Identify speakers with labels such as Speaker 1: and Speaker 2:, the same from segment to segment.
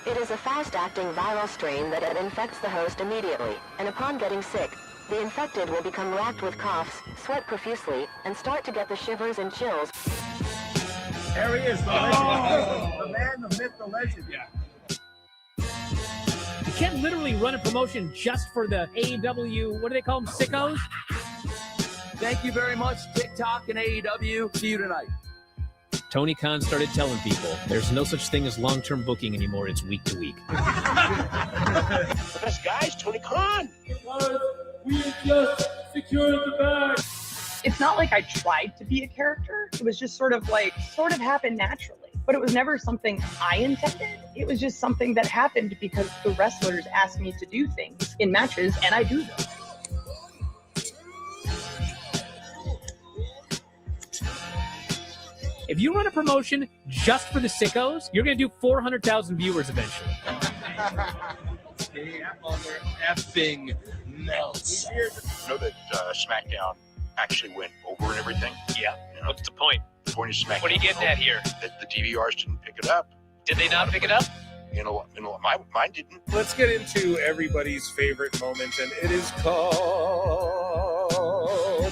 Speaker 1: It is a fast-acting viral strain that infects the host immediately, and upon getting sick, the infected will become racked with coughs, sweat profusely, and start to get the shivers and chills.
Speaker 2: There he is, the legend. The man, the myth, the legend.
Speaker 3: Yeah. You can't literally run a promotion just for the AEW, what do they call them, sickos?
Speaker 2: Thank you very much, TikTok and AEW. See you tonight.
Speaker 3: Tony Khan started telling people there's no such thing as long-term booking anymore. It's week to week.
Speaker 4: The best guys, Tony Khan.
Speaker 5: We just secured the bag.
Speaker 6: It's not like I tried to be a character. It was just sort of happened naturally. But it was never something I intended. It was just something that happened because the wrestlers asked me to do things in matches, and I do them.
Speaker 3: If you run a promotion just for the sickos, you're going to do 400,000 viewers eventually.
Speaker 4: Mother effing melts. You know that SmackDown actually went over and everything?
Speaker 7: Yeah.
Speaker 4: You know,
Speaker 7: What's the point?
Speaker 4: the point of SmackDown.
Speaker 7: What are you getting at here?
Speaker 4: That the DVRs didn't pick it up.
Speaker 7: Did they not pick it up?
Speaker 4: You know, mine didn't.
Speaker 8: Let's get into everybody's favorite moment, and it is called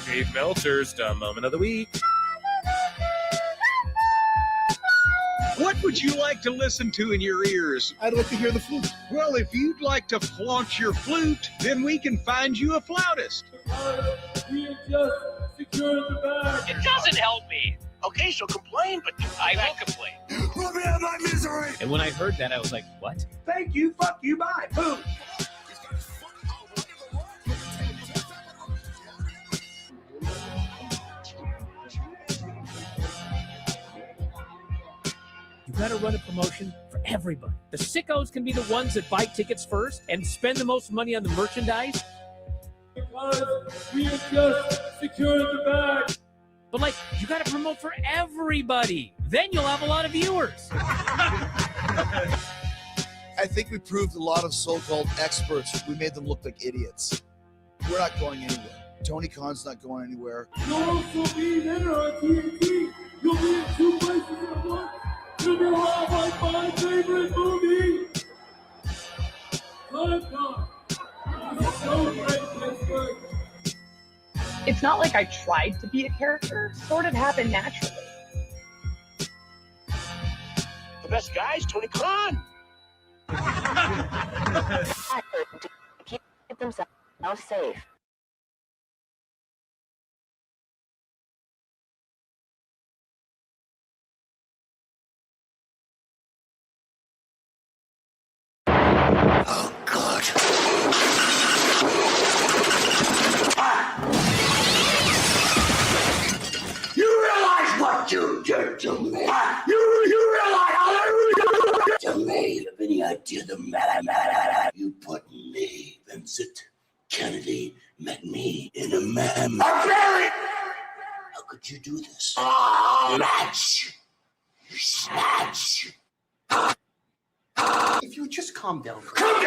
Speaker 8: Dave Meltzer's Dumb Moment of the Week.
Speaker 9: What would you like to listen to in your ears?
Speaker 10: I'd like to hear the flute.
Speaker 9: Well, if you'd like to flaunt your flute, then we can find you a flautist.
Speaker 5: We just secured the bag.
Speaker 7: It doesn't help me.
Speaker 4: Okay, so complain, but
Speaker 7: I will complain.
Speaker 10: Let me have my misery.
Speaker 3: And when I heard that, I was like, what?
Speaker 2: Thank you, fuck you, bye. Boom.
Speaker 3: You got to run a promotion for everybody. The sickos can be the ones that buy tickets first and spend the most money on the merchandise.
Speaker 5: Because we just secured the bag.
Speaker 3: But, like, you got to promote for everybody. Then you'll have a lot of viewers.
Speaker 10: I think we proved a lot of so-called experts. We made them look like idiots. We're not going anywhere. Tony Khan's not going anywhere.
Speaker 5: You'll also be there on TNT. You'll be in 2 places at once. You'll be like my favorite movie. Lifetime. It's so great, Pittsburgh.
Speaker 6: It's not like I tried to be a character. It sort of happened naturally.
Speaker 4: the best guys, Tony Khan.
Speaker 1: To keep themselves safe.
Speaker 10: Oh, God. You realize what you did to me? You realize how to me? Have any idea the matter? You put me, Vincent Kennedy, McMee in a man. How could you do this? Snatch.
Speaker 2: If you would just calm down.
Speaker 10: Calm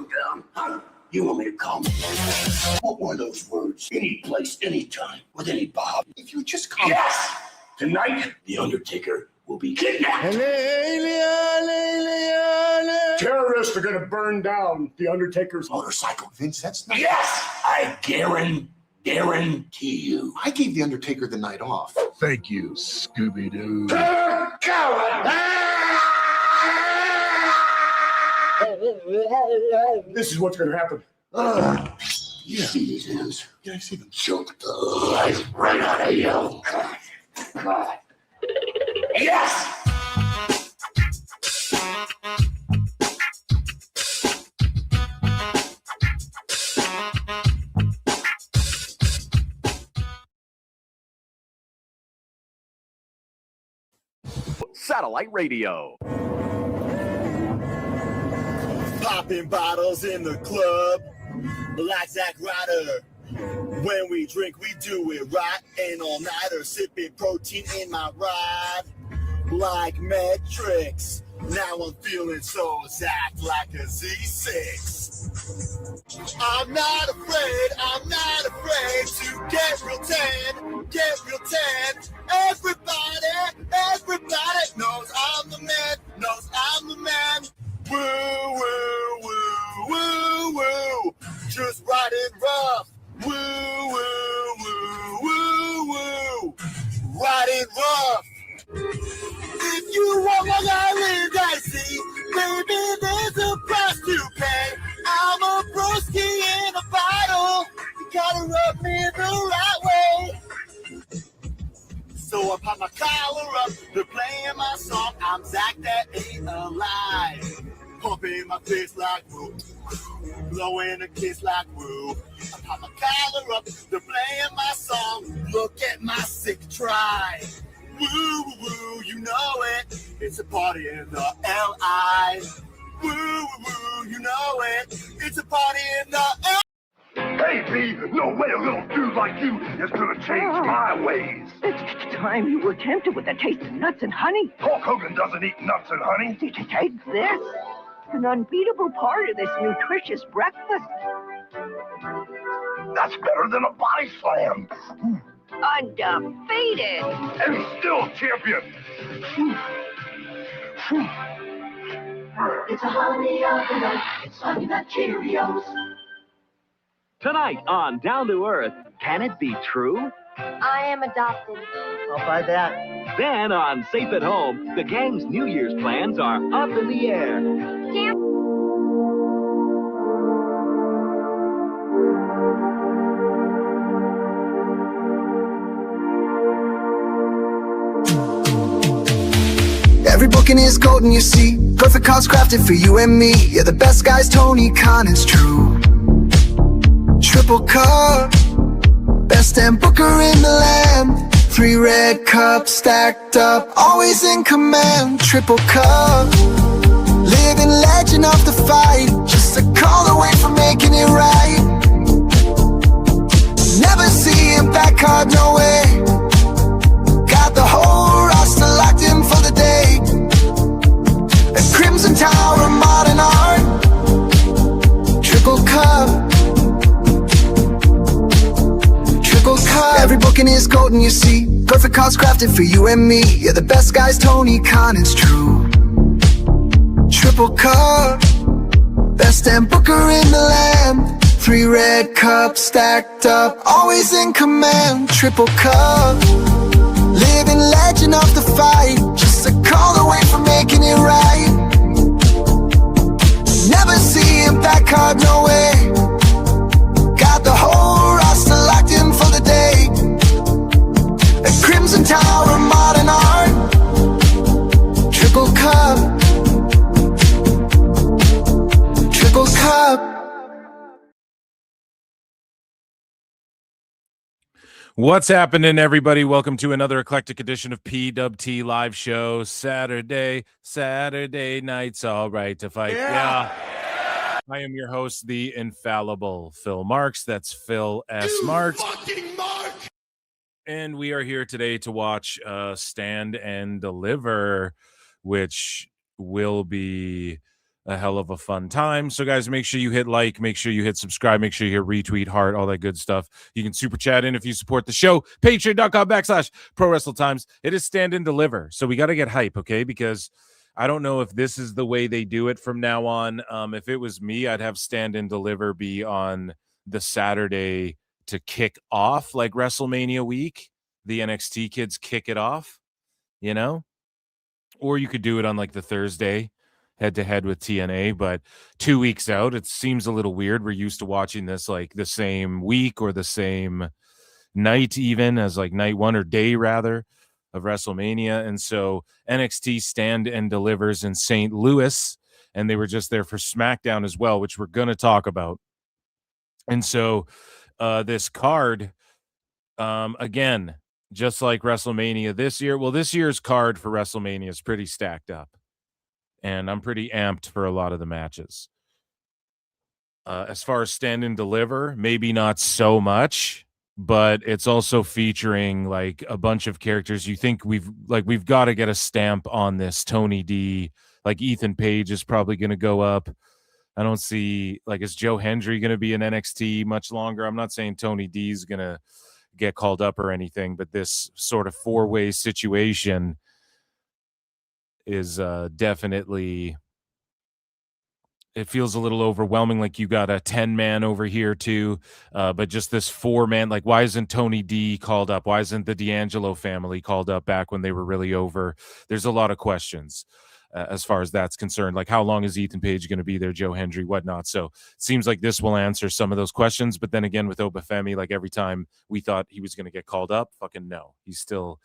Speaker 10: down. Huh? You want me to calm down? What were those words? Any place, any time, with any Bob.
Speaker 2: If you would just calm
Speaker 10: down. Yes! Tonight, The Undertaker will be kidnapped.
Speaker 11: Terrorists are going to burn down The Undertaker's
Speaker 10: motorcycle.
Speaker 2: Vince, that's not...
Speaker 10: Yes! I guarantee you.
Speaker 2: I gave The Undertaker the night off.
Speaker 11: Thank you, Scooby-Doo. This is what's going to happen.
Speaker 10: You see these hands? Yeah, I see them. Choke the life right out of you. God. Yes!
Speaker 12: Satellite radio.
Speaker 13: Popping bottles in the club, like Zack Ryder. When we drink, we do it right. Ain't all-nighter, sipping protein in my ride. Like metrics, now I'm feeling so zacked like a Z6. I'm not afraid, way to get real tan, get real tan. Everybody knows I'm the man, knows I'm the man. Woo, woo, woo, woo, woo. Just riding rough. Woo, woo, woo, woo, woo. Riding rough. If you want Long Island icy, baby, there's a price to pay. I'm a broski in a bottle. You gotta rub me the right way. So I pop my collar up, they're playing my song. I'm Zach that ain't alive. Pumping my fist like woo, blowing a kiss like woo. I pop my collar up, they're playing my song. Look at my sick try. Woo, woo, woo, you know it. It's a party in the L.I. Woo, woo, woo, you know it. It's a party in the L.I.
Speaker 10: Hey, B, no way a little dude like you is gonna change my ways.
Speaker 14: It's time you were tempted with a taste of nuts and honey.
Speaker 10: Hulk Hogan doesn't eat nuts and honey.
Speaker 14: Take this. An unbeatable part of this nutritious breakfast.
Speaker 10: That's better than a body slam.
Speaker 14: Undefeated.
Speaker 10: And still champion.
Speaker 5: It's a honey of the nut. It's honey nut Cheerios.
Speaker 12: Tonight on Down to Earth, can it be true?
Speaker 1: I am adopted.
Speaker 14: I'll buy that.
Speaker 12: Then on Safe at Home, the gang's New Year's plans are up in the air.
Speaker 15: Every booking is golden, you see. Perfect cards crafted for you and me. Yeah, the best guys, Tony Khan, it's true. Triple cup, best damn booker in the land. 3 red cups stacked up, always in command. Triple cup, living legend of the fight. Just a call away from making it right. Never see him back hard, no way. Got the whole roster locked in for the day. A Crimson Tower, modern art. Triple cup. Every booking is golden, you see. Perfect cards crafted for you and me. Yeah, the best guys, Tony Khan, it's true. Triple cup, best damn booker in the land. 3 red cups stacked up, always in command. Triple cup, living legend of the fight. Just a call away from making it right. Never see him back hard, no way. Got the whole roster locked in for the day. A Crimson Tower, modern art. Triple cup. Triple cup.
Speaker 16: What's happening, everybody? Welcome to another eclectic edition of PWT Live Show. Saturday night's all right to fight. Yeah. I am your host, the infallible Phil Marks. That's Phil S. Marks. And we are here today to watch Stand and Deliver, which will be a hell of a fun time. So, guys, make sure you hit like, make sure you hit subscribe, make sure you hit retweet, heart, all that good stuff. You can super chat in if you support the show. Patreon.com/Pro Wrestle Times. It is Stand and Deliver. So we got to get hype, okay? Because I don't know if this is the way they do it from now on. If it was me, I'd have Stand and Deliver be on the Saturday to kick off, like WrestleMania week. The NXT kids kick it off, you know? Or you could do it on like the Thursday, head-to-head with TNA, but 2 weeks out, it seems a little weird. We're used to watching this like the same week or the same night even as like night one or day rather of WrestleMania. And so NXT Stand and Delivers in St. Louis, and they were just there for SmackDown as well, which we're going to talk about. And so this card, again, just like WrestleMania this year, well, this year's card for WrestleMania is pretty stacked up, and I'm pretty amped for a lot of the matches. As far as Stand and Deliver, maybe not so much, but it's also featuring like a bunch of characters you think we've got to get a stamp on this. Tony D, like Ethan Page is probably going to go up. I don't see, like, is Joe Hendry going to be in NXT much longer? I'm not saying Tony D's going to get called up or anything, but this sort of four-way situation is definitely, it feels a little overwhelming. Like you got a 10-man over here too, but just this 4-man, like why isn't Tony D called up? Why isn't the D'Angelo family called up back when they were really over? There's a lot of questions as far as that's concerned. Like how long is Ethan Page going to be there, Joe Hendry, whatnot? So it seems like this will answer some of those questions. But then again, with Obafemi, like every time we thought he was going to get called up, fucking no, he's still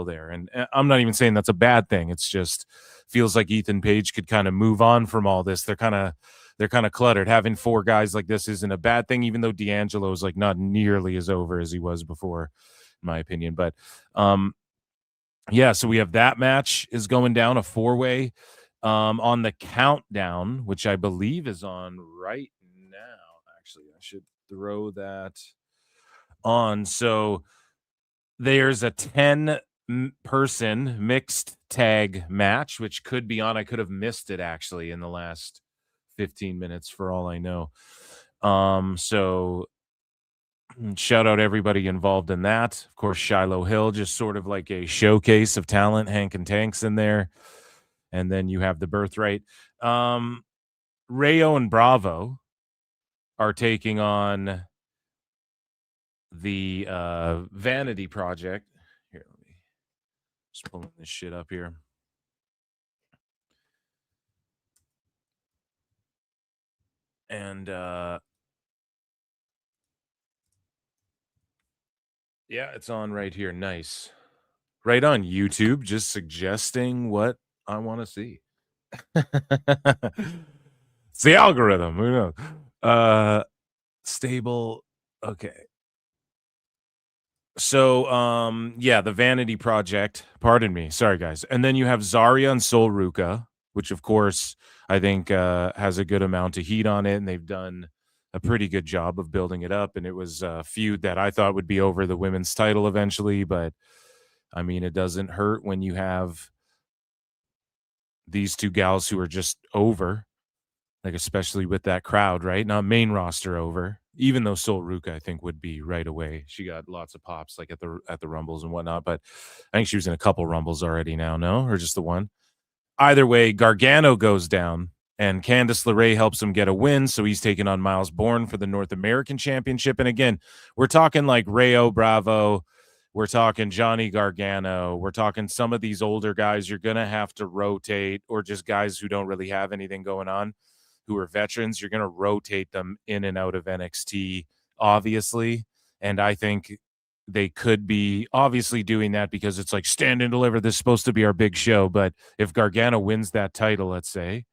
Speaker 16: there. And I'm not even saying that's a bad thing. It's just feels like Ethan Page could kind of move on from all this. They're kind of cluttered. Having 4 guys like this isn't a bad thing, even though D'Angelo is like not nearly as over as he was before, in my opinion. But yeah, so we have that match is going down, a 4-way on the countdown, which I believe is on right now. Actually, I should throw that on. So there's a 10-person mixed tag match, which could be on. I could have missed it actually in the last 15 minutes for all I know. So shout out everybody involved in that. Of course, Shiloh Hill, just sort of like a showcase of talent. Hank and Tank's in there. And then you have the Birthright. Rayo and Bravo are taking on the Vanity Project. Here, let me just pull this shit up here. And yeah, it's on right here. Nice. Right on YouTube, just suggesting what I want to see. It's the algorithm. Who knows? Stable. Okay. So, yeah, the Vanity Project. Pardon me. Sorry, guys. And then you have Zarya and Sol Ruka, which, of course, I think has a good amount of heat on it, and they've done a pretty good job of building it up. And it was a feud that I thought would be over the women's title eventually, but I mean, it doesn't hurt when you have these 2 gals who are just over, like especially with that crowd, right? Not main roster over, even though Sol Ruka I think would be right away. She got lots of pops like at the Rumbles and whatnot, but I think she was in a couple Rumbles already now, no? Or just the one? Either way, Gargano goes down, and Candice LeRae helps him get a win, so he's taking on Miles Bourne for the North American Championship. And again, we're talking like Rayo Bravo, we're talking Johnny Gargano, we're talking some of these older guys you're going to have to rotate, or just guys who don't really have anything going on, who are veterans. You're going to rotate them in and out of NXT, obviously. And I think they could be obviously doing that because it's like Stand and Deliver. This is supposed to be our big show. But if Gargano wins that title, let's say,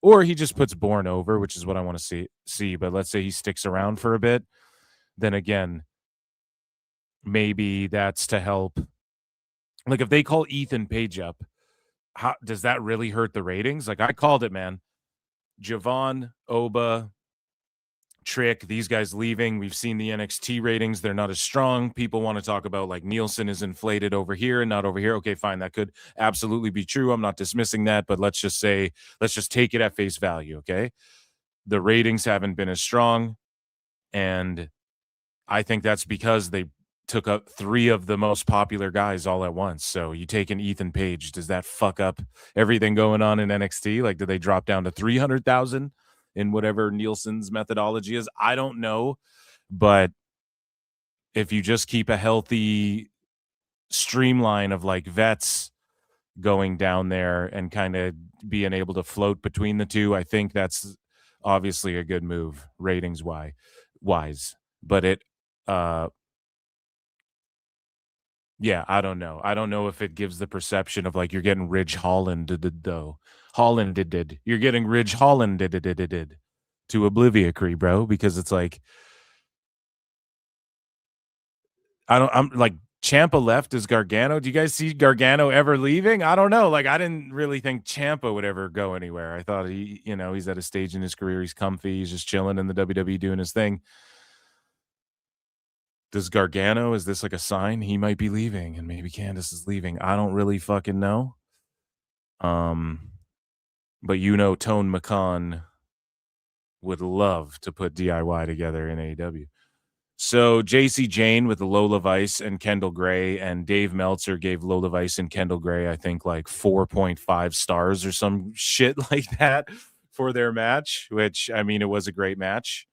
Speaker 16: or he just puts Bourne over, which is what I want to see. But let's say he sticks around for a bit, then again, maybe that's to help. Like if they call Ethan Page up, how does that really hurt the ratings? Like I called it, man. Javon, Oba, Trick, these guys leaving. We've seen the NXT ratings. They're not as strong. People want to talk about like Nielsen is inflated over here and not over here. Okay, fine. That could absolutely be true. I'm not dismissing that, but let's just take it at face value. Okay. The ratings haven't been as strong. And I think that's because they took up 3 of the most popular guys all at once. So you take an Ethan Page. Does that fuck up everything going on in NXT? Like, do they drop down to 300,000 in whatever Nielsen's methodology is? I don't know. But if you just keep a healthy streamline of like vets going down there and kind of being able to float between the two, I think that's obviously a good move ratings wise. But it, yeah, I don't know. I don't know if it gives the perception of like you're getting Ridge Holland though. You're getting Ridge Holland to Obliviacry, bro, because it's like I'm like Ciampa left. Is Gargano? Do you guys see Gargano ever leaving? I don't know. Like I didn't really think Ciampa would ever go anywhere. I thought he's at a stage in his career. He's comfy. He's just chilling in the WWE doing his thing. Does Gargano, is this like a sign he might be leaving and maybe Candice is leaving? I don't really fucking know. But Tone McCon would love to put DIY together in AEW. So JC Jane with Lola Vice and Kendall Gray, and Dave Meltzer gave Lola Vice and Kendall Gray, I think, like 4.5 stars or some shit like that for their match, which, I mean, it was a great match.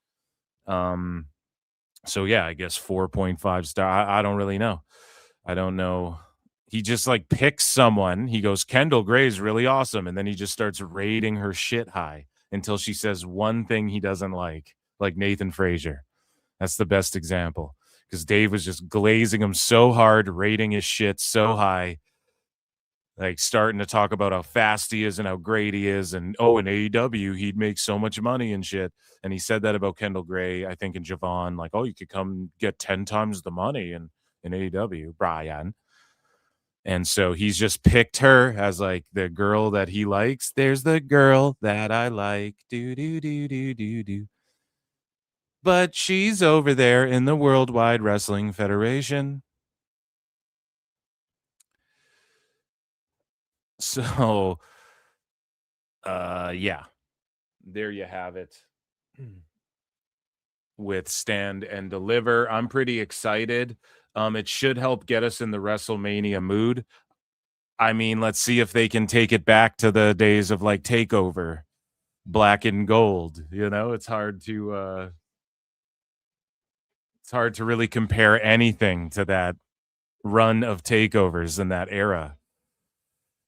Speaker 16: So yeah, I guess 4.5 star. I don't really know. I don't know. He just like picks someone. He goes, Kendall Gray's really awesome. And then he just starts rating her shit high until she says one thing he doesn't like Nathan Frazier. That's the best example, because Dave was just glazing him so hard, rating his shit so high, like starting to talk about how fast he is and how great he is. And, oh, in AEW, he'd make so much money and shit. And he said that about Kendall Gray, I think, in Javon, like, oh, you could come get 10 times the money in AEW, Brian. And so he's just picked her as like the girl that he likes. There's the girl that I like. Do, do, do, do, do, do. But she's over there in the Worldwide Wrestling Federation. So, yeah, there you have it with Stand and Deliver. I'm pretty excited. It should help get us in the WrestleMania mood. I mean, let's see if they can take it back to the days of like TakeOver, Black and Gold. You know, it's hard to really compare anything to that run of takeovers in that era.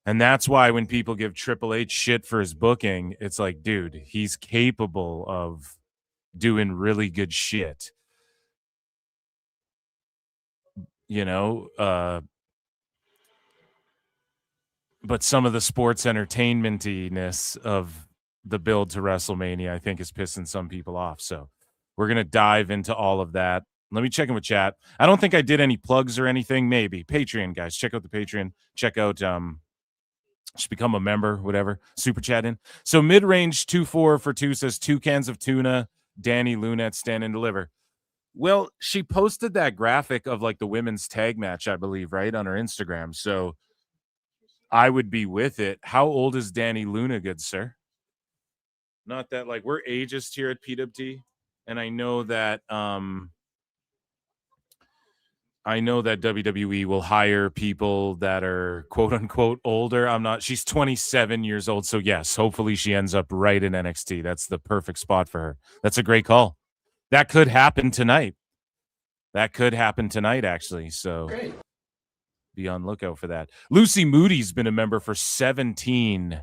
Speaker 16: And that's why when people give Triple H shit for his booking, it's like, dude, he's capable of doing really good shit. You know, but some of the sports entertainment-iness of the build to WrestleMania, I think, is pissing some people off. So we're going to dive into all of that. Let me check in with chat. I don't think I did any plugs or anything. Maybe. Patreon, guys. Check out the Patreon. Check out, just become a member, whatever. Super chat in. So mid-range 2442 says 2 cans of tuna. Danny Lunette, Stand and Deliver. Well, she posted that graphic of like the women's tag match, I believe, right, on her Instagram. So I would be with it. How old is Danny Luna, good sir? Not that like we're ageist here at PWT, and I know that WWE will hire people that are quote unquote older. She's 27 years old, so yes, hopefully she ends up right in NXT. That's the perfect spot for her. That's a great call. That could happen tonight. Actually. So great. Be on lookout for that. Lucy Moody's been a member for 17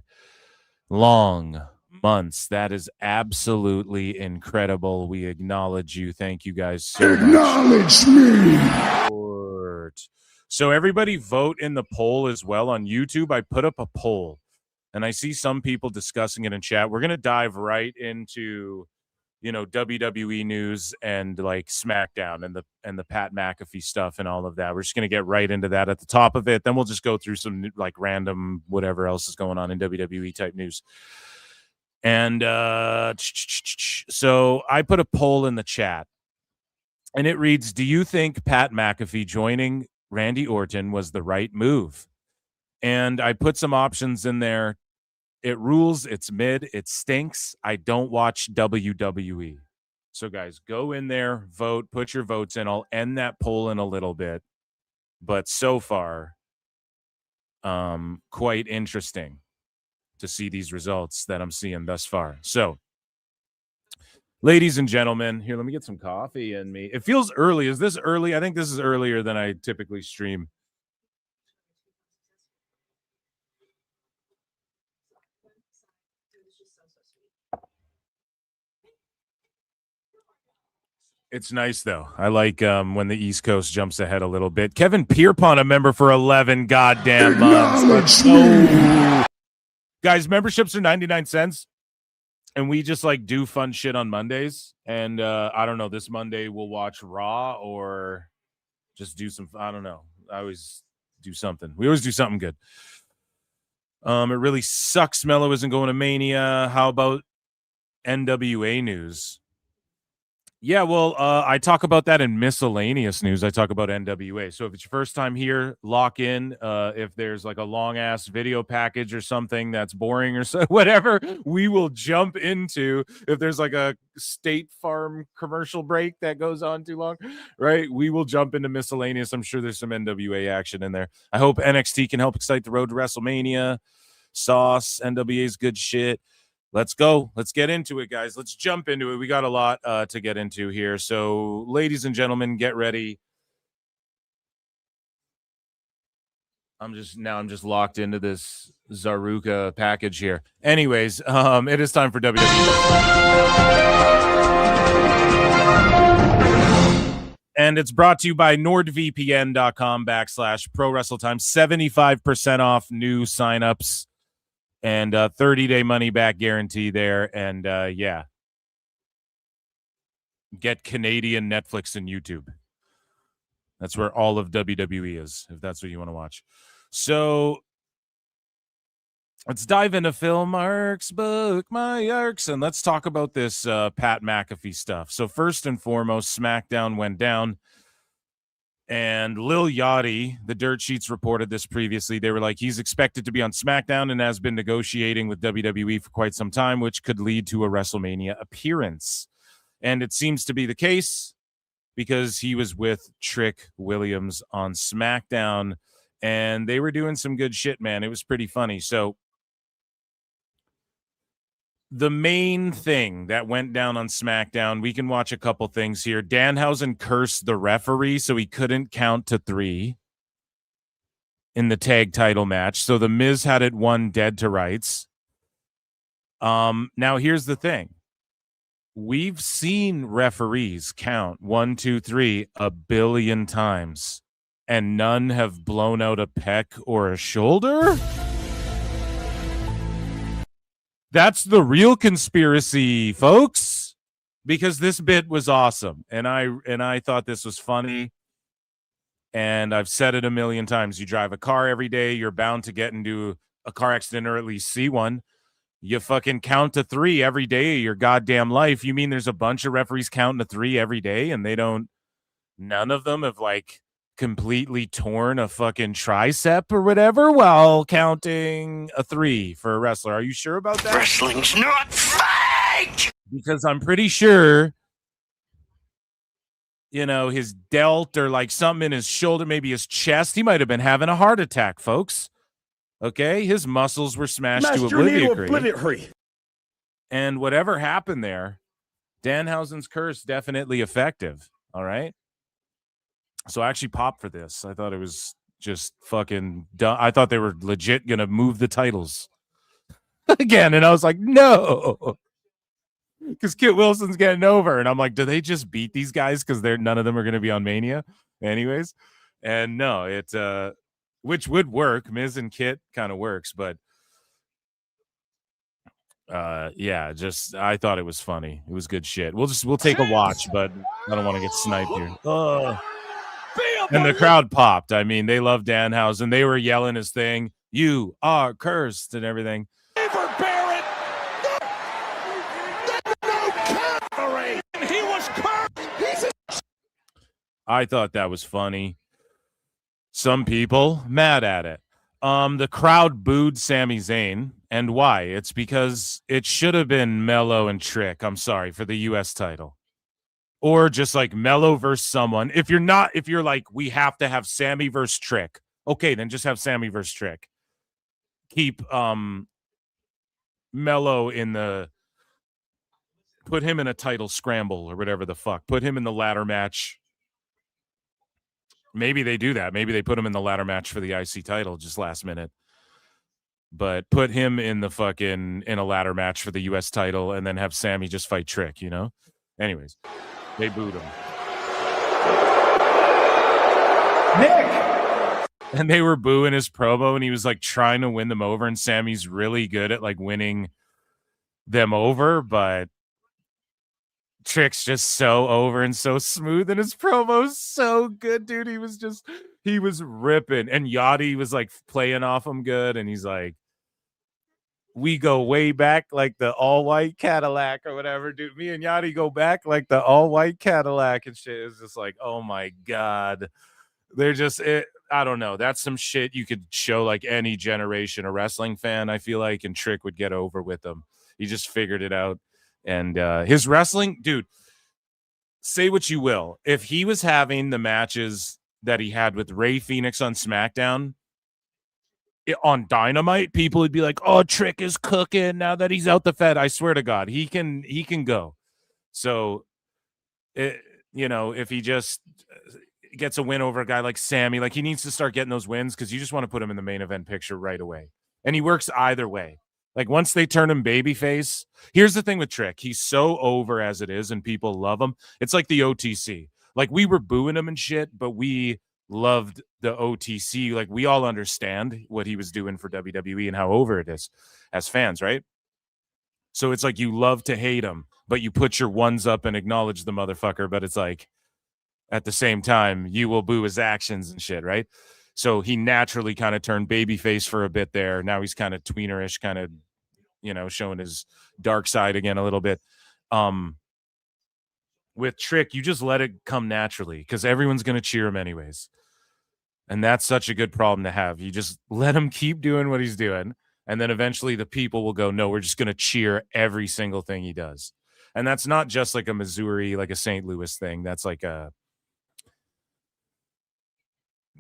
Speaker 16: long months. That is absolutely incredible. We acknowledge you. Thank you guys so much.
Speaker 11: Acknowledge me.
Speaker 16: So everybody vote in the poll as well on YouTube. I put up a poll and I see some people discussing it in chat. We're going to dive right into, you know, WWE news and like SmackDown and the Pat McAfee stuff and all of that. We're just going to get right into that at the top of it. Then we'll just go through some like random whatever else is going on in WWE type news. And so I put a poll in the chat and it reads, do you think Pat McAfee joining Randy Orton was the right move? And I put some options in there. It rules, it's mid, it stinks. I don't watch WWE. So guys, go in there, vote, put your votes in. I'll end that poll in a little bit. But so far, quite interesting to see these results that I'm seeing thus far. So, ladies and gentlemen, here, let me get some coffee in me. It feels early. Is this early? I think this is earlier than I typically stream. It's nice, though. I like when the East Coast jumps ahead a little bit. Kevin Pierpont, a member for 11 goddamn months. Guys, memberships are 99 cents. And we just like do fun shit on Mondays. And I don't know, this Monday we'll watch Raw or just do some, I don't know. I always do something. We always do something good. It really sucks Mello isn't going to Mania. How about NWA news? Yeah, well, I talk about that in miscellaneous news. I talk about NWA. So if it's your first time here, lock in. If there's like a long ass video package or something that's boring or so, whatever, we will jump into. If there's like a State Farm commercial break that goes on too long, right? We will jump into miscellaneous. I'm sure there's some NWA action in there. I hope NXT can help excite the road to WrestleMania. Sauce, NWA's good shit. Let's go. Let's get into it, guys. Let's jump into it. We got a lot to get into here. So, ladies and gentlemen, get ready. I'm just locked into this Zaruka package here. Anyways, it is time for WWE. And it's brought to you by nordvpn.com/ProWrestleTime. 75% off new signups. And 30-day money-back guarantee there. And, yeah. Get Canadian Netflix and YouTube. That's where all of WWE is, if that's what you want to watch. So, let's dive into Phil Marks' book, My Arcs, and let's talk about this Pat McAfee stuff. So, first and foremost, SmackDown went down. And Lil Yachty, the Dirt Sheets reported this previously. They were like, he's expected to be on SmackDown and has been negotiating with WWE for quite some time, which could lead to a WrestleMania appearance. And it seems to be the case because he was with Trick Williams on SmackDown, and they were doing some good shit, man. It was pretty funny. So the main thing that went down on SmackDown, we can watch a couple things here. Danhausen cursed the referee, so he couldn't count to 3 in the tag title match. So the Miz had it won dead to rights. Now here's the thing. We've seen referees count 1, 2, 3 a billion times, and none have blown out a pec or a shoulder. That's the real conspiracy, folks, because this bit was awesome, and I thought this was funny, and I've said it a million times. You drive a car every day, you're bound to get into a car accident or at least see one. You fucking count to 3 every day of your goddamn life. You mean there's a bunch of referees counting to 3 every day, and none of them have, like, completely torn a fucking tricep or whatever while counting a 3 for a wrestler. Are you sure about that?
Speaker 10: Wrestling's not fake!
Speaker 16: Because I'm pretty sure, his delt or like something in his shoulder, maybe his chest, he might have been having a heart attack, folks. Okay? His muscles were smashed to oblivion. And whatever happened there, Danhausen's curse definitely effective. All right? So I actually popped for this. I thought it was just fucking dumb. I thought they were legit going to move the titles again. And I was like, no. Because Kit Wilson's getting over. And I'm like, do they just beat these guys because none of them are going to be on Mania anyways? And no, which would work. Miz and Kit kind of works. But yeah, I thought it was funny. It was good shit. We'll take a watch, but I don't want to get sniped here. And the crowd popped. I mean, they love Danhausen. They were yelling his thing. You are cursed and everything.
Speaker 10: He was cursed.
Speaker 16: I thought that was funny. Some people mad at it. The crowd booed Sami Zayn. And why? It's because it should have been Mello and Trick. I'm sorry, for the U.S. title. Or just like Mello versus someone. If you're like, we have to have Sammy versus Trick. Okay, then just have Sammy versus Trick. Keep Mello put him in a title scramble or whatever the fuck. Put him in the ladder match. Maybe they do that. Maybe they put him in the ladder match for the IC title just last minute. But put him in a ladder match for the US title and then have Sammy just fight Trick, Anyways. They booed him.
Speaker 10: Nick!
Speaker 16: And they were booing his promo, and he was like trying to win them over, and Sammy's really good at like winning them over, but Trick's just so over and so smooth, and his promo's so good, dude. He was ripping, and Yachty was like playing off him good, and he's like, we go way back like the all-white Cadillac or whatever, dude. Me and Yachty go back like the all-white Cadillac and shit. It's just like, oh my God. They're just, I don't know. That's some shit you could show like any generation a wrestling fan, I feel like, and Trick would get over with them. He just figured it out. And his wrestling, dude, say what you will. If he was having the matches that he had with Rey Fenix on SmackDown, on Dynamite, people would be like, oh, Trick is cooking now that he's out the Fed. I swear to God, he can go. So, if he just gets a win over a guy like Sammy, like he needs to start getting those wins because you just want to put him in the main event picture right away. And he works either way. Like once they turn him babyface, here's the thing with Trick. He's so over as it is and people love him. It's like the OTC. Like we were booing him and shit, but we loved the OTC. Like we all understand what he was doing for WWE and how over it is as fans, right? So it's like you love to hate him, but you put your ones up and acknowledge the motherfucker, but it's like at the same time you will boo his actions and shit, right? So he naturally kind of turned babyface for a bit there. Now he's kind of tweenerish, kind of, showing his dark side again a little bit. With Trick, you just let it come naturally because everyone's going to cheer him anyways. And that's such a good problem to have. You just let him keep doing what he's doing. And then eventually the people will go, no, we're just going to cheer every single thing he does. And that's not just like a Missouri, like a St. Louis thing.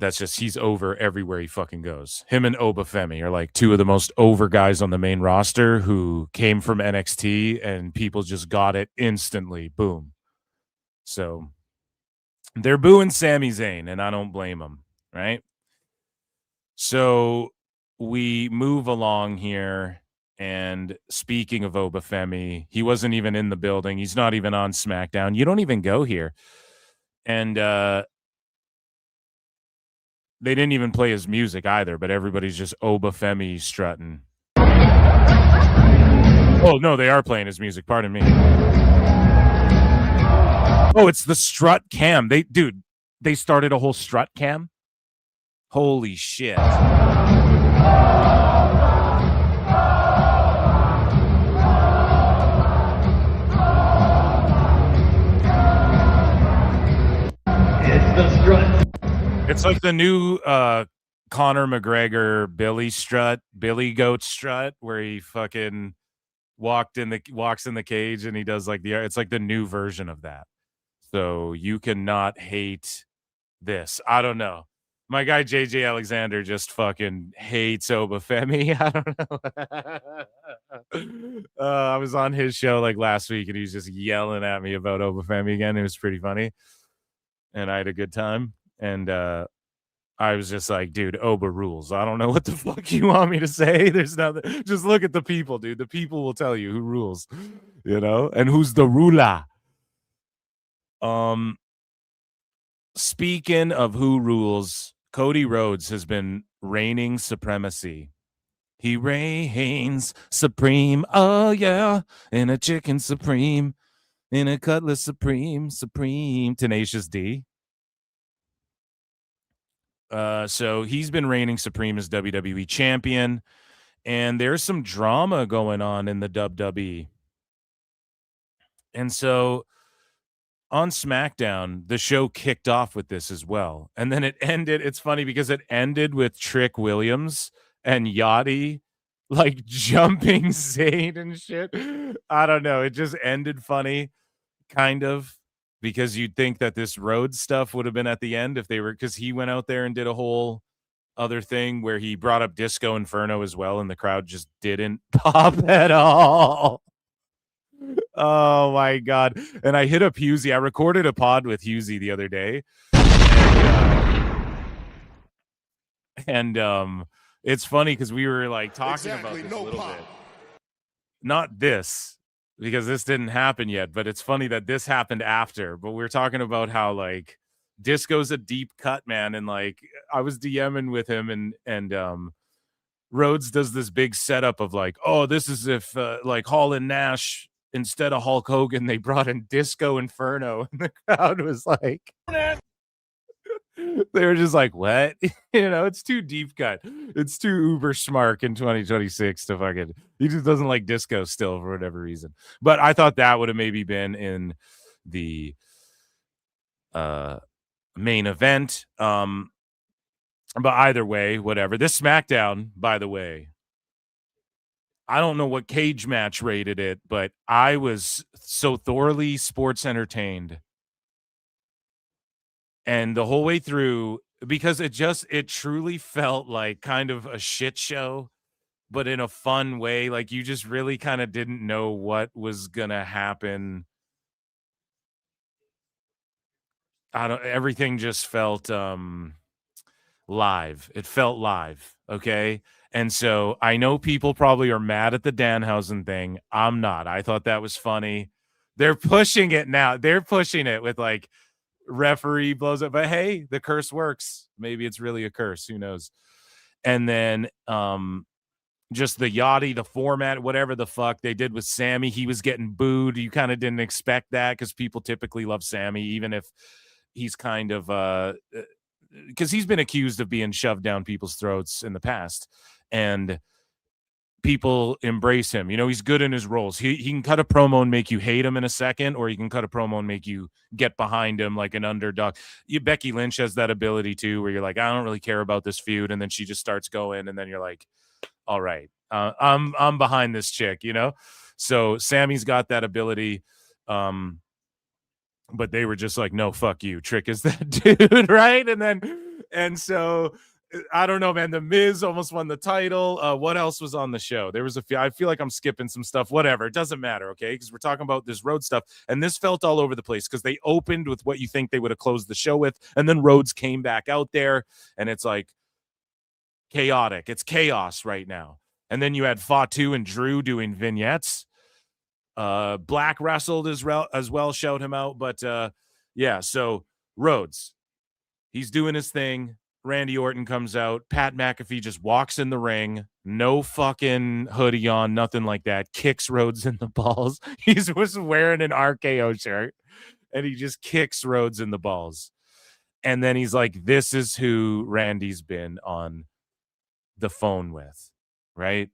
Speaker 16: That's just, he's over everywhere he fucking goes. Him and Obafemi are like two of the most over guys on the main roster who came from NXT and people just got it instantly. Boom. So they're booing Sami Zayn and I don't blame them. Right. So we move along here. And speaking of Obafemi, he wasn't even in the building. He's not even on SmackDown. You don't even go here. And, they didn't even play his music either, but everybody's just Obafemi strutting. Oh, no, they are playing his music. Pardon me. Oh, it's the strut cam. They started a whole strut cam? Holy shit.
Speaker 3: It's the strut.
Speaker 16: It's like the new Conor McGregor Billy Goat strut, where he fucking walks in the cage and he does like it's like the new version of that. So you cannot hate this. I don't know. My guy JJ Alexander just fucking hates Obafemi. I don't know. I was on his show like last week and he was just yelling at me about Obafemi again. It was pretty funny. And I had a good time. And I was just like, dude, Oba rules. I don't know what the fuck you want me to say. There's nothing. Just look at the people, dude. The people will tell you who rules, and who's the ruler. Speaking of who rules, Cody Rhodes has been reigning supremacy. He reigns supreme. Oh, yeah. In a chicken supreme. In a cutlass supreme. Tenacious D. So he's been reigning supreme as WWE champion, and there's some drama going on in the WWE. And so on SmackDown, the show kicked off with this as well. And then it ended. It's funny because it ended with Trick Williams and Yachty like jumping Zayn and shit. I don't know. It just ended funny, kind of. Because you'd think that this Rhodes stuff would have been at the end if they were, because he went out there and did a whole other thing where he brought up Disco Inferno as well, and the crowd just didn't pop at all. Oh my God. And I hit up Husey. I recorded a pod with Husey the other day. And it's funny because we were like talking about this a little bit. Not this. Because this didn't happen yet, but it's funny that this happened after. But we're talking about how like Disco's a deep cut, man, and like I was DMing with him, and Rhodes does this big setup of like, oh, this is if like Hall and Nash instead of Hulk Hogan, they brought in Disco Inferno, and the crowd was like, They were just like, what? It's too deep cut. It's too uber smart in 2026 to fucking, he just doesn't like disco still for whatever reason. But I thought that would have maybe been in the main event. But either way, whatever. This SmackDown, by the way, I don't know what Cage Match rated it, but I was so thoroughly sports entertained. And the whole way through, because it truly felt like kind of a shit show, but in a fun way. Like you just really kind of didn't know what was going to happen. Everything just felt live. It felt live. Okay. And so I know people probably are mad at the Danhausen thing. I'm not. I thought that was funny. They're pushing it now. They're pushing it with like referee blows up. But hey, the curse works. Maybe it's really a curse. Who knows? And then just the yachty, the format, whatever the fuck they did with Sammy. He was getting booed. You kind of didn't expect that because people typically love Sammy, even if he's kind of because he's been accused of being shoved down people's throats in the past. And people embrace him. He's good in his roles. He can cut a promo and make you hate him in a second, or he can cut a promo and make you get behind him like an underdog. Becky Lynch has that ability too, where you're like, I don't really care about this feud, and then she just starts going, and then you're like, all right, I'm behind this chick, So Sammy's got that ability, but they were just like, no, fuck you. Trick is that dude, right? And so I don't know, man. The Miz almost won the title. What else was on the show? There was a few. I feel like I'm skipping some stuff. Whatever. It doesn't matter, okay? Because we're talking about this Rhodes stuff. And this felt all over the place because they opened with what you think they would have closed the show with. And then Rhodes came back out there. And it's like chaotic. It's chaos right now. And then you had Fatu and Drew doing vignettes. Black wrestled as well. Shout him out. But yeah, so Rhodes. He's doing his thing. Randy Orton comes out. Pat McAfee just walks in the ring. No fucking hoodie on. Nothing like that. Kicks Rhodes in the balls. He's was wearing an RKO shirt. And he just kicks Rhodes in the balls. And then he's like, this is who Randy's been on the phone with. Right?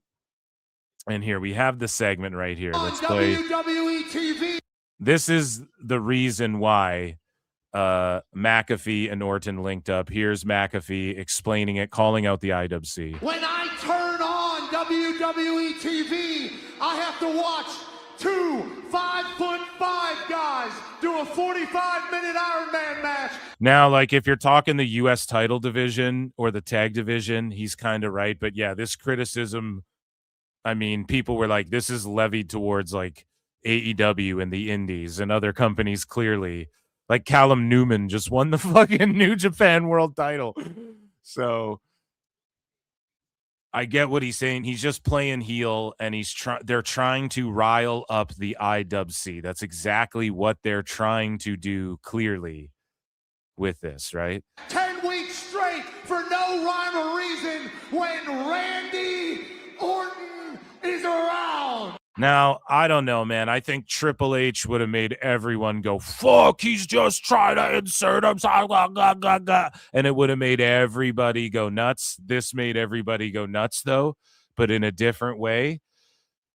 Speaker 16: And here we have the segment right here. Let's play.
Speaker 5: WWE TV.
Speaker 16: This is the reason why McAfee and Orton linked up. Here's McAfee explaining it, calling out the IWC.
Speaker 5: When I turn on WWE TV, I have to watch 2 5'5" guys do a 45-minute Iron Man match.
Speaker 16: Now, like if you're talking the U.S. title division or the tag division, he's kind of right. But yeah, this criticism, I mean, people were like, this is levied towards like AEW and the indies and other companies clearly. Like Callum Newman just won the fucking New Japan World title. So I get what he's saying. He's just playing heel, and they're trying to rile up the IWC. That's exactly what they're trying to do clearly with this, right?
Speaker 5: 10 weeks straight for no rhyme or reason when Randy Orton is around.
Speaker 16: Now, I don't know, man. I think Triple H would have made everyone go, fuck, he's just trying to insert himself. And it would have made everybody go nuts. This made everybody go nuts, though, but in a different way.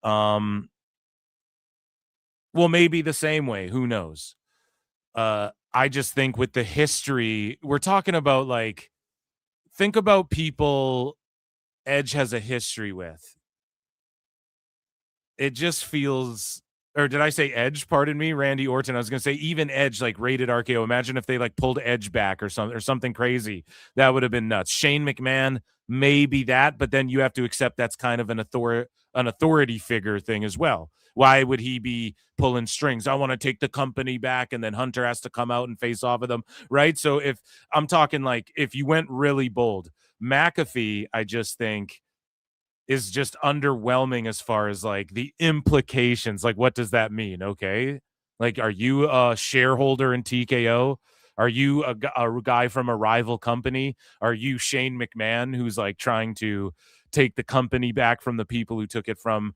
Speaker 16: Well, maybe the same way. Who knows? I just think with the history, we're talking about, like, think about people Edge has a history with. It just feels, or did I say Edge? Pardon me, Randy Orton. I was going to say even Edge, like rated RKO. Imagine if they like pulled Edge back or something crazy. That would have been nuts. Shane McMahon, maybe that, but then you have to accept that's kind of an authority figure thing as well. Why would he be pulling strings? I want to take the company back, and then Hunter has to come out and face off of them, right? So if I'm talking like if you went really bold, McAfee, I just think is just underwhelming as far as like the implications. Like, what does that mean? Okay. Like, are you a shareholder in TKO? Are you a guy from a rival company? Are you Shane McMahon, who's like trying to take the company back from the people who took it from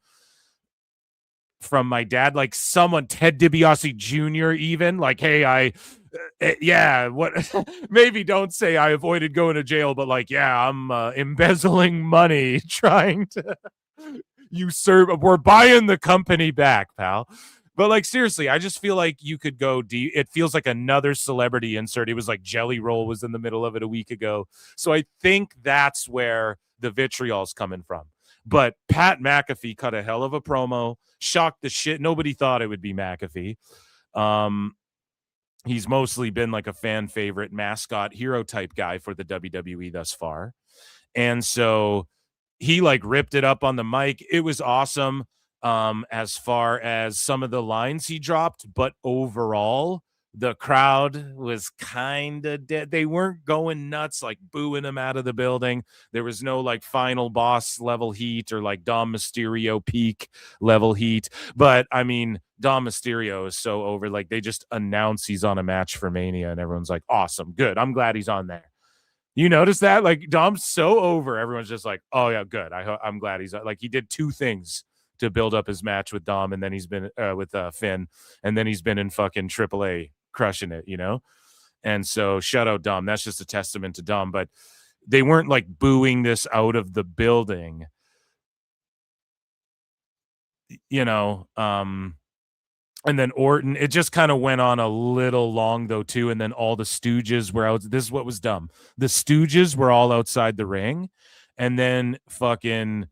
Speaker 16: my dad? Like someone, Ted DiBiase Jr. even like, hey, Yeah, what? Maybe don't say I avoided going to jail, but like, yeah, I'm embezzling money, trying to usurp. We're buying the company back, pal. But like, seriously, I just feel like you could go deep. It feels like another celebrity insert. It was like Jelly Roll was in the middle of it a week ago. So I think that's where the vitriol's coming from. But Pat McAfee cut a hell of a promo, shocked the shit. Nobody thought it would be McAfee. He's mostly been like a fan favorite, mascot, hero type guy for the WWE thus far. And so he like ripped it up on the mic. It was awesome as far as some of the lines he dropped, but overall, the crowd was kind of dead. They weren't going nuts, like booing him out of the building. There was no like final boss level heat or like Dom Mysterio peak level heat. But I mean, Dom Mysterio is so over. Like they just announce he's on a match for Mania and everyone's like, awesome, good. I'm glad he's on there. You notice that? Like Dom's so over. Everyone's just like, oh yeah, good. I'm glad he's like, he did two things to build up his match with Dom, and then he's been with Finn, and then he's been in fucking AAA crushing it, you know? And so shout out Dom. That's just a testament to Dom, but they weren't like booing this out of the building, you know? And then Orton, it just kind of went on a little long though too. And then all the Stooges were out. This is what was dumb. The Stooges were all outside the ring, and then fucking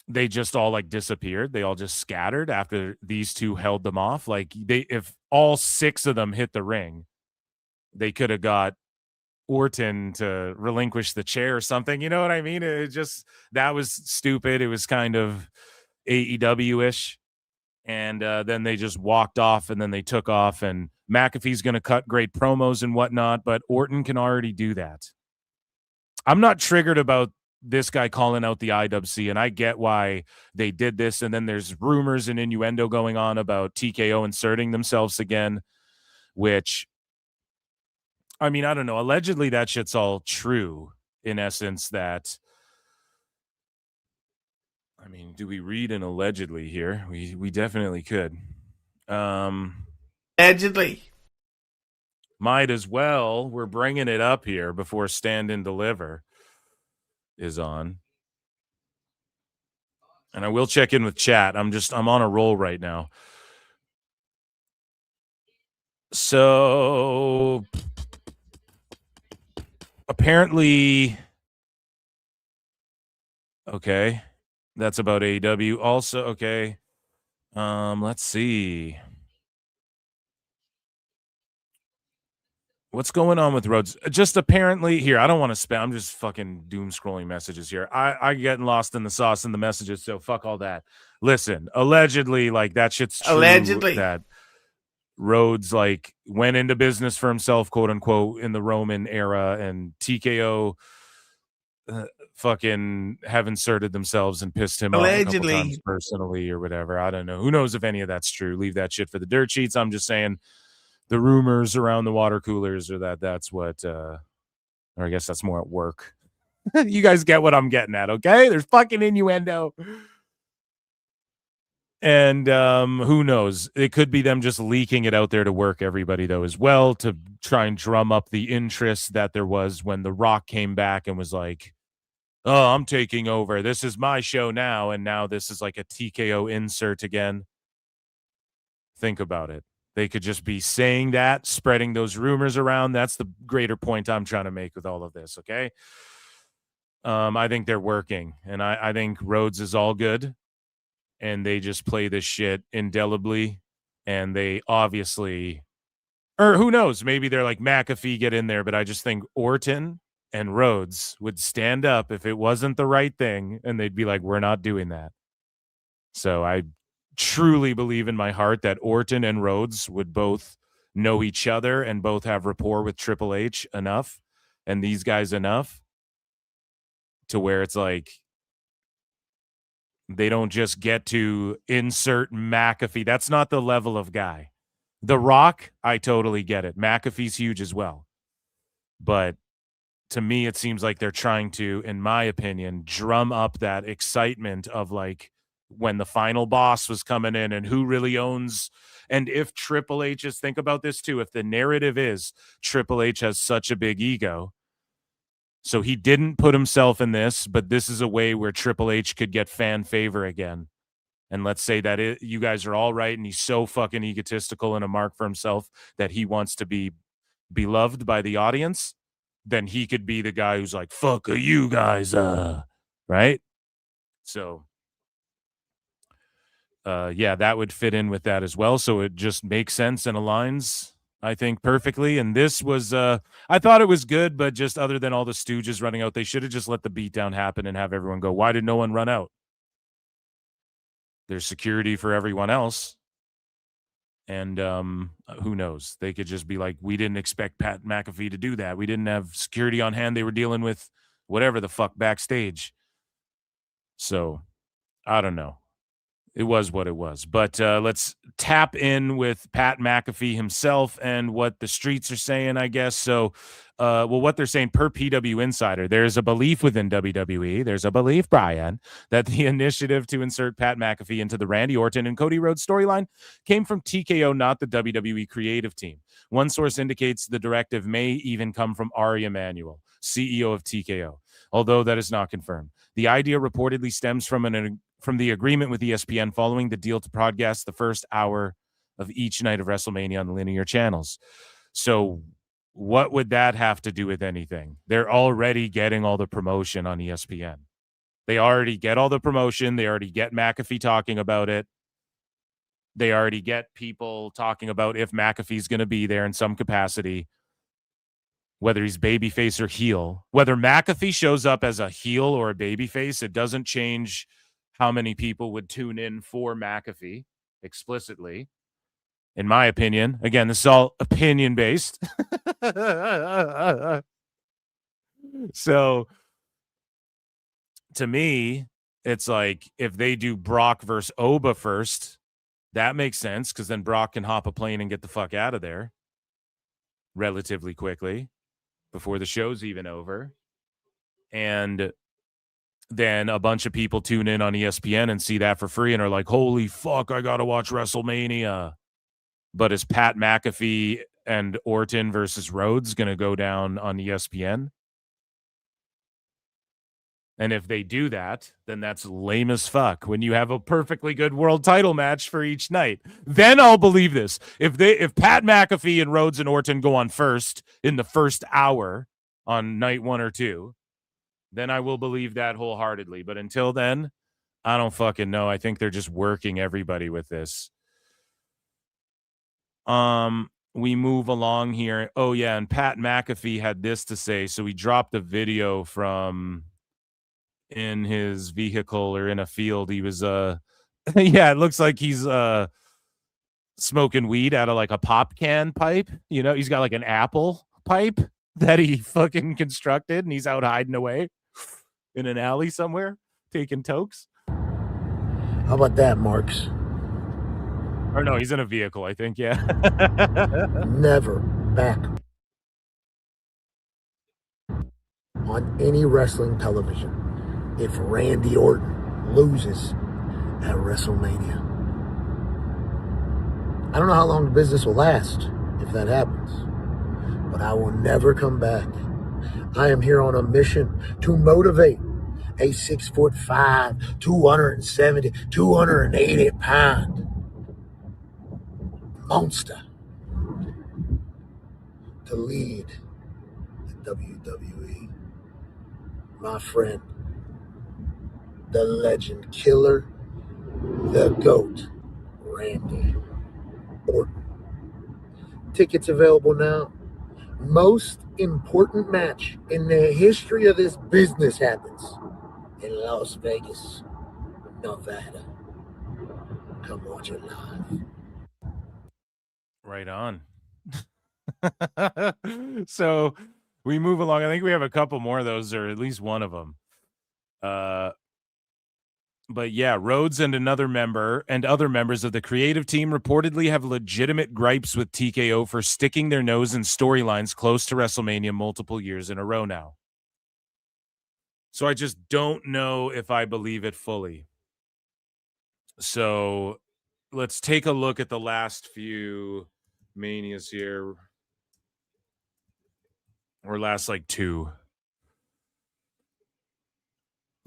Speaker 16: they just all like disappeared. They all just scattered after these two held them off. Like if all six of them hit the ring, they could have got Orton to relinquish the chair or something. You know what I mean? It just, that was stupid. It was kind of AEW-ish. And then they just walked off, and then they took off, and McAfee's going to cut great promos and whatnot, but Orton can already do that. I'm not triggered about this guy calling out the IWC, and I get why they did this. And then there's rumors and innuendo going on about TKO inserting themselves again, which, I mean, I don't know. Allegedly, that shit's all true in essence. That, I mean, do we read an allegedly here? We definitely could.
Speaker 17: Allegedly.
Speaker 16: Might as well. We're bringing it up here before Stand and Deliver is on. And I will check in with chat. I'm on a roll right now. So apparently, okay, that's about AEW. Also, okay, let's see. What's going on with Rhodes? Just apparently here, I don't want to spam. I'm just fucking doom scrolling messages here. I getting lost in the sauce in the messages, so fuck all that. Listen, allegedly, like that shit's true.
Speaker 17: Allegedly.
Speaker 16: That Rhodes like went into business for himself, quote unquote, in the Roman era, and TKO fucking have inserted themselves and pissed him off a couple times personally or whatever. I don't know. Who knows if any of that's true? Leave that shit for the dirt sheets. I'm just saying the rumors around the water coolers are that's what, or I guess that's more at work. You guys get what I'm getting at, okay? There's fucking innuendo. And who knows? It could be them just leaking it out there to work everybody, though, as well, to try and drum up the interest that there was when The Rock came back and was like, oh, I'm taking over. This is my show now. And now this is like a TKO insert again. Think about it. They could just be saying that, spreading those rumors around. That's the greater point I'm trying to make with all of this, okay? I think they're working. And I think Rhodes is all good. And they just play this shit indelibly, and they obviously, or who knows, maybe they're like McAfee, get in there, but I just think Orton and Rhodes would stand up if it wasn't the right thing, and they'd be like, we're not doing that. So I truly believe in my heart that Orton and Rhodes would both know each other and both have rapport with Triple H enough, and these guys enough, to where it's like, they don't just get to insert McAfee. That's not the level of guy. The Rock, I totally get it. McAfee's huge as well. But to me, it seems like they're trying to, in my opinion, drum up that excitement of like when the final boss was coming in and who really owns. And if Triple H is, think about this too, if the narrative is Triple H has such a big ego, so he didn't put himself in this, but this is a way where Triple H could get fan favor again. And let's say that you guys are all right and he's so fucking egotistical and a mark for himself that he wants to be beloved by the audience, then he could be the guy who's like, fuck you guys, right? So, yeah, that would fit in with that as well. So it just makes sense and aligns, I think, perfectly. And this was, I thought it was good, but just other than all the stooges running out, they should have just let the beatdown happen and have everyone go, why did no one run out? There's security for everyone else. And who knows? They could just be like, we didn't expect Pat McAfee to do that. We didn't have security on hand. They were dealing with whatever the fuck backstage. So, I don't know. It was what it was. But let's tap in with Pat McAfee himself and what the streets are saying, I guess. So, what they're saying per PW Insider, there's a belief within WWE, there's a belief, Brian, that the initiative to insert Pat McAfee into the Randy Orton and Cody Rhodes storyline came from TKO, not the WWE creative team. One source indicates the directive may even come from Ari Emanuel, CEO of TKO, although that is not confirmed. The idea reportedly stems from the agreement with ESPN following the deal to broadcast the first hour of each night of WrestleMania on linear channels. So what would that have to do with anything? They're already getting all the promotion on ESPN. They already get all the promotion. They already get McAfee talking about it. They already get people talking about if McAfee's going to be there in some capacity, whether he's babyface or heel. Whether McAfee shows up as a heel or a babyface, it doesn't change how many people would tune in for McAfee explicitly. In my opinion, again, this is all opinion based. So to me, it's like if they do Brock versus Oba first, that makes sense because then Brock can hop a plane and get the fuck out of there relatively quickly before the show's even over. And then a bunch of people tune in on ESPN and see that for free and are like, holy fuck, I got to watch WrestleMania. But is Pat McAfee and Orton versus Rhodes going to go down on ESPN? And if they do that, then that's lame as fuck when you have a perfectly good world title match for each night. Then I'll believe this. If Pat McAfee and Rhodes and Orton go on first in the first hour on night 1 or 2, then I will believe that wholeheartedly. But until then, I don't fucking know. I think they're just working everybody with this. We move along here. Oh yeah, and Pat McAfee had this to say. So he dropped a video from in his vehicle or in a field. He was yeah, it looks like he's smoking weed out of like a pop can pipe. You know, he's got like an apple pipe that he fucking constructed and he's out hiding away in an alley somewhere taking tokes.
Speaker 17: How about that, Marks?
Speaker 16: Or no, he's in a vehicle, I think, yeah.
Speaker 17: Never back on any wrestling television if Randy Orton loses at WrestleMania. I don't know how long the business will last if that happens, but I will never come back. I am here on a mission to motivate a 6'5", 270, 280 pound monster to lead the WWE. My friend, the legend killer, the GOAT, Randy Orton. Tickets available now. Most important match in the history of this business happens in Las Vegas, Nevada. Come watch it live.
Speaker 16: Right on. So we move along. I think we have a couple more of those, or at least one of them. But yeah, Rhodes and another member and other members of the creative team reportedly have legitimate gripes with TKO for sticking their nose in storylines close to WrestleMania multiple years in a row now. So I just don't know if I believe it fully. So let's take a look at the last few Manias here. Or last like two.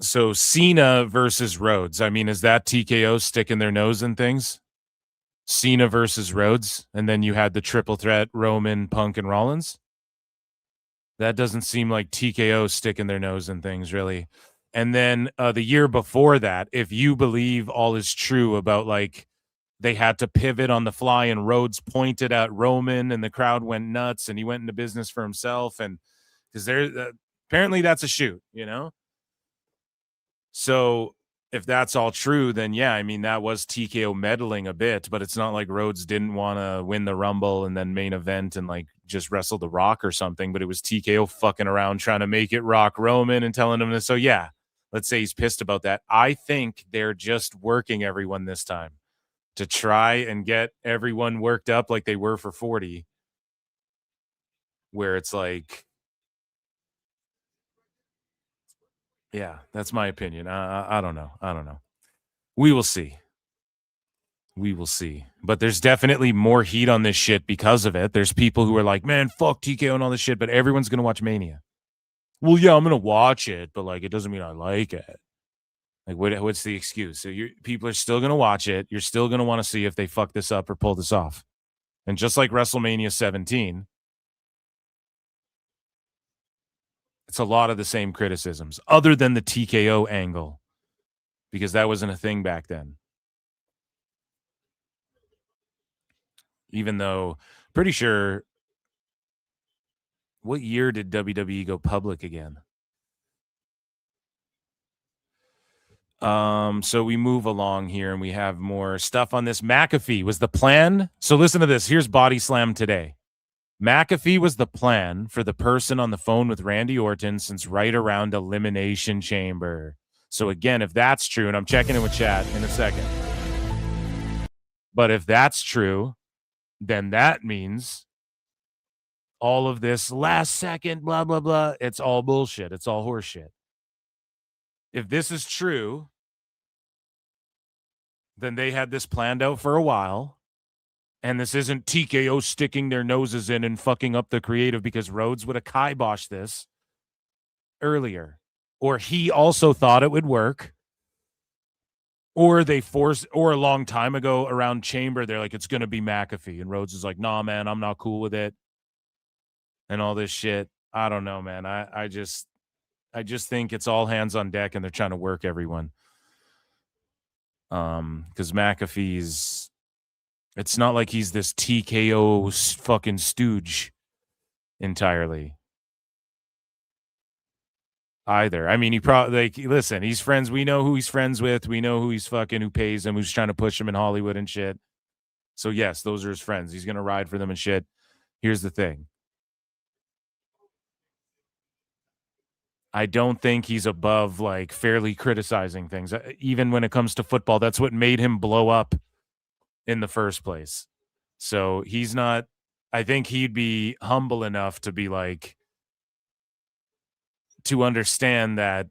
Speaker 16: So Cena versus Rhodes. I mean, is that TKO sticking their nose in things? Cena versus Rhodes, and then you had the triple threat Roman, Punk, and Rollins. That doesn't seem like TKO sticking their nose in things, really. And then the year before that, if you believe all is true about like they had to pivot on the fly and Rhodes pointed at Roman and the crowd went nuts and he went into business for himself, and because there apparently that's a shoot, you know. So if that's all true, then yeah, I mean, that was TKO meddling a bit, but it's not like Rhodes didn't want to win the Rumble and then main event and like just wrestle The Rock or something, but it was TKO fucking around trying to make it Rock Roman and telling him this. So yeah, let's say he's pissed about that. I think they're just working everyone this time to try and get everyone worked up like they were for 40, where it's like, yeah, that's my opinion. I don't know. I don't know. We will see. We will see. But there's definitely more heat on this shit because of it. There's people who are like, man, fuck TKO and all this shit, but everyone's going to watch Mania. Well, yeah, I'm going to watch it, but like, it doesn't mean I like it. Like, what's the excuse? So people are still going to watch it. You're still going to want to see if they fuck this up or pull this off. And just like WrestleMania 17, it's a lot of the same criticisms, other than the TKO angle, because that wasn't a thing back then. Even though, pretty sure, what year did WWE go public again? So we move along here and we have more stuff on this. McAfee was the plan. So listen to this. Here's Body Slam today. McAfee was the plan for the person on the phone with Randy Orton since right around Elimination Chamber. So again, if that's true, and I'm checking in with chat in a second, but if that's true, then that means all of this last second, blah, blah, blah, it's all bullshit. It's all horseshit. If this is true, then they had this planned out for a while. And this isn't TKO sticking their noses in and fucking up the creative, because Rhodes would have kiboshed this earlier. Or he also thought it would work. Or they forced, or a long time ago around Chamber, they're like, it's going to be McAfee. And Rhodes is like, nah, man, I'm not cool with it. And all this shit. I don't know, man. I just think it's all hands on deck and they're trying to work everyone. Because McAfee's, it's not like he's this TKO fucking stooge entirely either. I mean, he probably, like, listen, he's friends. We know who he's friends with. We know who he's fucking, who pays him, who's trying to push him in Hollywood and shit. So yes, those are his friends. He's going to ride for them and shit. Here's the thing. I don't think he's above like fairly criticizing things. Even when it comes to football, that's what made him blow up in the first place. So he's not, I think he'd be humble enough to be like, to understand that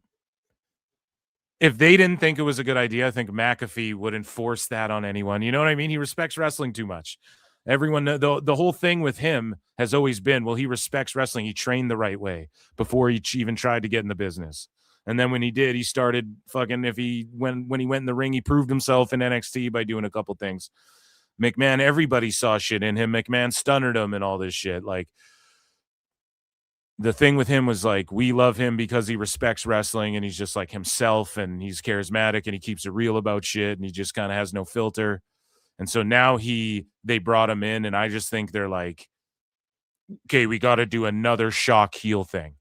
Speaker 16: if they didn't think it was a good idea, I think McAfee wouldn't force that on anyone. You know what I mean? He respects wrestling too much. Everyone, the whole thing with him has always been, well, he respects wrestling. He trained the right way before he even tried to get in the business. And then when he did, he started fucking, when he went in the ring, he proved himself in NXT by doing a couple things. McMahon, everybody saw shit in him. McMahon stunnered him and all this shit. Like, the thing with him was like, we love him because he respects wrestling and he's just like himself and he's charismatic and he keeps it real about shit and he just kind of has no filter. And so now they brought him in, and I just think they're like, okay, we got to do another shock heel thing,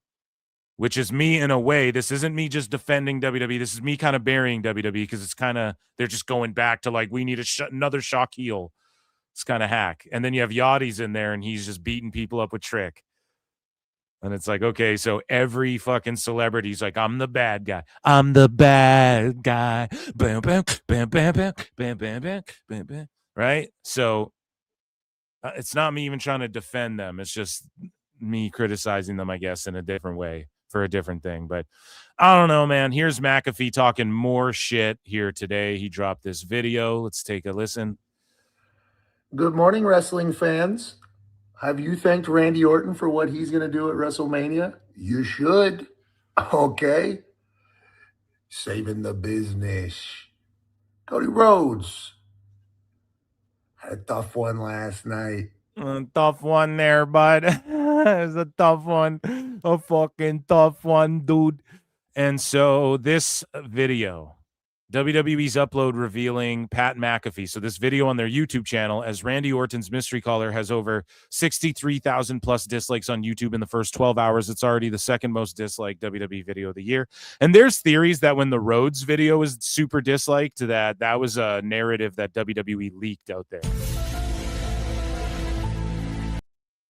Speaker 16: which is me in a way. This isn't me just defending WWE. This is me kind of burying WWE, because it's kind of, they're just going back to like, we need another shock heel. It's kind of hack. And then you have Yachty's in there and he's just beating people up with Trick. And it's like, okay, so every fucking celebrity's like, I'm the bad guy. I'm the bad guy. Bam, bam, bam, bam, bam, bam, bam, bam, bam, bam. Right? So it's not me even trying to defend them. It's just me criticizing them, I guess, in a different way for a different thing. But I don't know, man. Here's McAfee talking more shit here today. He dropped this video. Let's take a listen.
Speaker 17: Good morning, wrestling fans. Have you thanked Randy Orton for what he's going to do at WrestleMania? You should. Okay. Saving the business. Cody Rhodes had a tough one last night.
Speaker 16: Tough one there, bud. It's a tough one. A fucking tough one, dude. And so this video, WWE's upload revealing Pat McAfee. So this video on their YouTube channel, as Randy Orton's mystery caller, has over 63,000 plus dislikes on YouTube in the first 12 hours. It's already the second most disliked WWE video of the year. And there's theories that when the Rhodes video was super disliked, that was a narrative that WWE leaked out there.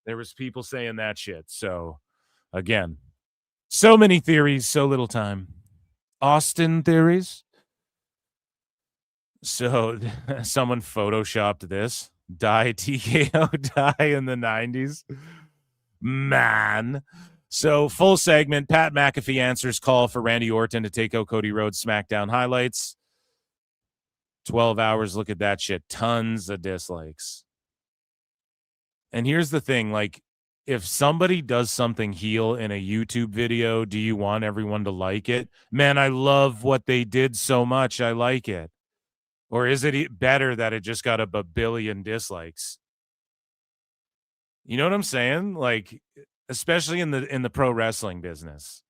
Speaker 16: There was people saying that shit. So again, so many theories, so little time. Austin theories. So someone photoshopped this. Die TKO, die in the 90s. Man. So full segment, Pat McAfee answers call for Randy Orton to take out Cody Rhodes SmackDown highlights. 12 hours, look at that shit. Tons of dislikes. And here's the thing, like, if somebody does something heel in a YouTube video, do you want everyone to like it? Man, I love what they did so much. I like it. Or is it better that it just got a billion dislikes? You know what I'm saying? Like, especially in the pro wrestling business,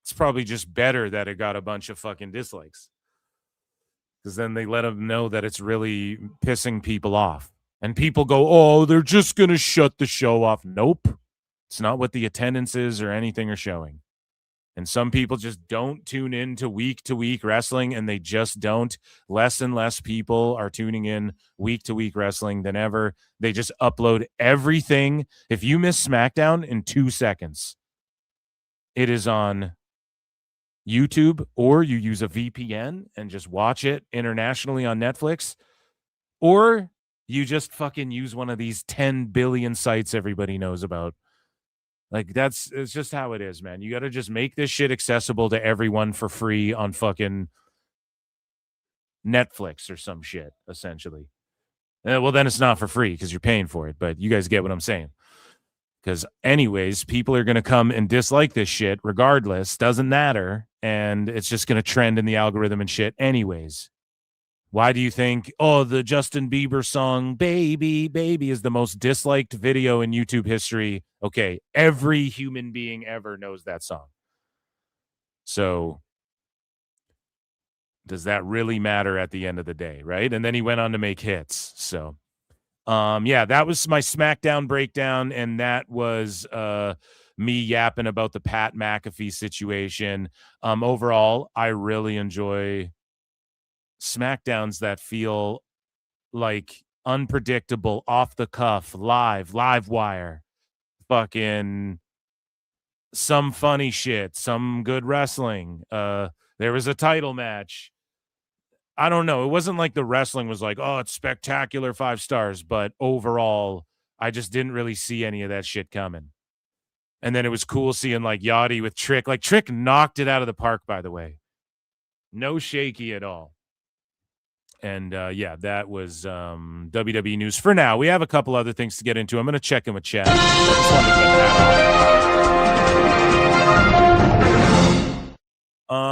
Speaker 16: it's probably just better that it got a bunch of fucking dislikes, because then they let them know that it's really pissing people off. And people go, oh, they're just going to shut the show off. Nope. It's not what the attendances or anything are showing. And some people just don't tune in to week wrestling, and they just don't. Less and less people are tuning in week to week wrestling than ever. They just upload everything. If you miss SmackDown in 2 seconds, it is on YouTube, or you use a VPN and just watch it internationally on Netflix, or you just fucking use one of these 10 billion sites everybody knows about. Like, it's just how it is, man. You got to just make this shit accessible to everyone for free on fucking Netflix or some shit, essentially. Well, then it's not for free because you're paying for it, but you guys get what I'm saying. Because anyways, people are going to come and dislike this shit regardless. Doesn't matter. And it's just going to trend in the algorithm and shit anyways. Why do you think, the Justin Bieber song, Baby, Baby, is the most disliked video in YouTube history? Okay, every human being ever knows that song. So does that really matter at the end of the day, right? And then he went on to make hits. So, yeah, that was my SmackDown breakdown, and that was me yapping about the Pat McAfee situation. Overall, I really enjoy SmackDowns that feel like unpredictable, off the cuff, live wire, fucking some funny shit, some good wrestling. There was a title match. I don't know. It wasn't like the wrestling was like, oh, it's spectacular, 5 stars. But overall, I just didn't really see any of that shit coming. And then it was cool seeing like Yachty with Trick. Like, Trick knocked it out of the park, by the way. No shaky at all. And yeah, that was WWE news for now. We have a couple other things to get into. I'm going to check in with chat.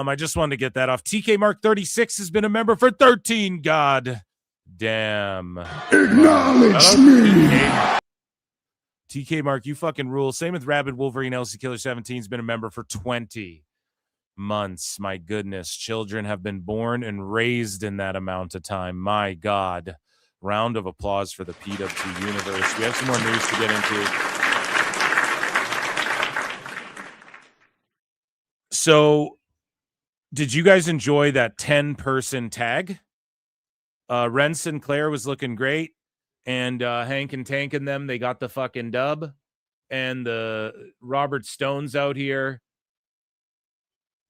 Speaker 16: I just wanted to get that off. TK Mark 36 has been a member for 13. God damn.
Speaker 11: Acknowledge me.
Speaker 16: TK Mark, you fucking rule. Same with Rabid Wolverine. LC Killer 17 has been a member for 20 months. My goodness, children have been born and raised in that amount of time. My God. Round of applause for the PWT universe. We have some more news to get into. So, did you guys enjoy that 10-person tag? Ren Sinclair was looking great, and Hank and Tank and them, they got the fucking dub. And the Robert Stone's out here.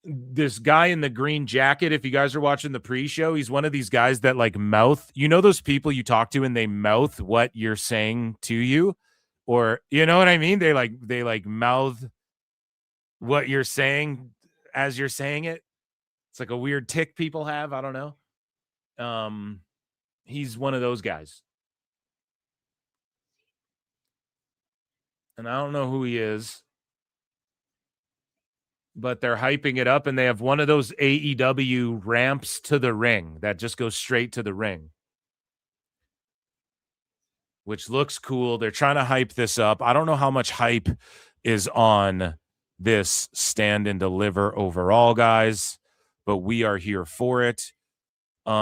Speaker 16: This guy in the green jacket, if you guys are watching the pre-show, he's one of these guys that like mouth, you know, those people you talk to and they mouth what you're saying to you, or you know what I mean? They like mouth what you're saying as you're saying it. It's like a weird tick people have. I don't know. He's one of those guys. And I don't know who he is, but they're hyping it up, and they have one of those AEW ramps to the ring that just goes straight to the ring, which looks cool. They're trying to hype this up. I don't know how much hype is on this Stand and Deliver overall, guys, but we are here for it.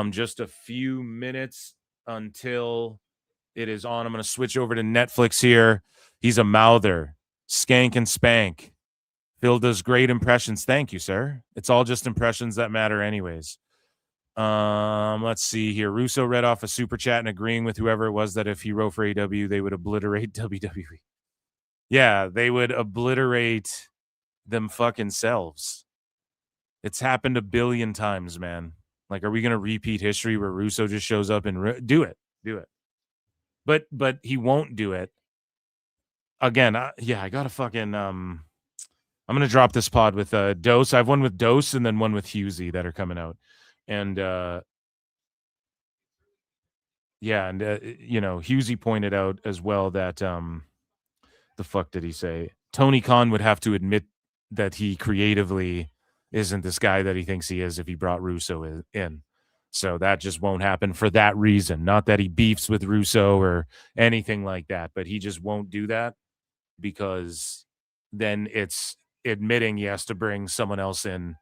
Speaker 16: Just a few minutes until it is on. I'm going to switch over to Netflix here. He's a mouther. Skank and Spank. Phil does great impressions. Thank you, sir. It's all just impressions that matter anyways. Let's see here. Russo read off a super chat and agreeing with whoever it was that if he wrote for AEW, they would obliterate WWE. Yeah, they would obliterate them fucking selves. It's happened a billion times, man. Like, are we going to repeat history where Russo just shows up and do it? Do it. But he won't do it. Again, I got to fucking I'm going to drop this pod with Dose. I have one with Dose and then one with Husey that are coming out. And Husey pointed out as well that the fuck did he say? Tony Khan would have to admit that he creatively isn't this guy that he thinks he is if he brought Russo in. So that just won't happen for that reason. Not that he beefs with Russo or anything like that, but he just won't do that because then it's admitting he has to bring someone else in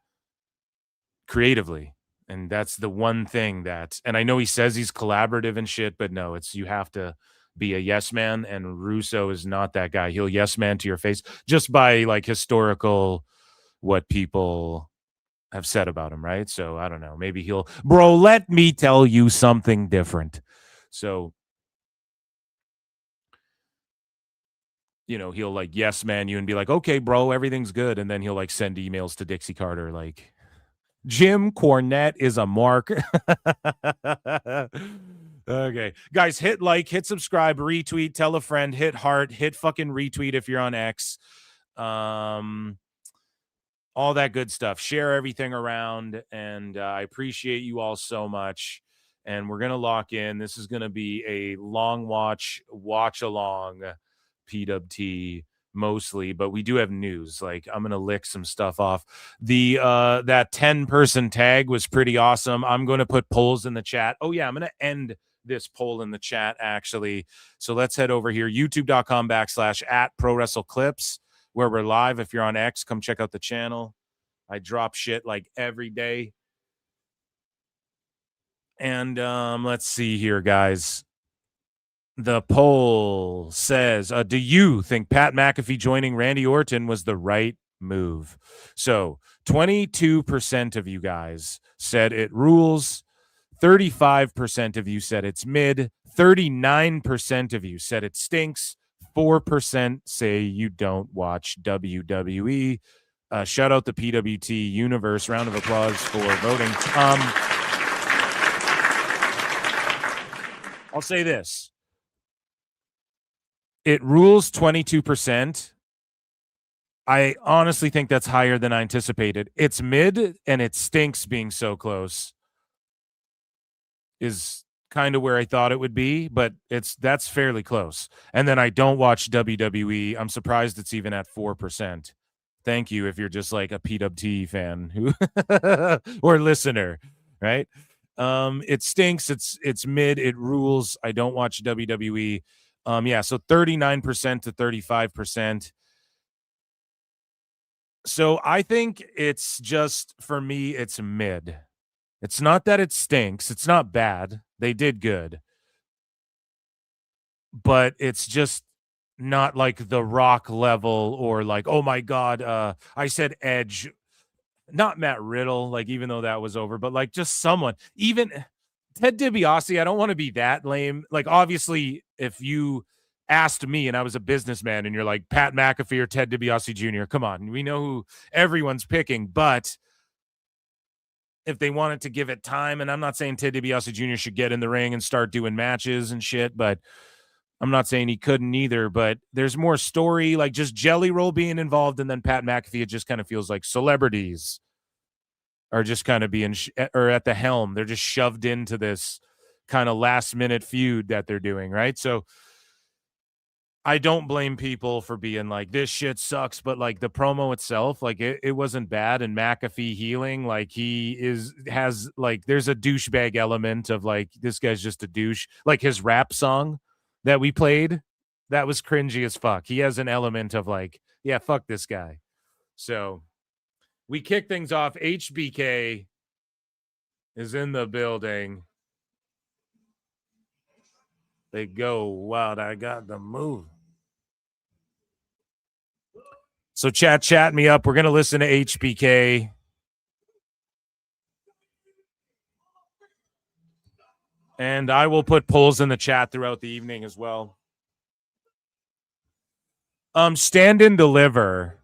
Speaker 16: creatively. And that's the one thing that, and I know he says he's collaborative and shit, but no, you have to be a yes man, and Russo is not that guy. He'll yes man to your face just by like historical what people have said about him, right? So I don't know. Maybe bro, let me tell you something different. So, he'll like yes man you and be like, okay, bro, everything's good. And then he'll like send emails to Dixie Carter like, Jim Cornette is a mark. Okay. Guys, hit like, hit subscribe, retweet, tell a friend, hit heart, hit fucking retweet if you're on X. All that good stuff. Share everything around. And I appreciate you all so much. And we're going to lock in. This is going to be a long watch along PWT mostly, but we do have news. Like, I'm gonna lick some stuff off. The that 10-person tag was pretty awesome. I'm going to put polls in the chat. Oh yeah, I'm going to end this poll in the chat actually. So let's head over here, youtube.com/@ProWrestleClips, where we're live. If you're on X, come check out the channel. I drop shit like every day. And let's see here, guys. The poll says, do you think Pat McAfee joining Randy Orton was the right move? So 22% of you guys said it rules. 35% of you said it's mid. 39% of you said it stinks. 4% say you don't watch WWE. Shout out the PWT universe. Round of applause for voting. I'll say this. It rules 22%. I honestly think that's higher than I anticipated. It's mid and it stinks being so close is kind of where I thought it would be, but that's fairly close. And then I don't watch WWE. I'm surprised it's even at 4%. Thank you if you're just like a PWT fan who or listener, right? It stinks. It's mid. It rules. I don't watch WWE. So 39% to 35%. So I think it's just, for me, it's mid. It's not that it stinks. It's not bad. They did good. But it's just not like The Rock level or like, oh my God, I said Edge. Not Matt Riddle, like, even though that was over, but like just someone, even Ted DiBiase. I don't want to be that lame. Like, obviously, if you asked me and I was a businessman and you're like Pat McAfee or Ted DiBiase Jr., come on, we know who everyone's picking. But if they wanted to give it time, and I'm not saying Ted DiBiase Jr. should get in the ring and start doing matches and shit, but I'm not saying he couldn't either, but there's more story, like just Jelly Roll being involved, and then Pat McAfee, it just kind of feels like celebrities are just kind of being or at the helm. They're just shoved into this kind of last minute feud that they're doing, right? So I don't blame people for being like, this shit sucks, but like the promo itself, like it wasn't bad. And McAfee healing, like has like, there's a douchebag element of like, this guy's just a douche. Like his rap song that we played, that was cringy as fuck. He has an element of like, yeah, fuck this guy. So we kick things off. HBK is in the building. They go wild. I got the move. So chat me up. We're going to listen to HBK. And I will put polls in the chat throughout the evening as well. Stand and Deliver.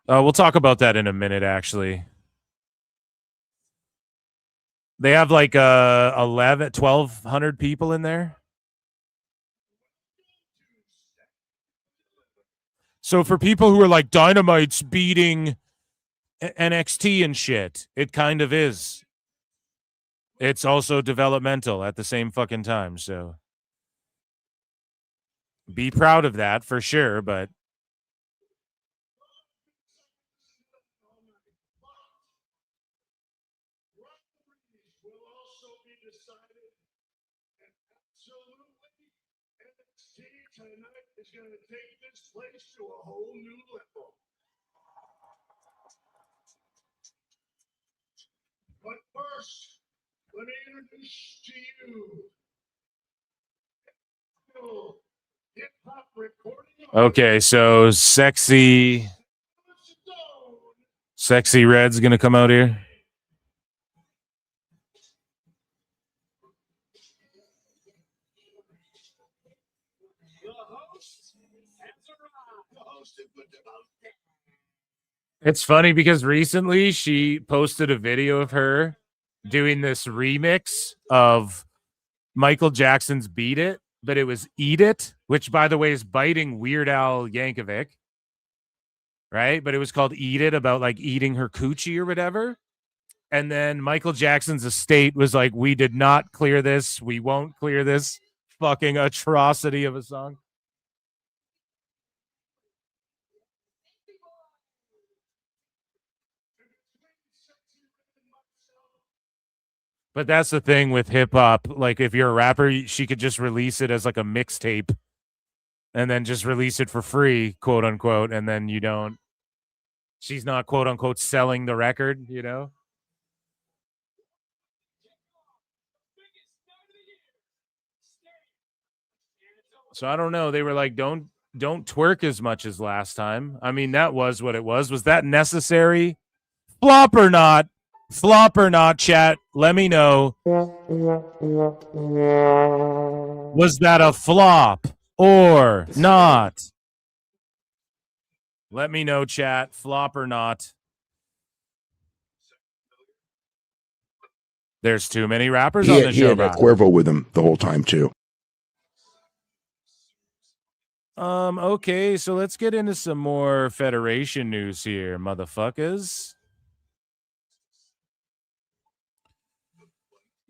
Speaker 16: We'll talk about that in a minute, actually. They have like 1,200 people in there. So for people who are like, Dynamite's beating NXT and shit, it kind of is. It's also developmental at the same fucking time. So be proud of that for sure, but
Speaker 5: is going to take this place to a whole new level. But first, let me introduce to you hip-hop recording.
Speaker 16: okay, so Sexy Red's going to come out here. It's funny because recently she posted a video of her doing this remix of Michael Jackson's Beat It, but it was Eat It, which, by the way, is biting Weird Al Yankovic, right? But it was called Eat It, about like eating her coochie or whatever. And then Michael Jackson's estate was like, we did not clear this. We won't clear this fucking atrocity of a song. But that's the thing with hip hop. Like, if you're a rapper, she could just release it as like a mixtape and then just release it for free, quote unquote. And then she's not, quote unquote, selling the record, you know? So I don't know. They were like, don't twerk as much as last time. I mean, that was what it was. Was that necessary? Flop or not? Flop or not, chat? Let me know. Was that a flop or not? Let me know, chat. Flop or not? There's too many rappers on the show.
Speaker 18: He had Cuervo with him the whole time, too.
Speaker 16: Okay, so let's get into some more Federation news here, motherfuckers.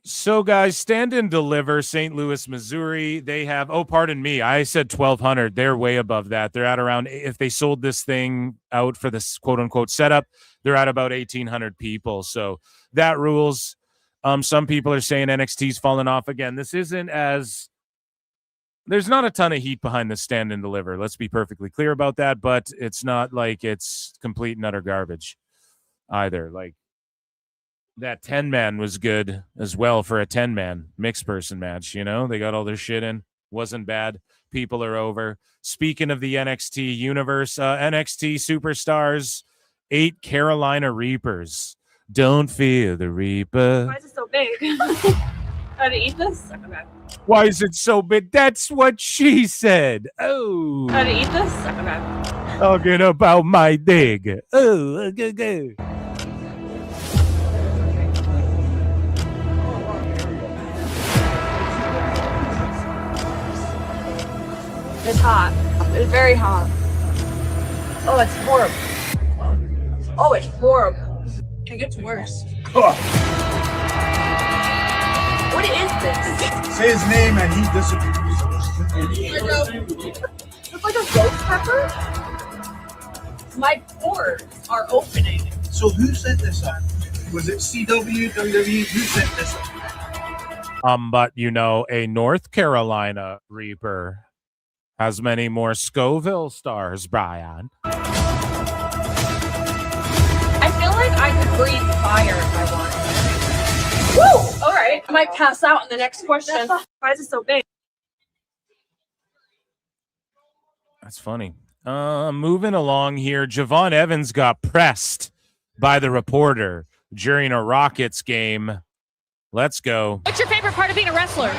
Speaker 16: So, guys, Stand and Deliver, St. Louis, Missouri. They have, oh, pardon me, I said 1,200. They're way above that. They're at around, if they sold this thing out for this quote-unquote setup, they're at about 1,800 people. So that rules. Some people are saying NXT's fallen off again. This isn't as, there's not a ton of heat behind the Stand and Deliver. Let's be perfectly clear about that, but it's not like it's complete and utter garbage either. Like, that 10-man was good as well for a 10-man mixed person match. You know, they got all their shit in. Wasn't bad. People are over. Speaking of the NXT universe, NXT superstars, 8 Carolina Reapers. Don't fear the Reaper.
Speaker 19: Why is it so big? How to eat this? Okay.
Speaker 16: Why is it so big? That's what she said. Oh.
Speaker 19: How to eat this? Okay.
Speaker 16: Talking about my dig. Oh, go.
Speaker 19: It's hot. It's very hot. Oh, it's horrible. Oh, it's horrible. It gets worse. What is this?
Speaker 11: Say his name and he disappears.
Speaker 19: It's like a ghost pepper. My pores are opening.
Speaker 11: So who set this up? Was it CW, WWE? Who set this up?
Speaker 16: But you know, a North Carolina Reaper has many more Scoville stars, Brian.
Speaker 19: I feel like I could breathe fire if I wanted. Woo! All right. I might pass out in the next question. Why is it so big?
Speaker 16: That's funny. Moving along here, Javon Evans got pressed by the reporter during a Rockets game. Let's go.
Speaker 20: What's your favorite part of being a wrestler?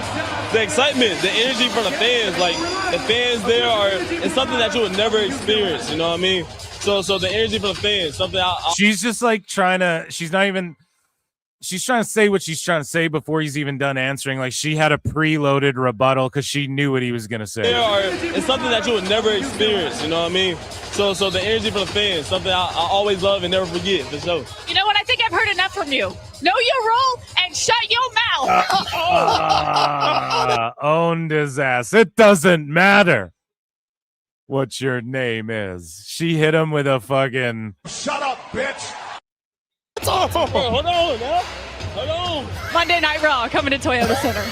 Speaker 21: The excitement, the energy from the fans. Like, the fans there it's something that you would never experience, you know what I mean? So the energy from the fans, something
Speaker 16: she's just like she's trying to say what she's trying to say before he's even done answering. Like, she had a preloaded rebuttal because she knew what he was going to say.
Speaker 21: It's something that you would never experience, you know what I mean? So the energy from the fans, something I always love and never forget, for sure.
Speaker 20: You know what? I think I've heard enough from you. Know your role and shut your mouth.
Speaker 16: Owned his ass. It doesn't matter what your name is. She hit him with a fucking...
Speaker 11: Shut up, bitch!
Speaker 21: Hold on now. Hold on.
Speaker 20: Monday Night Raw coming to Toyota Center.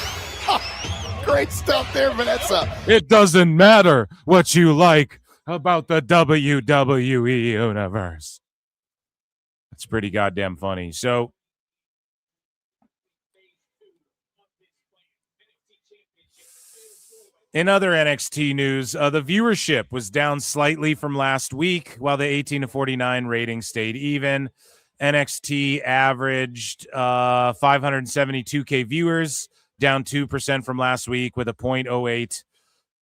Speaker 22: Great stuff there, Vanessa.
Speaker 16: It doesn't matter what you like about the WWE Universe. It's pretty goddamn funny. So, in other NXT news, the viewership was down slightly from last week, while the 18 to 49 rating stayed even. NXT averaged 572K viewers, down 2% from last week with a 0.08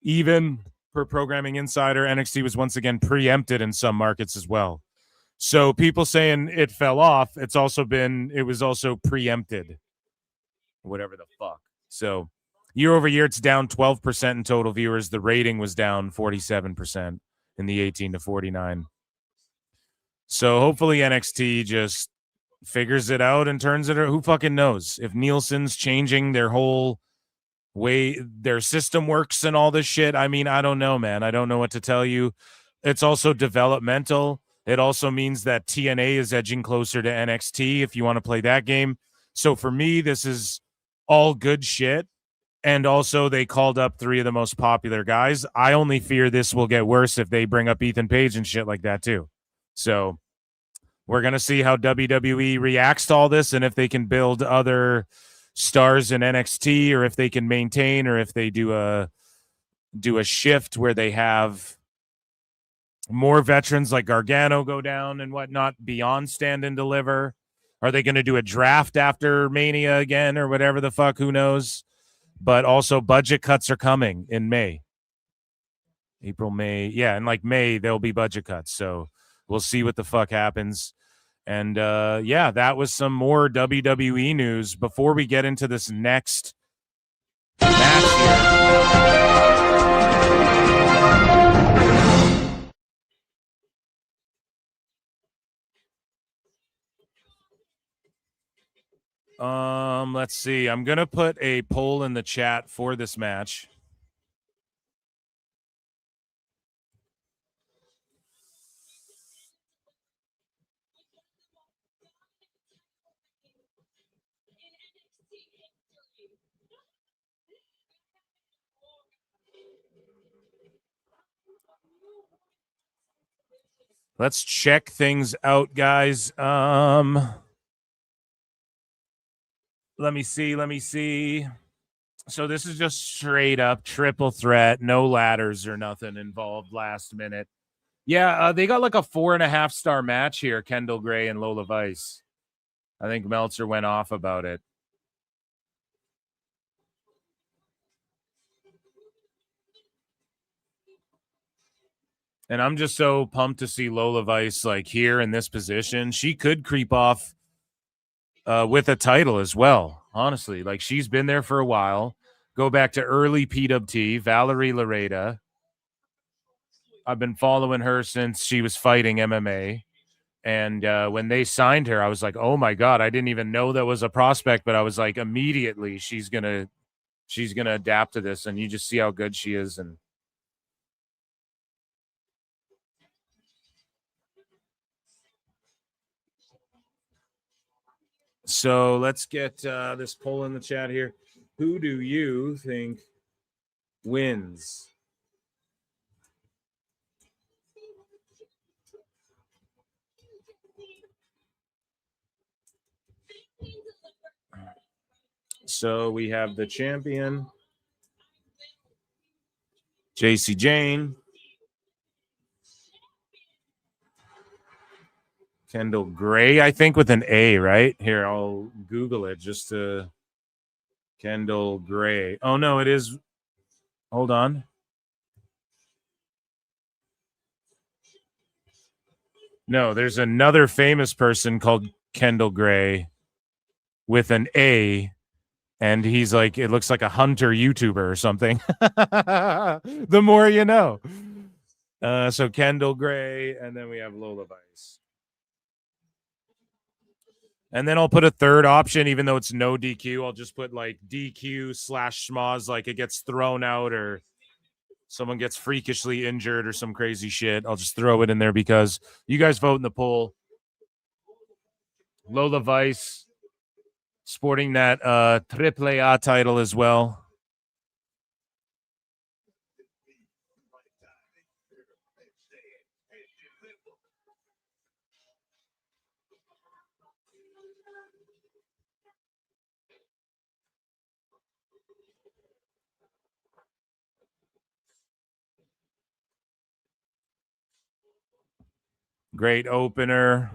Speaker 16: even per Programming Insider. NXT was once again preempted in some markets as well. So people saying it fell off, it was also preempted. Whatever the fuck. So year over year, it's down 12% in total viewers. The rating was down 47% in the 18 to 49. So hopefully NXT just figures it out and turns it. Who fucking knows? If Nielsen's changing their whole way their system works and all this shit, I mean, I don't know, man. I don't know what to tell you. It's also developmental. It also means that TNA is edging closer to NXT if you want to play that game. So for me, this is all good shit. And also, they called up 3 of the most popular guys. I only fear this will get worse if they bring up Ethan Page and shit like that, too. So we're going to see how WWE reacts to all this and if they can build other stars in NXT or if they can maintain or if they do a shift where they have more veterans like Gargano go down and whatnot beyond Stand and Deliver. Are they going to do a draft after Mania again or whatever the fuck? Who knows? But also budget cuts are coming in May. April, May. Yeah, and like May, there'll be budget cuts. So we'll see what the fuck happens. And yeah, that was some more WWE news. Before we get into this next match here. Let's see. I'm going to put a poll in the chat for this match. Let's check things out, guys. Let me see. So this is just straight up triple threat, no ladders or nothing involved last minute. Yeah, they got like a 4.5 star match here, Kendall Gray and Lola Vice. I think Meltzer went off about it. And I'm just so pumped to see Lola Vice like here in this position. She could creep off with a title as well, honestly. Like she's been there for a while. Go back to early PWT, Valerie Lareda. I've been following her since she was fighting MMA. And when they signed her, I was like, oh my God, I didn't even know that was a prospect, but I was like, immediately she's gonna adapt to this, and you just see how good she is. And so let's get this poll in the chat here. Who do you think wins? So we have the champion, JC Jane, Kendall Gray, I think with an A, right? Here, I'll Google it just to Kendall Gray. Oh, no, it is. Hold on. No, there's another famous person called Kendall Gray with an A, and he's like, it looks like a hunter YouTuber or something. The more you know. So Kendall Gray, and then we have Lola Vice. And then I'll put a third option, even though it's no DQ. I'll just put like DQ/schmoz, like it gets thrown out or someone gets freakishly injured or some crazy shit. I'll just throw it in there because you guys vote in the poll. Lola Vice sporting that AAA title as well. Great opener.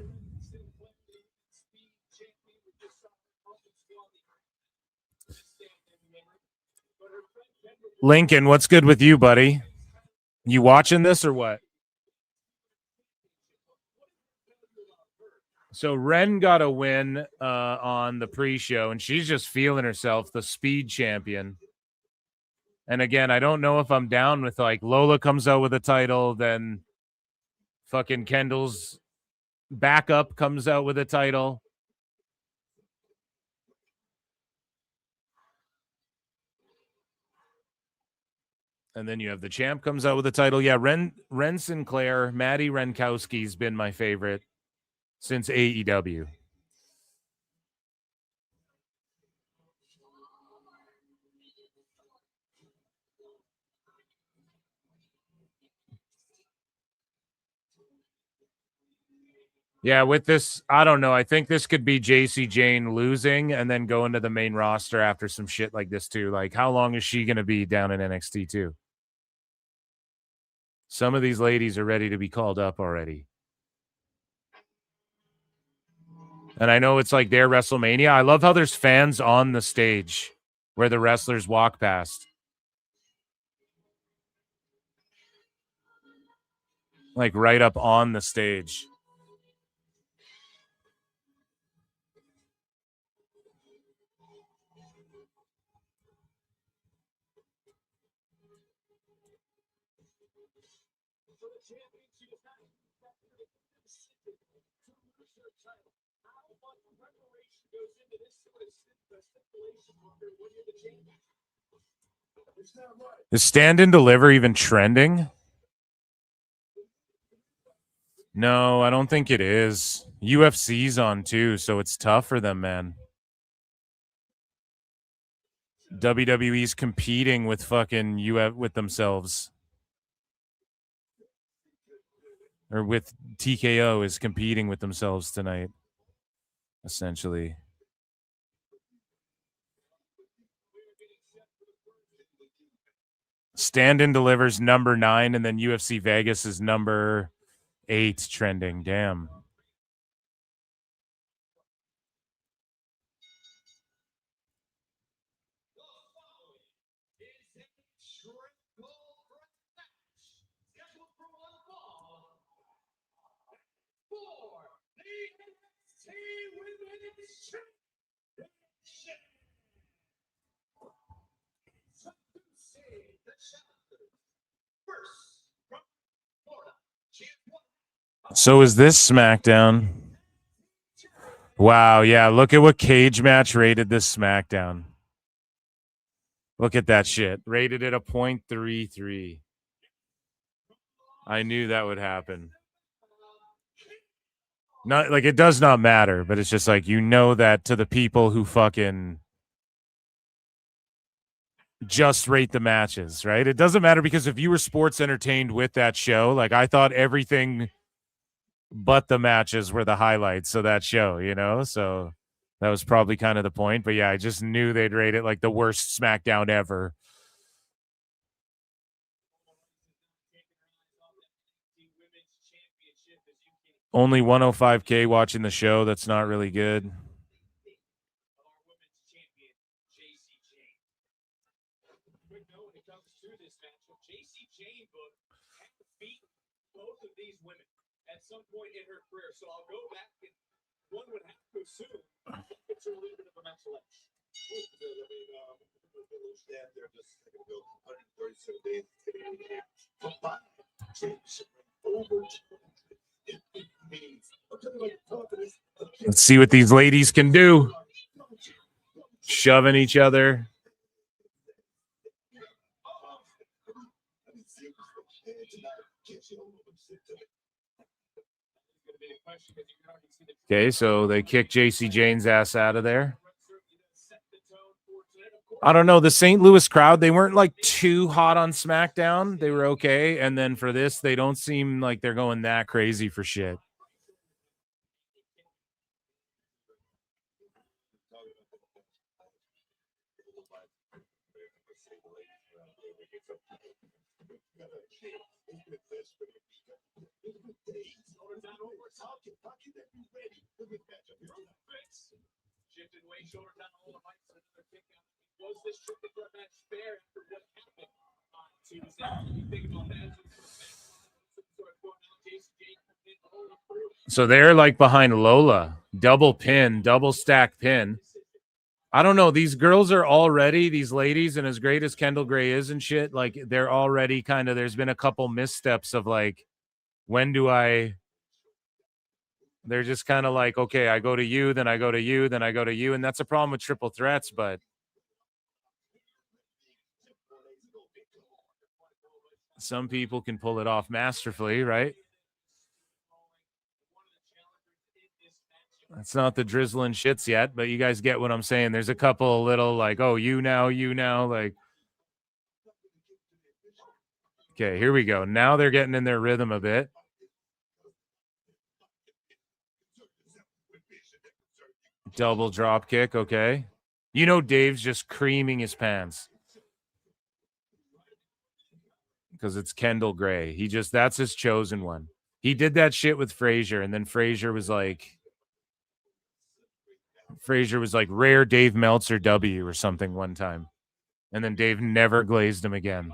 Speaker 16: Lincoln, what's good with you, buddy? You watching this or what? So Ren got a win on the pre-show, and she's just feeling herself, the speed champion. And again, I don't know if I'm down with like Lola comes out with a title, then fucking Kendall's backup comes out with a title. And then you have the champ comes out with a title. Yeah, Ren Sinclair, Maddie Renkowski's been my favorite since AEW. Yeah, with this, I don't know. I think this could be JC Jane losing and then going to the main roster after some shit like this too. Like, how long is she going to be down in NXT too? Some of these ladies are ready to be called up already. And I know it's like their WrestleMania. I love how there's fans on the stage where the wrestlers walk past. Like right up on the stage. Is Stand and Deliver even trending? No, I don't think it is. UFC's on too, so it's tough for them, man. WWE's competing with fucking with themselves. Or with TKO is competing with themselves tonight, essentially. Stand and Delivers number 9, and then UFC Vegas is number 8 trending. Damn. So is this SmackDown? Wow, yeah, look at what Cage Match rated this SmackDown. Look at that shit. Rated it a 0.33. I knew that would happen. Not like it does not matter, but it's just like, you know, that to the people who fucking just rate the matches, right? It doesn't matter, because if you were sports entertained with that show, like I thought everything but the matches were the highlights of that show, you know? So that was probably kind of the point. But yeah, I just knew they'd rate it like the worst SmackDown ever. Only 105K watching the show. That's not really good.
Speaker 3: Some point in her career, so I'll go back and one would have to assume it's a little bit of a mental edge.
Speaker 16: Let's see what these ladies can do. Shoving each other. Okay, so they kick JC Jane's ass out of there. I don't know. The St. Louis crowd, they weren't like too hot on SmackDown. They were okay. And then for this, they don't seem like they're going that crazy for shit. So they're like behind Lola. Double pin, double stack pin. I don't know. These girls are already, these ladies, and as great as Kendall Gray is and shit, like they're already kind of, there's been a couple missteps of like, when do I, they're just kind of like, okay, I go to you, then I go to you, then I go to you. And that's a problem with triple threats, but some people can pull it off masterfully, right? That's not the drizzling shits yet, but you guys get what I'm saying. There's a couple little like, oh, you now, like. Okay, here we go. Now they're getting in their rhythm a bit. Double drop kick, okay. You know Dave's just creaming his pants. Because it's Kendall Gray. He just, that's his chosen one. He did that shit with Frazier, and then Frazier was like rare Dave Meltzer W or something one time. And then Dave never glazed him again.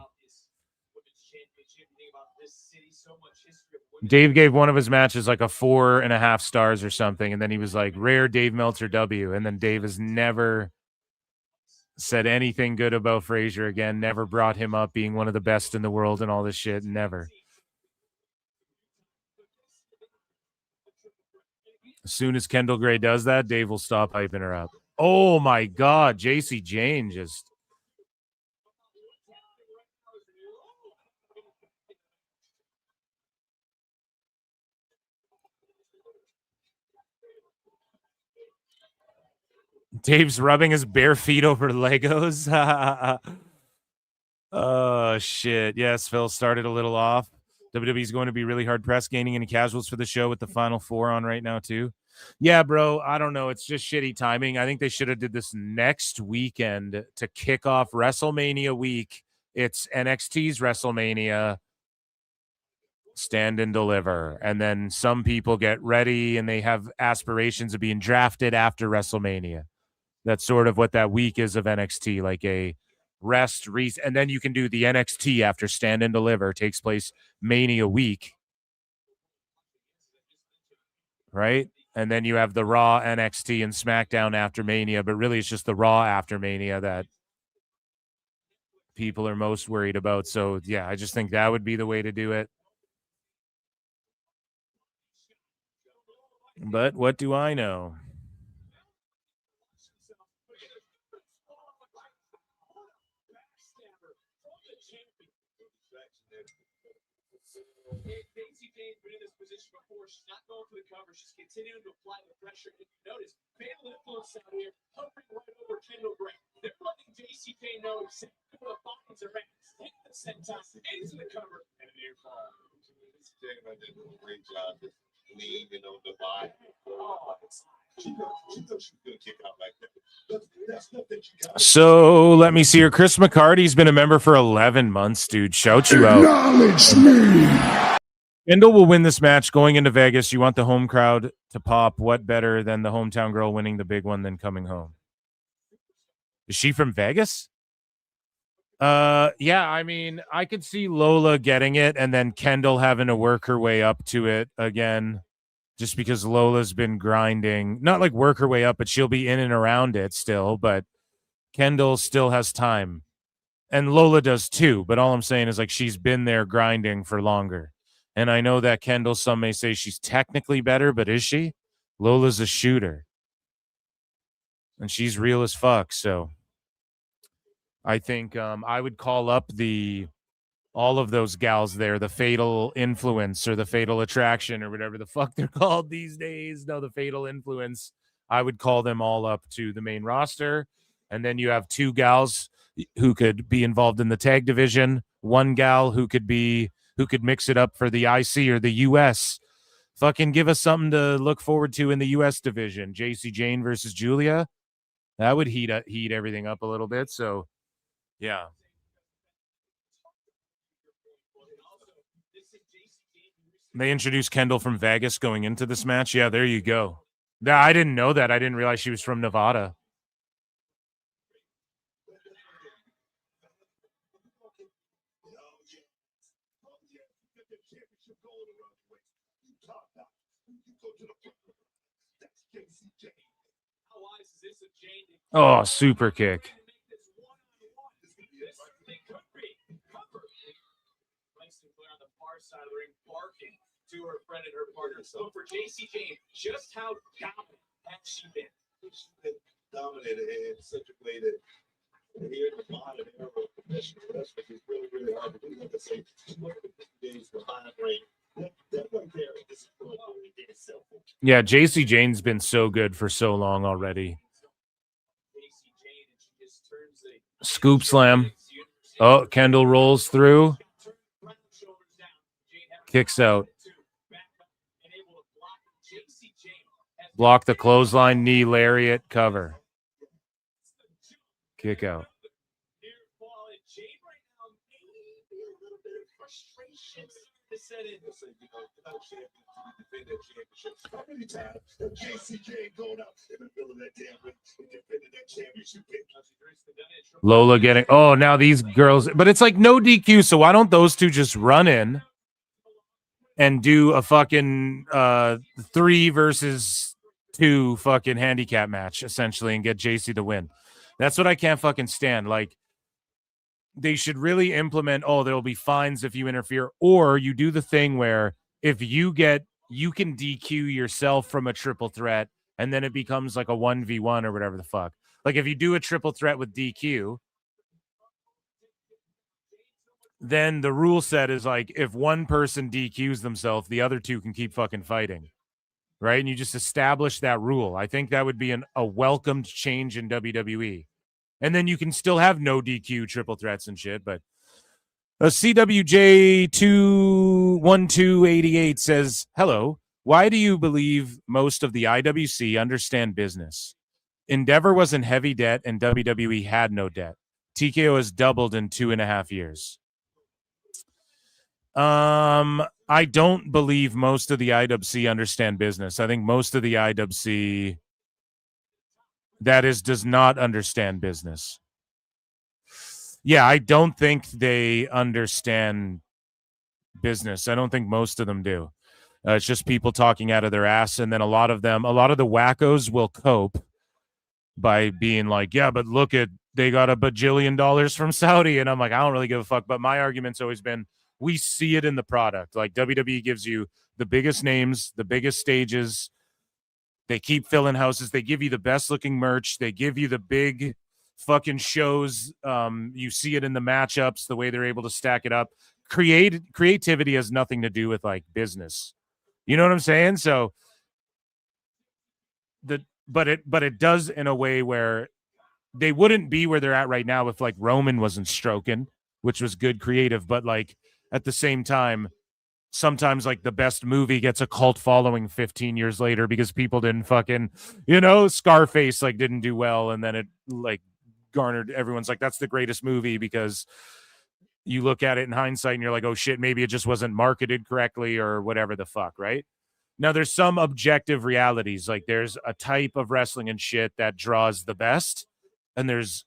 Speaker 16: Dave gave one of his matches like a 4.5 stars or something. And then he was like, rare Dave Meltzer W. And then Dave has never said anything good about Frazier again. Never brought him up being one of the best in the world and all this shit. Never. As soon as Kendall Gray does that, Dave will stop hyping her up. Oh my God. JC Jane just. Dave's rubbing his bare feet over Legos. Oh, shit. Yes, Phil started a little off. WWE's going to be really hard pressed gaining any casuals for the show with the Final Four on right now, too. Yeah, bro. I don't know. It's just shitty timing. I think they should have did this next weekend to kick off WrestleMania week. It's NXT's WrestleMania. Stand and Deliver. And then some people get ready and they have aspirations of being drafted after WrestleMania. That's sort of what that week is of NXT, like a rest, and then you can do the NXT after Stand and Deliver. It takes place Mania week, right? And then you have the Raw, NXT, and SmackDown after Mania, but really it's just the Raw after Mania that people are most worried about. So, yeah, I just think that would be the way to do it. But what do I know?
Speaker 3: Daisy Jane's been in this position before. She's not going for the cover. She's continuing to apply the pressure. And notice, fatal influence out here, hovering right over Kendall Gray. They're letting Daisy Jane know exactly what the fines are at. Take the senton into the cover and an ear fall. Daisy Jane did a great job. Lean, the vibe.
Speaker 16: So let me see here. Chris McCarty's been a member for 11 months, dude. Shout you out.
Speaker 18: Acknowledge me.
Speaker 16: Kendall will win this match going into Vegas. You want the home crowd to pop. What better than the hometown girl winning the big one than coming home? Is she from Vegas? Yeah, I mean, I could see Lola getting it and then Kendall having to work her way up to it again. Just because Lola's been grinding, not like work her way up, but she'll be in and around it still. But Kendall still has time. And Lola does too. But all I'm saying is like she's been there grinding for longer. And I know that Kendall, some may say she's technically better, but is she? Lola's a shooter. And she's real as fuck. So I think I would call up all of those gals there, the Fatal Influence or the Fatal Attraction or whatever the fuck they're called these days. No, the Fatal Influence. I would call them all up to the main roster. And then you have two gals who could be involved in the tag division. One gal who could mix it up for the IC or the US. Fucking give us something to look forward to in the US division. JC Jane versus Julia. That would heat everything up a little bit. So, yeah. They introduced Kendall from Vegas going into this match. Yeah, there you go. Yeah, I didn't know that. I didn't realize she was from Nevada. Oh, super kick.
Speaker 3: To her friend and her partner. So for JC Jane, just how dominant has she been? She's been dominated in such a way that here in the modern era of professional wrestling is really, really hard to do. Like I say, look at the days behind ring. That right there is itself.
Speaker 16: Yeah, JC Jane's been so good for so long already. Scoop slam. Oh, Kendall rolls through. Kicks out. Block the clothesline, knee lariat, cover. Kick out. Lola getting, oh, now these girls, but it's like no DQ, so why don't those two just run in and do a fucking 3 versus 2 fucking handicap match, essentially, and get JC the win? That's what I can't fucking stand. Like, they should really implement, there'll be fines if you interfere, or you do the thing where if you can DQ yourself from a triple threat, and then it becomes like a 1v1 or whatever the fuck. Like, if you do a triple threat with DQ, then the rule set is like, if one person DQs themselves, the other two can keep fucking fighting. Right? And you just establish that rule. I think that would be a welcomed change in WWE. And then you can still have no DQ triple threats and shit. But CWJ21288 says, hello, why do you believe most of the IWC understand business? Endeavor was in heavy debt and WWE had no debt. TKO has doubled in 2.5 years. I don't believe most of the IWC understand business. I think most of the IWC, does not understand business. Yeah, I don't think they understand business. I don't think most of them do. It's just people talking out of their ass. And then a lot of the wackos will cope by being like, yeah, but look at, they got $1 bajillion from Saudi. And I'm like, I don't really give a fuck. But my argument's always been, we see it in the product. Like WWE gives you the biggest names, the biggest stages. They keep filling houses. They give you the best looking merch. They give you the big fucking shows. You see it in the matchups, the way they're able to stack it up. Creativity has nothing to do with like business. You know what I'm saying? So but it does in a way where they wouldn't be where they're at right now if like Roman wasn't stroking, which was good creative. But like at the same time, sometimes like the best movie gets a cult following 15 years later because people didn't fucking, Scarface like didn't do well. And then it like garnered, everyone's like, that's the greatest movie because you look at it in hindsight and you're like, oh shit, maybe it just wasn't marketed correctly or whatever the fuck, right? Now, there's some objective realities. Like there's a type of wrestling and shit that draws the best. And there's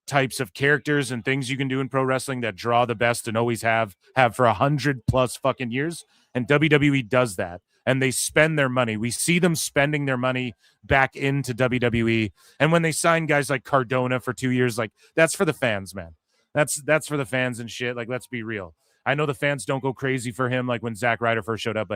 Speaker 16: types of characters and things you can do in pro wrestling that draw the best and always have for 100+ fucking years. And WWE does that. And they spend their money. We see them spending their money back into WWE. And when they sign guys like Cardona for 2 years, like that's for the fans, man. That's for the fans and shit. Like, let's be real. I know the fans don't go crazy for him like when Zack Ryder first showed up,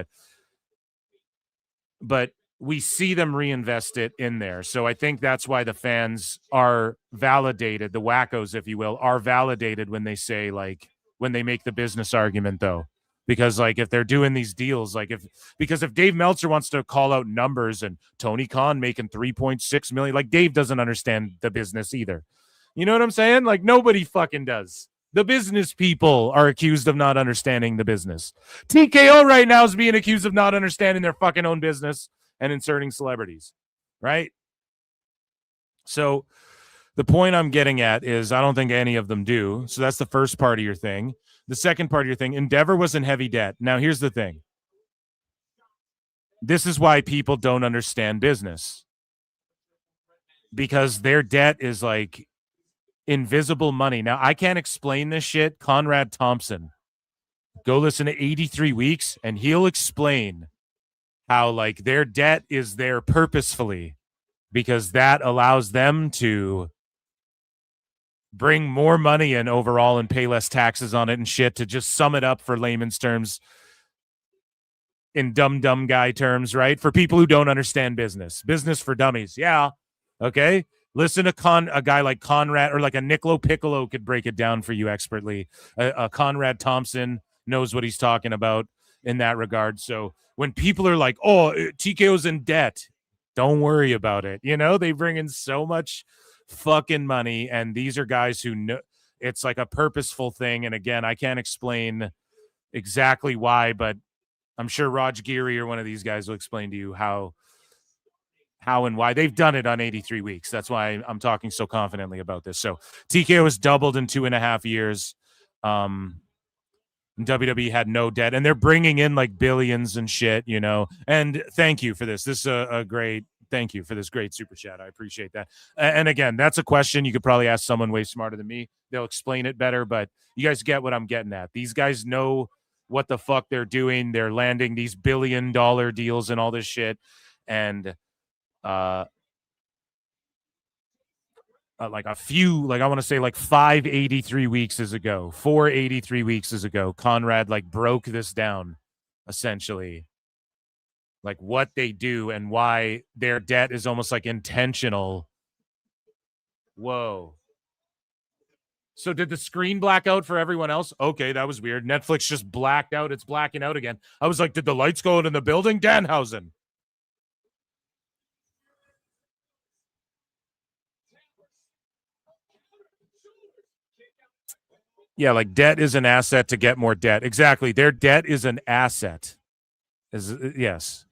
Speaker 16: but we see them reinvest it in there. So I think that's why the fans are validated, the wackos, if you will, are validated when they say, like, when they make the business argument, though. Because, like, if they're doing these deals, like, if Dave Meltzer wants to call out numbers and Tony Khan making $3.6 million, like, Dave doesn't understand the business either. You know what I'm saying? Like, nobody fucking does. The business people are accused of not understanding the business. TKO right now is being accused of not understanding their fucking own business and inserting celebrities, right? So the point I'm getting at is I don't think any of them do. So that's the first part of your thing. The second part of your thing, Endeavor was in heavy debt. Now, here's the thing. This is why people don't understand business. Because their debt is like invisible money. Now, I can't explain this shit. Conrad Thompson. Go listen to 83 Weeks, and he'll explain how, like, their debt is there purposefully because that allows them to bring more money in overall and pay less taxes on it and shit. To just sum it up for layman's terms, in dumb guy terms, right? For people who don't understand business for dummies. Yeah. Okay. Listen to a guy like Conrad, or like a Nicolo Piccolo could break it down for you expertly. A Conrad Thompson knows what he's talking about in that regard. So when people are like, oh, TKO's in debt, don't worry about it. You know, they bring in so much fucking money, and these are guys who know it's like a purposeful thing. And again, I can't explain exactly why, but I'm sure Raj Geary or one of these guys will explain to you how and why. They've done it on 83 Weeks. That's why I'm talking so confidently about this. So TKO has doubled in 2.5 years. WWE had no debt, and they're bringing in like billions and shit, you know. And thank you for this. This is a great thank you for this great super chat. I appreciate that. And again, that's a question you could probably ask someone way smarter than me. They'll explain it better, but you guys get what I'm getting at. These guys know what the fuck they're doing. They're landing these $1 billion deals and all this shit. And like a few, like I want to say like 483 weeks ago, Conrad like broke this down essentially, like what they do and why their debt is almost like intentional. Whoa. So did the screen black out for everyone else? Okay, that was weird. Netflix just blacked out. It's blacking out again. I was like, did the lights go out in the building? Danhausen. Yeah, like debt is an asset to get more debt. Exactly. Their debt is an asset. Yes.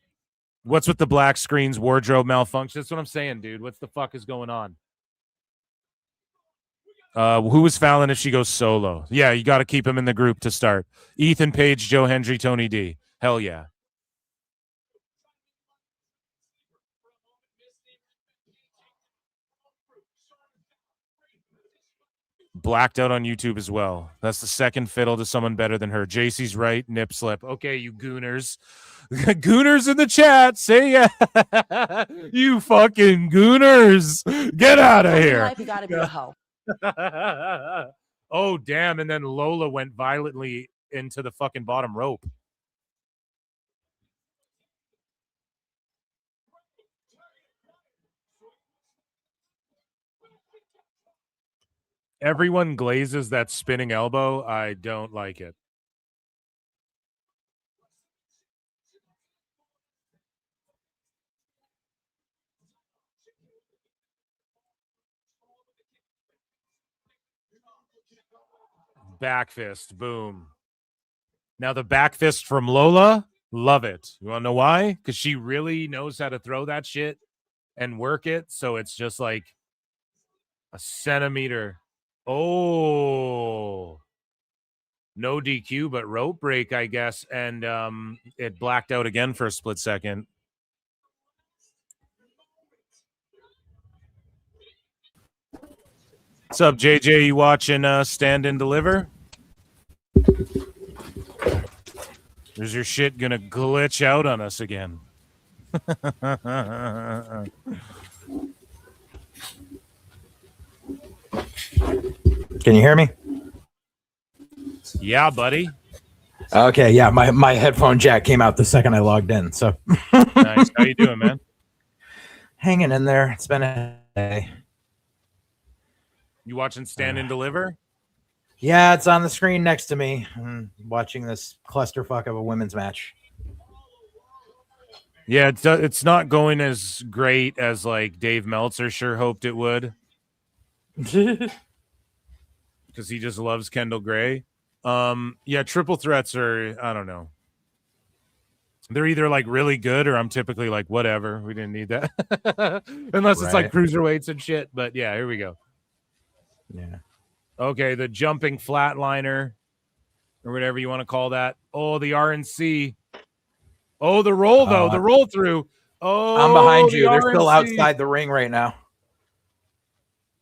Speaker 16: What's with the black screens, wardrobe malfunction? That's what I'm saying, dude. What the fuck is going on? Who is Fallon if she goes solo? Yeah, you got to keep him in the group to start. Ethan Page, Joe Hendry, Tony D. Hell yeah. Blacked out on YouTube as well. That's the second fiddle to someone better than her. JC's right. Nip slip. Okay, you gooners. Gooners in the chat. Say yeah. You fucking gooners. Get out of here.
Speaker 8: Life, you gotta be a hoe.
Speaker 16: Oh, damn. And then Lola went violently into the fucking bottom rope. Everyone glazes that spinning elbow. I don't like it. Back fist. Boom. Now the back fist from Lola. Love it. You want to know why? Because she really knows how to throw that shit and work it. So it's just like a centimeter. Oh, no DQ, but rope break, I guess. And it blacked out again for a split second. What's up, JJ? You watching Stand and Deliver? Is your shit going to glitch out on us again?
Speaker 9: Can you hear me?
Speaker 16: Yeah, buddy.
Speaker 9: Okay, yeah, my headphone jack came out the second I logged in. So
Speaker 16: nice. How you doing, man?
Speaker 9: Hanging in there. It's been a day.
Speaker 16: You watching Stand and Deliver?
Speaker 9: Yeah, it's on the screen next to me. I'm watching this clusterfuck of a women's match.
Speaker 16: Yeah, it's not going as great as like Dave Meltzer sure hoped it would. Because he just loves Kendall Gray. Yeah, triple threats are, I don't know. They're either like really good or I'm typically like, whatever. We didn't need that. Unless it's like cruiserweights and shit. But yeah, here we go.
Speaker 9: Yeah.
Speaker 16: Okay, the jumping flatliner or whatever you want to call that. Oh, the RNC. Oh, the roll, though. The roll through. Oh,
Speaker 9: I'm behind you. They're
Speaker 16: RNC.
Speaker 9: still outside the ring right now.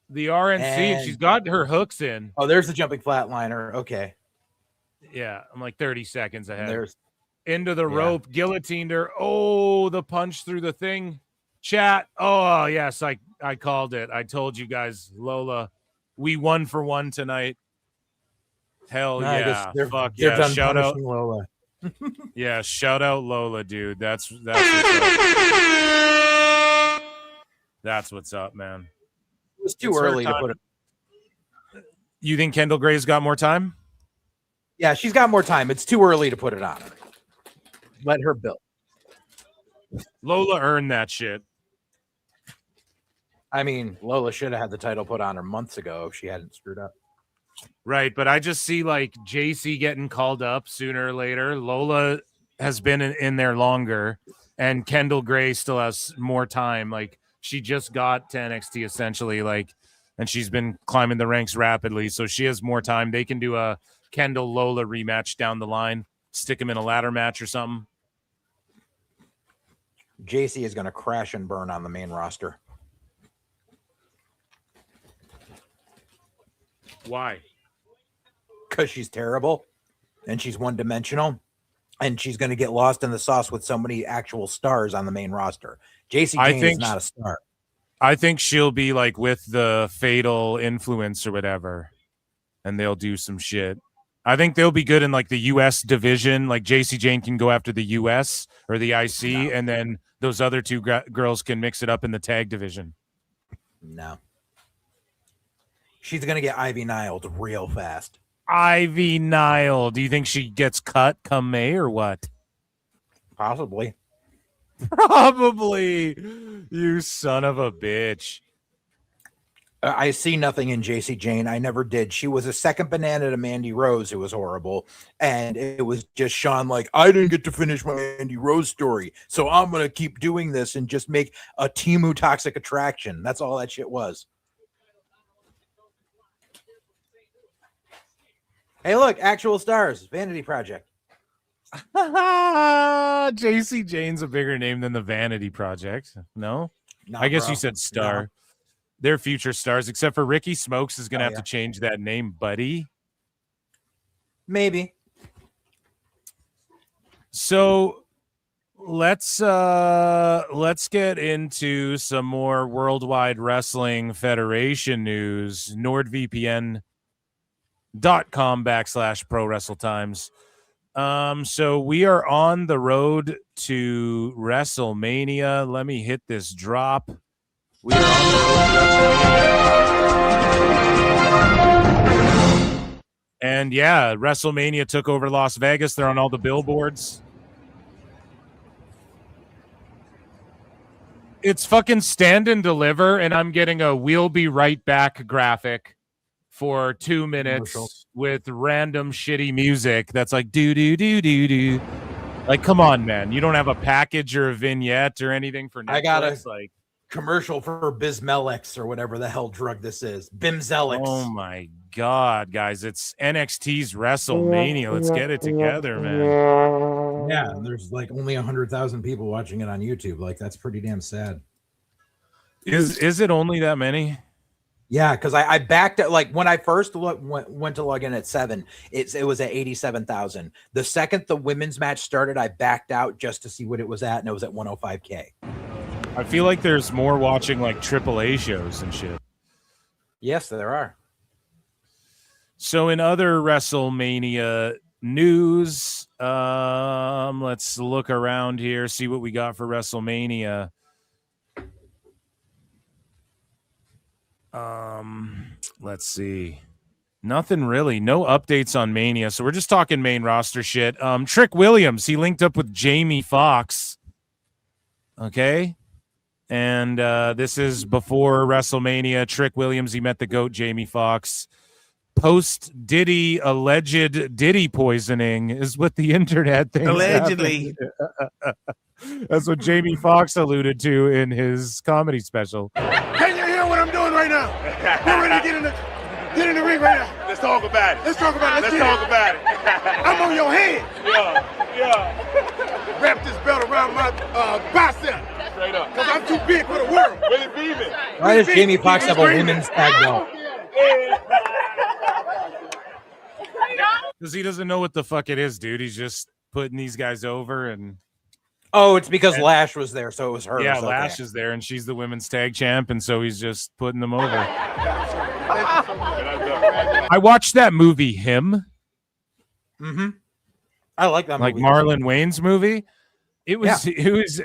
Speaker 16: The RNC, and she's got her hooks in.
Speaker 9: Oh, there's the jumping flatliner. Okay.
Speaker 16: Yeah, I'm like 30 seconds ahead.
Speaker 9: There's
Speaker 16: into the rope, guillotined her. Oh, the punch through the thing. Chat. Oh, yes, I called it. I told you guys, Lola, we won for one tonight. Hell yeah. Fuck
Speaker 9: they're
Speaker 16: yeah.
Speaker 9: done
Speaker 16: Shout out
Speaker 9: punishing Lola.
Speaker 16: Yeah, shout out Lola, dude. That's what's up, man.
Speaker 9: It was too early to put it.
Speaker 16: You think Kendall Gray's got more time?
Speaker 9: Yeah, she's got more time. It's too early to put it on her. Let her build.
Speaker 16: Lola earned that shit.
Speaker 9: I mean, Lola should have had the title put on her months ago if she hadn't screwed up.
Speaker 16: Right, but I just see like JC getting called up sooner or later. Lola has been in there longer, and Kendall Gray still has more time. Like she just got to NXT essentially, like, and she's been climbing the ranks rapidly, so she has more time. They can do a Kendall Lola rematch down the line, stick them in a ladder match or something.
Speaker 9: JC is going to crash and burn on the main roster.
Speaker 16: Why?
Speaker 9: Because she's terrible and she's one-dimensional and she's going to get lost in the sauce with so many actual stars on the main roster. JC Jane is not a star.
Speaker 16: I think she'll be like with the Fatal Influence or whatever, and they'll do some shit. I think they'll be good in like the U.S. division. Like JC Jane can go after the U.S. or the IC, and then those other two girls can mix it up in the tag division.
Speaker 9: No. She's going to get Ivy Niled real fast.
Speaker 16: Ivy Nile. Do you think she gets cut come May or what?
Speaker 9: Possibly.
Speaker 16: Probably. You son of a bitch.
Speaker 9: I see nothing in JC Jane. I never did. She was a second banana to Mandy Rose, who was horrible. And it was just Sean like, I didn't get to finish my Mandy Rose story, so I'm going to keep doing this and just make a Temu Toxic Attraction. That's all that shit was. Hey, look, actual stars. Vanity Project.
Speaker 16: JC Jane's a bigger name than the Vanity Project. No?
Speaker 9: Nah,
Speaker 16: I guess
Speaker 9: bro.
Speaker 16: you said star.
Speaker 9: Nah.
Speaker 16: They're future stars, except for Ricky Smokes is going to have to change that name, buddy.
Speaker 9: Maybe.
Speaker 16: So let's get into some more Worldwide Wrestling Federation news. NordVPN.com/Pro Wrestle Times. So we are on the road to WrestleMania. Let me hit this drop. We are on the road to WrestleMania. And yeah, WrestleMania took over Las Vegas. They're on all the billboards. It's fucking Stand and Deliver, and I'm getting a "We'll be right back" graphic for 2 minutes with random shitty music that's like do do do do do. Like, come on, man! You don't have a package or a vignette or anything for Netflix.
Speaker 9: I got a commercial for Bismelix or whatever the hell drug this is. Bimzelix.
Speaker 16: Oh my god, guys! It's NXT's WrestleMania. Let's get it together, man.
Speaker 9: Yeah, and there's like only 100,000 people watching it on YouTube. Like, that's pretty damn sad.
Speaker 16: Is it only that many?
Speaker 9: Yeah, because I backed it. Like, when I first went to log in at 7, it was at 87,000. The second the women's match started, I backed out just to see what it was at, and it was at 105K.
Speaker 16: I feel like there's more watching like AAA shows and shit.
Speaker 9: Yes, there are.
Speaker 16: So in other WrestleMania news, let's look around here, see what we got for WrestleMania. Let's see. Nothing really. No updates on Mania. So we're just talking main roster shit. Trick Williams, he linked up with Jamie Foxx. Okay. And this is before WrestleMania. Trick Williams, he met the GOAT Jamie Foxx. Post Diddy alleged Diddy poisoning is what the internet thinks.
Speaker 7: Allegedly.
Speaker 16: That's what Jamie Foxx alluded to in his comedy special.
Speaker 7: Can you hear what I'm doing right now? We're ready to get in the ring right now. Let's talk about it. Let's talk about it. Let's talk about it. I'm on your head. Yeah. Wrap this belt around my bicep. Straight up. Because I'm too big for the world. Really beaming.
Speaker 9: Why does Jamie Foxx have a women's tag belt?
Speaker 16: Because he doesn't know what the fuck it is, dude. He's just putting these guys over and...
Speaker 9: Oh, it's because Lash was there, so it was her.
Speaker 16: Yeah, Lash is there, and she's the women's tag champ, and so he's just putting them over. I watched that movie, Him.
Speaker 9: Mm-hmm. I like that movie.
Speaker 16: Like Marlon Wayne's movie. It was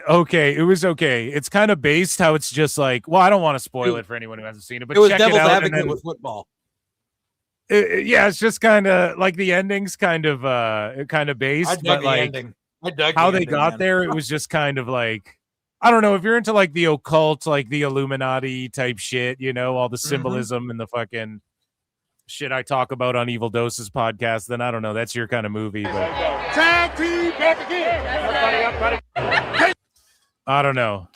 Speaker 16: okay. It was okay. It's kind of based how it's just like, well, I don't want to spoil it for anyone who hasn't seen it, but
Speaker 9: it was
Speaker 16: check
Speaker 9: Devil's
Speaker 16: it out.
Speaker 9: Advocate with football.
Speaker 16: Yeah, it's just kind of like the ending's kind of based, but like how they got there, it was just kind of like, I don't know, if you're into like the occult, like the Illuminati type shit, you know, all the symbolism and the fucking shit I talk about on Evil Doses podcast, then I don't know, that's your kind of movie. But
Speaker 7: tag team back again.
Speaker 16: I don't know.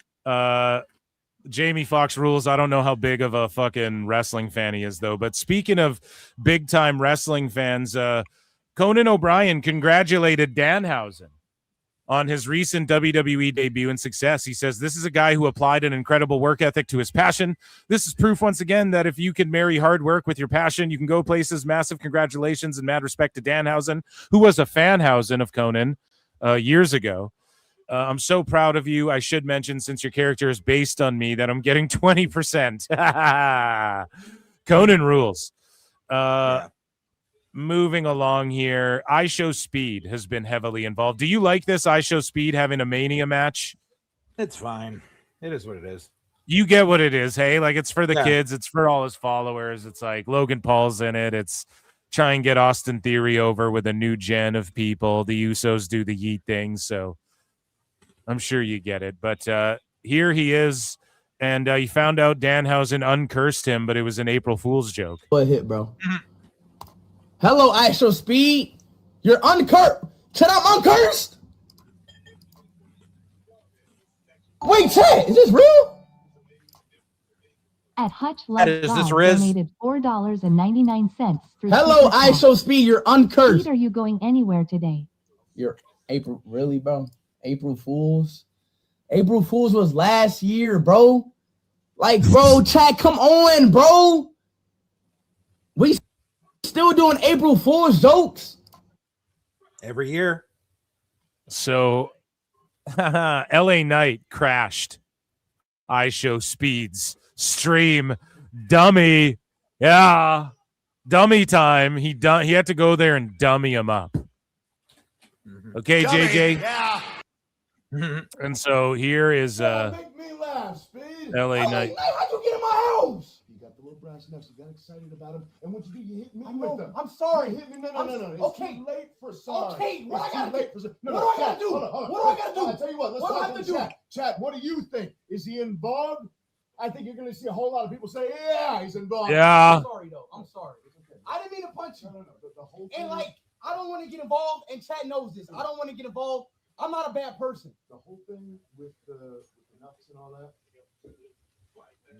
Speaker 16: Jamie Foxx rules. I don't know how big of a fucking wrestling fan he is, though. But speaking of big time wrestling fans, Conan O'Brien congratulated Danhausen on his recent WWE debut and success. He says, "This is a guy who applied an incredible work ethic to his passion. This is proof once again that if you can marry hard work with your passion, you can go places. Massive congratulations and mad respect to Danhausen, who was a Fanhausen of Conan years ago. I'm so proud of you. I should mention, since your character is based on me, that I'm getting 20%. Conan rules." Moving along here, IShowSpeed has been heavily involved. Do you like this IShowSpeed having a Mania match?
Speaker 9: It's fine. It is what it is.
Speaker 16: You get what it is, hey? Like, it's for the kids. It's for all his followers. It's like Logan Paul's in it. It's try and get Austin Theory over with a new gen of people. The Usos do the yeet thing, so I'm sure you get it. But here he is, and he found out Danhausen uncursed him, but it was an April Fool's joke.
Speaker 8: What hit, bro? Hello, IShowSpeed. You're uncursed. Said I'm uncursed? Wait, Ted, is this real?
Speaker 23: At Hutch Love
Speaker 9: Is this Riz?
Speaker 23: donated $4.99.
Speaker 8: Hello, IShowSpeed. You're uncursed.
Speaker 23: Pete, are you going anywhere today?
Speaker 8: You're April, really, bro? April Fools? April Fools was last year, bro. Like, bro, chat, come on, bro. We still doing April Fool's jokes
Speaker 9: every year.
Speaker 16: So, LA Knight crashed IShowSpeed's stream. Dummy. Yeah. Dummy time. He had to go there and dummy him up. Okay, dummy, JJ.
Speaker 5: Yeah.
Speaker 16: And so here is
Speaker 5: make me laugh, Speed.
Speaker 16: LA Knight.
Speaker 5: How'd you get in my house? You got the little brass knucks. You got excited about him, and what you do, you hit me with them. I'm sorry. You hit me. No. It's
Speaker 2: okay.
Speaker 5: Too late for sorry.
Speaker 2: Okay, what
Speaker 5: It's
Speaker 2: I gotta
Speaker 5: too late for sorry.
Speaker 2: what do I gotta do?
Speaker 5: Hold on.
Speaker 2: What do I gotta do?
Speaker 5: I'll tell you what. Let's
Speaker 2: What do I
Speaker 5: talk
Speaker 2: have
Speaker 5: in
Speaker 2: to do?
Speaker 5: chat. What do you think? Is he involved? I think you're going to see a whole lot of people say, "Yeah, he's involved."
Speaker 16: Yeah.
Speaker 2: I'm sorry though. I'm sorry. I didn't mean to punch you.
Speaker 5: No. The whole
Speaker 2: And like, I don't want to get involved, and chat knows this. I don't want to get involved. I'm not a bad person.
Speaker 5: The whole thing with the nuts and all that. I'm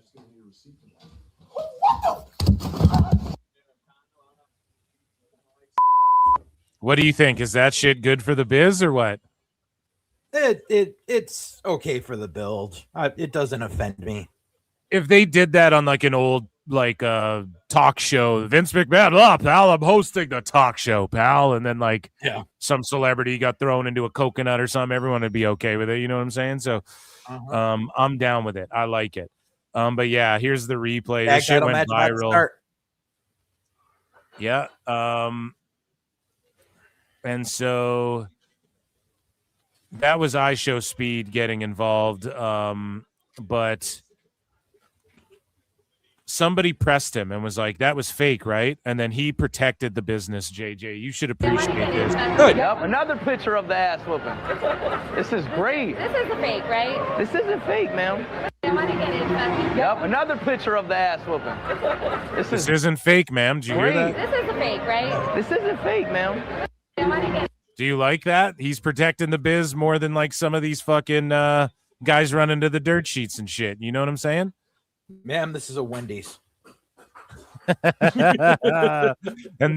Speaker 5: just going to need a receipt for that.
Speaker 16: What do you think? Is that shit good for the biz or what?
Speaker 9: It's okay for the build. It doesn't offend me.
Speaker 16: If they did that on like an old talk show, Vince McMahon, pal, I'm hosting the talk show, pal, and then some celebrity got thrown into a coconut or something, everyone would be okay with it. You know what I'm saying? So I'm down with it. I like it. But yeah, here's the replay. This shit went viral. Yeah. And so that was IShowSpeed getting involved. But somebody pressed him and was like, that was fake, right? And then he protected the business, JJ. You should appreciate this.
Speaker 4: Good. Yep, another picture of the ass whooping. This is great.
Speaker 6: This isn't fake, right?
Speaker 4: This isn't fake, ma'am. Yep, another picture of the ass whooping.
Speaker 16: This isn't fake, ma'am. Did you hear that?
Speaker 6: This isn't fake, right?
Speaker 4: This isn't fake, ma'am.
Speaker 16: Do you like that? He's protecting the biz more than like some of these fucking guys running to the dirt sheets and shit. You know what I'm saying?
Speaker 9: Ma'am, this is a Wendy's.
Speaker 16: And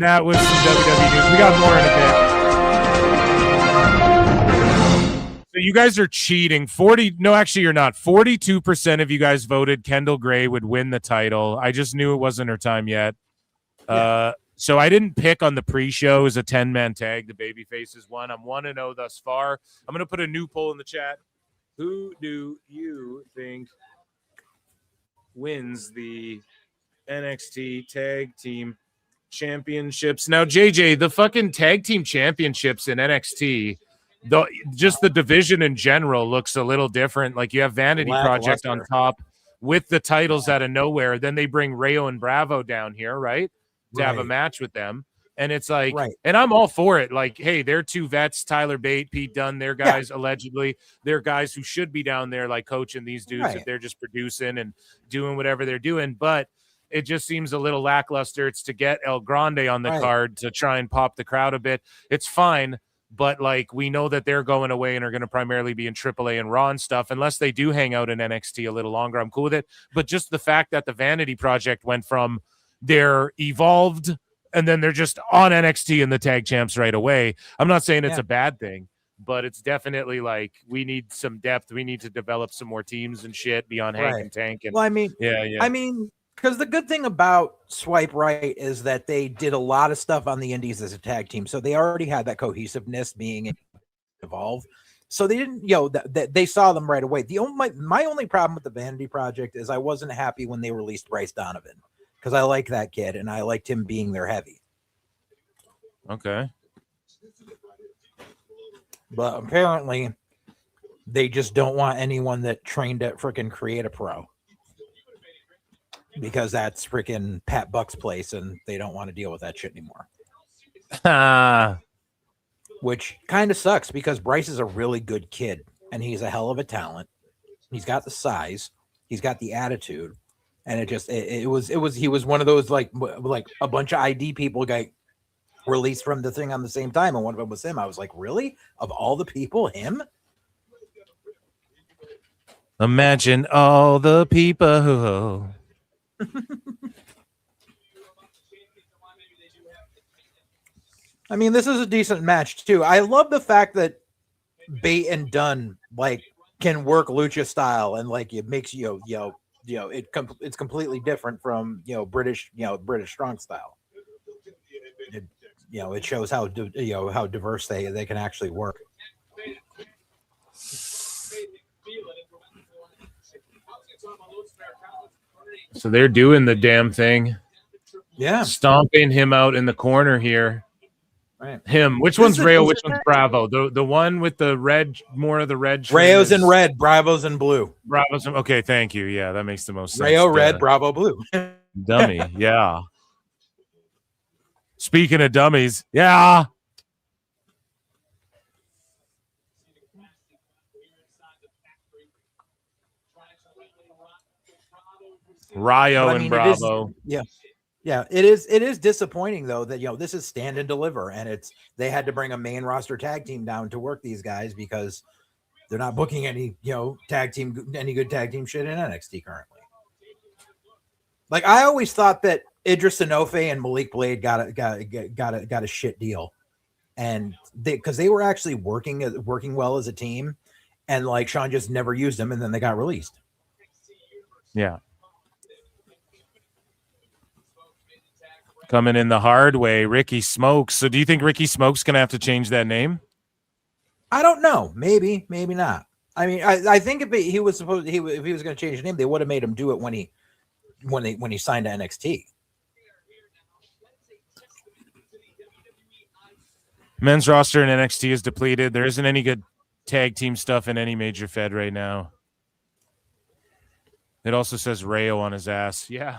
Speaker 16: that was some WWE news. We got more in a bit. So you guys are cheating. Actually, you're not. 42% of you guys voted Kendall Gray would win the title. I just knew it wasn't her time yet. So I didn't pick on the pre-show as a 10-man tag. The Babyfaces won. I'm 1-0 thus far. I'm going to put a new poll in the chat. Who do you think wins the NXT Tag Team Championships? Now, JJ, the fucking Tag Team Championships in NXT, just the division in general looks a little different. Like you have Vanity Project on top with the titles out of nowhere. Then they bring Rayo and Bravo down here, right? To have a match with them. And it's like, and I'm all for it. Like, hey, they're two vets, Tyler Bate, Pete Dunne, they're guys allegedly. They're guys who should be down there like coaching these dudes if they're just producing and doing whatever they're doing. But it just seems a little lackluster. It's to get El Grande on the card to try and pop the crowd a bit. It's fine. But like we know that they're going away and are going to primarily be in AAA and Raw and stuff, unless they do hang out in NXT a little longer. I'm cool with it. But just the fact that the Vanity Project went from they're evolved and then they're just on NXT and the tag champs right away. I'm not saying it's a bad thing, but it's definitely like we need some depth. We need to develop some more teams and shit beyond Hank and Tank. And
Speaker 9: well, I mean, I mean, because the good thing about Swipe Right is that they did a lot of stuff on the indies as a tag team. So they already had that cohesiveness being evolved. So they didn't, they saw them right away. My only problem with the Vanity Project is I wasn't happy when they released Bryce Donovan. Because I like that kid, and I liked him being their heavy.
Speaker 16: Okay.
Speaker 9: But apparently, they just don't want anyone that trained at freaking Create a Pro. Because that's freaking Pat Buck's place, and they don't want to deal with that shit anymore. Which kind of sucks, because Bryce is a really good kid, and he's a hell of a talent. He's got the size. He's got the attitude. And he was one of those like a bunch of ID people got released from the thing on the same time, and one of them was him. I was like, really? Of all the people, him?
Speaker 16: Imagine all the people.
Speaker 9: I mean, this is a decent match too. I love the fact that Bate and Dunn like can work lucha style, and like it makes it's completely different from British strong style. It shows how how diverse they can actually work.
Speaker 16: So they're doing the damn thing.
Speaker 9: Yeah.
Speaker 16: Stomping him out in the corner here.
Speaker 9: Right.
Speaker 16: Him. Which one's Rayo? Which one's Bravo? The one with the red, more of the red.
Speaker 9: Rayo's in red, Bravo's in blue.
Speaker 16: Bravo's in, okay, thank you. Yeah, that makes the most sense.
Speaker 9: Rayo red, Bravo blue.
Speaker 16: Dummy. Yeah. Speaking of dummies, yeah. Rayo and Bravo.
Speaker 9: Yeah, it is disappointing though that this is Stand and Deliver, and they had to bring a main roster tag team down to work these guys because they're not booking any good tag team shit in NXT currently. Like I always thought that Idris Enofe and Malik Blade got a shit deal, and because they were actually working well as a team, and like Sean just never used them, and then they got released.
Speaker 16: Yeah. Coming in the hard way, Ricky Smokes. So do you think Ricky Smokes going to have to change that name?
Speaker 9: I don't know. Maybe not. I mean, I think if he was going to change his name, they would have made him do it when he signed to NXT.
Speaker 16: Men's roster in NXT is depleted. There isn't any good tag team stuff in any major fed right now. It also says Rayo on his ass. Yeah.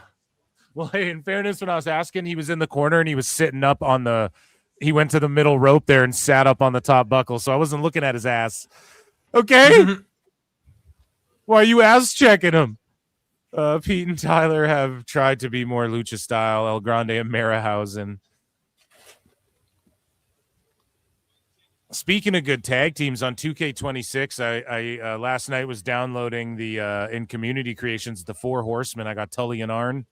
Speaker 16: Well, hey, in fairness, when I was asking, he was in the corner and he was sitting up on he went to the middle rope there and sat up on the top buckle. So I wasn't looking at his ass. Okay. Why are you ass checking him? Pete and Tyler have tried to be more Lucha style. El Grande and Marahausen. Speaking of good tag teams on 2K26, I last night was downloading the in Community Creations, the Four Horsemen. I got Tully and Arn.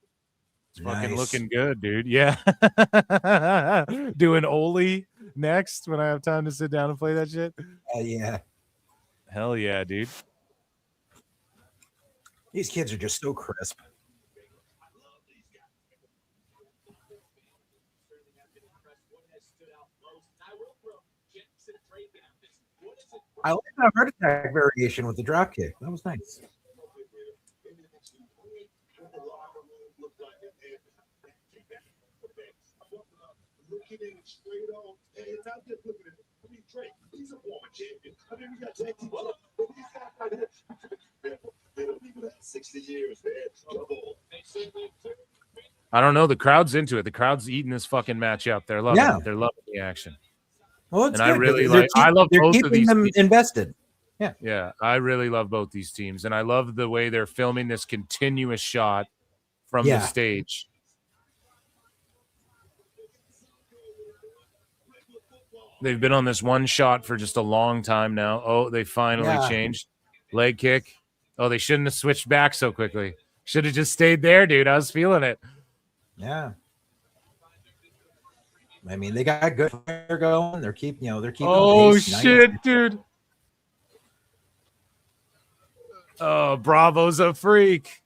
Speaker 16: It's fucking looking good, dude. Yeah. Doing Oli next when I have time to sit down and play that shit.
Speaker 9: Yeah.
Speaker 16: Hell yeah, dude.
Speaker 9: These kids are just so crisp. I like that heart attack variation with the drop kick. That was nice.
Speaker 16: I don't know. The crowd's into it. The crowd's eating this fucking match up. They're loving it. They're loving the action.
Speaker 9: Well, it's
Speaker 16: and
Speaker 9: good.
Speaker 16: I love both of these
Speaker 9: them
Speaker 16: teams.
Speaker 9: invested.
Speaker 16: Yeah, I really love both these teams, and I love the way they're filming this continuous shot from the stage. They've been on this one shot for just a long time now. Oh, they finally changed. Leg kick. Oh, they shouldn't have switched back so quickly. Should have just stayed there, dude. I was feeling it.
Speaker 9: Yeah. I mean, they got good fire going. They're keeping.
Speaker 16: Oh
Speaker 9: pace.
Speaker 16: shit, dude. Oh, Bravo's a freak.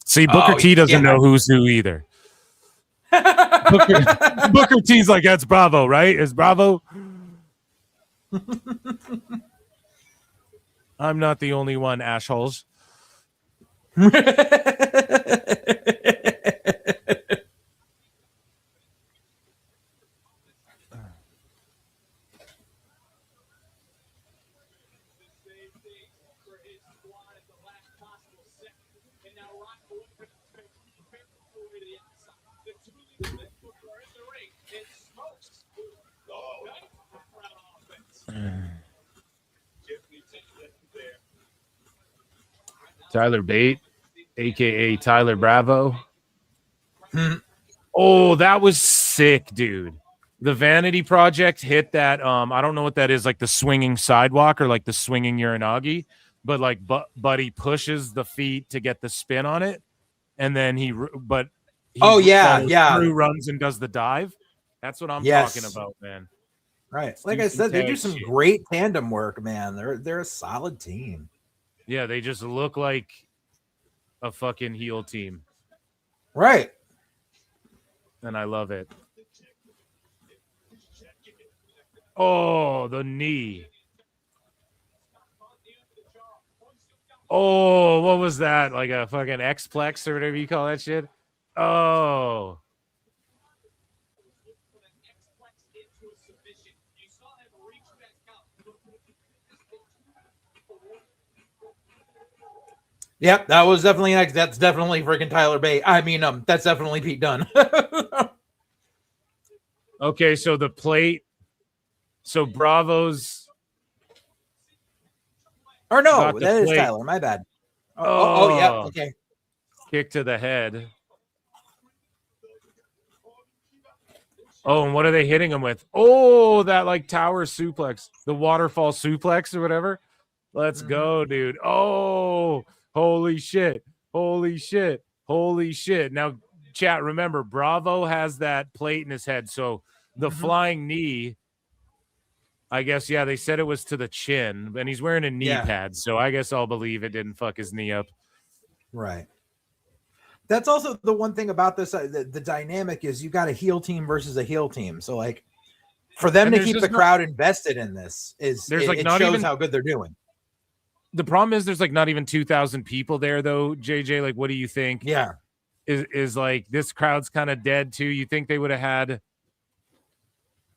Speaker 16: See, Booker T doesn't know who's who either. Booker T's like, that's Bravo, right? Is Bravo? I'm not the only one, assholes. Tyler Bate, aka Tyler Bravo. Oh, that was sick, dude. The Vanity Project hit that. I don't know what that is, like the swinging sidewalk or like the swinging uranagi, but like Buddy pushes the feet to get the spin on it, and then he runs and does the dive. That's what I'm talking about, man.
Speaker 9: Right. Like I said, they do some great tandem work, man. They're a solid team.
Speaker 16: Yeah, they just look like a fucking heel team.
Speaker 9: Right.
Speaker 16: And I love it. Oh, the knee. Oh, what was that? Like a fucking X-plex or whatever you call that shit? Oh.
Speaker 9: Yep, that was definitely that's definitely freaking Tyler Bate. I mean, that's definitely Pete Dunne.
Speaker 16: Okay, so the plate. So Bravo's.
Speaker 9: Or no, that is Tyler. My bad. Oh, yeah. Okay.
Speaker 16: Kick to the head. Oh, and what are they hitting him with? Oh, that like tower suplex, the waterfall suplex or whatever. Let's go, dude. Oh, holy shit. Holy shit. Holy shit. Now, chat, remember, Bravo has that plate in his head. So the flying knee, I guess, yeah, they said it was to the chin, and he's wearing a knee pad. So I guess I'll believe it didn't fuck his knee up.
Speaker 9: Right. That's also the one thing about this. The dynamic is you got a heel team versus a heel team. So, like, for them to keep the crowd invested in this it shows how good they're doing.
Speaker 16: The problem is there's like not even 2,000 people there, though, JJ. Like, what do you think?
Speaker 9: Yeah.
Speaker 16: Is like this crowd's kind of dead, too. You think they would have had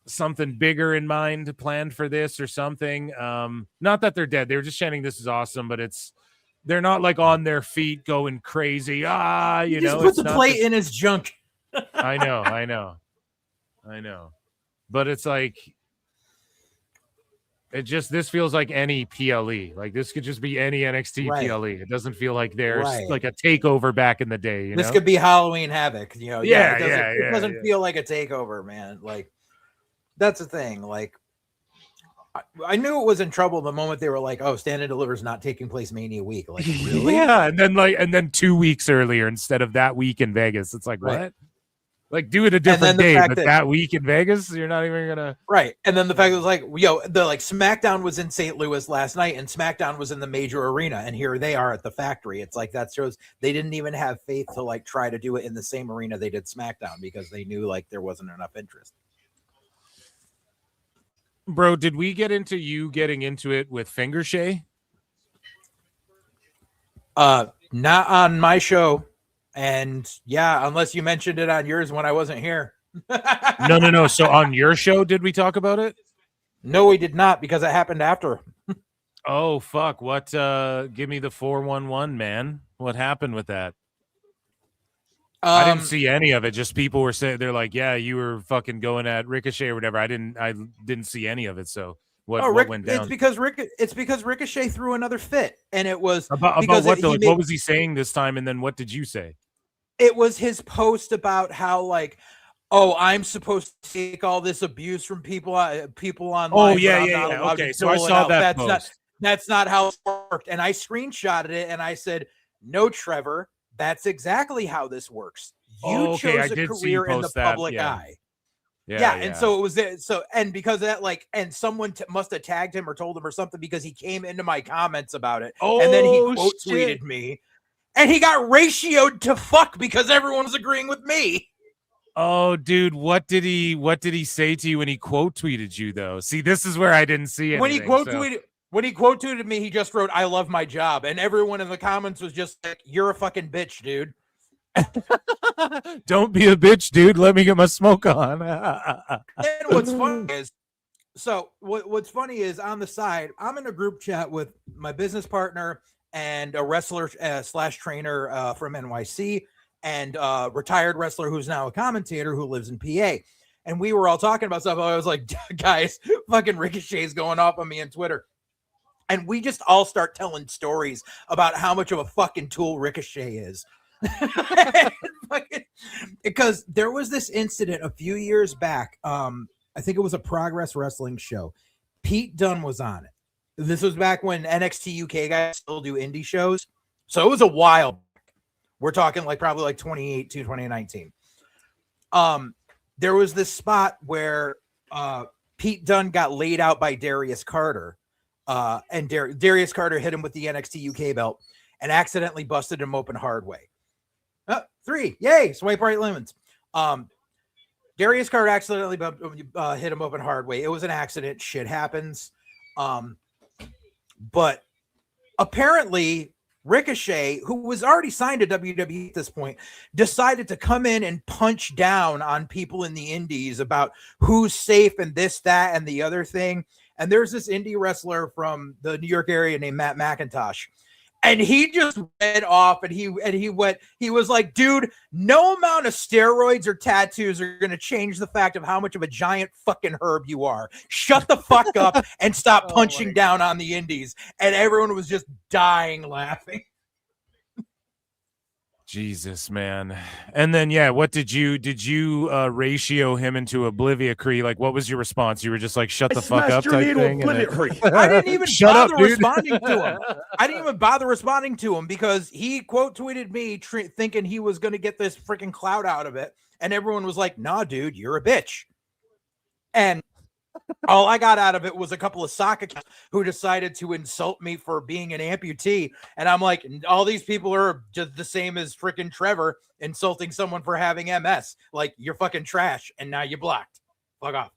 Speaker 16: something bigger in mind planned for this or something? Not that they're dead. They were just chanting, "This is awesome," but they're not like on their feet going crazy. You know,
Speaker 9: just put the plate in his junk.
Speaker 16: I know. But it's like, this feels like any PLE. Like this could just be any NXT PLE. It doesn't feel like there's like a takeover back in the day.
Speaker 9: This could be Halloween Havoc. You know, it doesn't
Speaker 16: yeah.
Speaker 9: feel like a takeover, man. Like that's the thing. Like I knew it was in trouble the moment they were like, "Oh, Stand and Deliver is not taking place Mania week." Like, really?
Speaker 16: Yeah, and then 2 weeks earlier instead of that week in Vegas. It's like, what? Like, do it a different day, but that week in Vegas, you're not even gonna.
Speaker 9: Right, and then the fact that it was like, SmackDown was in St. Louis last night, and SmackDown was in the major arena, and here they are at the factory. It's like that shows they didn't even have faith to like try to do it in the same arena they did SmackDown because they knew like there wasn't enough interest.
Speaker 16: Bro, did we get into you getting into it with Fingershay?
Speaker 9: Not on my show. And yeah, unless you mentioned it on yours when I wasn't here.
Speaker 16: No. So on your show, did we talk about it?
Speaker 9: No, we did not because it happened after.
Speaker 16: Oh, fuck. What? Give me the 411, man. What happened with that? I didn't see any of it. Just people were saying, they're like, yeah, you were fucking going at Ricochet or whatever. I didn't see any of it. So what went down?
Speaker 9: It's because Ricochet threw another fit, and it was
Speaker 16: about what though? What was he saying this time? And then what did you say?
Speaker 9: It was his post about how like, oh, I'm supposed to take all this abuse from people online.
Speaker 16: Oh yeah. Okay, so I saw that post.
Speaker 9: That's not how it worked, and I screenshotted it, and I said, no, Trevor. That's exactly how this works. You chose a career in the public eye. Yeah, and so it was and because of that, like, and someone must have tagged him or told him or something because he came into my comments about it, and then he quote tweeted me, and he got ratioed to fuck because everyone was agreeing with me.
Speaker 16: Oh, dude, what did he say to you when he quote tweeted you though? See, this is where I didn't see it.
Speaker 9: When he quote tweeted me, he just wrote, "I love my job," and everyone in the comments was just like, "You're a fucking bitch, dude."
Speaker 16: Don't be a bitch, dude. Let me get my smoke on.
Speaker 9: And what's funny is on the side, I'm in a group chat with my business partner and a wrestler / trainer from NYC and retired wrestler who's now a commentator who lives in PA. And we were all talking about stuff. I was like, guys, fucking Ricochet's going off on me on Twitter. And we just all start telling stories about how much of a fucking tool Ricochet is. Because there was this incident a few years back. I think it was a Progress Wrestling show. Pete Dunne was on it. This was back when NXT UK guys still do indie shows. So it was a while back. We're talking like probably like 2018 to 2019. There was this spot where Pete Dunne got laid out by Darius Carter, and Darius Carter hit him with the NXT UK belt and accidentally busted him open hard way. 3, yay, swipe right lemons. Darius Carter accidentally hit him open hard way. It was an accident. Shit happens. But apparently Ricochet, who was already signed to WWE at this point, decided to come in and punch down on people in the indies about who's safe and this, that, and the other thing. And there's this indie wrestler from the New York area named Matt McIntosh. And he just went off and he was like, dude, no amount of steroids or tattoos are going to change the fact of how much of a giant fucking herb you are. Shut the fuck up and stop punching down on the indies. And everyone was just dying laughing.
Speaker 16: Jesus, man. And then, yeah, what did you ratio him into Oblivia Cree? Like, what was your response? You were just like, shut the fuck up type thing?
Speaker 9: I didn't even bother responding to him. I didn't even bother responding to him because he quote tweeted me thinking he was going to get this freaking clout out of it. And everyone was like, nah, dude, you're a bitch. And all I got out of it was a couple of soccer who decided to insult me for being an amputee. And I'm like, all these people are just the same as freaking Trevor insulting someone for having MS. Like, you're fucking trash. And now you're blocked. Fuck off.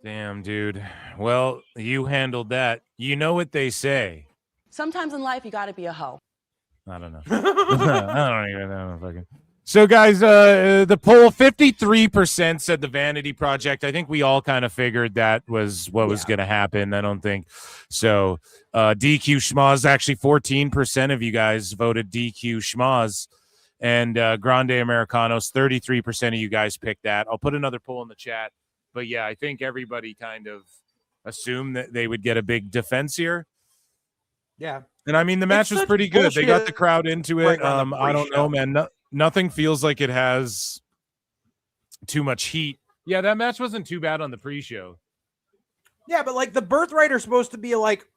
Speaker 16: Damn, dude. Well, you handled that. You know what they say.
Speaker 1: Sometimes in life, you got to be a hoe.
Speaker 16: I don't know. I don't even know. Fucking. So, guys, the poll, 53% said the Vanity Project. I think we all kind of figured that was what was going to happen. I don't think so. DQ Schmaz, actually 14% of you guys voted DQ Schmaz. And Grande Americanos, 33% of you guys picked that. I'll put another poll in the chat. But, yeah, I think everybody kind of assumed that they would get a big defense here.
Speaker 9: Yeah.
Speaker 16: And, I mean, the match was pretty good. They got the crowd into it. I don't know, man. Nothing feels like it has too much heat. Yeah, that match wasn't too bad on the pre-show.
Speaker 9: Yeah, but like the Birthright are supposed to be like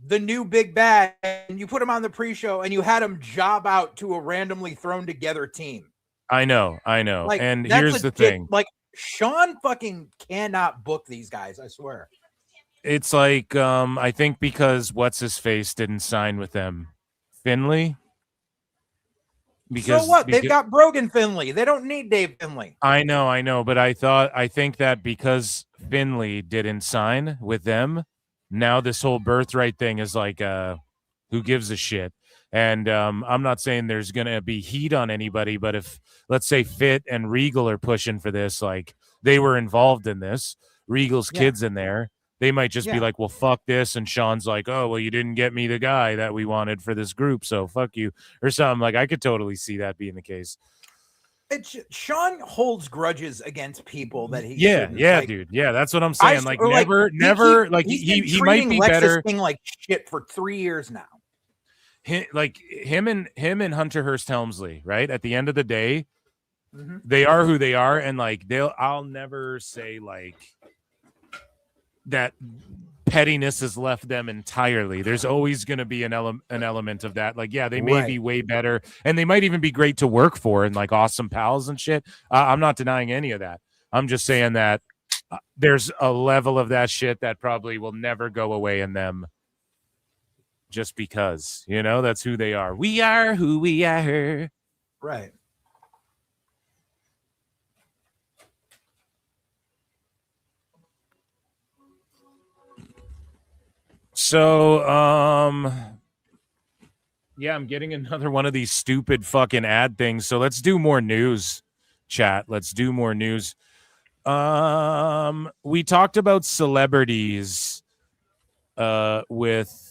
Speaker 9: the new big bad, and you put him on the pre-show and you had him job out to a randomly thrown together team.
Speaker 16: I know.
Speaker 9: Like,
Speaker 16: and here's the thing.
Speaker 9: Like, Sean fucking cannot book these guys, I swear.
Speaker 16: It's like, I think because what's-his-face didn't sign with them. Finley?
Speaker 9: So what? They've got Brogan Finley. They don't need Dave Finley.
Speaker 16: I know, but I think that because Finley didn't sign with them, now this whole Birthright thing is like, who gives a shit? And I'm not saying there's gonna be heat on anybody, but if let's say Fit and Regal are pushing for this, like they were involved in this, Regal's kids in there. They might just be like, well, fuck this. And Sean's like, oh, well, you didn't get me the guy that we wanted for this group, so fuck you or something. Like, I could totally see that being the case.
Speaker 9: Sean holds grudges against people that he
Speaker 16: like, dude. Yeah, that's what I'm saying. Like, never, he might be better.
Speaker 9: Like shit for 3 years now.
Speaker 16: Him and Hunter Hearst Helmsley, right? At the end of the day, they are who they are, and like I'll never say like that pettiness has left them entirely. There's always going to be an element of that. Like, yeah, they may be way better, and they might even be great to work for and like awesome pals and shit. I'm not denying any of that. I'm just saying that there's a level of that shit that probably will never go away in them just because, you know, that's who they are. We are who we are.
Speaker 9: Right.
Speaker 16: So, yeah, I'm getting another one of these stupid fucking ad things. So let's do more news, chat. Let's do more news. We talked about celebrities with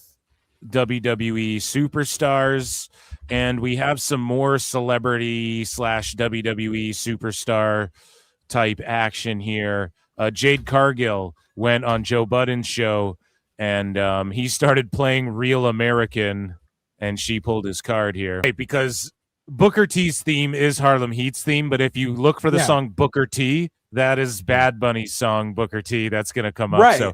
Speaker 16: WWE superstars, and we have some more celebrity / WWE superstar type action here. Jade Cargill went on Joe Budden's show, and he started playing Real American, and she pulled his card here. Right, because Booker T's theme is Harlem Heat's theme, but if you look for the song Booker T, that is Bad Bunny's song Booker T. That's going to come up.
Speaker 9: Right.
Speaker 16: So,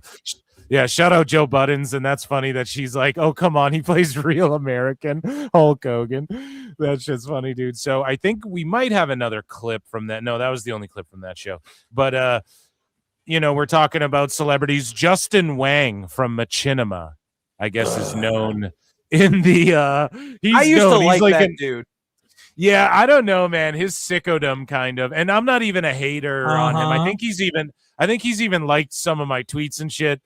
Speaker 16: yeah, shout out Joe Buttons, and that's funny that she's like, oh, come on, he plays Real American, Hulk Hogan. That's just funny, dude. So I think we might have another clip from that. No, that was the only clip from that show. But we're talking about celebrities. Justin Wang from Machinima, I guess, is known in the.
Speaker 9: I used to like that dude.
Speaker 16: Yeah, I don't know, man. His sickodom kind of, and I'm not even a hater on him. I think he's even liked some of my tweets and shit.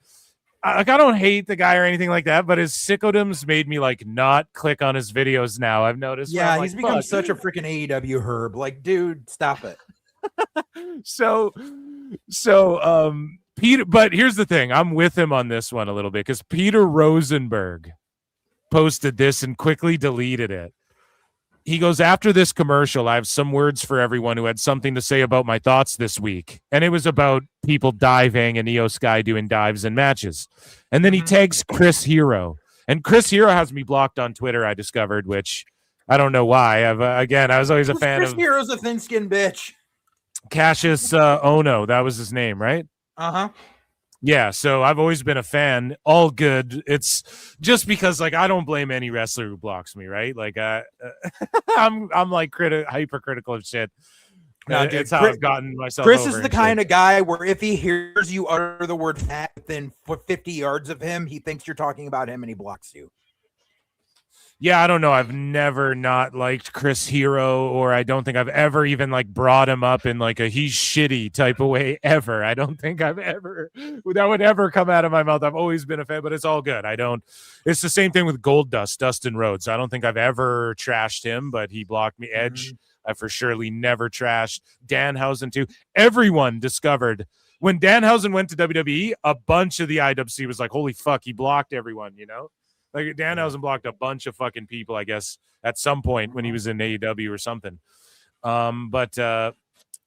Speaker 16: I don't hate the guy or anything like that, but his sickodoms made me like not click on his videos now. I've noticed.
Speaker 9: Yeah, he's become such a freaking AEW herb. Like, dude, stop it.
Speaker 16: So Peter, but here's the thing. I'm with him on this one a little bit because Peter Rosenberg posted this and quickly deleted it. He goes, after this commercial, I have some words for everyone who had something to say about my thoughts this week. And it was about people diving and Io Sky doing dives and matches. And then he tags Chris Hero. And Chris Hero has me blocked on Twitter, I discovered, which I don't know why. I was always a fan
Speaker 9: Chris
Speaker 16: of...
Speaker 9: Hero's a thin-skinned bitch.
Speaker 16: Cassius Ono, that was his name, right?
Speaker 9: Uh-huh.
Speaker 16: Yeah, so I've always been a fan. All good. It's just because, like, I don't blame any wrestler who blocks me, right? Like, I'm like hypercritical of shit.
Speaker 9: No, dude,
Speaker 16: it's how I've gotten myself.
Speaker 9: Chris is the kind of guy where if he hears you utter the word fat within 50 yards of him, he thinks you're talking about him and he blocks you.
Speaker 16: Yeah, I don't know. I've never not liked Chris Hero, or I don't think I've ever even like brought him up in like a he's shitty type of way ever. I don't think that would ever come out of my mouth. I've always been a fan, but it's all good. It's the same thing with Goldust, Dustin Rhodes. I don't think I've ever trashed him, but he blocked me. Edge, I for surely never trashed. Danhausen too. Everyone discovered when Danhausen went to WWE, a bunch of the IWC was like, holy fuck, he blocked everyone, Like Danhausen blocked a bunch of fucking people, I guess, at some point when he was in AEW or something. But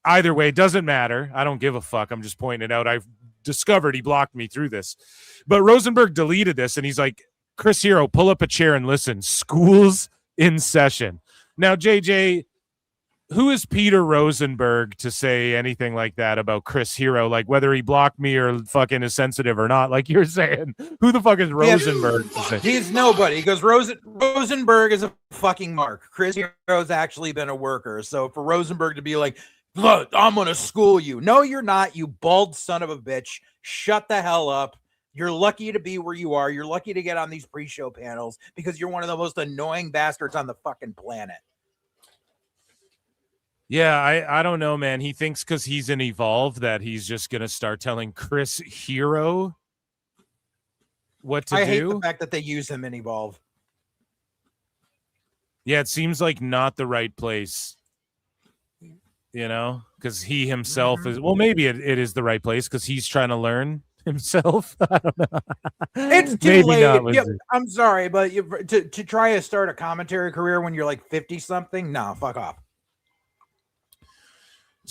Speaker 16: either way, it doesn't matter. I don't give a fuck. I'm just pointing it out. I've discovered he blocked me through this. But Rosenberg deleted this, and he's like, Chris Hero, pull up a chair and listen. School's in session. Now, JJ, who is Peter Rosenberg to say anything like that about Chris Hero? Like whether he blocked me or fucking is sensitive or not, like you're saying, who the fuck is Rosenberg?
Speaker 9: He's nobody. He goes, Rosenberg is a fucking mark. Chris Hero's actually been a worker. So for Rosenberg to be like, look, I'm going to school you. No, you're not, you bald son of a bitch. Shut the hell up. You're lucky to be where you are. You're lucky to get on these pre-show panels because you're one of the most annoying bastards on the fucking planet.
Speaker 16: Yeah, I don't know, man. He thinks because he's in Evolve that he's just going to start telling Chris Hero what to do.
Speaker 9: I hate the fact that they use him in Evolve.
Speaker 16: Yeah, it seems like not the right place, because he himself is... Well, maybe it is the right place because he's trying to learn himself. I don't know.
Speaker 9: It's too late. Yeah, I'm sorry, but to try to start a commentary career when you're like 50-something, no, fuck off.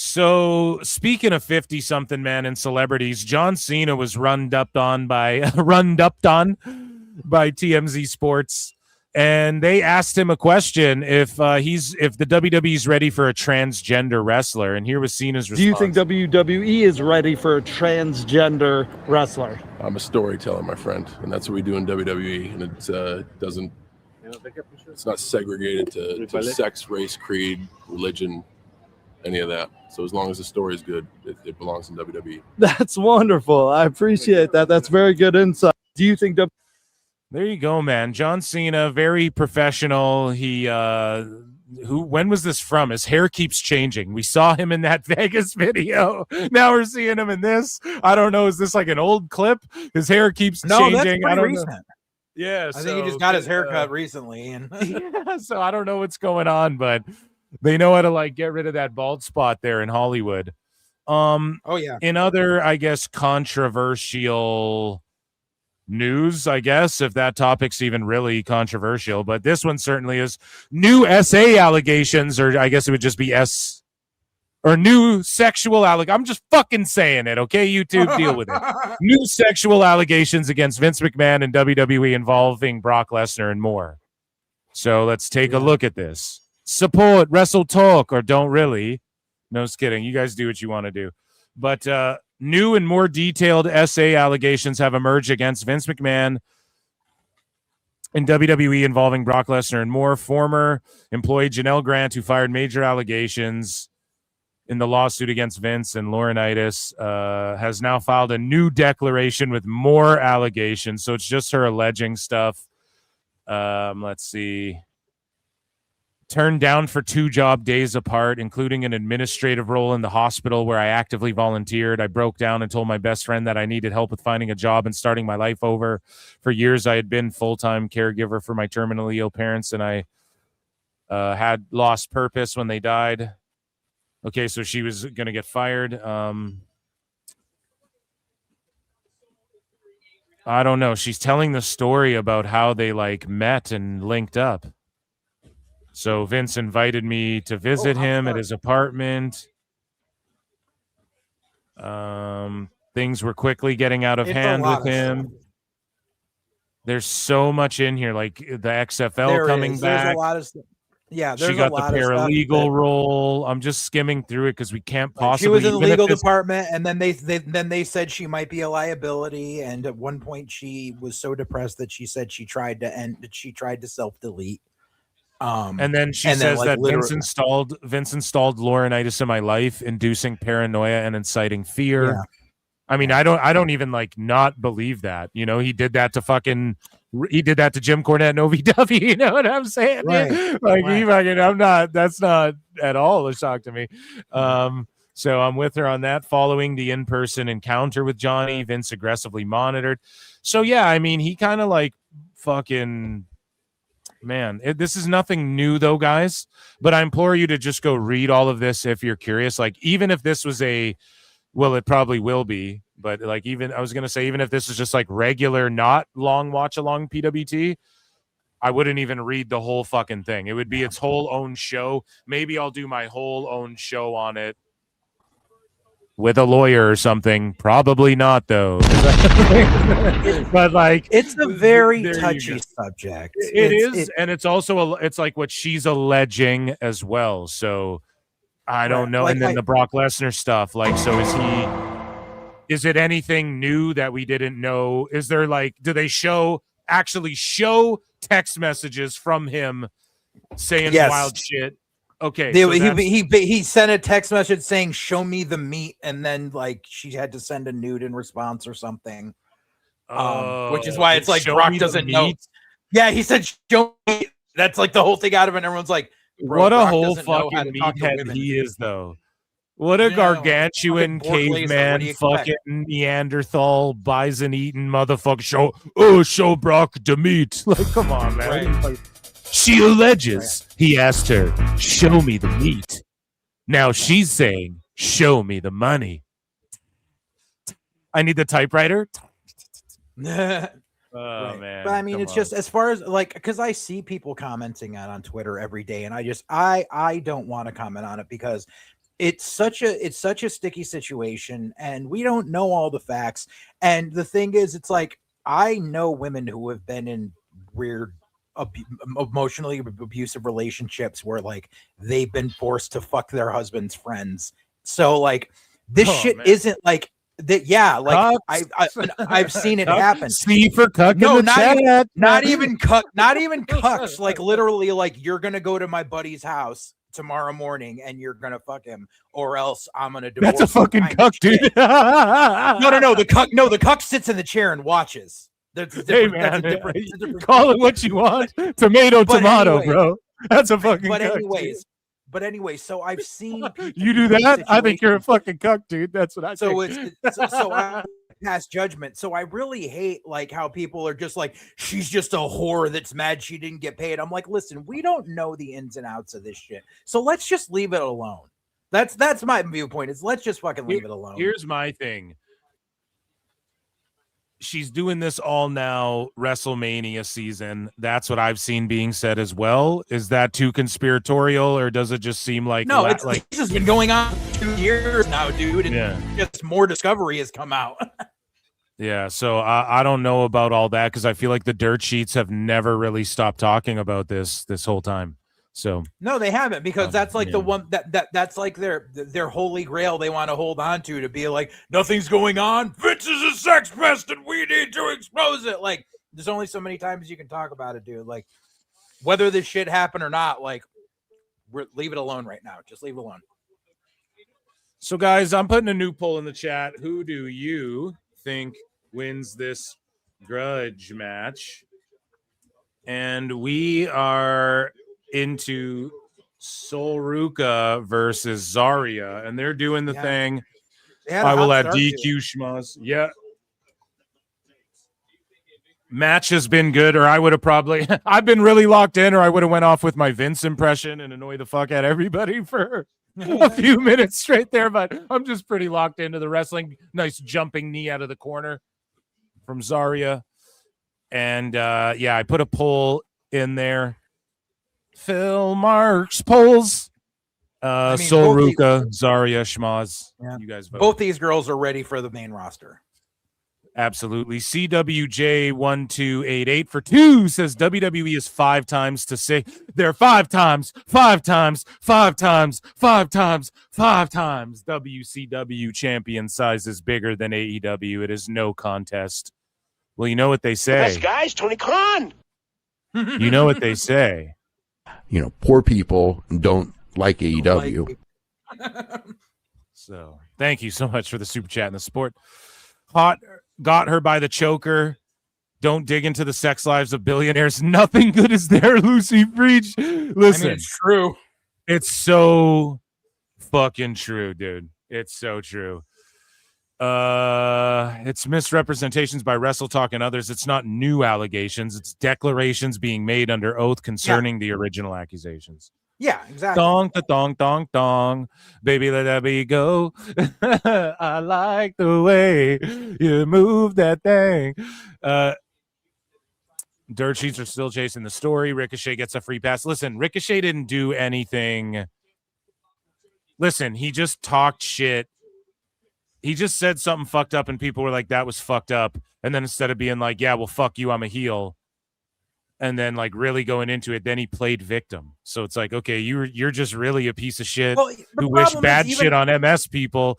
Speaker 16: So speaking of 50-something man and celebrities, John Cena was run up on by TMZ Sports, and they asked him a question if the WWE's ready for a transgender wrestler, and here was Cena's response.
Speaker 12: Do you think WWE is ready for a transgender wrestler?
Speaker 13: I'm a storyteller, my friend, and that's what we do in WWE, and it's not segregated to sex, race, creed, religion, any of that. So as long as the story is good, it belongs in WWE.
Speaker 12: That's wonderful. I appreciate that. That's very good insight. Do you think
Speaker 16: There you go, man. John Cena, very professional. He when was this from? His hair keeps changing. We saw him in that Vegas video. Now we're seeing him in this. I don't know. Is this like an old clip? His hair keeps changing.
Speaker 9: That's pretty
Speaker 16: I don't
Speaker 9: recent.
Speaker 16: know. Yeah,
Speaker 9: I think he just got his hair cut recently, and
Speaker 16: yeah, so I don't know what's going on, but they know how to like get rid of that bald spot there in Hollywood.
Speaker 9: Oh yeah.
Speaker 16: In other, I guess, controversial news, I guess, if that topic's even really controversial, but this one certainly is. New SA allegations, or I guess it would just be new sexual I'm just fucking saying it, okay? YouTube, deal with it. New sexual allegations against Vince McMahon and WWE involving Brock Lesnar and more. So let's take a look at this. Support Wrestle Talk, or don't really. No, just kidding. You guys do what you want to do. But new and more detailed SA allegations have emerged against Vince McMahon and WWE involving Brock Lesnar and more. Former employee Janelle Grant, who fired major allegations, in the lawsuit against Vince and Laurinaitis, has now filed a new declaration with more allegations. So it's just her alleging stuff. Let's see. Turned down for 2 job days apart, including an administrative role in the hospital where I actively volunteered. I broke down and told my best friend that I needed help with finding a job and starting my life over. For years, I had been full-time caregiver for my terminally ill parents, and I had lost purpose when they died. Okay, so she was going to get fired. I don't know. She's telling the story about how they like met and linked up. So Vince invited me to visit him at his apartment. Things were quickly getting out of hand with him. There's so much in here, like the XFL coming back.
Speaker 9: There's a lot of stuff. Yeah,
Speaker 16: she got the paralegal role. I'm just skimming through it because we can't possibly.
Speaker 9: She was in the legal department, and then they said she might be a liability. And at one point, she was so depressed that she said she tried to self-delete.
Speaker 16: And then she says that Vince installed Laurinaitis in my life, inducing paranoia and inciting fear.
Speaker 9: Yeah.
Speaker 16: I mean, I don't even like not believe that. You know, he did that to Jim Cornette and OVW. You know what I'm saying?
Speaker 9: Right.
Speaker 16: Like he fucking, that's not at all a shock to me. So I'm with her on that. Following the in-person encounter with Johnny, Vince aggressively monitored. So yeah, I mean, he kind of like fucking. Man, this is nothing new though, guys, but I implore you to just go read all of this if you're curious. Like, even if this was it probably will be, but like, even if this is just like regular, not long watch along PWT, I wouldn't even read the whole fucking thing. It would be its whole own show. Maybe I'll do my whole own show on it with a lawyer or something. Probably not though. But like,
Speaker 9: it's a very touchy subject.
Speaker 16: It is, and it's also it's like what she's alleging as well. So I don't know.
Speaker 9: Like,
Speaker 16: and then the Brock Lesnar stuff. Like, so is it anything new that we didn't know? Is there like, do they actually show text messages from him saying wild shit? Okay,
Speaker 9: he sent a text message saying "show me the meat," and then like she had to send a nude in response or something. Which is why it's like Brock doesn't know. Yeah, he said "show me." That's like the whole thing out of it. And everyone's like,
Speaker 16: "What a whole fucking meathead he is, though." What a gargantuan caveman, fucking Neanderthal, bison-eating motherfucker. Show Brock the meat. Like, come on, man. Right. She alleges he asked her, "Show me the meat." Now she's saying, "Show me the money." I need the typewriter.
Speaker 9: Man. But I mean, it's just as far as like, because I see people commenting on Twitter every day, and I don't want to comment on it because it's such a sticky situation, and we don't know all the facts. And the thing is, it's like, I know women who have been in weird, emotionally abusive relationships where like they've been forced to fuck their husband's friends. So like this isn't like that. Yeah, like I've seen it happen.
Speaker 16: See for cuck.
Speaker 9: No, not even cucks. Like literally, like, you're gonna go to my buddy's house tomorrow morning and you're gonna fuck him, or else I'm gonna divorce.
Speaker 16: That's a fucking cuck, dude.
Speaker 9: No. The cuck sits in the chair and watches.
Speaker 16: Hey man, call it what you want. Tomato, anyway, bro. That's a fucking.
Speaker 9: But anyways, so I've seen
Speaker 16: you do that. I think you're a fucking cuck, dude. That's what I
Speaker 9: think. So I pass judgment. So I really hate like how people are just like, she's just a whore that's mad she didn't get paid. I'm like, listen, we don't know the ins and outs of this shit, so let's just leave it alone. That's my viewpoint. Is let's just fucking leave it alone.
Speaker 16: Here's my thing. She's doing this all now WrestleMania season. That's what I've seen being said as well. Is that too conspiratorial, or does it just seem like
Speaker 9: no? It's like this has been going on 2 years now, dude, and just more discovery has come out.
Speaker 16: Yeah, so I don't know about all that because I feel like the dirt sheets have never really stopped talking about this whole time. So
Speaker 9: no, they haven't, because that's like the one that's like their holy grail they want to hold on to be like, nothing's going on. Vince is a sex pest and we need to expose it. Like, there's only so many times you can talk about it, dude. Like, whether this shit happened or not, like, leave it alone right now. Just leave it alone.
Speaker 16: So, guys, I'm putting a new poll in the chat. Who do you think wins this grudge match? And we are into Solruka versus Zarya, and they're doing the thing. I will add DQ schmuzz. Yeah. Match has been good, or I would have probably I've been really locked in, or I would have went off with my Vince impression and annoy the fuck out of everybody for a few minutes straight there, but I'm just pretty locked into the wrestling. Nice jumping knee out of the corner from Zarya. And I put a poll in there. Phil Marks polls. Solruka, Zarya, Schmaz.
Speaker 9: Yeah.
Speaker 16: You guys vote.
Speaker 9: Both these girls are ready for the main roster.
Speaker 16: Absolutely. CWJ1288 for 2 says WWE is 5 times to say they're 5 times WCW champion size is bigger than AEW. It is no contest. Well, you know what they say.
Speaker 7: Best guys, Tony Khan.
Speaker 16: You know what they say.
Speaker 22: You know, poor people don't like AEW.
Speaker 16: So thank you so much for the super chat and the support. Hot got her by the choker. Don't dig into the sex lives of billionaires. Nothing good is there, Lucy Breach. Listen,
Speaker 9: I mean, it's true.
Speaker 16: It's so fucking true, dude. It's so true. It's misrepresentations by Wrestle Talk and others. It's not new allegations. It's declarations being made under oath concerning the original accusations.
Speaker 9: Yeah, exactly.
Speaker 16: Dong, dong, dong, dong. Baby, let that be go. I like the way you move that thing. Dirt Sheets are still chasing the story. Ricochet gets a free pass. Listen, Ricochet didn't do anything. Listen, he just talked shit. He just said something fucked up, and people were like, that was fucked up. And then instead of being like, yeah, well, fuck you, I'm a heel, and then like really going into it, then he played victim. So it's like, okay, you're just really a piece of shit who wish bad shit on MS people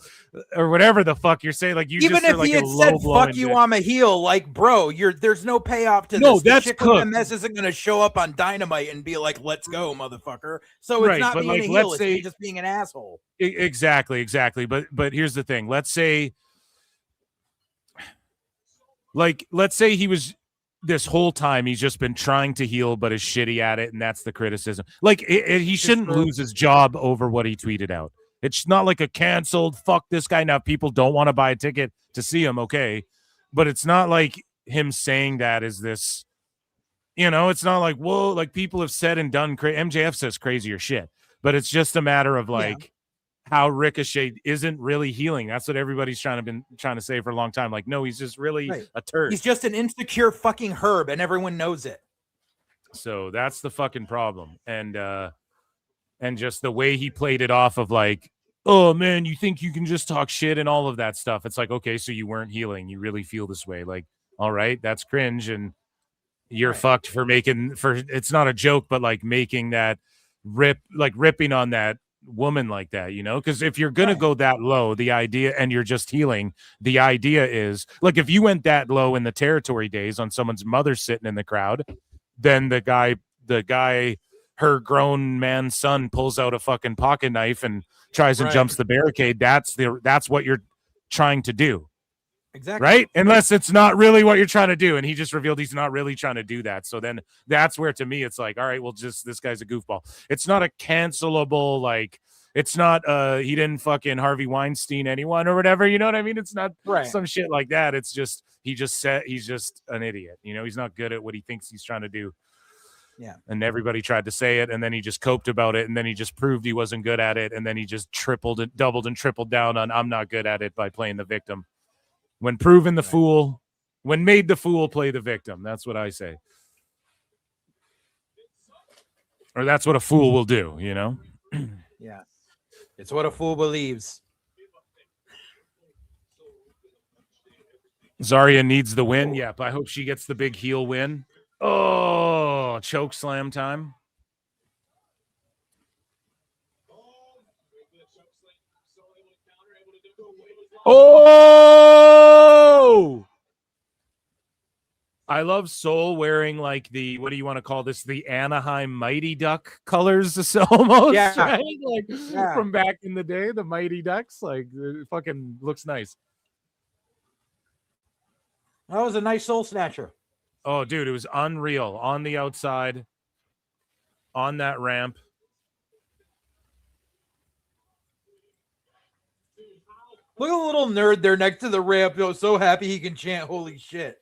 Speaker 16: or whatever the fuck you're saying. Like, you
Speaker 9: even
Speaker 16: just
Speaker 9: if
Speaker 16: like
Speaker 9: he had said fuck you, I'm a heel, like, bro, there's no payoff to this.
Speaker 16: No,
Speaker 9: The
Speaker 16: that's
Speaker 9: chick
Speaker 16: cooked.
Speaker 9: with MS isn't gonna show up on Dynamite and be like, let's go, motherfucker. So it's
Speaker 16: Right,
Speaker 9: not
Speaker 16: but,
Speaker 9: being
Speaker 16: like,
Speaker 9: a heel,
Speaker 16: let's
Speaker 9: it's
Speaker 16: say-
Speaker 9: just being an asshole.
Speaker 16: Exactly. But here's the thing. Let's say he was this whole time he's just been trying to heal, but is shitty at it, and that's the criticism. Like, he shouldn't lose his job over what he tweeted out. It's not like a canceled fuck this guy. Now people don't want to buy a ticket to see him, okay, but it's not like him saying that is this. You know, it's not like, whoa, like people have said and done. MJF says crazier shit, but it's just a matter of like. How Ricochet isn't really healing. That's what everybody's trying to say for a long time. Like, no, he's just really a turd.
Speaker 9: He's just an insecure fucking herb, and everyone knows it.
Speaker 16: So that's the fucking problem. And just the way he played it off of like, oh man, you think you can just talk shit and all of that stuff. It's like, okay, so you weren't healing. You really feel this way. Like, all right, that's cringe, and you're fucked for it's not a joke, but like making that ripping on that woman like that, you know, because if you're gonna go that low, the idea, and you're just healing, the idea is like, if you went that low in the territory days on someone's mother sitting in the crowd, then the guy her grown man son pulls out a fucking pocket knife and tries and jumps the barricade. That's what you're trying to do.
Speaker 9: Exactly.
Speaker 16: Right? Unless it's not really what you're trying to do. And he just revealed he's not really trying to do that. So then that's where, to me, it's like, all right, well, just this guy's a goofball. It's not a cancelable, like, it's not he didn't fucking Harvey Weinstein anyone or whatever. You know what I mean? It's not some shit like that. It's just he's just an idiot. You know, he's not good at what he thinks he's trying to do.
Speaker 9: Yeah.
Speaker 16: And everybody tried to say it, and then he just coped about it, and then he just proved he wasn't good at it, and then he just doubled and tripled down on I'm not good at it by playing the victim. When proven the fool, when made the fool, play the victim. That's what I say. Or that's what a fool will do, you know?
Speaker 9: Yeah. It's what a fool believes.
Speaker 16: Zarya needs the win. Yep, I hope she gets the big heel win. Oh, choke slam time. Oh! I love Soul wearing like the, what do you want to call this? The Anaheim Mighty Duck colors, almost, right? Like from back in the day, the Mighty Ducks. Like, it fucking looks nice.
Speaker 9: That was a nice soul snatcher.
Speaker 16: Oh, dude, it was unreal on the outside, on that ramp.
Speaker 9: Look at the little nerd there next to the ramp. Yo, so happy he can chant "Holy shit."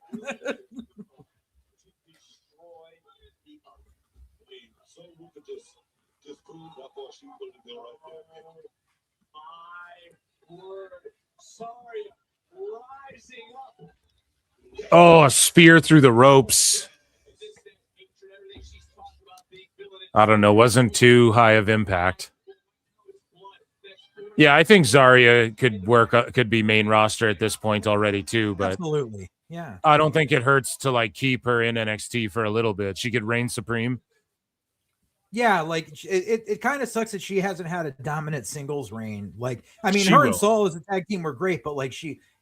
Speaker 16: Oh, a spear through the ropes. I don't know. Wasn't too high of impact. Yeah, I think Zarya could be main roster at this point already too. But
Speaker 9: absolutely, yeah.
Speaker 16: I don't think it hurts to like keep her in NXT for a little bit. She could reign supreme.
Speaker 9: Yeah, like it kind of sucks that she hasn't had a dominant singles reign. Like, I mean,
Speaker 16: She
Speaker 9: her
Speaker 16: will.
Speaker 9: and Saul as a tag team were great, but like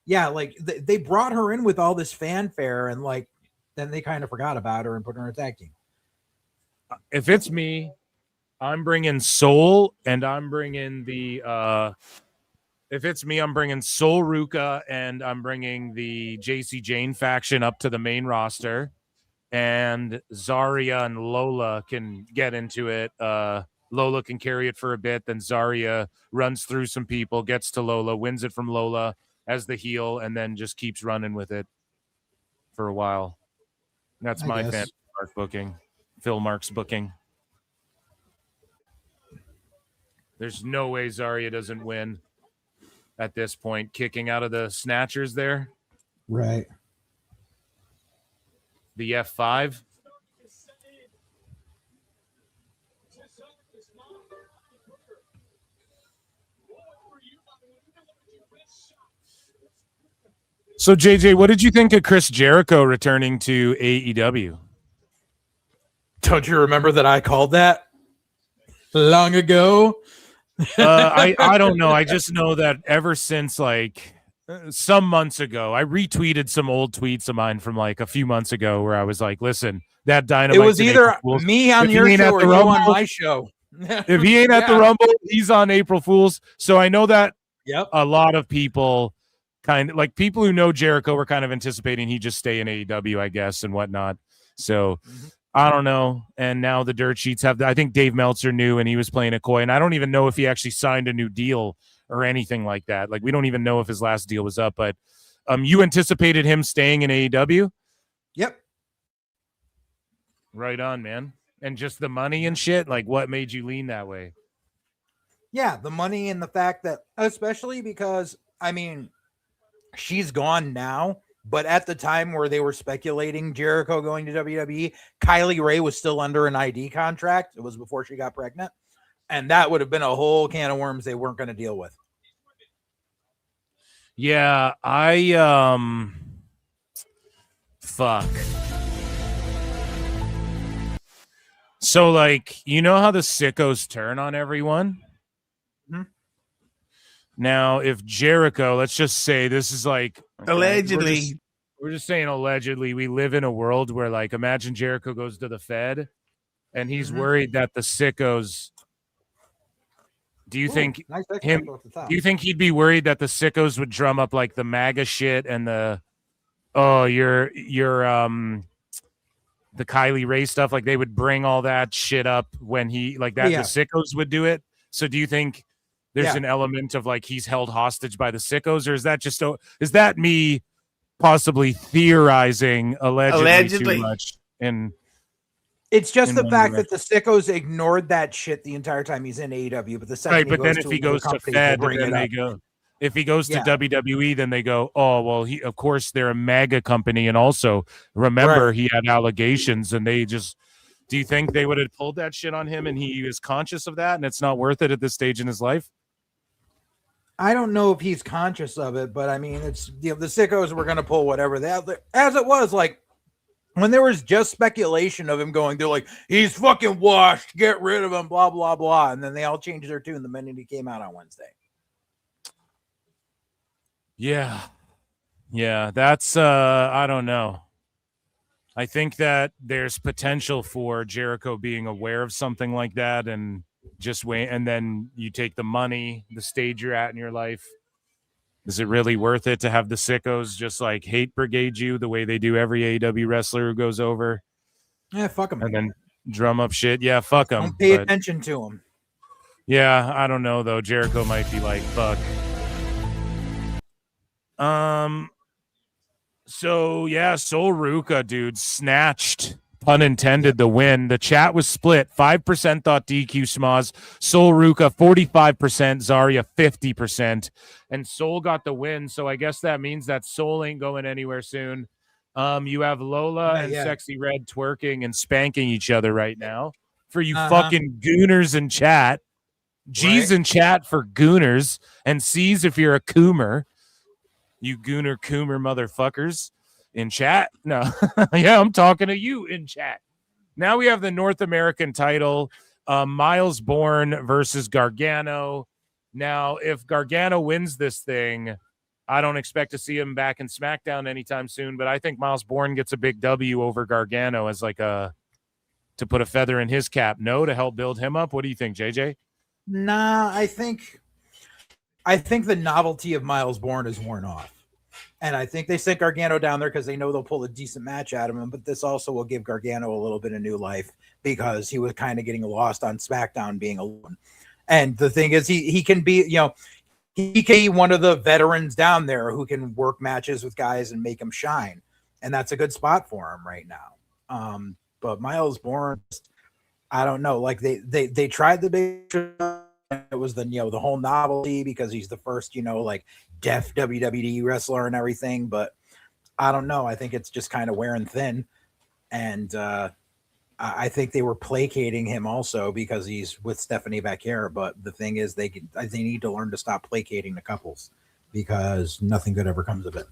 Speaker 9: they brought her in with all this fanfare, and like then they kind of forgot about her and put her in a tag team.
Speaker 16: If it's me, I'm bringing Soul, and I'm bringing the if it's me, I'm bringing Soul Ruka, and I'm bringing the JC Jane faction up to the main roster, and Zarya and Lola can get into it. Lola can carry it for a bit, then Zarya runs through some people, gets to Lola, wins it from Lola as the heel, and then just keeps running with it for a while. That's my fan Mark booking. Phil Mark's booking. There's no way Zarya doesn't win at this point. Kicking out of the snatchers there.
Speaker 9: Right.
Speaker 16: The F5. So, JJ, what did you think of Chris Jericho returning to AEW?
Speaker 9: Don't you remember that I called that long ago?
Speaker 16: I don't know. I just know that ever since like some months ago, I retweeted some old tweets of mine from like a few months ago where I was like, listen, that Dynamite.
Speaker 9: It was either me on your show or you on my show.
Speaker 16: If he ain't at the Rumble, he's on April Fool's. So I know that a lot of people kind of like people who know Jericho were kind of anticipating he'd just stay in AEW, I guess, and whatnot. So I don't know. And now the dirt sheets have I think Dave Meltzer knew and he was playing it coy. And I don't even know if he actually signed a new deal or anything like that. Like we don't even know if his last deal was up. But you anticipated him staying in AEW?
Speaker 9: Yep.
Speaker 16: Right on, man. And just the money and shit. Like what made you lean that way?
Speaker 9: Yeah, the money and the fact that, especially because, I mean, she's gone now. But at the time where they were speculating Jericho going to WWE, Kylie Ray was still under an ID contract. It was before she got pregnant. And that would have been a whole can of worms they weren't going to deal with.
Speaker 16: Yeah, fuck. So, like, you know how the sickos turn on everyone?
Speaker 9: Mm-hmm.
Speaker 16: Now, if Jericho, let's just say this is like
Speaker 10: allegedly.
Speaker 16: We're just saying allegedly. We live in a world where, like, imagine Jericho goes to the Fed, and he's worried that the sickos. Do you think him? Do you think he'd be worried that the sickos would drum up like the MAGA shit and the the Kylie Ray stuff? Like they would bring all that shit up when he like that.
Speaker 9: Yeah.
Speaker 16: The sickos would do it. So do you think there's an element of like he's held hostage by the sickos, or is that just is that me possibly theorizing allegedly too much? And
Speaker 9: it's just the fact that the sickos ignored that shit the entire time he's in AEW. But the second
Speaker 16: right, but then if he goes to Fed, then they go. If he goes to WWE, then they go, oh, well, of course, they're a MAGA company. And also, remember, he had allegations, and they just, do you think they would have pulled that shit on him and he is conscious of that and it's not worth it at this stage in his life?
Speaker 9: I don't know if he's conscious of it, but I mean, it's, the sickos were going to pull whatever they had. As it was, like, when there was just speculation of him going, they're like, he's fucking washed, get rid of him, blah, blah, blah. And then they all changed their tune the minute he came out on Wednesday.
Speaker 16: Yeah. Yeah, that's I don't know. I think that there's potential for Jericho being aware of something like that and just wait. And then you take the money, the stage you're at in your life. Is it really worth it to have the sickos just like hate brigade you the way they do every AEW wrestler who goes over?
Speaker 9: Yeah, fuck them.
Speaker 16: And then drum up shit. Yeah, fuck them.
Speaker 9: Don't pay attention to them.
Speaker 16: Yeah, I don't know though. Jericho might be like, fuck. So yeah, Sol Ruca, dude, snatched, pun intended, the win. The chat was split. 5% thought DQ Schmoz. Sol Ruca 45%, Zarya 50%, and Sol got the win. So I guess that means that Sol ain't going anywhere soon. You have Lola and Sexy Red twerking and spanking each other right now. For you fucking gooners in chat. G's in chat for gooners, and C's if you're a coomer. You gooner coomer motherfuckers in chat. No, yeah, I'm talking to you in chat. Now we have the North American title, Miles Bourne versus Gargano. Now, if Gargano wins this thing, I don't expect to see him back in SmackDown anytime soon, but I think Miles Bourne gets a big W over Gargano as like to put a feather in his cap. No, to help build him up. What do you think, JJ?
Speaker 9: Nah, I think the novelty of Miles Bourne is worn off. And I think they sent Gargano down there because they know they'll pull a decent match out of him. But this also will give Gargano a little bit of new life because he was kind of getting lost on SmackDown being alone. And the thing is, he can be, he can be one of the veterans down there who can work matches with guys and make them shine. And that's a good spot for him right now. But Miles Bourne, I don't know. Like they tried the big. It was the whole novelty because he's the first like deaf WWE wrestler and everything, but I don't know. I think it's just kind of wearing thin, and I think they were placating him also because he's with Stephanie Vaquer. But the thing is, they need to learn to stop placating the couples because nothing good ever comes of it.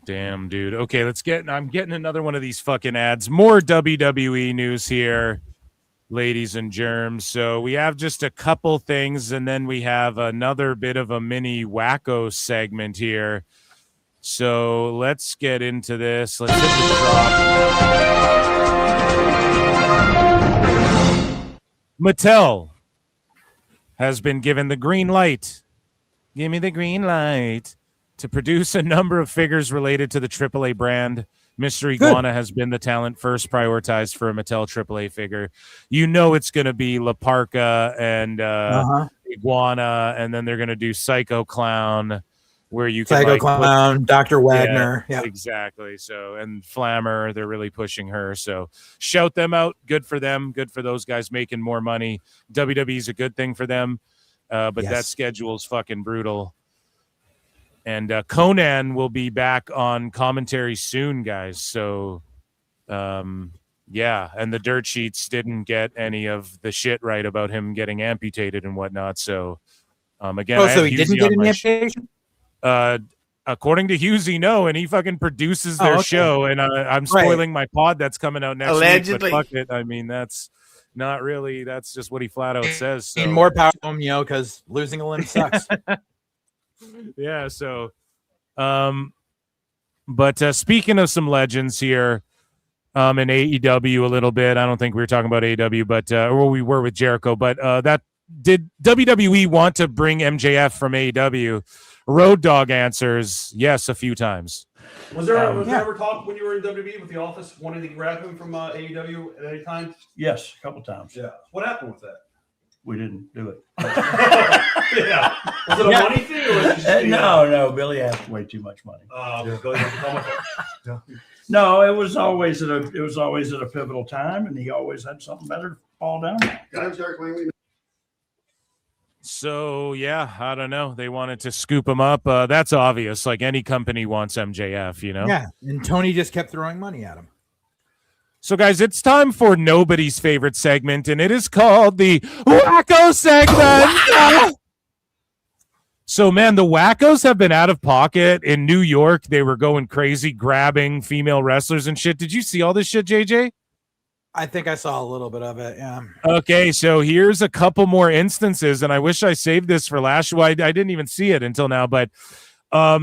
Speaker 16: Damn, dude. Okay, I'm getting another one of these fucking ads. More WWE news here, ladies and germs. So we have just a couple things, and then we have another bit of a mini wacko segment here. So let's get into this. Let's hit the drop. Mattel has been given the green light. Give me the green light to produce a number of figures related to the AAA brand. Mr. Iguana has been the talent first prioritized for a Mattel AAA figure. It's going to be La Parka and Iguana, and then they're going to do Psycho Clown, where you can
Speaker 9: Psycho Clown, Dr. Wagner.
Speaker 16: Yeah, exactly. So, and Flammer, they're really pushing her. So shout them out. Good for them. Good for those guys making more money. WWE's a good thing for them, but that schedule is fucking brutal. And Conan will be back on commentary soon, guys. So, and the dirt sheets didn't get any of the shit right about him getting amputated and whatnot. So, again,
Speaker 9: so he didn't get an amputation?
Speaker 16: According to Husey, no, and he fucking produces their show. And I'm spoiling my pod that's coming out next week. But fuck it. I mean, that's not really. That's just what he flat out says. So.
Speaker 9: More power to him, because losing a limb sucks.
Speaker 16: Yeah, so but speaking of some legends here in AEW a little bit, I don't think we were talking about AEW, but we were with Jericho, but that did WWE want to bring MJF from AEW? Road Dogg answers yes a few times.
Speaker 10: Was there ever talk when you were in WWE with the office wanting to grab him from AEW at any time?
Speaker 11: Yes, a couple times.
Speaker 10: Yeah. What happened with that?
Speaker 11: We didn't do it.
Speaker 10: Yeah. Was it a money thing, or was it just
Speaker 11: no? Billy asked way too much money.
Speaker 10: Billy had to come with it.
Speaker 11: No, it was always at a pivotal time, and he always had something better to fall down.
Speaker 16: So yeah, I don't know. They wanted to scoop him up. That's obvious. Like any company wants MJF,
Speaker 9: Yeah, and Tony just kept throwing money at him.
Speaker 16: So, guys, it's time for nobody's favorite segment, and it is called the Wacko segment. So, man, the Wackos have been out of pocket in New York. They were going crazy, grabbing female wrestlers and shit. Did you see all this shit, JJ?
Speaker 9: I think I saw a little bit of it, yeah.
Speaker 16: Okay, so here's a couple more instances, and I wish I saved this for last. Well, I didn't even see it until now, but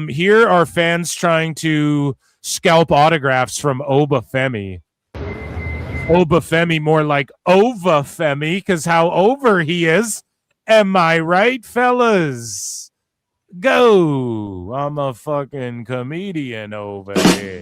Speaker 16: here are fans trying to scalp autographs from Obafemi. Obafemi, more like Ovafemi, because how over he is. Am I right, fellas? Go. I'm a fucking comedian over here.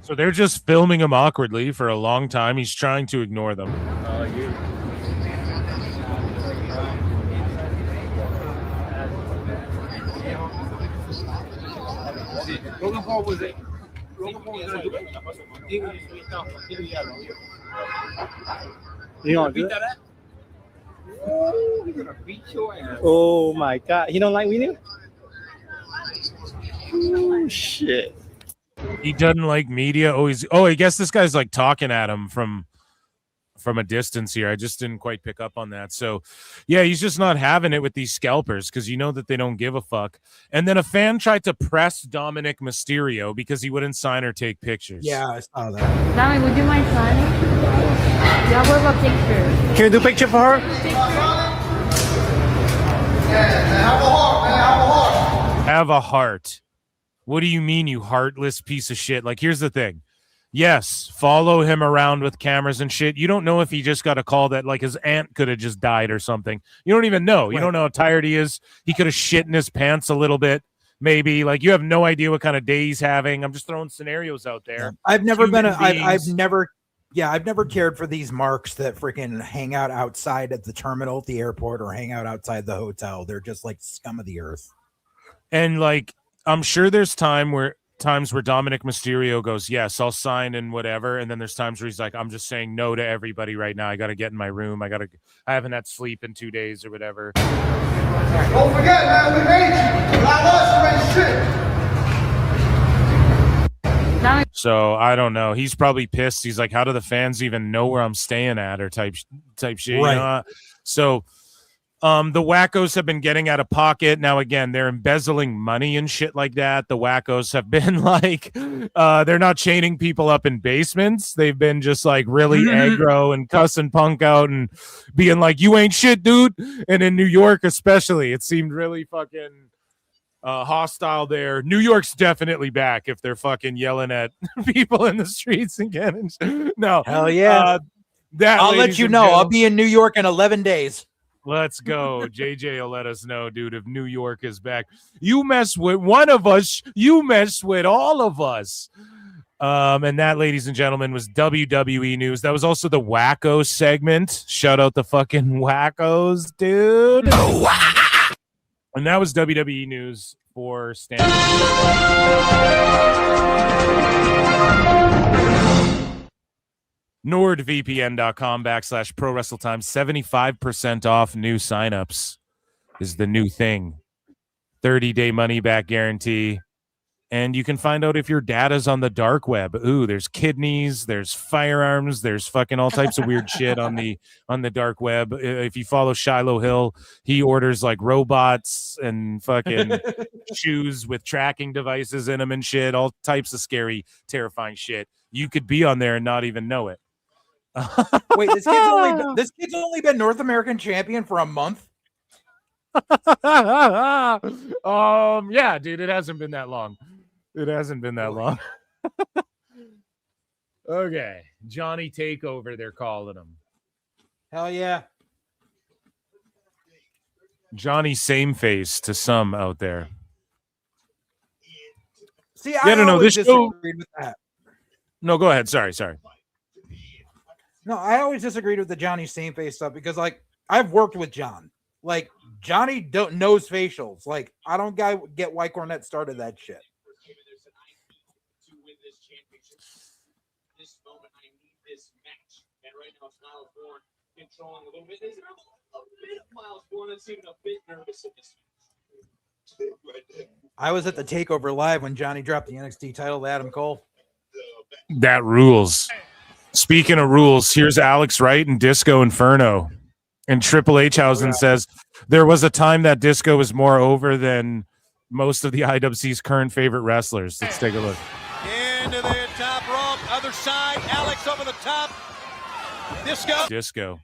Speaker 16: So they're just filming him awkwardly for a long time. He's trying to ignore them.
Speaker 14: You gonna do it? Oh my God! He don't like me? Oh shit!
Speaker 16: He doesn't like media. I guess this guy's like talking at him from a distance here. I just didn't quite pick up on that. So yeah, he's just not having it with these scalpers because you know that they don't give a fuck. And then a fan tried to press Dominic Mysterio because he wouldn't sign or take pictures.
Speaker 9: Yeah, I saw that.
Speaker 6: Dominic, would you mind signing? Yeah, what about pictures?
Speaker 14: Can we do a picture for her?
Speaker 16: Have a heart. What do you mean, you heartless piece of shit? Like, here's the thing. Yes, follow him around with cameras and shit. You don't know if he just got a call that like his aunt could have just died or something. You don't even know. You don't know how tired he is. He could have shit in his pants a little bit, maybe. Like, you have no idea what kind of day he's having. I'm just throwing scenarios out there.
Speaker 9: I've never cared for these marks that freaking hang out outside at the terminal at the airport or hang out outside the hotel. They're just like scum of the earth.
Speaker 16: And like, I'm sure there's times where Dominic Mysterio goes, yes, I'll sign and whatever. And then there's times where he's like, I'm just saying no to everybody right now. I got to get in my room. I haven't had sleep in 2 days or whatever.
Speaker 5: Don't forget, man, we made you. Without us, shit.
Speaker 16: So I don't know. He's probably pissed. He's like, how do the fans even know where I'm staying at or type shit?
Speaker 9: Right.
Speaker 16: You know? So the wackos have been getting out of pocket. Now, again, they're embezzling money and shit like that. The wackos have been like, they're not chaining people up in basements. They've been just like really aggro and cussing Punk out and being like, you ain't shit, dude. And in New York, especially, it seemed really fucking hostile there. New York's definitely back if they're fucking yelling at people in the streets again. No.
Speaker 9: Hell yeah.
Speaker 16: I'll
Speaker 9: let you know. I'll be in New York in 11 days.
Speaker 16: Let's go. JJ will let us know, dude, if New York is back. You mess with one of us, you mess with all of us. And that, ladies and gentlemen, was WWE news. That was also the Wacko segment. Shout out the fucking Wackos, dude. And that was WWE news for Stand. NordVPN.com/ProWrestleTime. 75% off new signups is the new thing. 30-day money-back guarantee. And you can find out if your data's on the dark web. Ooh, there's kidneys, there's firearms, there's fucking all types of weird shit on the dark web. If you follow Shiloh Hill, he orders like robots and fucking shoes with tracking devices in them and shit, all types of scary, terrifying shit. You could be on there and not even know it.
Speaker 9: Wait, this kid's only been North American champion for a month.
Speaker 16: Yeah, dude, it hasn't been that long. Okay, Johnny Takeover, they're calling him.
Speaker 9: Hell yeah.
Speaker 16: Johnny Same Face to some out there.
Speaker 9: See, I don't know. This disagreed with that.
Speaker 16: No, go ahead. Sorry.
Speaker 9: No, I always disagreed with the Johnny Same Face stuff because, like, I've worked with John. Like, Johnny knows facials. Like, I don't get why Cornette started that shit.
Speaker 3: This moment, I need this match. And right now, it's Miles Bourne controlling a little bit. Is there a bit of Miles Bourne that's even a bit nervous in this match?
Speaker 9: I was at the Takeover Live when Johnny dropped the NXT title to Adam Cole.
Speaker 16: That rules. Speaking of rules, here's Alex Wright and Disco Inferno. And Triple H Hausen says there was a time that Disco was more over than most of the IWC's current favorite wrestlers. Let's take a look.
Speaker 5: Into the top rope, other side. Alex over the top.
Speaker 16: Disco.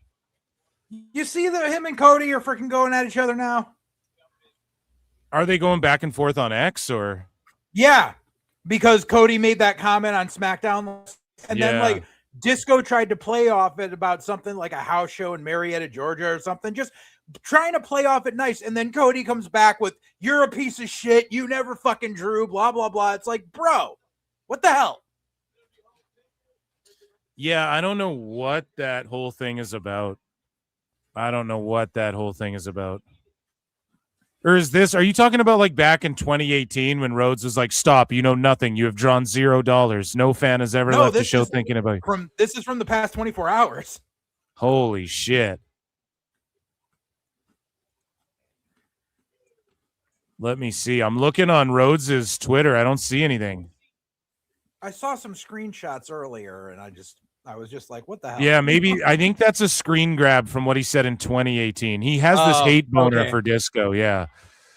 Speaker 9: You see that him and Cody are freaking going at each other now?
Speaker 16: Are they going back and forth on X or?
Speaker 9: Yeah, because Cody made that comment on SmackDown, and then like Disco tried to play off it about something like a house show in Marietta, Georgia or something, just trying to play off it nice. And then Cody comes back with, "You're a piece of shit. You never fucking drew, blah, blah, blah." It's like, bro, what the hell?
Speaker 16: Yeah, I don't know what that whole thing is about. Or is this, are you talking about like back in 2018 when Rhodes was like, "Stop, you know nothing. You have drawn $0. No fan has ever left the show thinking about you."
Speaker 9: This is from the past 24 hours.
Speaker 16: Holy shit. Let me see. I'm looking on Rhodes's Twitter. I don't see anything.
Speaker 9: I saw some screenshots earlier, and I was just like, what the hell?
Speaker 16: Yeah, maybe. I think that's a screen grab from what he said in 2018. He has this hate boner for Disco. Yeah.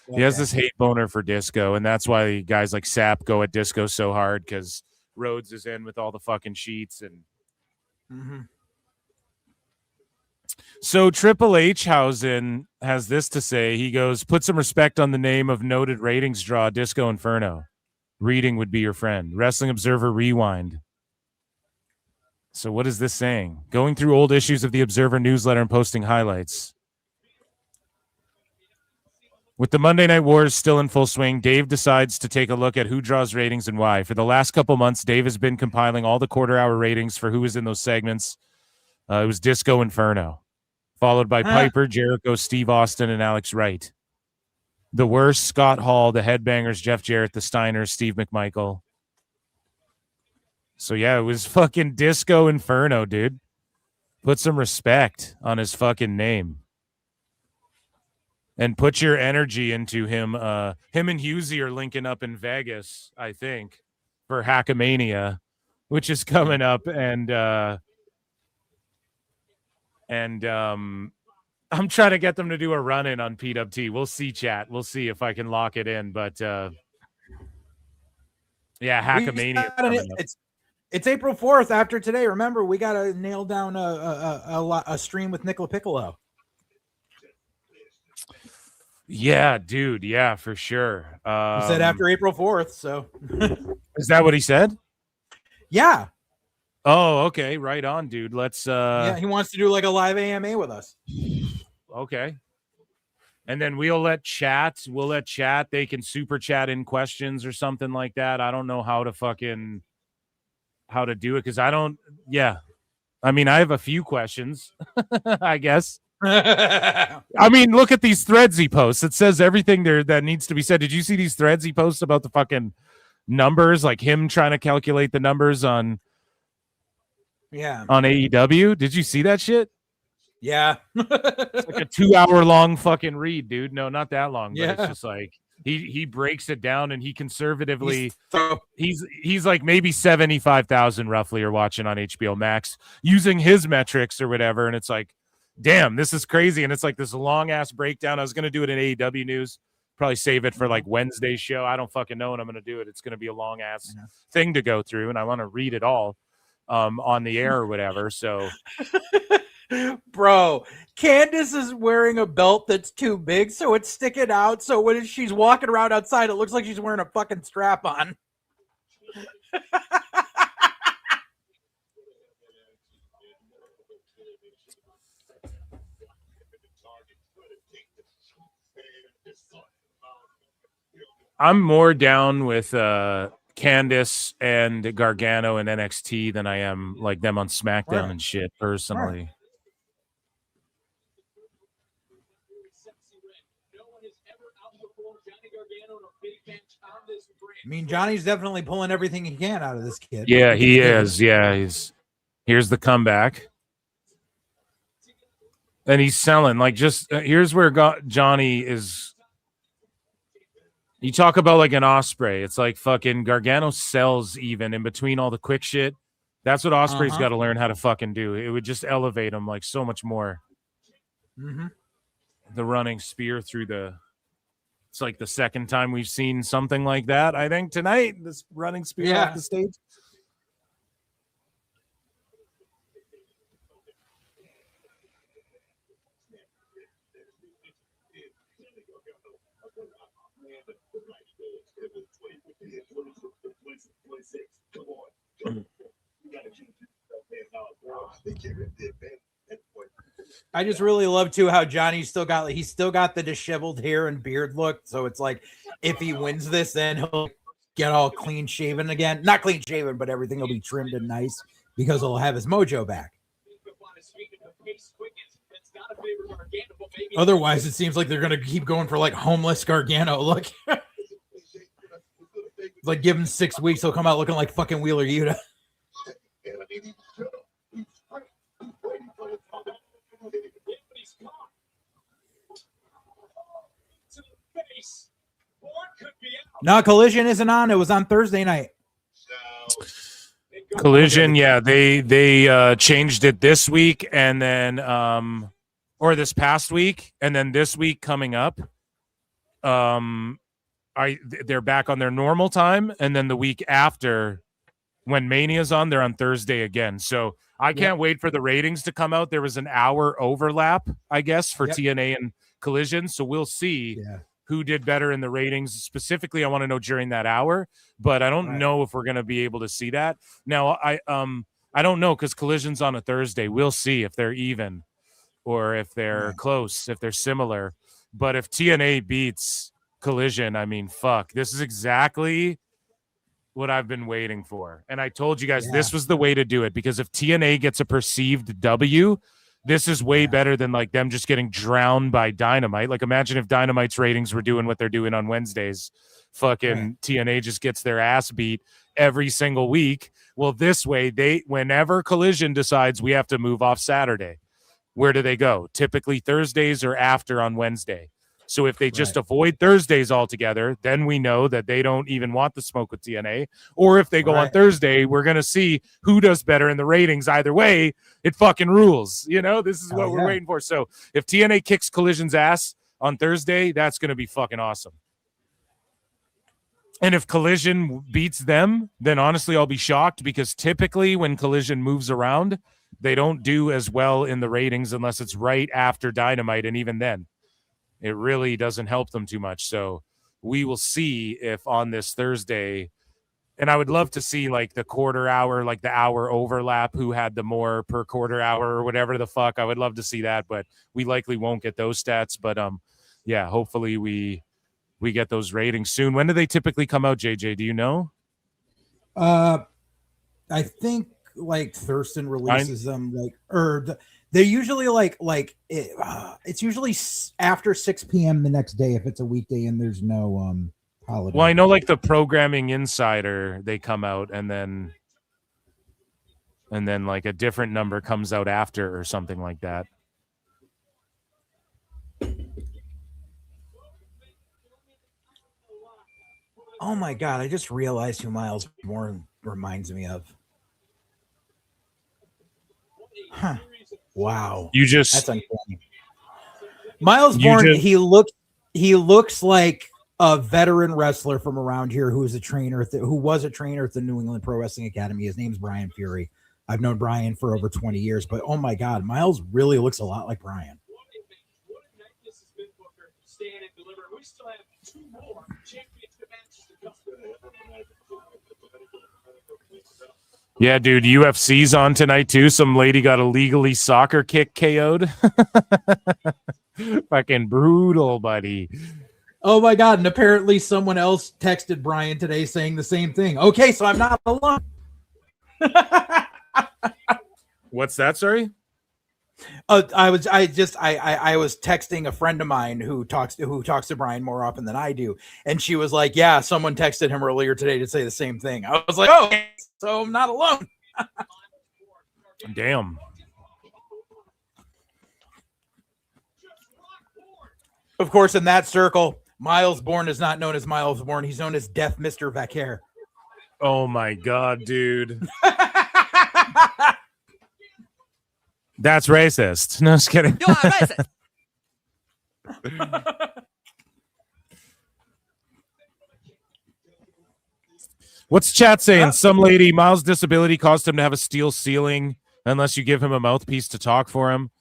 Speaker 16: He has this hate boner for Disco, and that's why guys like Sap go at Disco so hard, because Rhodes is in with all the fucking sheets. And so Triple H Hausen has this to say. He goes, "Put some respect on the name of noted ratings draw, Disco Inferno. Reading would be your friend. Wrestling Observer Rewind." So what is this saying? Going through old issues of the Observer newsletter and posting highlights. With the Monday Night Wars still in full swing, Dave decides to take a look at who draws ratings and why. For the last couple months, Dave has been compiling all the quarter-hour ratings for who was in those segments. It was Disco Inferno, followed by Piper, Jericho, Steve Austin, and Alex Wright. The Worst, Scott Hall, the Headbangers, Jeff Jarrett, the Steiners, Steve McMichael. So, yeah, it was fucking Disco Inferno, dude. Put some respect on his fucking name. And put your energy into him. Him and Husey are linking up in Vegas, I think, for Hackamania, which is coming up. And I'm trying to get them to do a run-in on PWT. We'll see, chat. We'll see if I can lock it in. But, yeah, Hackamania.
Speaker 9: It's April 4th after today. Remember, we got to nail down a stream with Nicola Piccolo.
Speaker 16: Yeah, dude. Yeah, for sure.
Speaker 9: He said after April 4th. So
Speaker 16: is that what he said?
Speaker 9: Yeah.
Speaker 16: Oh, okay. Right on, dude. Let's
Speaker 9: yeah, he wants to do like a live AMA with us.
Speaker 16: Okay. And then we'll let chat. They can super chat in questions or something like that. I don't know how to do it, because I don't. Yeah. I mean, I have a few questions, I guess. I mean, look at these threads he posts. It says everything there that needs to be said. Did you see these threads he posts about the fucking numbers, like him trying to calculate the numbers on AEW? Did you see that shit?
Speaker 9: Yeah.
Speaker 16: It's like a 2-hour long fucking read, dude. No, not that long, but it's just like he breaks it down, and he conservatively he's like maybe 75,000 roughly are watching on HBO Max using his metrics or whatever, and it's like, damn, this is crazy. And it's like this long ass breakdown. I was going to do it in AEW news, probably save it for like Wednesday's show. I don't fucking know when I'm going to do it. It's going to be a long ass thing to go through, and I want to read it all on the air or whatever. So,
Speaker 9: bro, Candace is wearing a belt that's too big, so it's sticking out. So when she's walking around outside, it looks like she's wearing a fucking strap on.
Speaker 16: I'm more down with Candace and Gargano and NXT than I am like them on SmackDown and shit, personally.
Speaker 9: I mean, Johnny's definitely pulling everything he can out of this kid.
Speaker 16: Yeah, he is. Yeah, here's the comeback. And he's selling. Like, just here's where Johnny is. You talk about like an Osprey. It's like fucking Gargano sells even in between all the quick shit. That's what Osprey's got to learn how to fucking do. It would just elevate him like so much more. The running spear through the. It's like the second time we've seen something like that. I think tonight, this running spear off the stage.
Speaker 9: I just really love too how Johnny's still got the disheveled hair and beard look. So it's like if he wins this, then he'll get all clean shaven again. Not clean shaven, but everything will be trimmed and nice because he'll have his mojo back. Otherwise, it seems like they're gonna keep going for like homeless Gargano look. Like give him 6 weeks, he'll come out looking like fucking Wheeler Yuta. No, Collision isn't on. It was on Thursday night.
Speaker 16: Collision, yeah, they changed it this week and then or this past week and then this week coming up. They're back on their normal time, and then the week after, when Mania's on, they're on Thursday again. So I can't wait for the ratings to come out. There was an hour overlap, I guess, for TNA and Collision. So we'll see who did better in the ratings. Specifically, I want to know during that hour, but I don't know if we're going to be able to see that. Now, I don't know because Collision's on a Thursday. We'll see if they're even or if they're close, if they're similar. But if TNA beats Collision, I mean, fuck, this is exactly what I've been waiting for. And I told you guys this was the way to do it, because if TNA gets a perceived W, this is way better than like them just getting drowned by Dynamite. Like imagine if Dynamite's ratings were doing what they're doing on Wednesdays. Fucking TNA just gets their ass beat every single week. Well, this way, whenever Collision decides we have to move off Saturday, where do they go? Typically Thursdays or after on Wednesday. So if they just avoid Thursdays altogether, then we know that they don't even want the smoke with TNA. Or if they go on Thursday, we're going to see who does better in the ratings. Either way, it fucking rules. You know, this is what we're waiting for. So if TNA kicks Collision's ass on Thursday, that's going to be fucking awesome. And if Collision beats them, then honestly, I'll be shocked, because typically when Collision moves around, they don't do as well in the ratings unless it's right after Dynamite. And even then, it really doesn't help them too much. So we will see if on this Thursday, and I would love to see like the quarter hour, like the hour overlap, who had the more per quarter hour or whatever the fuck. I would love to see that, but we likely won't get those stats. But yeah, hopefully we get those ratings soon. When do they typically come out, JJ? Do you know?
Speaker 9: I think like Thurston releases them they're usually it's usually after 6 p.m. the next day if it's a weekday and there's no holiday.
Speaker 16: Well, I know like the Programming Insider, they come out and then like a different number comes out after or something like that.
Speaker 9: Oh my God, I just realized who Miles Bourne reminds me of. Huh. Wow. That's uncanny. Miles Bourne, he looks like a veteran wrestler from around here who was a trainer at the New England Pro Wrestling Academy. His name's Brian Fury. I've known Brian for over 20 years, but oh my God, Miles really looks a lot like Brian.
Speaker 3: We still have 2 more championship matches to come.
Speaker 16: Yeah, dude, UFC's on tonight too. Some lady got illegally soccer kick KO'd. Fucking brutal, buddy.
Speaker 9: Oh my God, and apparently someone else texted Brian today saying the same thing. Okay, so I'm not alone.
Speaker 16: What's that, sorry?
Speaker 9: I was texting a friend of mine who talks to Brian more often than I do, and she was like, "Yeah, someone texted him earlier today to say the same thing." I was like, "Oh, so I'm not alone."
Speaker 16: Damn.
Speaker 9: Of course, in that circle, Miles Bourne is not known as Miles Bourne; he's known as Deaf Mr. Vaquer.
Speaker 16: Oh my God, dude. That's racist. No, just kidding.
Speaker 15: You are racist.
Speaker 16: What's chat saying? Some lady, Miles' disability caused him to have a steel ceiling unless you give him a mouthpiece to talk for him.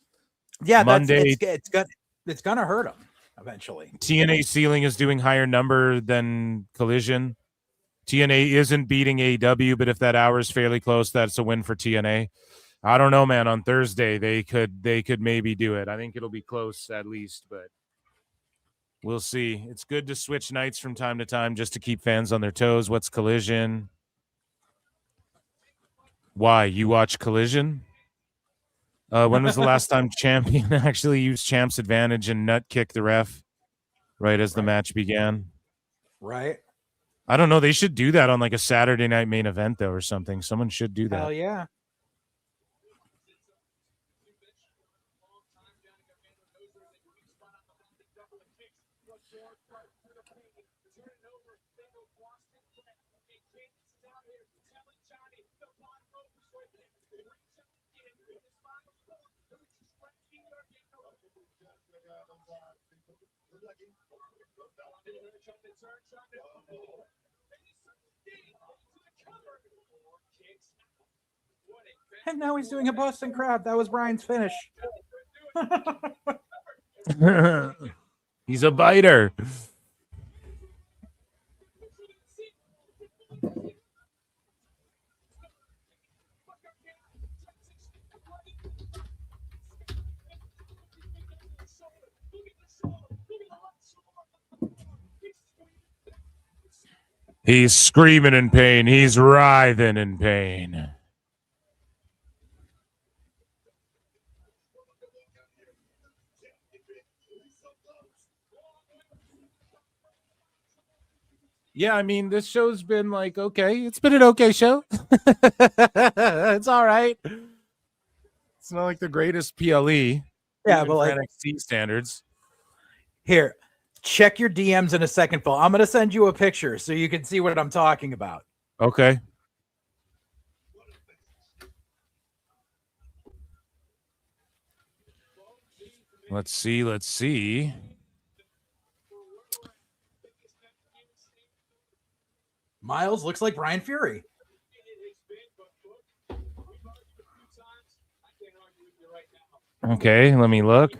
Speaker 9: Yeah,
Speaker 16: Monday,
Speaker 9: it's gonna hurt him eventually.
Speaker 16: TNA ceiling is doing higher number than Collision. TNA isn't beating AEW, but if that hour is fairly close, that's a win for TNA. I don't know, man. On Thursday, they could maybe do it. I think it'll be close at least, but we'll see. It's good to switch nights from time to time just to keep fans on their toes. What's Collision? Why? You watch Collision? When was the last time Champion actually used Champ's advantage and nut kicked the ref right as the match began?
Speaker 9: Right.
Speaker 16: I don't know. They should do that on like a Saturday night main event, though, or something. Someone should do that.
Speaker 9: Hell yeah. And now he's doing a Boston Crab. That was Brian's finish.
Speaker 16: He's a biter. He's screaming in pain. He's writhing in pain. Yeah, I mean, this show's been like, okay. It's been an okay show. It's all right. It's not like the greatest PLE.
Speaker 9: Yeah, but like
Speaker 16: NXT standards.
Speaker 9: Here, check your DMs in a second, Phil. I'm going to send you a picture so you can see what I'm talking about.
Speaker 16: Okay. Let's see.
Speaker 9: Miles looks like Brian Fury.
Speaker 16: Okay, let me look.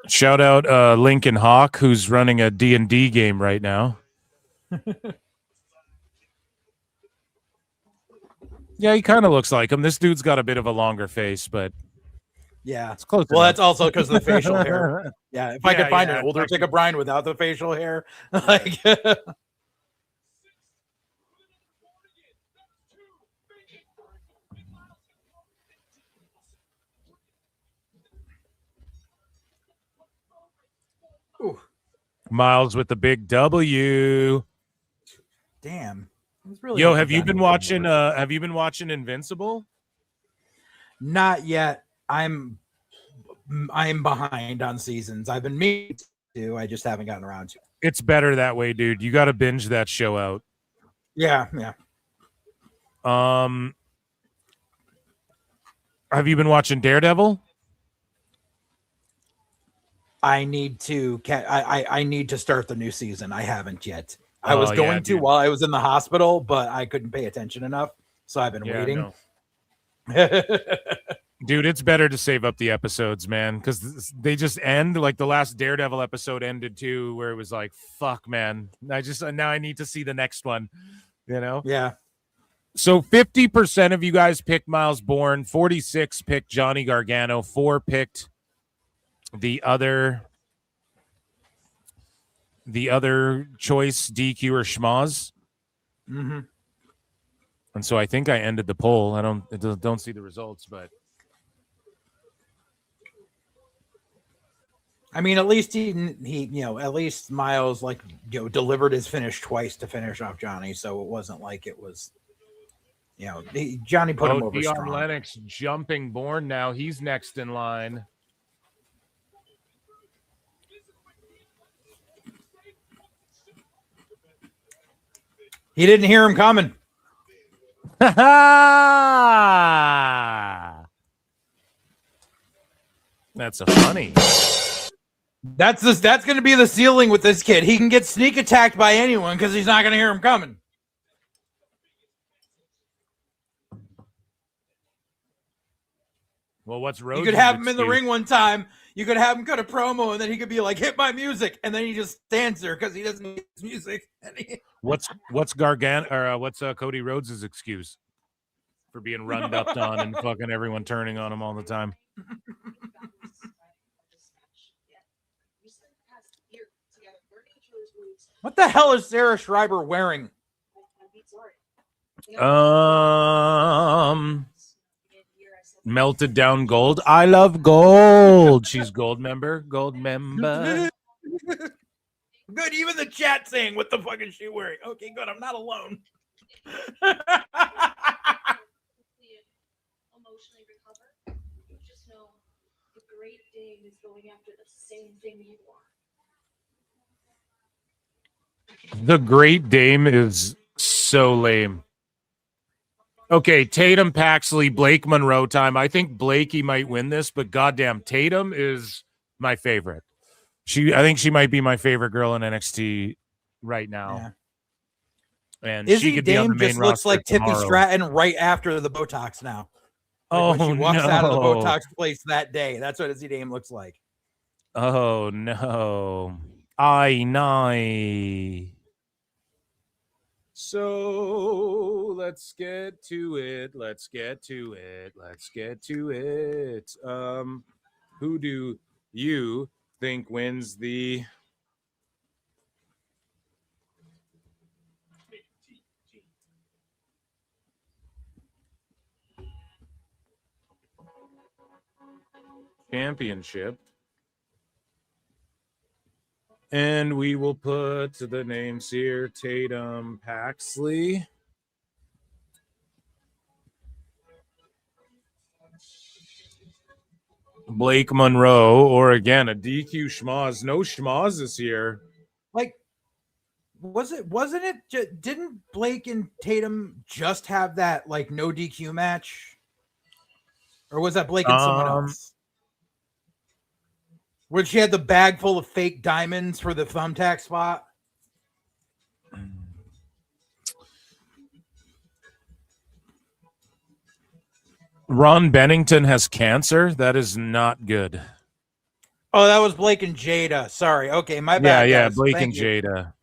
Speaker 16: Shout out Lincoln Hawk, who's running a D&D game right now. Yeah, he kind of looks like him. This dude's got a bit of a longer face, but
Speaker 9: yeah,
Speaker 16: it's close.
Speaker 9: Well,
Speaker 16: enough.
Speaker 9: that's also because of the facial hair. Yeah, if I could find an older pick of Brian without the facial hair, like.
Speaker 16: Ooh. Miles with the big W.
Speaker 9: Damn. Really
Speaker 16: Yo, have you been watching Invincible?
Speaker 9: Not yet. I'm behind on seasons. I've been meaning to. I just haven't gotten around to it.
Speaker 16: It's better that way, dude. You got to binge that show out.
Speaker 9: Yeah.
Speaker 16: Have you been watching Daredevil?
Speaker 9: I need to I need to start the new season. I haven't yet. I was going to while I was in the hospital, but I couldn't pay attention enough, so I've been waiting.
Speaker 16: No. Dude, it's better to save up the episodes, man, because they just end. Like the last Daredevil episode ended too, where it was like, "Fuck, man! Now I need to see the next one." You know?
Speaker 9: Yeah.
Speaker 16: So 50% of you guys picked Miles Bourne, 46 picked Johnny Gargano, 4 picked the other choice, DQ or schmoz.
Speaker 9: Mm-hmm.
Speaker 16: And so I think I ended the poll. I don't see the results, but
Speaker 9: I mean, at least he at least Miles delivered his finish twice to finish off Johnny, so it wasn't like it was, Johnny put him over strong.
Speaker 16: Lennox jumping Bourne now. He's next in line.
Speaker 9: He didn't hear him coming.
Speaker 16: That's a funny.
Speaker 9: That's going to be the ceiling with this kid. He can get sneak attacked by anyone because he's not going to hear him coming.
Speaker 16: Well, what's Rhodes?
Speaker 9: You could have him in the ring one time. You could have him cut a promo, and then he could be like, "Hit my music," and then he just stands there because he doesn't need his music.
Speaker 16: What's Cody Rhodes' excuse for being run up on and fucking everyone turning on him all the time?
Speaker 9: What the hell is Sarah Schreiber wearing?
Speaker 16: Melted down gold. I love gold. She's gold member. Gold member.
Speaker 9: Good. Even the chat saying, "What the fuck is she wearing?" Okay, good. I'm not alone.
Speaker 6: Just know the Great Dane is going after the same thing you are.
Speaker 16: The Great Dame is so lame. Okay, Tatum, Paxley, Blake Monroe time. I think Blakey might win this, but goddamn, Tatum is my favorite. I think she might be my favorite girl in NXT right now. Yeah. And
Speaker 9: Izzy
Speaker 16: she could be on the
Speaker 9: Dame
Speaker 16: main
Speaker 9: just looks
Speaker 16: roster
Speaker 9: like Tippy
Speaker 16: tomorrow.
Speaker 9: Stratton right after the Botox now. Like when she walks out of the Botox place that day. That's what Izzy Dame looks like.
Speaker 16: Oh no. I know. So let's get to it. Who do you think wins the championship? And we will put the names here: Tatum, Paxley, Blake Monroe, or again a DQ schmoz. No schmoz this year.
Speaker 9: Like, wasn't it? Didn't Blake and Tatum just have that like no DQ match, or was that Blake and someone else? Where she had the bag full of fake diamonds for the thumbtack spot.
Speaker 16: Ron Bennington has cancer. That is not good.
Speaker 9: Oh, that was Blake and Jada. Sorry. Okay, my bad.
Speaker 16: Yeah,
Speaker 9: guys.
Speaker 16: Blake
Speaker 9: Thank
Speaker 16: and
Speaker 9: you.
Speaker 16: Jada.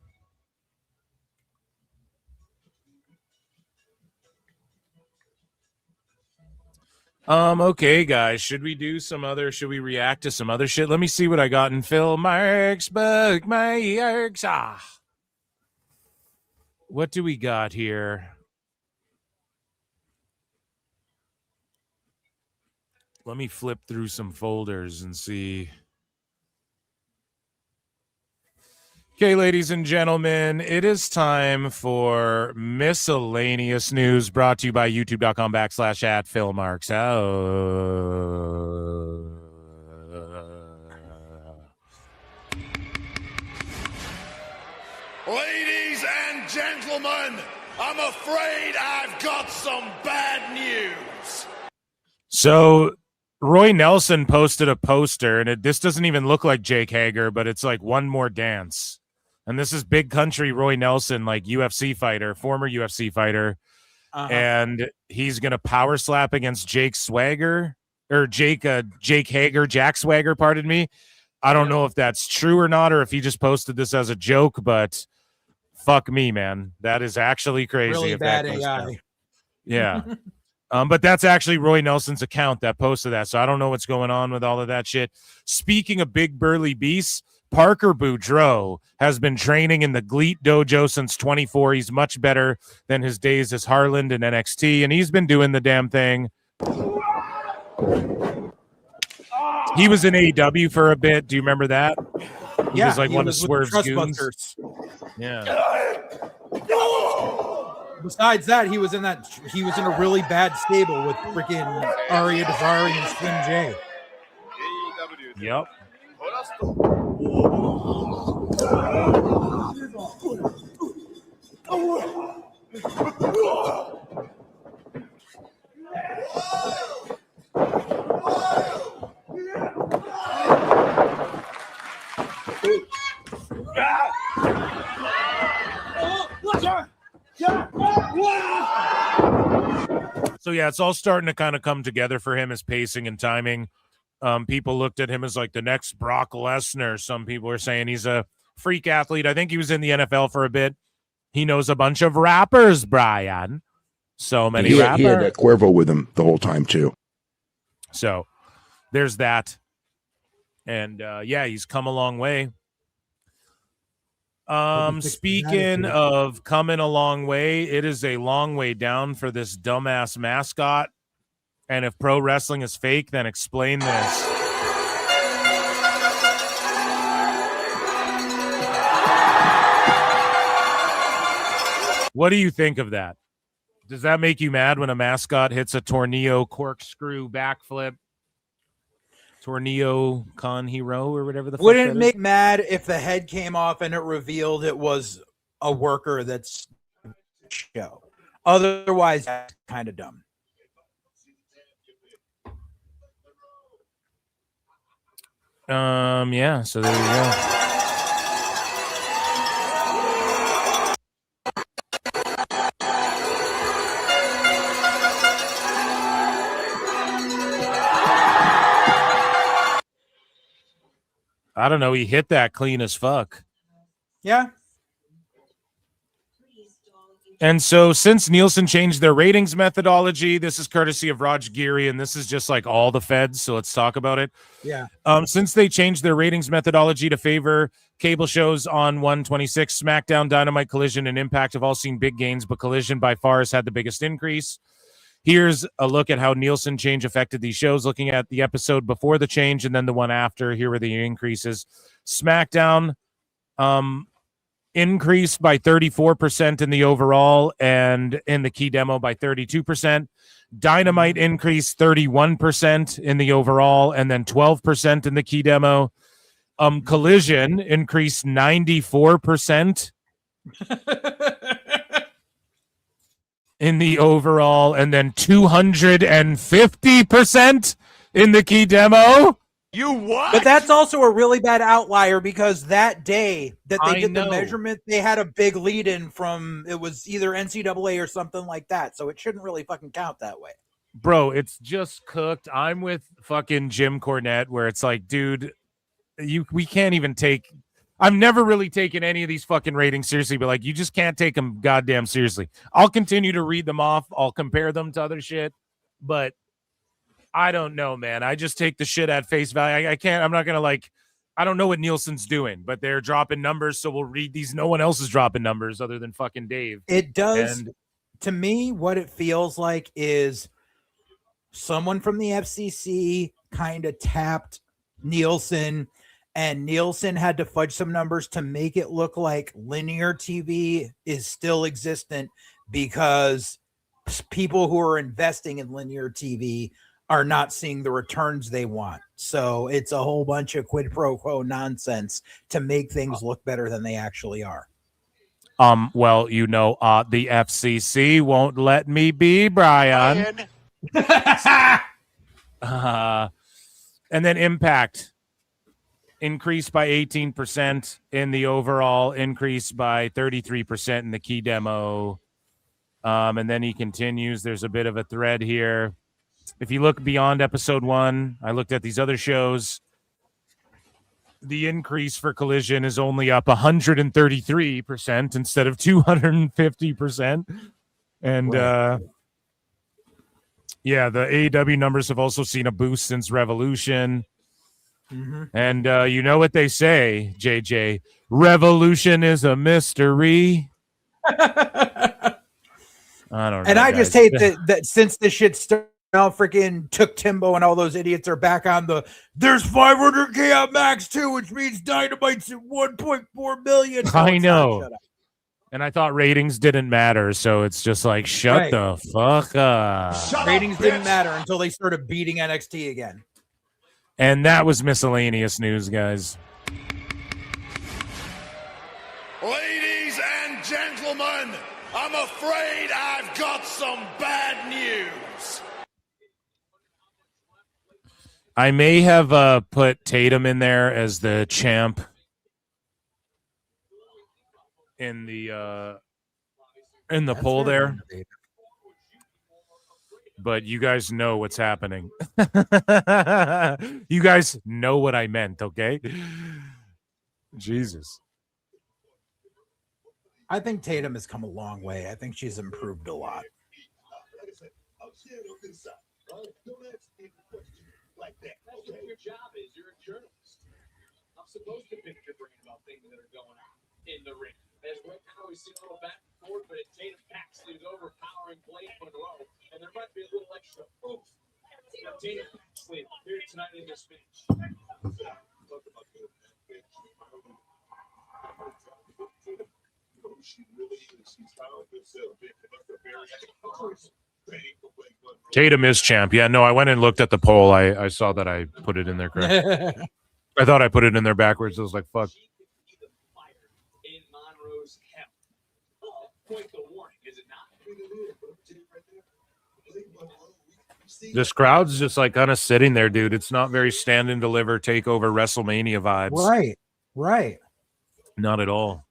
Speaker 16: Okay, guys. Should we react to some other shit? Let me see what I got in Phil Marks bookmarks. What do we got here? Let me flip through some folders and see. Okay, ladies and gentlemen, it is time for miscellaneous news brought to you by youtube.com/@PhilMarks.
Speaker 5: Ladies and gentlemen, I'm afraid I've got some bad news.
Speaker 16: So Roy Nelson posted a poster, and this doesn't even look like Jake Hager, but it's like One More Dance. And this is Big Country Roy Nelson, like UFC fighter, former UFC fighter. And he's going to power slap against Jake Swagger, or Jake Hager, Jack Swagger, pardon me. I don't know if that's true or not, or if he just posted this as a joke, but fuck me, man. That is actually crazy.
Speaker 9: Really
Speaker 16: if
Speaker 9: bad
Speaker 16: that goes
Speaker 9: AI.
Speaker 16: down. Yeah. But that's actually Roy Nelson's account that posted that. So I don't know what's going on with all of that shit. Speaking of big burly beasts, Parker Boudreaux has been training in the GLEAT dojo since 24. He's much better than his days as Harland in NXT, and he's been doing the damn thing. He was in AEW for a bit. Do you remember that? He was like one of Swerve's goons. Yeah.
Speaker 9: Besides that, he was in a really bad stable with freaking Arya Davari and Slim J.
Speaker 16: Yep. yeah, it's all starting to kind of come together for him, his pacing and timing. People looked at him as like the next Brock Lesnar. Some people are saying he's a freak athlete. I think he was in the NFL for a bit. He knows a bunch of rappers, Brian. So many rappers.
Speaker 18: He had that Cuervo with him the whole time too.
Speaker 16: So there's that. And yeah, he's come a long way. Speaking of coming a long way, it is a long way down for this dumbass mascot. And if pro wrestling is fake, then explain this. What do you think of that? Does that make you mad when a mascot hits a tornado corkscrew backflip? Tornado con hero or whatever the fuck
Speaker 9: Wouldn't
Speaker 16: that
Speaker 9: make
Speaker 16: is?
Speaker 9: mad if the head came off and it revealed it was a worker that's show. Otherwise, that's kind of dumb.
Speaker 16: Yeah, so there you go. I don't know. He hit that clean as fuck.
Speaker 9: Yeah.
Speaker 16: And so since Nielsen changed their ratings methodology, this is courtesy of Raj Giri, and this is just like all the feds, so let's talk about it.
Speaker 9: Yeah.
Speaker 16: Since they changed their ratings methodology to favor cable shows on 126, SmackDown, Dynamite, Collision, and Impact have all seen big gains, but Collision by far has had the biggest increase. Here's a look at how Nielsen change affected these shows, looking at the episode before the change and then the one after. Here were the increases. SmackDown increased by 34% in the overall and in the key demo by 32%. Dynamite increased 31% in the overall and then 12% in the key demo. Collision increased 94% in the overall and then 250% in the key demo.
Speaker 9: You what? But that's also a really bad outlier because that day that they did the measurement, they had a big lead in from, it was either NCAA or something like that. So it shouldn't really fucking count that way.
Speaker 16: Bro, it's just cooked. I'm with fucking Jim Cornette where it's like, dude, we can't even take, I've never really taken any of these fucking ratings seriously, but like, you just can't take them goddamn seriously. I'll continue to read them off. I'll compare them to other shit, but I don't know, man. I just take the shit at face value. I can't, I'm not going to like, I don't know what Nielsen's doing, but they're dropping numbers. So we'll read these. No one else is dropping numbers other than fucking Dave.
Speaker 9: It does. To me, what it feels like is someone from the FCC kind of tapped Nielsen, and Nielsen had to fudge some numbers to make it look like linear TV is still existent because people who are investing in linear TV are not seeing the returns they want. So it's a whole bunch of quid pro quo nonsense to make things look better than they actually are.
Speaker 16: Well, you know, the FCC won't let me be, Brian. And then Impact increased by 18% in the overall, increased by 33% in the key demo. And then he continues. There's a bit of a thread here. If you look beyond episode 1, I looked at these other shows. The increase for Collision is only up 133% instead of 250%. And yeah, the AEW numbers have also seen a boost since Revolution.
Speaker 9: Mm-hmm.
Speaker 16: And you know what they say, JJ? Revolution is a mystery. I don't know.
Speaker 9: And I
Speaker 16: guys.
Speaker 9: just hate that since this shit started, now freaking took Timbo and all those idiots are back on the there's 500K at max too, which means Dynamite's at 1.4 million. So
Speaker 16: I know. And I thought ratings didn't matter, so it's just like shut the fuck up.
Speaker 9: Ratings didn't matter until they started beating NXT again.
Speaker 16: And that was miscellaneous news, guys.
Speaker 5: Ladies and gentlemen, I'm afraid I've got some bad news.
Speaker 16: I may have put Tatum in there as the champ in the poll there. but you guys know what's happening. You guys know what I meant, okay? Jesus.
Speaker 9: I think Tatum has come a long way. I think she's improved a lot.
Speaker 3: That's what your job is. You're a journalist. I'm supposed to pick your brain about things that are going on in the ring. As right now we see a little back and forth, but Tatum Paxley is overpowering Blake Monroe, and there might be a little extra oomph. Now Tatum Paxley here tonight in this match.
Speaker 16: Tatum is champ. Yeah, no, I went and looked at the poll. I saw that I put it in there correct. I thought I put it in there backwards. I was like, fuck. This crowd's just like kind of sitting there, dude. It's not very stand and deliver, take over WrestleMania vibes.
Speaker 9: Right, right.
Speaker 16: Not at all.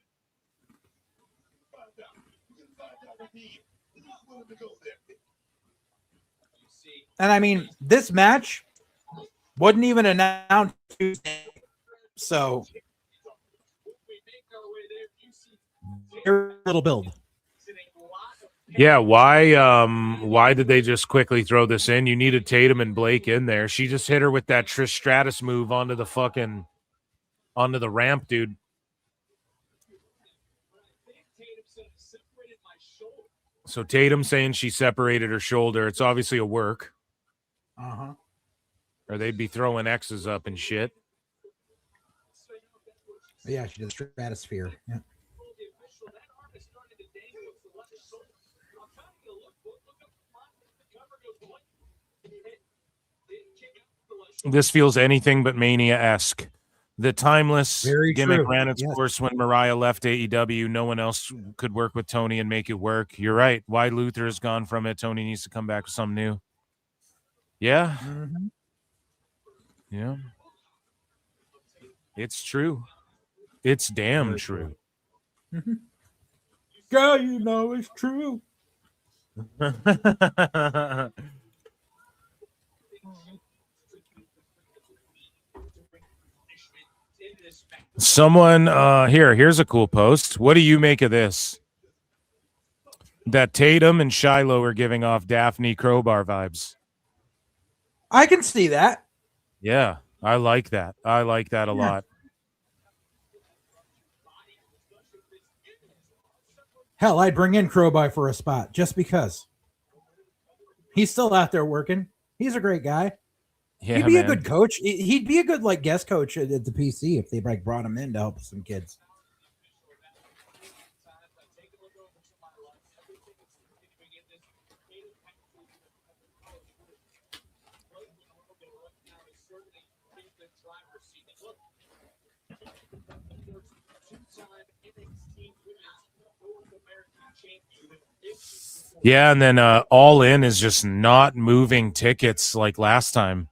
Speaker 9: And I mean, this match wasn't even announced Tuesday, so very little build.
Speaker 16: Yeah, why did they just quickly throw this in? You needed Tatum and Blake in there. She just hit her with that Trish Stratus move onto the ramp, dude. So Tatum saying she separated her shoulder. It's obviously a work.
Speaker 9: Uh-huh.
Speaker 16: Or they'd be throwing X's up and shit.
Speaker 9: Yeah, she did stratosphere. Yeah.
Speaker 16: This feels anything but Mania-esque. The timeless gimmick
Speaker 9: true.
Speaker 16: ran its course when Mariah left AEW. No one else could work with Tony and make it work. You're right. Why Luther has gone from it. Tony needs to come back with something new. Yeah.
Speaker 9: Mm-hmm.
Speaker 16: Yeah. It's true. It's damn true.
Speaker 9: Mm-hmm. Girl, you know it's true.
Speaker 16: Someone here's a cool post. What do you make of this? That Tatum and Shiloh are giving off Daphne Crowbar vibes.
Speaker 9: I can see that.
Speaker 16: Yeah, I like that. I like that a lot.
Speaker 9: Hell, I'd bring in Crowbar for a spot just because. He's still out there working. He's a great guy.
Speaker 16: Yeah,
Speaker 9: he'd be a good coach. He'd be a good like guest coach at the PC if they like brought him in to help some kids.
Speaker 16: Yeah, and then All In is just not moving tickets like last time.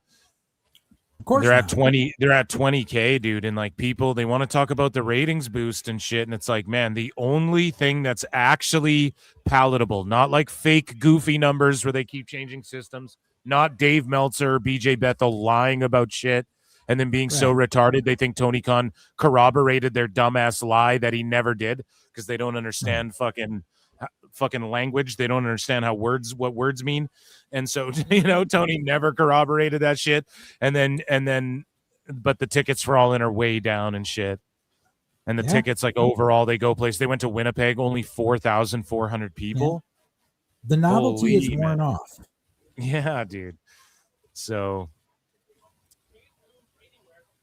Speaker 9: Of course
Speaker 16: they're
Speaker 9: not.
Speaker 16: at 20. They're at 20K, dude, and like people, they want to talk about the ratings boost and shit, and it's like, man, the only thing that's actually palatable, not like fake goofy numbers where they keep changing systems, not Dave Meltzer or BJ Bethel lying about shit and then being so retarded they think Tony Khan corroborated their dumbass lie that he never did because they don't understand fucking language. They don't understand what words mean. And so, Tony never corroborated that shit. And then, but the tickets for All In are way down and shit. And the tickets, like overall, they went to Winnipeg, only 4,400 people.
Speaker 9: Yeah. The novelty is worn off.
Speaker 16: Yeah, dude. So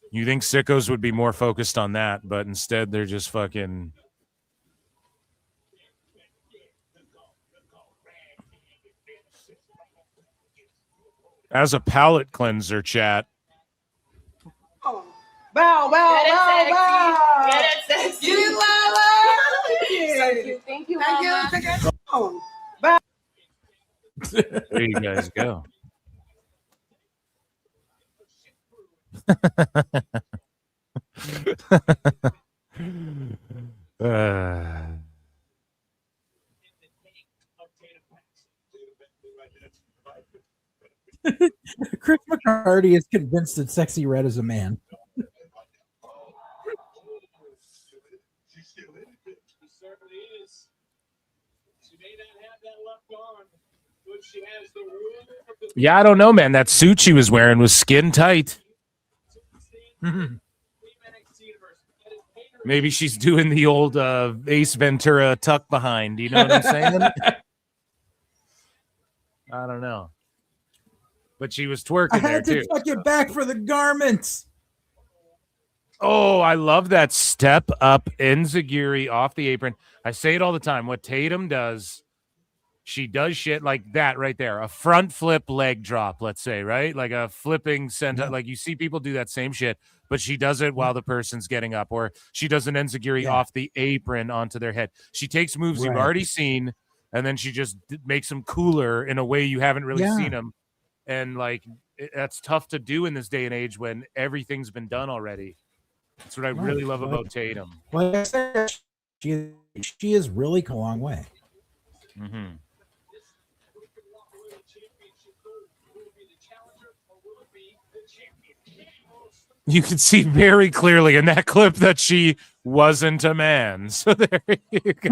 Speaker 16: you think sickos would be more focused on that, but instead they're just fucking. As a palate cleanser, chat.
Speaker 2: Bow, bow, bow, bow.
Speaker 6: Get it sexy.
Speaker 2: You love it.
Speaker 6: Thank you.
Speaker 2: Thank
Speaker 6: Mama.
Speaker 2: you. Take it. Oh, bow.
Speaker 16: There you guys go.
Speaker 9: Hardy is convinced that Sexy Red is a man.
Speaker 16: Yeah, I don't know, man. That suit she was wearing was skin tight. Maybe she's doing the old Ace Ventura tuck behind. You know what I'm saying? I don't know. But she was twerking
Speaker 9: I
Speaker 16: there,
Speaker 9: had to
Speaker 16: too.
Speaker 9: tuck it back for the garments.
Speaker 16: Oh, I love that step up enziguri off the apron. I say it all the time. What Tatum does, she does shit like that right there. A front flip leg drop, let's say, right? Like a flipping center.
Speaker 9: Yeah.
Speaker 16: Like you see people do that same shit, but she does it while the person's getting up, or she does an enziguri off the apron onto their head. She takes moves you've
Speaker 9: Right.
Speaker 16: already seen, and then she just makes them cooler in a way you haven't really seen them. And like that's tough to do in this day and age when everything's been done already. That's what I really love about Tatum.
Speaker 9: Like I said, she has really come a long way.
Speaker 16: Mm-hmm. You can see very clearly in that clip that she wasn't a man. So there you go.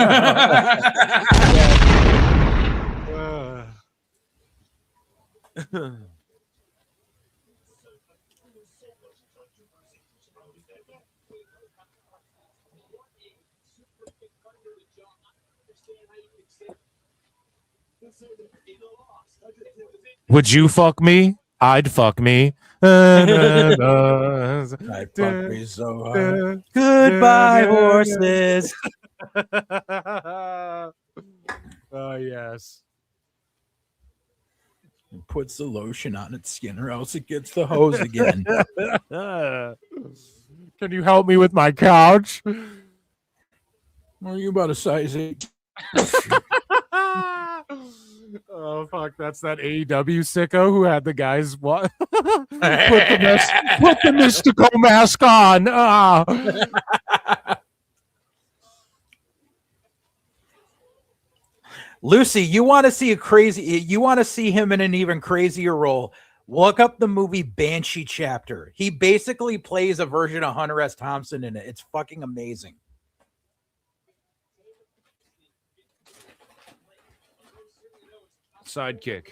Speaker 16: Would you fuck me? I'd fuck me.
Speaker 9: I'd fuck me so hard.
Speaker 16: Goodbye, horses. Oh, yes.
Speaker 9: It puts the lotion on its skin or else it gets the hose again.
Speaker 16: Can you help me with my couch?
Speaker 9: Are you about a size 8?
Speaker 16: Oh, fuck. That's that AEW sicko who had the guys put the mystical mask on.
Speaker 9: Lucy, you want to see him in an even crazier role. Look up the movie Banshee Chapter. He basically plays a version of Hunter S. Thompson in it. It's fucking amazing.
Speaker 16: Sidekick.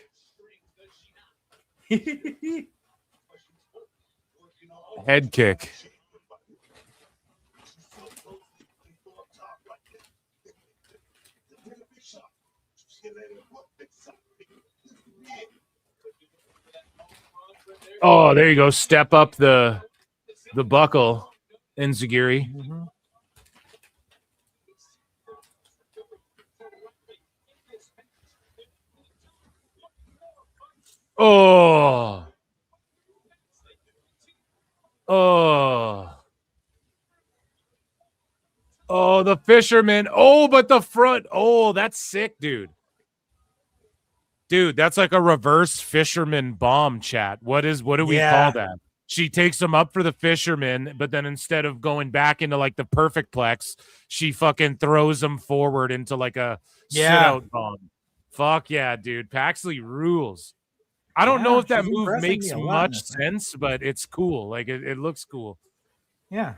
Speaker 16: Head kick. Oh, there you go. Step up the buckle, enziguri. Oh. Oh, the fisherman. Oh, but the front. Oh, that's sick, dude. Dude, that's like a reverse fisherman bomb, chat. What do we call that? She takes him up for the fisherman, but then instead of going back into like the perfect plex, she fucking throws him forward into like a sit-out bomb. Fuck yeah, dude. Paxley rules. I don't know if that move makes much sense, but it's cool. Like it looks cool.
Speaker 9: Yeah.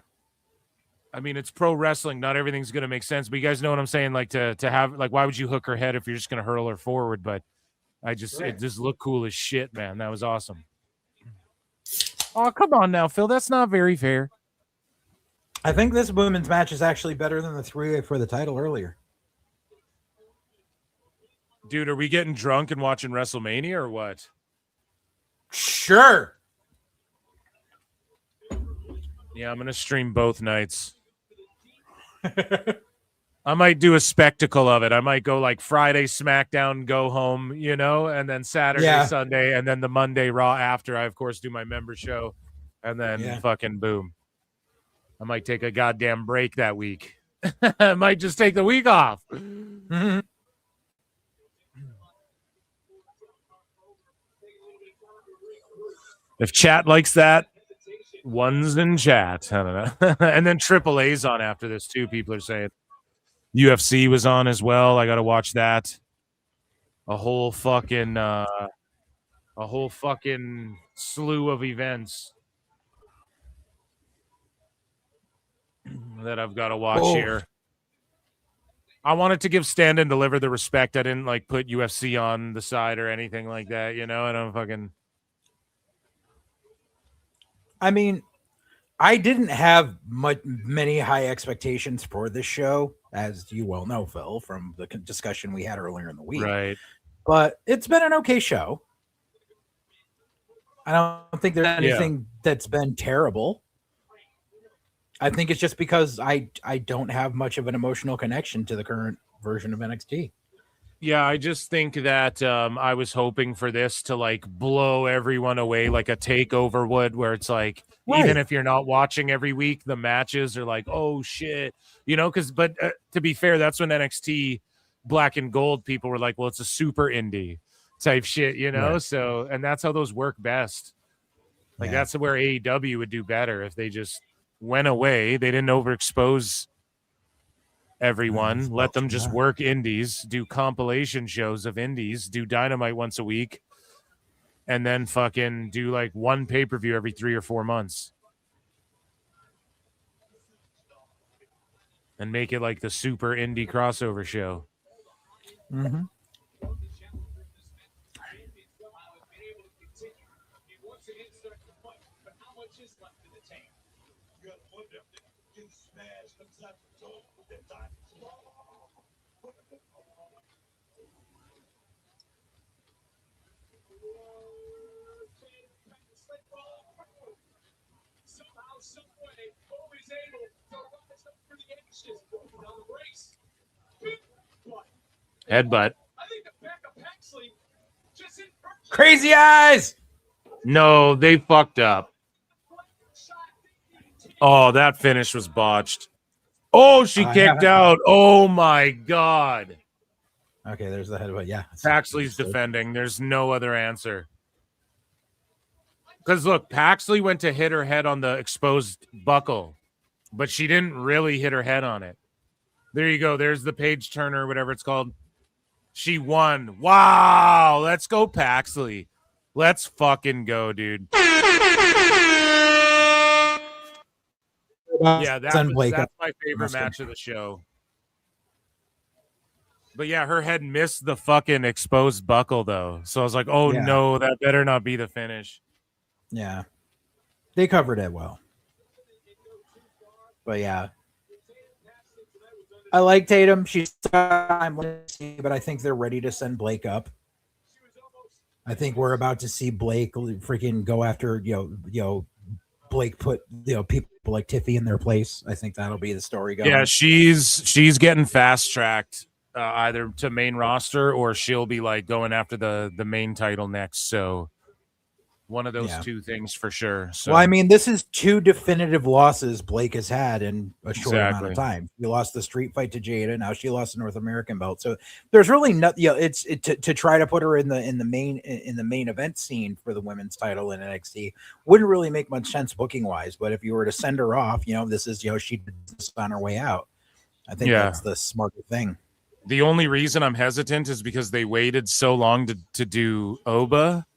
Speaker 16: I mean, it's pro wrestling. Not everything's going to make sense, but you guys know what I'm saying? Like to have, like, why would you hook her head if you're just going to hurl her forward? But it just looked cool as shit, man. That was awesome. Oh, come on now, Phil. That's not very fair.
Speaker 9: I think this women's match is actually better than the 3-way for the title earlier.
Speaker 16: Dude, are we getting drunk and watching WrestleMania or what?
Speaker 9: Sure.
Speaker 16: Yeah, I'm going to stream both nights. I might do a spectacle of it. I might go like Friday SmackDown, go home, you know, and then Saturday, Sunday, and then the Monday Raw after. I, of course, do my member show, and then fucking boom. I might take a goddamn break that week. I might just take the week off. Mm-hmm. If chat likes that, one's in chat. I don't know. And then AAA's on after this too, people are saying. UFC was on as well. I got to watch that. A whole fucking a whole fucking slew of events that I've got to watch here. I wanted to give Stand and Deliver the respect. I didn't like put UFC on the side or anything like that, you know. I don't fucking.
Speaker 9: I mean, I didn't have many high expectations for this show, as you well know, Phil, from the discussion we had earlier in the week.
Speaker 16: Right.
Speaker 9: But it's been an okay show. I don't think there's anything that's been terrible. I think it's just because I don't have much of an emotional connection to the current version of NXT.
Speaker 16: Yeah, I just think that I was hoping for this to like blow everyone away like a takeover would, where it's like, even if you're not watching every week, the matches are like, oh shit, you know, but to be fair, that's when NXT Black and Gold people were like, well, it's a super indie type shit, you know? So, and that's how those work best. Like that's where AEW would do better if they just went away. They didn't overexpose everyone. Let them just work indies, do compilation shows of indies, do Dynamite once a week, and then fucking do like one pay-per-view every 3 or 4 months. And make it like the super indie crossover show.
Speaker 9: Mm-hmm.
Speaker 16: Headbutt.
Speaker 9: Crazy eyes.
Speaker 16: No, they fucked up. Oh, that finish was botched. Oh, she kicked out. Oh my god.
Speaker 9: Okay, there's the headbutt. Yeah.
Speaker 16: Paxley's defending. There's no other answer. Because look, Paxley went to hit her head on the exposed buckle, but she didn't really hit her head on it. There you go. There's the page turner, whatever it's called. She won. Wow. Let's go, Paxley. Let's fucking go, dude. Yeah, that's my favorite match of the show. But yeah, her head missed the fucking exposed buckle, though. So I was like, oh, no, that better not be the finish.
Speaker 9: Yeah. They covered it well. But yeah. I like Tatum. She's time, but I think they're ready to send Blake up. I think we're about to see Blake freaking go after, Blake put, people like Tiffy in their place. I think that'll be the story going.
Speaker 16: Yeah, she's getting fast tracked either to main roster or she'll be like going after the main title next. So one of those two things for sure. So,
Speaker 9: well, I mean, this is 2 definitive losses Blake has had in a short amount of time. He lost the street fight to Jade, and now she lost the North American belt. So there's really nothing. To try to put her in the main event scene for the women's title in NXT wouldn't really make much sense booking wise. But if you were to send her off, this is she did this on her way out. I think that's the smarter thing.
Speaker 16: The only reason I'm hesitant is because they waited so long to do Oba,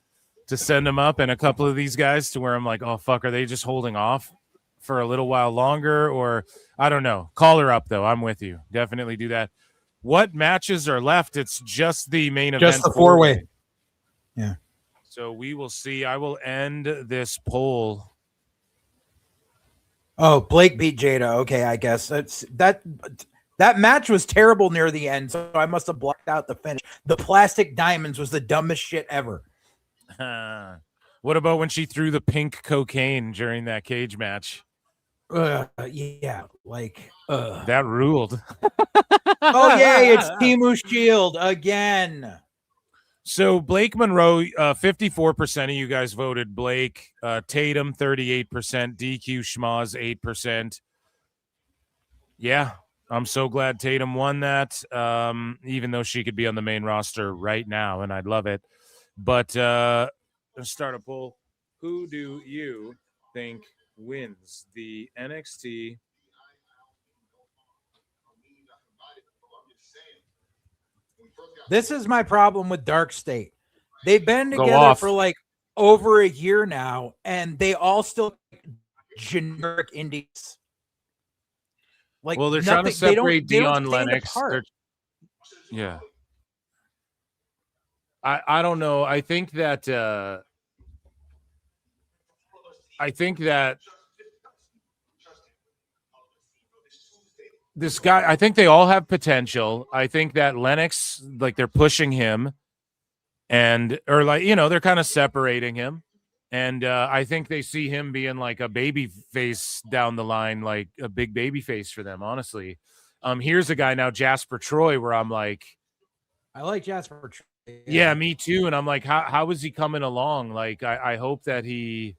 Speaker 16: to send him up, and a couple of these guys, to where I'm like, oh fuck, are they just holding off for a little while longer? Or I don't know. Call her up though. I'm with you. Definitely do that. What matches are left? It's just the main event.
Speaker 9: Just the 4-way. Yeah.
Speaker 16: So we will see. I will end this poll.
Speaker 9: Oh, Blake beat Jada. Okay, I guess that match was terrible near the end, so I must have blocked out the finish. The plastic diamonds was the dumbest shit ever.
Speaker 16: What about when she threw the pink cocaine during that cage match?
Speaker 9: Yeah,
Speaker 16: that ruled.
Speaker 9: Oh yay, it's Timu Shield again.
Speaker 16: So Blake Monroe, 54% of you guys voted Blake. Tatum 38%, DQ Schmaz 8%. Yeah, I'm so glad Tatum won that. Even though she could be on the main roster right now, and I'd love it. But let's start a poll. Who do you think wins the NXT?
Speaker 9: This is my problem with Dark State. They've been
Speaker 16: Go
Speaker 9: together
Speaker 16: off.
Speaker 9: for like over a year now, and they all still generic indies. Like,
Speaker 16: well, they're trying to
Speaker 9: nothing-
Speaker 16: separate
Speaker 9: they don't
Speaker 16: Dion
Speaker 9: stand
Speaker 16: Lennox.
Speaker 9: apart.
Speaker 16: Yeah. I don't know. I think that this guy, I think they all have potential. I think that Lennox, like, they're pushing him, and or like, you know, they're kind of separating him. And I think they see him being like a baby face down the line, like a big baby face for them, honestly. Here's a guy now, Jasper Troy, where I'm like,
Speaker 9: I like Jasper Troy.
Speaker 16: yeah, me too. And I'm like, how is he coming along? Like, I hope that he's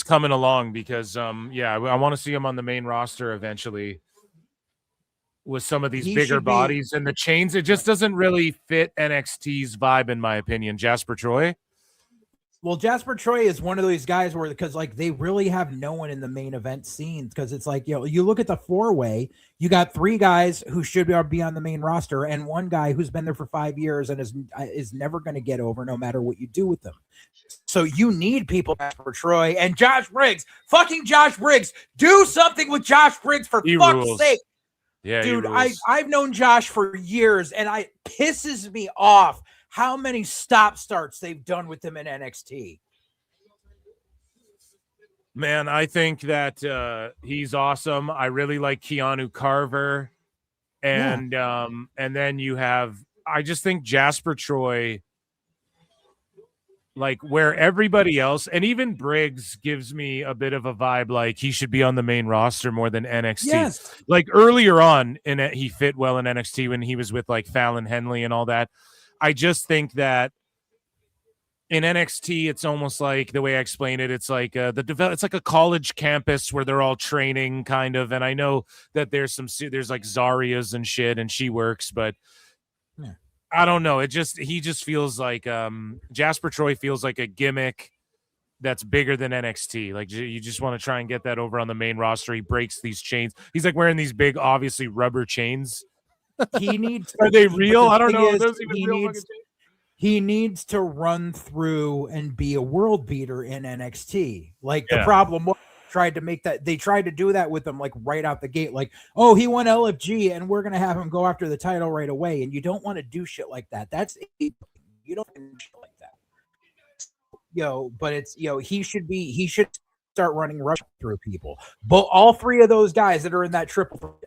Speaker 16: coming along because, yeah, I want to see him on the main roster eventually with some of these bigger bodies and the chains. It just doesn't really fit NXT's vibe, in my opinion. Jasper Troy.
Speaker 9: Well, Jasper Troy is one of those guys where, because like they really have no one in the main event scene, because it's like, you know, you look at the 4-way, you got 3 guys who should be on the main roster and 1 guy who's been there for 5 years and is never going to get over no matter what you do with them. So you need people like Jasper Troy and Josh Briggs. Fucking Josh Briggs. Do something with Josh Briggs for fuck's sake.
Speaker 16: Yeah,
Speaker 9: dude, I've known Josh for years, and it pisses me off how many stop-starts they've done with him in NXT.
Speaker 16: Man, I think that he's awesome. I really like Keanu Carver. And then you have, I just think Jasper Troy, like where everybody else, and even Briggs gives me a bit of a vibe like he should be on the main roster more than NXT.
Speaker 9: Yes.
Speaker 16: Like earlier on, he fit well in NXT when he was with like Fallon Henley and all that. I just think that in NXT, it's almost like the way I explain it. It's like it's like a college campus where they're all training, kind of. And I know that there's like Zaria's and shit, and she works, but I don't know. He just feels like Jasper Troy feels like a gimmick that's bigger than NXT. Like you just want to try and get that over on the main roster. He breaks these chains. He's like wearing these big, obviously rubber chains.
Speaker 9: He needs.
Speaker 16: Are they real? I don't know.
Speaker 9: He needs to run through and be a world beater in NXT. Like the problem was they tried to do that with him like right out the gate. Like, oh, he won LFG and we're gonna have him go after the title right away. And you don't want to do shit like that. You don't do shit like that. But it's he should start running rush through people. But all 3 of those guys that are in that triple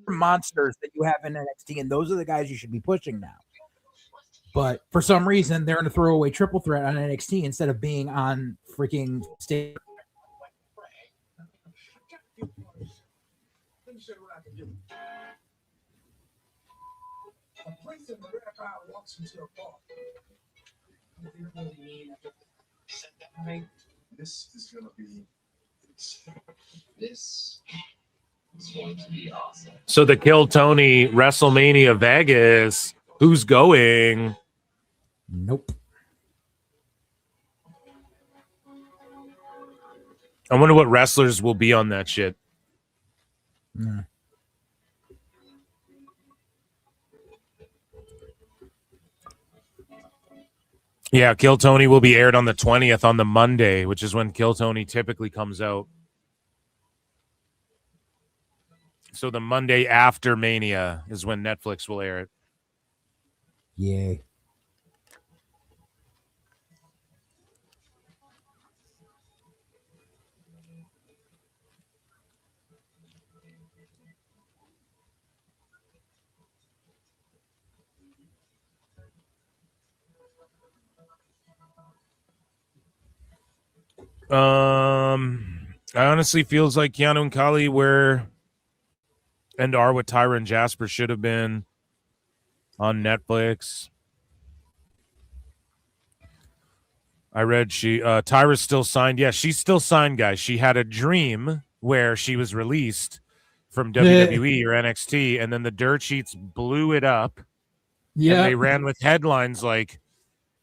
Speaker 9: monsters that you have in NXT, and those are the guys you should be pushing now. But for some reason, they're going to throw away triple threat on NXT instead of being on freaking stage.
Speaker 3: This is going to be awesome.
Speaker 16: So the Kill Tony WrestleMania Vegas, who's going?
Speaker 9: Nope.
Speaker 16: I wonder what wrestlers will be on that shit. Yeah, Kill Tony will be aired on the 20th on the Monday, which is when Kill Tony typically comes out. So the Monday after Mania is when Netflix will air it.
Speaker 9: Yay.
Speaker 16: I honestly feels like Keanu and Kali are what Tyra and Jasper should have been on Netflix. I read Tyra's still signed. Yeah, she's still signed, guys. She had a dream where she was released from WWE or NXT, and then the dirt sheets blew it up.
Speaker 9: Yeah.
Speaker 16: And they ran with headlines like,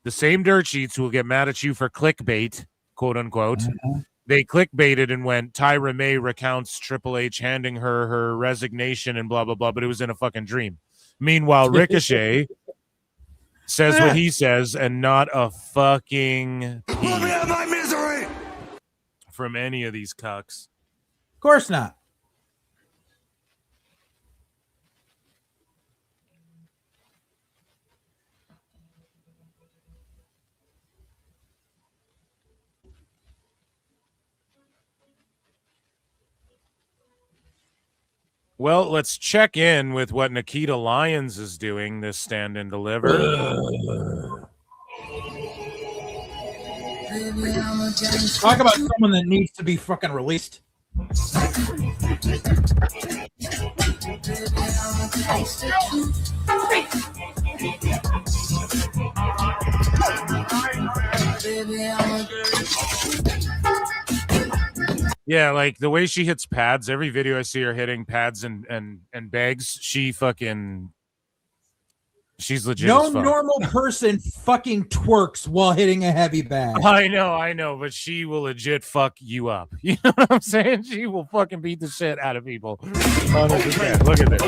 Speaker 16: the same dirt sheets will get mad at you for clickbait, quote unquote.
Speaker 9: Mm-hmm.
Speaker 16: They clickbaited and went, Tyra May recounts Triple H handing her resignation and blah, blah, blah, but it was in a fucking dream. Meanwhile, Ricochet says what he says, and not a fucking
Speaker 7: Let me have my misery.
Speaker 16: from any of these cucks.
Speaker 9: Of course not.
Speaker 16: Well, let's check in with what Nikita Lyons is doing this Stand and Deliver.
Speaker 9: Talk about someone that needs to be fucking released.
Speaker 16: Yeah, like the way she hits pads, every video I see her hitting pads and bags, she's legit.
Speaker 9: No
Speaker 16: as fuck.
Speaker 9: normal person fucking twerks while hitting a heavy bag.
Speaker 16: I know, but she will legit fuck you up. You know what I'm saying? She will fucking beat the shit out of people. 100%. Look at this.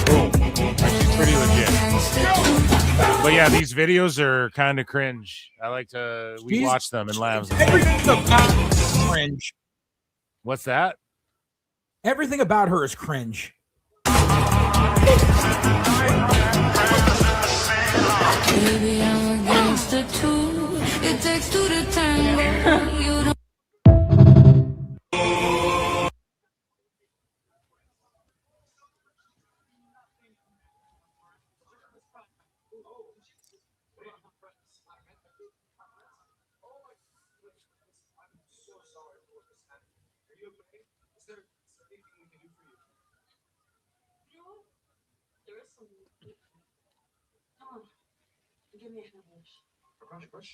Speaker 16: Boom. She's pretty legit. But yeah, these videos are kind of cringe. I like to watch them and laugh.
Speaker 9: Everything's about cringe.
Speaker 16: What's that?
Speaker 9: Everything about her is cringe.
Speaker 6: Baby, I'm against the two. It takes two to tango. You don't.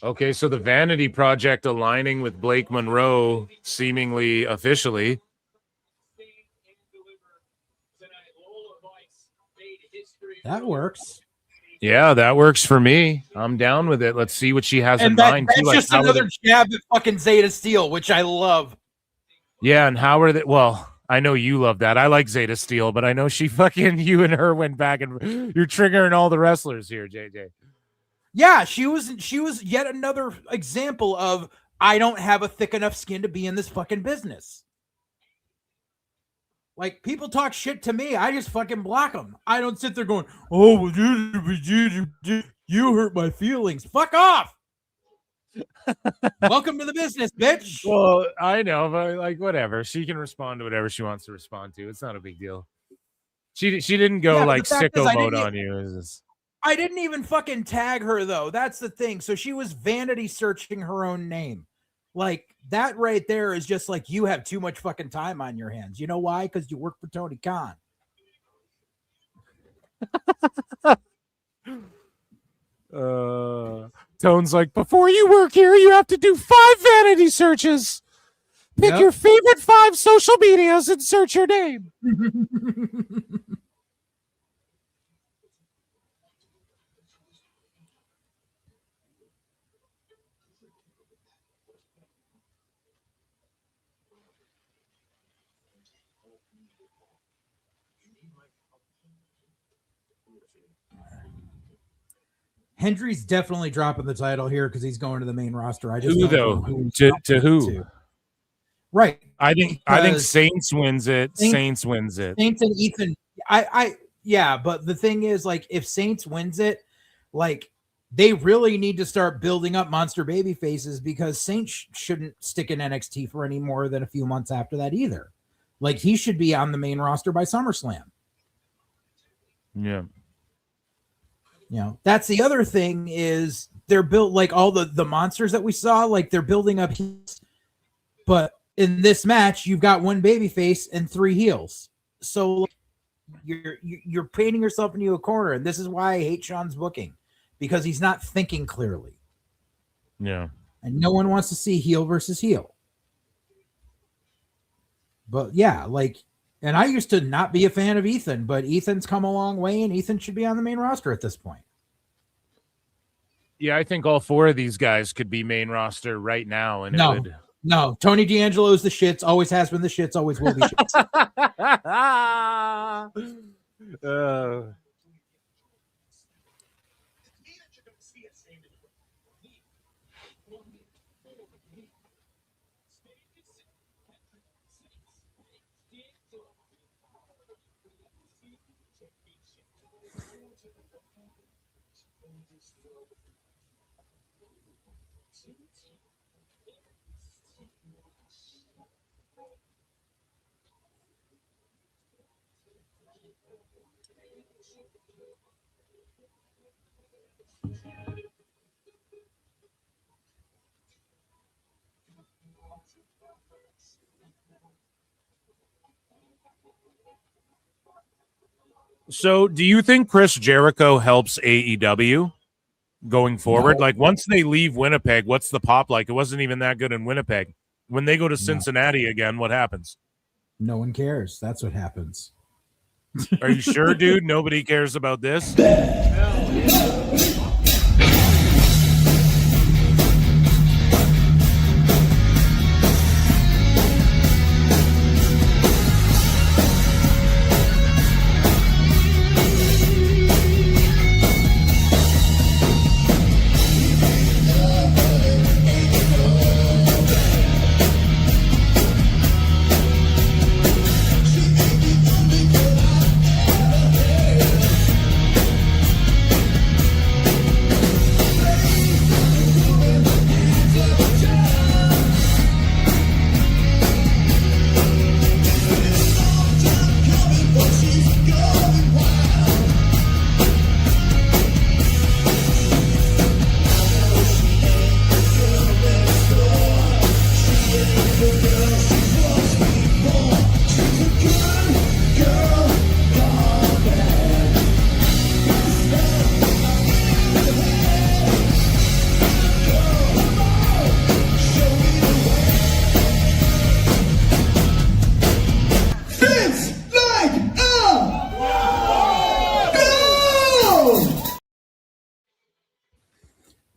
Speaker 16: Okay, so the Vanity Project aligning with Blake Monroe, seemingly officially.
Speaker 9: That works.
Speaker 16: Yeah, that works for me. I'm down with it. Let's see what she has in mind.
Speaker 9: That's
Speaker 16: too. Like,
Speaker 9: just another jab at fucking Zeta Steel, which I love.
Speaker 16: Yeah, and how are they? Well, I know you love that. I like Zeta Steel, but I know you and her went back, and you're triggering all the wrestlers here, JJ.
Speaker 9: Yeah, she was yet another example of I don't have a thick enough skin to be in this fucking business. Like, people talk shit to me, I just fucking block them. I don't sit there going, oh, well, you hurt my feelings. Fuck off. Welcome to the business, bitch.
Speaker 16: Well, I know, but like, whatever. She can respond to whatever she wants to respond to. It's not a big deal. She didn't go like sicko mode on you.
Speaker 9: I didn't even fucking tag her, though. That's the thing. So she was vanity searching her own name. Like, that right there is just like, you have too much fucking time on your hands. You know why? Because you work for Tony Khan.
Speaker 16: Tone's like, before you work here, you have to do 5 vanity searches. Pick your favorite 5 social medias and search your name.
Speaker 9: Hendry's definitely dropping the title here because he's going to the main roster. I just
Speaker 16: who though? To who?
Speaker 9: Right.
Speaker 16: I think Saints wins it. Saints wins it.
Speaker 9: Saints and Ethan. Yeah, but the thing is, like, if Saints wins it, like, they really need to start building up monster baby faces because Saints shouldn't stick in NXT for any more than a few months after that either. Like, he should be on the main roster by SummerSlam.
Speaker 16: Yeah.
Speaker 9: You know, that's the other thing is they're built like all the monsters that we saw, like they're building up heels. But in this match, you've got one baby face and 3 heels. So you're painting yourself into a corner. And this is why I hate Sean's booking, because he's not thinking clearly.
Speaker 16: Yeah.
Speaker 9: And no one wants to see heel versus heel. But yeah, like, and I used to not be a fan of Ethan, but Ethan's come a long way, and Ethan should be on the main roster at this point.
Speaker 16: Yeah, I think all 4 of these guys could be main roster right now. And
Speaker 9: No, Tony D'Angelo's the shits, always has been the shits, always will be shits.
Speaker 16: So, do you think Chris Jericho helps AEW going forward?
Speaker 9: No.
Speaker 16: Like, once they leave Winnipeg, what's the pop like? It wasn't even that good in Winnipeg. When they go to Cincinnati again, what happens?
Speaker 9: No one cares. That's what happens.
Speaker 16: Are you sure, dude? Nobody cares about this?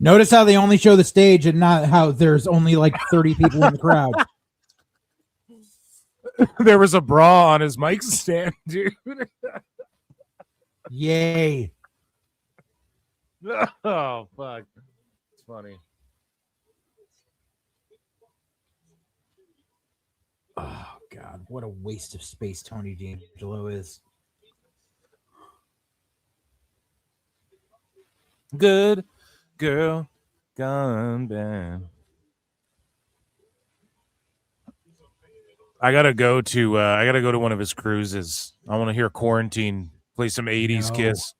Speaker 9: Notice how they only show the stage and not how there's only like 30 people in the crowd.
Speaker 16: There was a bra on his mic stand, dude.
Speaker 9: Yay.
Speaker 16: Oh, fuck. It's funny.
Speaker 9: Oh, God. What a waste of space Tony D'Angelo is.
Speaker 16: Good girl gone bad. I gotta go to one of his cruises. I want to hear Quarantine play some 80s Kiss.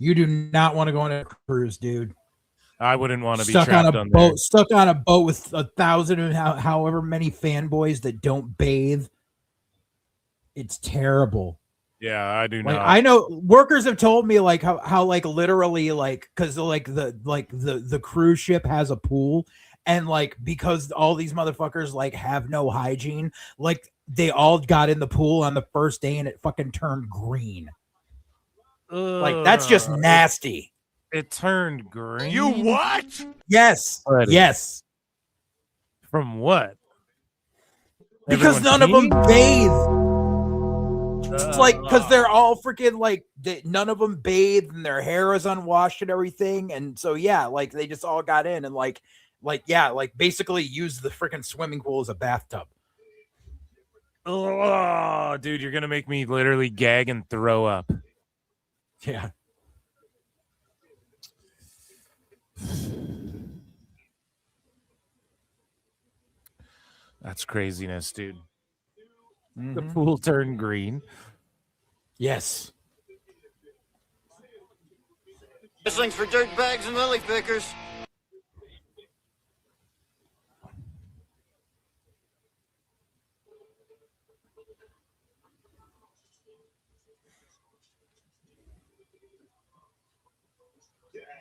Speaker 9: You do not want to go on a cruise, dude.
Speaker 16: I wouldn't want to be
Speaker 9: Stuck
Speaker 16: trapped
Speaker 9: on a
Speaker 16: on
Speaker 9: boat.
Speaker 16: there.
Speaker 9: Stuck on a boat with 1,000 and however many fanboys that don't bathe. It's terrible.
Speaker 16: Yeah, I do
Speaker 9: Like
Speaker 16: not.
Speaker 9: I know workers have told me like how like literally like because like the cruise ship has a pool and like because all these motherfuckers like have no hygiene, like they all got in the pool on the first day and it fucking turned green. Like that's just nasty.
Speaker 16: It turned green.
Speaker 7: You what?
Speaker 9: Yes.
Speaker 16: Already.
Speaker 9: Yes.
Speaker 16: From what?
Speaker 9: Because
Speaker 16: Everyone
Speaker 9: none of them
Speaker 16: peeing?
Speaker 9: bathe. It's like because they're all freaking like none of them bathe and their hair is unwashed and everything, and so yeah, like they just all got in and like basically used the freaking swimming pool as a bathtub.
Speaker 16: Oh, dude, you're gonna make me literally gag and throw up.
Speaker 9: Yeah.
Speaker 16: That's craziness, dude. The pool turned green.
Speaker 9: Yes.
Speaker 15: Wrestling's for dirt bags and lily pickers.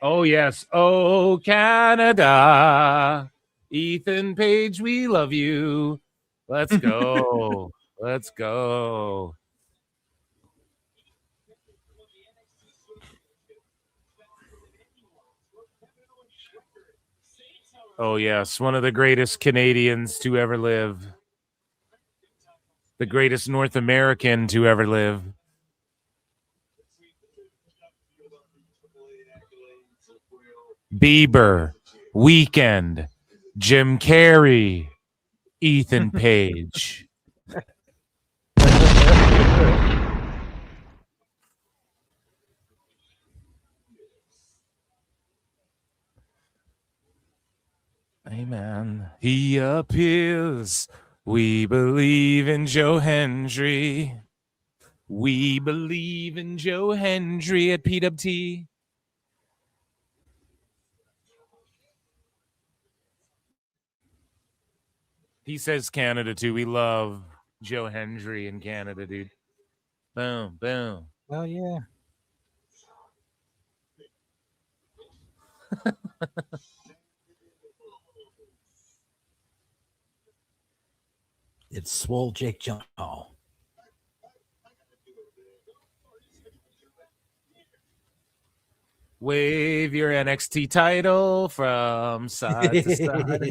Speaker 16: Oh, yes. Oh, Canada. Ethan Page, we love you. Let's go. Let's go. Oh, yes. One of the greatest Canadians to ever live. The greatest North American to ever live. Bieber, Weekend, Jim Carrey, Ethan Page. Amen. He appears. We believe in Joe Hendry. We believe in Joe Hendry at PWT. He says Canada too. We love Joe Hendry in Canada, dude. Boom, boom.
Speaker 9: Well, yeah. It's Swole Jake John.
Speaker 16: Wave your NXT title from side to side.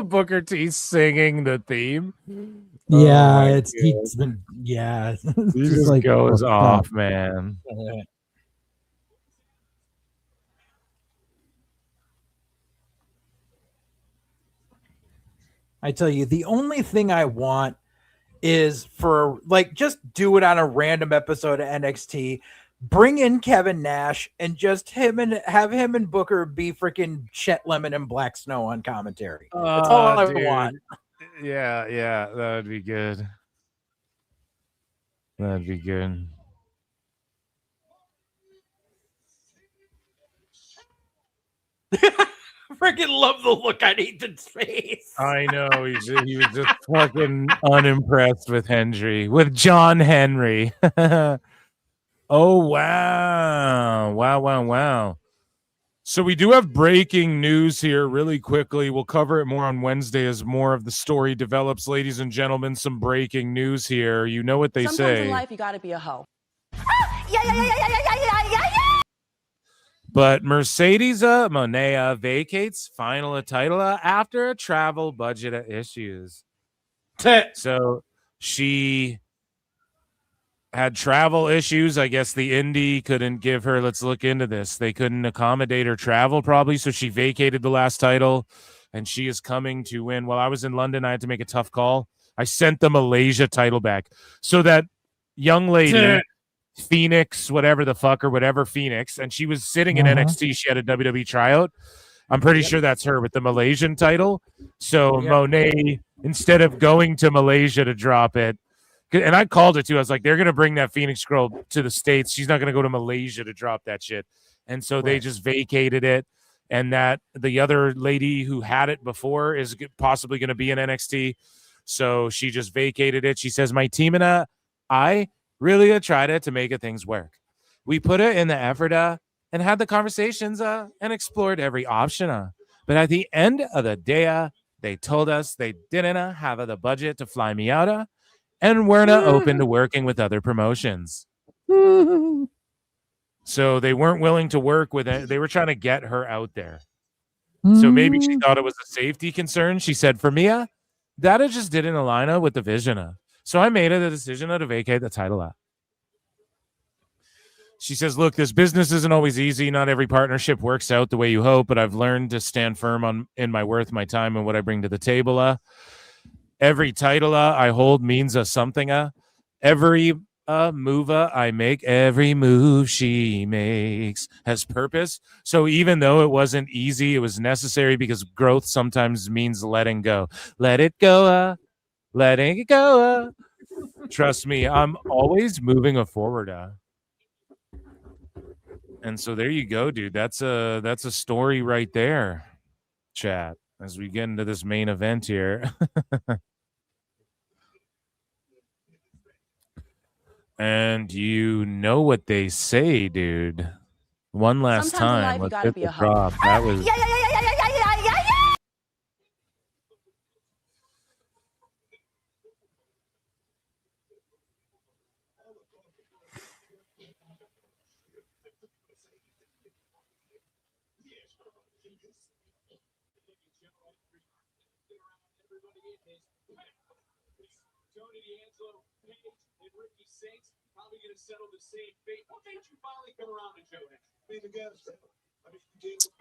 Speaker 16: Booker T singing the theme.
Speaker 9: Yeah,
Speaker 16: Oh
Speaker 9: he's been
Speaker 16: he just
Speaker 9: like
Speaker 16: goes
Speaker 9: fucked
Speaker 16: off,
Speaker 9: up.
Speaker 16: man.
Speaker 9: I tell you, the only thing I want is for like just do it on a random episode of NXT. Bring in Kevin Nash and just have him and Booker be freaking Chet Lemon and Black Snow on commentary. That's all I want.
Speaker 16: Yeah, that would be good. That'd be good.
Speaker 9: Freaking love the look on Ethan's face.
Speaker 16: I know he was just fucking unimpressed with with John Henry. Oh wow. So we do have breaking news here really quickly. We'll cover it more on Wednesday as more of the story develops. Ladies and gentlemen, some breaking news here. You know what they
Speaker 1: Sometimes
Speaker 16: say.
Speaker 1: in life, you got to be a hoe.
Speaker 16: But Mercedes Monea vacates final title after a travel budget issues. So she had travel issues. I guess the indie couldn't give her, let's look into this. They couldn't accommodate her travel probably. So she vacated the last title and she is coming to win. While I was in London, I had to make a tough call. I sent the Malaysia title back. So that young lady, Phoenix, whatever the fuck or whatever Phoenix, and she was sitting in NXT. She had a WWE tryout. I'm pretty sure that's her with the Malaysian title. So Monet, instead of going to Malaysia to drop it, and I called it too. I was like, they're going to bring that Phoenix girl to the States. She's not going to go to Malaysia to drop that shit. And so they just vacated it. And that the other lady who had it before is possibly going to be in NXT. So she just vacated it. She says, my team and I really tried to make things work. We put it in the effort and had the conversations and explored every option. But at the end of the day, they told us they didn't have the budget to fly me out and weren't open to working with other promotions. So they weren't willing to work with it. They were trying to get her out there. So maybe she thought it was a safety concern. She said, for me, that just didn't align with the vision. So I made the decision to vacate the title. She says, look, this business isn't always easy. Not every partnership works out the way you hope, but I've learned to stand firm in my worth, my time, and what I bring to the table. Every title I hold means something. Every move I make, every move she makes has purpose. So even though it wasn't easy, it was necessary because growth sometimes means letting go. Let it go. Letting it go. Trust me, I'm always moving forward. And so there you go, dude. That's a story right there, chat, as we get into this main event here. And you know what they say, dude. One last time. Let's hit the drop. That was...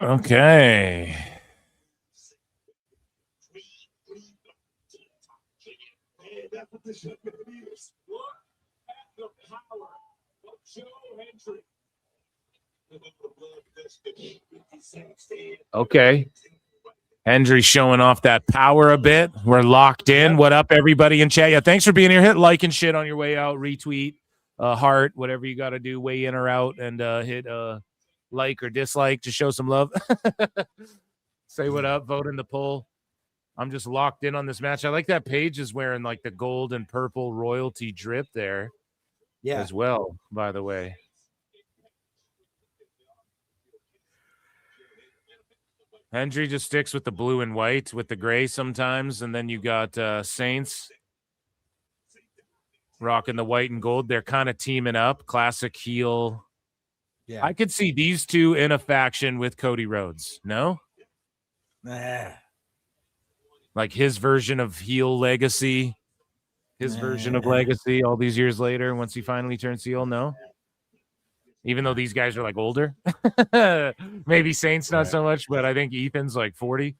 Speaker 16: Okay. Okay. Hendry showing off that power a bit. We're locked in. Yep. What up, everybody in chat? Yeah, thanks for being here. Hit like and shit on your way out. Retweet, heart, whatever you got to do, way in or out, and hit like or dislike to show some love. Say what up. Vote in the poll. I'm just locked in on this match. I like that Paige is wearing like the gold and purple royalty drip there. Yeah. As well, by the way. Hendry just sticks with the blue and white with the gray sometimes. And then you got Saints rocking the white and gold. They're kind of teaming up. Classic heel. Yeah. I could see these two in a faction with Cody Rhodes. No? Like his version of heel legacy. His version of legacy all these years later once he finally turns heel. No? Even though these guys are like older. Maybe Saints not so much, but I think Ethan's like 40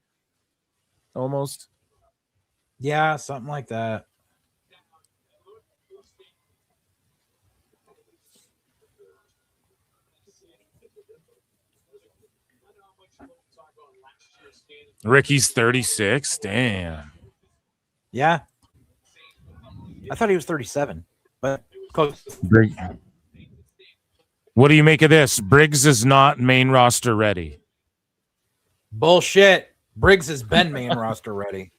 Speaker 16: almost.
Speaker 9: Yeah, something like that.
Speaker 16: Ricky's 36. Damn.
Speaker 9: Yeah. I thought he was 37, but close.
Speaker 16: What do you make of this? Briggs is not main roster ready.
Speaker 9: Bullshit. Briggs has been main roster ready.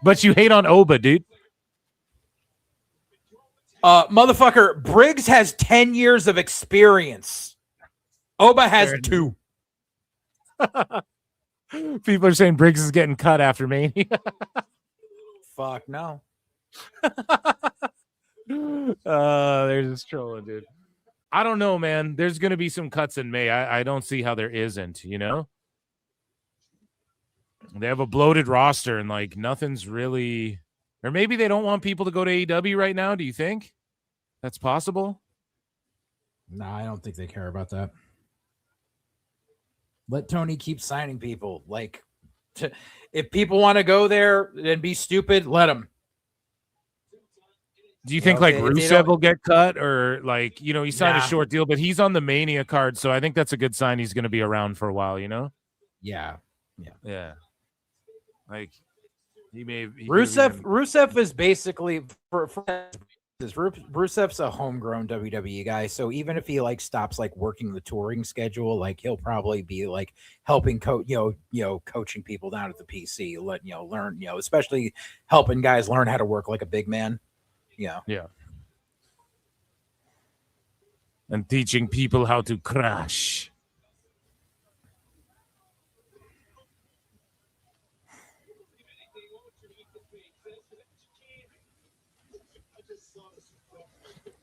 Speaker 16: But you hate on Oba, dude.
Speaker 9: Motherfucker, Briggs has 10 years of experience. Oba has 2.
Speaker 16: People are saying Briggs is getting cut after Mania.
Speaker 9: Fuck no.
Speaker 16: They're just trolling, dude. I don't know, man. There's going to be some cuts in May. I don't see how there isn't, you know? They have a bloated roster and, like, nothing's really... Or maybe they don't want people to go to AEW right now. Do you think that's possible?
Speaker 9: No, I don't think they care about that. Let Tony keep signing people. Like, if people want to go there and be stupid, let them.
Speaker 16: Do you think like Rusev will get cut or like, you know, he signed a short deal, but he's on the Mania card. So I think that's a good sign. He's going to be around for a while, you know?
Speaker 9: Yeah.
Speaker 16: Yeah. Like
Speaker 9: Rusev is basically Rusev's a homegrown WWE guy. So even if he like stops like working the touring schedule, like he'll probably be like helping coaching people down at the PC, learn, especially helping guys learn how to work like a big man. Yeah.
Speaker 16: And teaching people how to crash.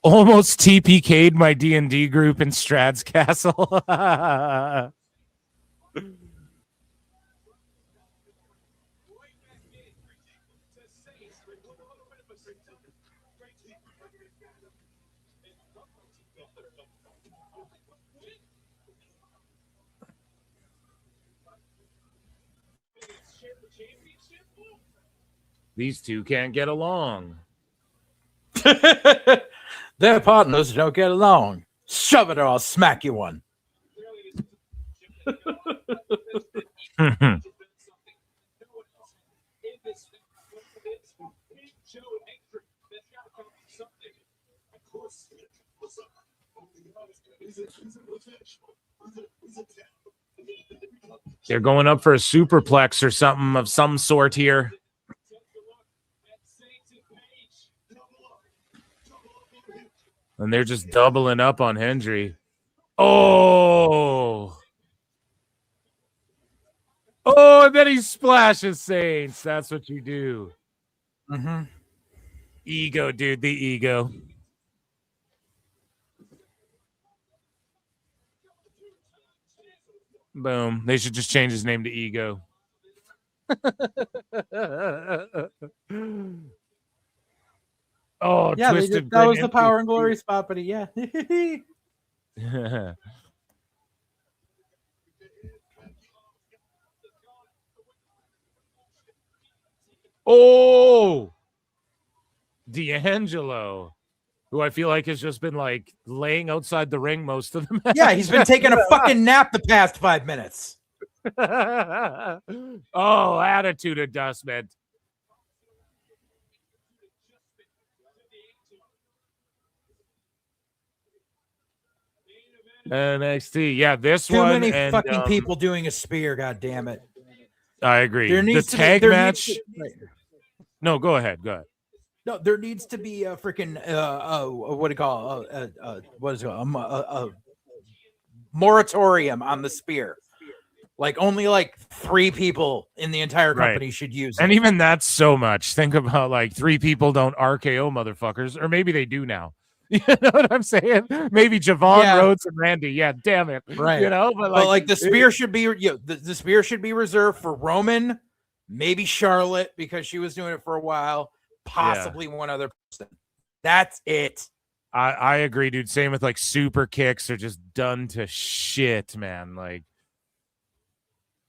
Speaker 16: Almost TPK'd my D&D group in Strad's Castle. These two can't get along.
Speaker 9: Their partners don't get along. Shove it or I'll smack you one.
Speaker 16: They're going up for a superplex or something of some sort here. And they're just doubling up on Hendry. Oh, and then he splashes Saints. That's what you do.
Speaker 9: Mm-hmm.
Speaker 16: Ego, dude, the ego. Boom. They should just change his name to Ego. Oh,
Speaker 9: yeah,
Speaker 16: twisted.
Speaker 9: That was the Power and Glory spot, but yeah.
Speaker 16: Oh, D'Angelo, who I feel like has just been like laying outside the ring most of the match.
Speaker 9: Yeah, he's been taking a fucking nap the past 5 minutes.
Speaker 16: Oh, attitude adjustment. NXT. Yeah, this
Speaker 9: Too
Speaker 16: one.
Speaker 9: many
Speaker 16: and,
Speaker 9: fucking people doing a spear, god damn it.
Speaker 16: I agree.
Speaker 9: There
Speaker 16: The
Speaker 9: needs to be-
Speaker 16: tag
Speaker 9: there
Speaker 16: match.
Speaker 9: needs to-
Speaker 16: No, go ahead. Go ahead.
Speaker 9: No, there needs to be a freaking what do you call what is it called? A moratorium on the spear. Like only like 3 people in the entire company should use it.
Speaker 16: And even that's so much. Think about like 3 people don't RKO motherfuckers, or maybe they do now. You know what I'm saying? Maybe Javon, Rhodes, and Randy. Yeah, damn it.
Speaker 9: Right.
Speaker 16: You know,
Speaker 9: but like the spear should be the spear should be reserved for Roman, maybe Charlotte because she was doing it for a while, possibly one other person. That's it.
Speaker 16: I agree, dude. Same with like super kicks are just done to shit, man. Like,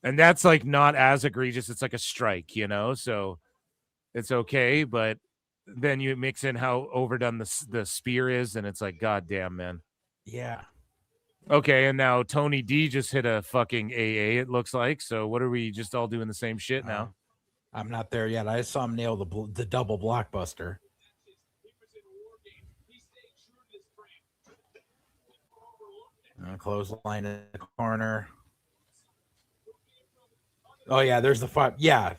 Speaker 16: and that's like not as egregious. It's like a strike, you know, so it's okay. But then you mix in how overdone the spear is, and it's like, god damn, man.
Speaker 9: Yeah.
Speaker 16: Okay, and now Tony D just hit a fucking AA, it looks like. So what are we just all doing the same shit now?
Speaker 9: I'm not there yet. I saw him nail the double blockbuster. Clothesline in the corner. Oh yeah, there's the five. Yeah,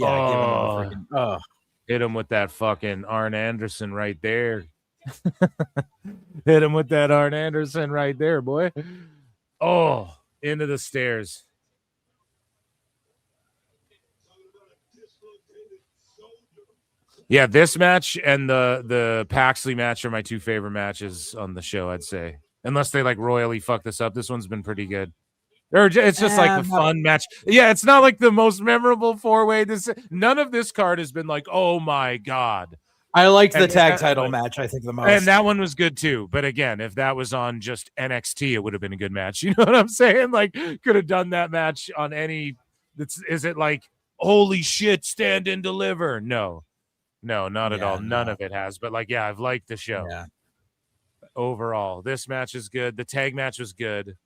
Speaker 16: Oh,
Speaker 9: give him a freaking,
Speaker 16: hit him with that fucking Arn Anderson right there. Hit him with that Arn Anderson right there, boy. Oh, into the stairs. Yeah, this match and the Paxley match are my 2 favorite matches on the show, I'd say. Unless they like royally fuck this up. This one's been pretty good. Or it's just like the fun match. Yeah, it's not like the most memorable 4-way. None of this card has been like, oh my god.
Speaker 9: I liked the tag title match, I think, the most.
Speaker 16: And that one was good too. But again, if that was on just NXT, it would have been a good match. You know what I'm saying? Like, could have done that match on any. Is it like, holy shit, Stand and Deliver? No, not at all. None of it has. But like, yeah, I've liked the show.
Speaker 9: Yeah.
Speaker 16: Overall, this match is good. The tag match was good.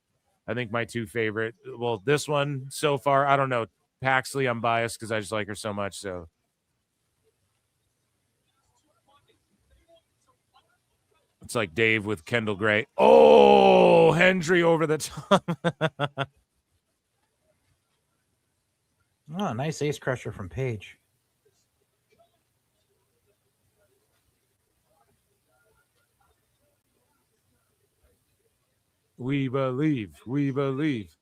Speaker 16: I think my 2 favorite. Well, this one so far, I don't know. Paxley, I'm biased because I just like her so much. So it's like Dave with Kendall Gray. Oh, Hendry over the top.
Speaker 9: Oh, nice ace crusher from Paige.
Speaker 16: We believe. We believe.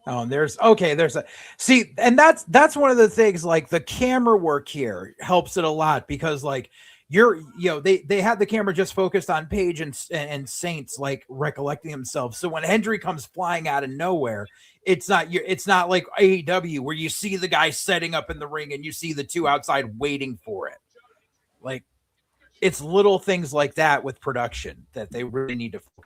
Speaker 9: Oh, and there's a see, and that's one of the things. Like the camera work here helps it a lot because like they had the camera just focused on Paige and Saints like recollecting themselves. So when Hendry comes flying out of nowhere, it's not like AEW where you see the guy setting up in the ring and you see the 2 outside waiting for it. Like it's little things like that with production that they really need to focus on.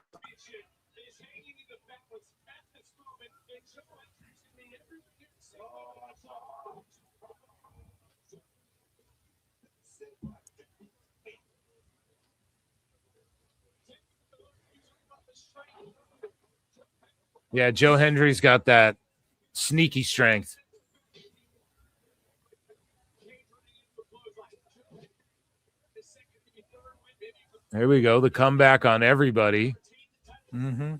Speaker 16: Yeah, Joe Hendry's got that sneaky strength. Here we go. The comeback on everybody.
Speaker 9: Mm-hmm.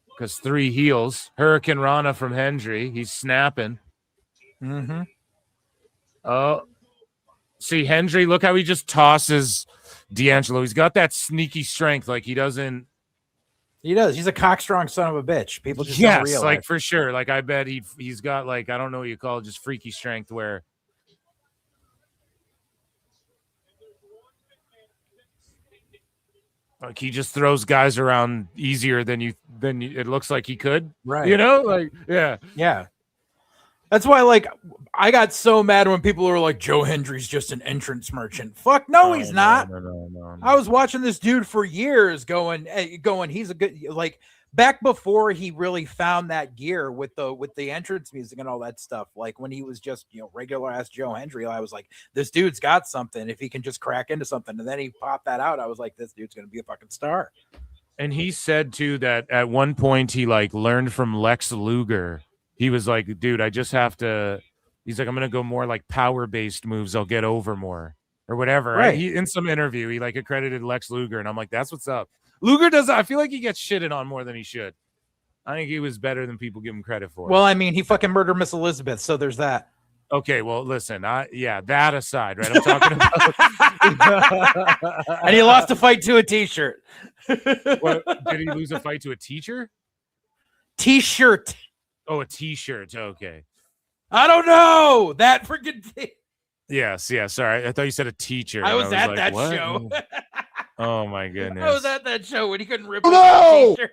Speaker 16: Because 3 heels. Hurricane Rana from Hendry. He's snapping.
Speaker 9: Mm-hmm.
Speaker 16: Oh. See, Hendry, look how he just tosses D'Angelo. He's got that sneaky strength. Like he doesn't.
Speaker 9: He does. He's a cockstrong son of a bitch. People just don't realize.
Speaker 16: Like for sure. Like I bet he's got like, I don't know what you call it, just freaky strength where. Like he just throws guys around easier than it looks like he could.
Speaker 9: Right.
Speaker 16: You know, like, yeah.
Speaker 9: Yeah. That's why, like, I got so mad when people were like, Joe Hendry's just an entrance merchant. Fuck, no, he's not.
Speaker 16: No.
Speaker 9: I was watching this dude for years going, he's a good, like, back before he really found that gear with the entrance music and all that stuff. Like when he was just, regular ass Joe Hendry, I was like, this dude's got something if he can just crack into something. And then he popped that out. I was like, this dude's going to be a fucking star.
Speaker 16: And he said too that at one point he like learned from Lex Luger. He was like, dude, I just have to. He's like, I'm gonna go more like power based moves. I'll get over more or whatever.
Speaker 9: Right.
Speaker 16: He in some interview he like accredited Lex Luger, and I'm like, that's what's up. Luger does. I feel like he gets shitted on more than he should. I think he was better than people give him credit for.
Speaker 9: Well, I mean, he fucking murdered Miss Elizabeth, so there's that.
Speaker 16: Okay, well, listen, that aside, right? I'm talking about.
Speaker 9: And he lost a fight to a T-shirt.
Speaker 16: What, did he lose a fight to a teacher?
Speaker 9: T-shirt.
Speaker 16: Oh, a T-shirt. Okay.
Speaker 9: I don't know that freaking thing.
Speaker 16: Yes. Sorry, I thought you said a teacher.
Speaker 9: I was at
Speaker 16: like,
Speaker 9: that
Speaker 16: what?
Speaker 9: show.
Speaker 16: Oh my goodness.
Speaker 9: I was at that show when he couldn't rip
Speaker 7: No!
Speaker 9: a T-shirt.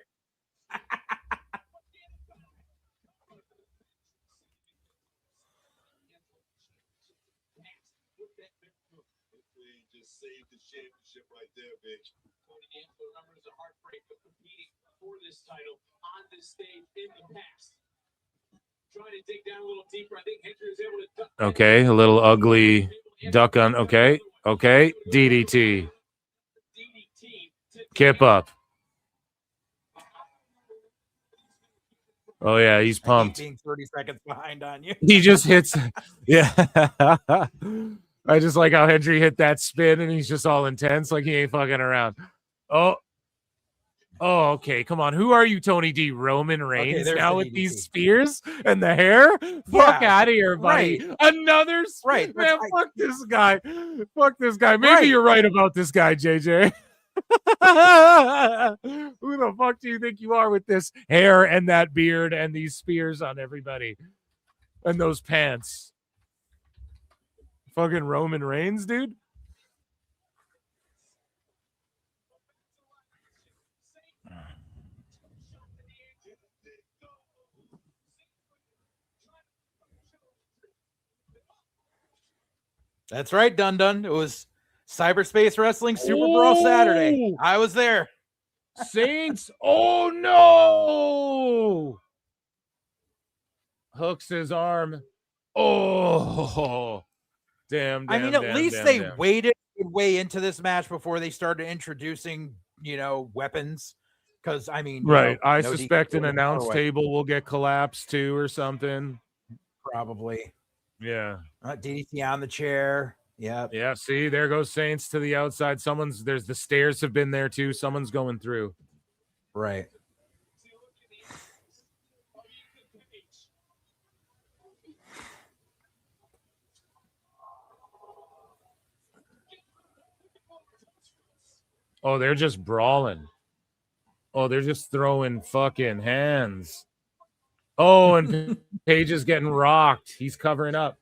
Speaker 3: This title on this stage in the past. Trying to dig down a little deeper. I think Hendry was able to duck.
Speaker 16: Okay, a little ugly duck on. Okay. DDT. Kip up. Oh yeah, he's pumped.
Speaker 9: Being 30 seconds behind on you.
Speaker 16: He just hits. Yeah. I just like how Hendry hit that spin and he's just all intense, like he ain't fucking around. Oh, okay. Come on. Who are you, Tony D? Roman Reigns now with these spears and the hair? Fuck out of here, buddy.
Speaker 9: Right.
Speaker 16: Another
Speaker 9: right.
Speaker 16: Man, fuck this guy. Fuck this guy. Maybe you're right about this guy, JJ. Who the fuck do you think you are with this hair and that beard and these spears on everybody? And those pants. Fucking Roman Reigns, dude.
Speaker 9: That's right, Dun Dun. It was Cyberspace Wrestling Super Brawl Saturday. I was there.
Speaker 16: Saints. Oh no! Hooks his arm. Oh, damn.
Speaker 9: I mean, at least they waited way into this match before they started introducing, weapons. Because I mean,
Speaker 16: right. I suspect an announce table will get collapsed too, or something.
Speaker 9: Probably.
Speaker 16: Yeah.
Speaker 9: DDT on the chair. Yeah.
Speaker 16: Yeah. See, there goes Saints to the outside. There's the stairs have been there too. Someone's going through.
Speaker 9: Right.
Speaker 16: Oh, they're just brawling. Oh, they're just throwing fucking hands. Oh, and Page is getting rocked. He's covering up.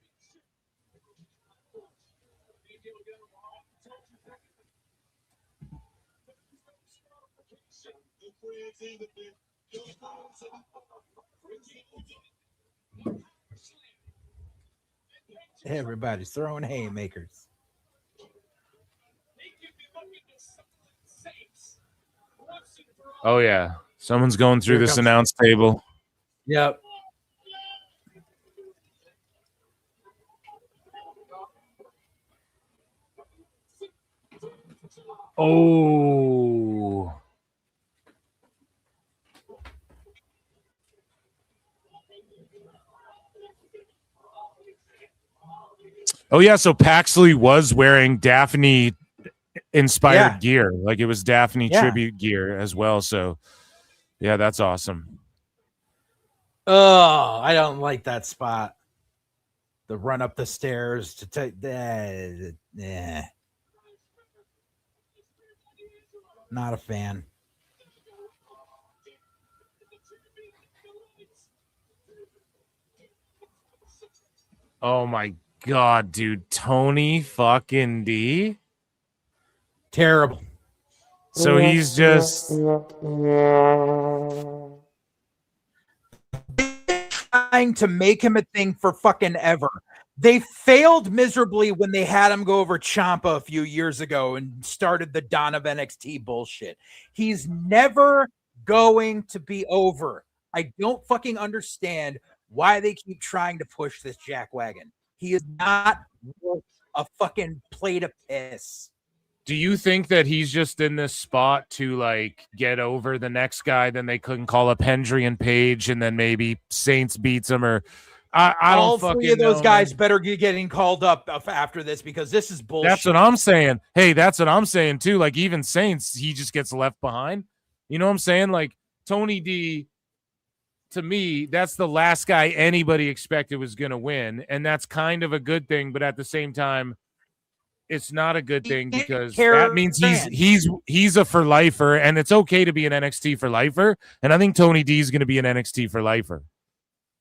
Speaker 9: Everybody's throwing haymakers.
Speaker 16: Oh, yeah. Someone's going through this announce table.
Speaker 9: Yep.
Speaker 16: Oh. Oh, yeah. So Paxley was wearing Daphne inspired gear. Like it was Daphne tribute gear as well. So, yeah, that's awesome.
Speaker 9: Oh, I don't like that spot. The run up the stairs to take that. Not a fan.
Speaker 16: Oh my God, dude. Tony fucking D.
Speaker 9: Terrible.
Speaker 16: So he's just
Speaker 9: trying to make him a thing for fucking ever. They failed miserably when they had him go over Ciampa a few years ago and started the Dawn of NXT bullshit. He's never going to be over. I don't fucking understand why they keep trying to push this jackwagon. He is not worth a fucking plate of piss.
Speaker 16: Do you think that he's just in this spot to like get over the next guy? Then they couldn't call up Hendry and Page, and then maybe Saints beats him, or I
Speaker 9: All
Speaker 16: don't fucking
Speaker 9: three of those
Speaker 16: know,
Speaker 9: guys
Speaker 16: man.
Speaker 9: better be getting called up after this because this is bullshit.
Speaker 16: That's what I'm saying. Hey, that's what I'm saying too. Like even Saints, he just gets left behind. You know what I'm saying? Like Tony D, to me, that's the last guy anybody expected was going to win, and that's kind of a good thing. But at the same time, it's not a good thing because that means he's a for lifer, and it's okay to be an NXT for lifer. And I think Tony D is going to be an NXT for lifer,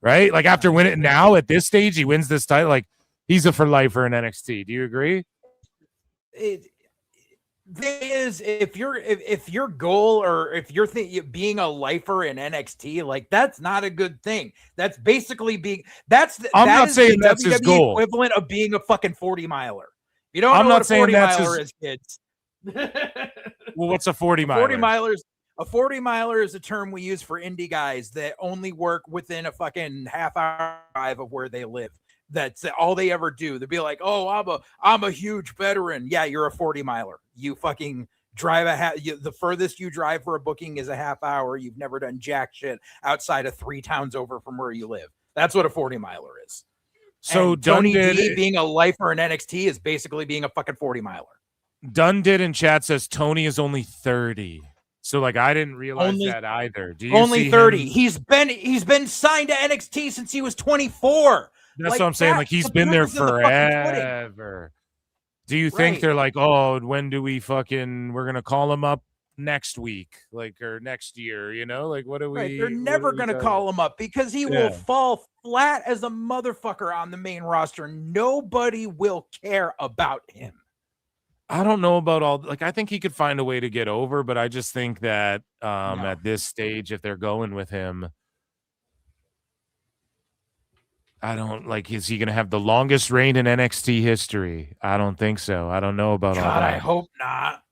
Speaker 16: right? Like after winning now at this stage, he wins this title. Like he's a for lifer in NXT. Do you agree?
Speaker 9: If your goal or if you're being a lifer in NXT, like that's not a good thing. That's basically being
Speaker 16: I'm not saying that's his goal.
Speaker 9: Equivalent of being a fucking 40-miler. You don't
Speaker 16: I'm
Speaker 9: know
Speaker 16: not
Speaker 9: what a
Speaker 16: saying that's
Speaker 9: 40-miler
Speaker 16: his-
Speaker 9: is, kids.
Speaker 16: Well, what's a 40-miler?
Speaker 9: A 40-miler is a term we use for indie guys that only work within a fucking half-hour drive of where they live. That's all they ever do. They'll be like, "Oh, I'm a huge veteran." Yeah, you're a 40-miler. You fucking drive the furthest you drive for a booking is a half hour. You've never done jack shit outside of 3 towns over from where you live. That's what a 40-miler is.
Speaker 16: So
Speaker 9: and Tony
Speaker 16: Dunn
Speaker 9: D being a lifer in NXT is basically being a fucking 40-miler.
Speaker 16: Dunn did in chat says Tony is only 30. So like I didn't realize that either. Do you
Speaker 9: only
Speaker 16: see
Speaker 9: 30?
Speaker 16: him?
Speaker 9: He's been signed to NXT since he was 24.
Speaker 16: That's what I'm saying. Like he's been there forever. Do you think they're like, oh, when do we we're gonna call him up next week, like or next year? You know, like what do we?
Speaker 9: Right. They're never gonna call him up because he will fall flat as a motherfucker on the main roster. Nobody will care about him.
Speaker 16: I don't know about all. Like I think he could find a way to get over, but I just think that at this stage, if they're going with him. I don't like. Is he going to have the longest reign in NXT history? I don't think so. I don't know about all that.
Speaker 9: I hope not.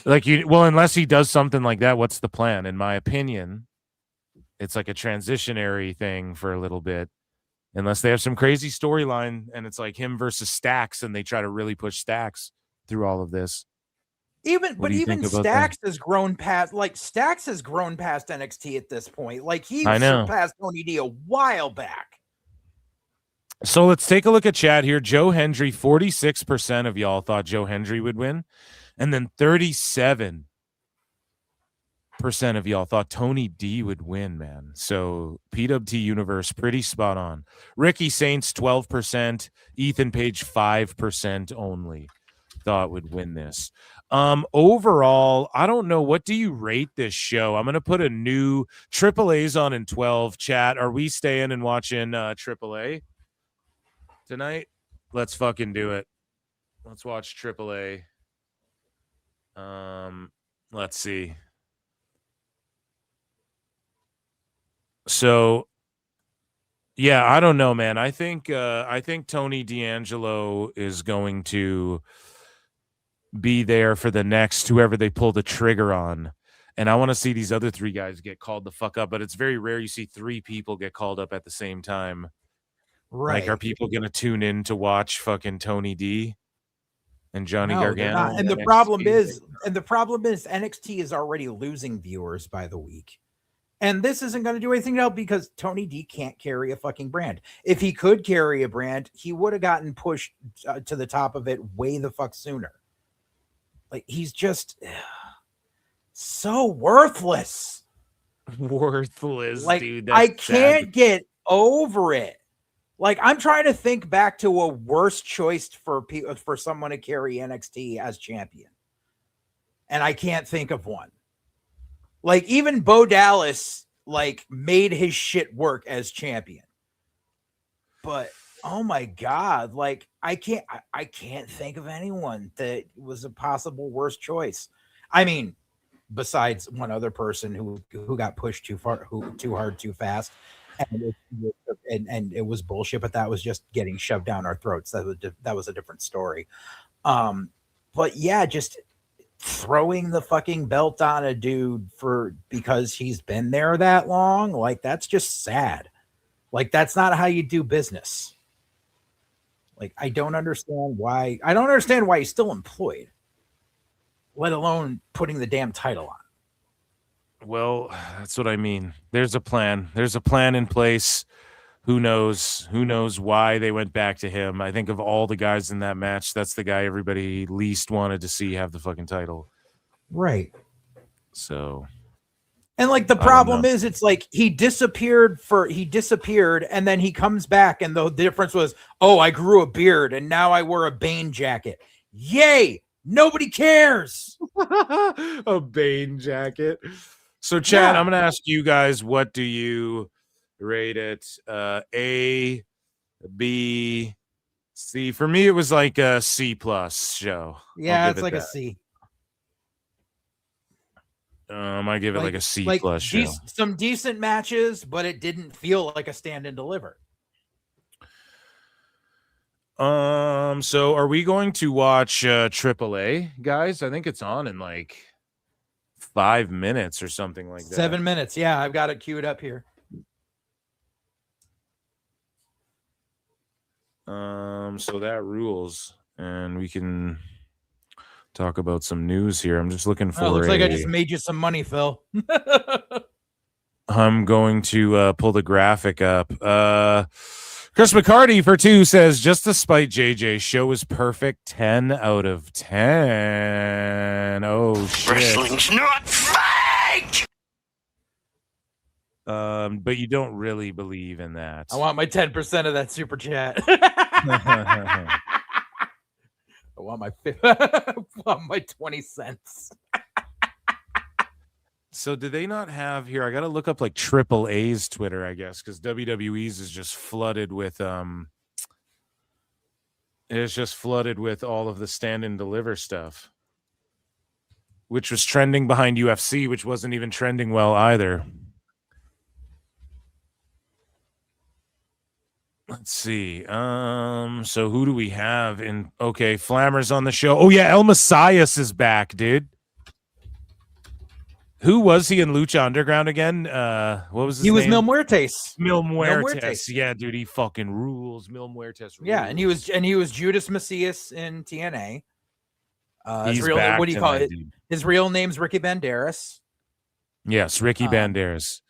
Speaker 16: Like unless he does something like that, what's the plan? In my opinion, it's like a transitionary thing for a little bit, unless they have some crazy storyline and it's like him versus Stax, and they try to really push Stax through all of this.
Speaker 9: Even Stax has grown past. Like Stax has grown past NXT at this point. Like he surpassed Tony D a while back.
Speaker 16: So let's take a look at chat here. Joe Hendry, 46% of y'all thought Joe Hendry would win. And then 37% of y'all thought Tony D would win, man. So PWT Universe, pretty spot on. Ricky Saints, 12%. Ethan Page, 5% only thought would win this. Overall, I don't know. What do you rate this show? I'm going to put a new AAA's on in 12. Chat, are we staying and watching AAA? Tonight, let's fucking do it. Let's watch AAA. Let's see. So, yeah, I don't know, man. I think Tony D'Angelo is going to be there for the next whoever they pull the trigger on. And I want to see these other 3 guys get called the fuck up, but it's very rare you see 3 people get called up at the same time.
Speaker 9: Right.
Speaker 16: Like, are people going to tune in to watch fucking Tony D and Johnny Gargano?
Speaker 9: And the problem is NXT is already losing viewers by the week. And this isn't going to do anything else because Tony D can't carry a fucking brand. If he could carry a brand, he would have gotten pushed to the top of it way the fuck sooner. Like, he's just so worthless.
Speaker 16: Worthless,
Speaker 9: like,
Speaker 16: dude.
Speaker 9: I can't get over it. Like, I'm trying to think back to a worse choice for someone to carry NXT as champion. And I can't think of one. Like, even Bo Dallas, like, made his shit work as champion. But, oh my God, like, I can't think of anyone that was a possible worse choice. I mean, besides one other person who got pushed too hard, too fast. And it was bullshit, but that was just getting shoved down our throats. That was a different story. But yeah, just throwing the fucking belt on a dude because he's been there that long, like that's just sad. Like that's not how you do business. Like I don't understand why he's still employed, let alone putting the damn title on.
Speaker 16: Well, that's what I mean. There's a plan. There's a plan in place. Who knows? Who knows why they went back to him? I think of all the guys in that match, that's the guy everybody least wanted to see have the fucking title.
Speaker 9: Right.
Speaker 16: So,
Speaker 9: and like the problem is, it's like he disappeared, and then he comes back, and the difference was, oh, I grew a beard, and now I wear a Bane jacket. Yay! Nobody cares.
Speaker 16: A Bane jacket. So, Chad, I'm going to ask you guys, what do you rate it? A, B, C. For me, it was like a C plus show.
Speaker 9: Yeah, it's like a C.
Speaker 16: I give it like a C plus show.
Speaker 9: Some decent matches, but it didn't feel like a stand and deliver.
Speaker 16: So are we going to watch AAA, guys? I think it's on in like 5 minutes or something like that.
Speaker 9: 7 minutes. Yeah, I've got it queued up here.
Speaker 16: So that rules, and we can talk about some news here. I'm just looking for.
Speaker 9: Looks like I just made you some money, Phil.
Speaker 16: I'm going to pull the graphic up. Chris McCarty for 2 says, just despite JJ, show is perfect. 10 out of 10. Oh shit.
Speaker 15: Wrestling's not fake.
Speaker 16: But you don't really believe in that.
Speaker 9: I want my 10% of that super chat. I want my 20 cents.
Speaker 16: So do they not have here? I got to look up like AAA's Twitter, I guess, because WWE's is just flooded with it's just flooded with all of the stand and deliver stuff, which was trending behind UFC, which wasn't even trending well either. Let's see. So who do we have in? Okay, Flammer's on the show. Oh yeah, El Messias is back, dude. Who was he in Lucha Underground again? What was his name?
Speaker 9: He was Mil Muertes.
Speaker 16: Mil Muertes. Yeah, dude, he fucking rules. Mil Muertes rules.
Speaker 9: Yeah, and he was Judas Macias in TNA.
Speaker 16: He's back
Speaker 9: what do you call it?
Speaker 16: dude.
Speaker 9: His real name's Ricky Banderas.
Speaker 16: Yes, Ricky Banderas.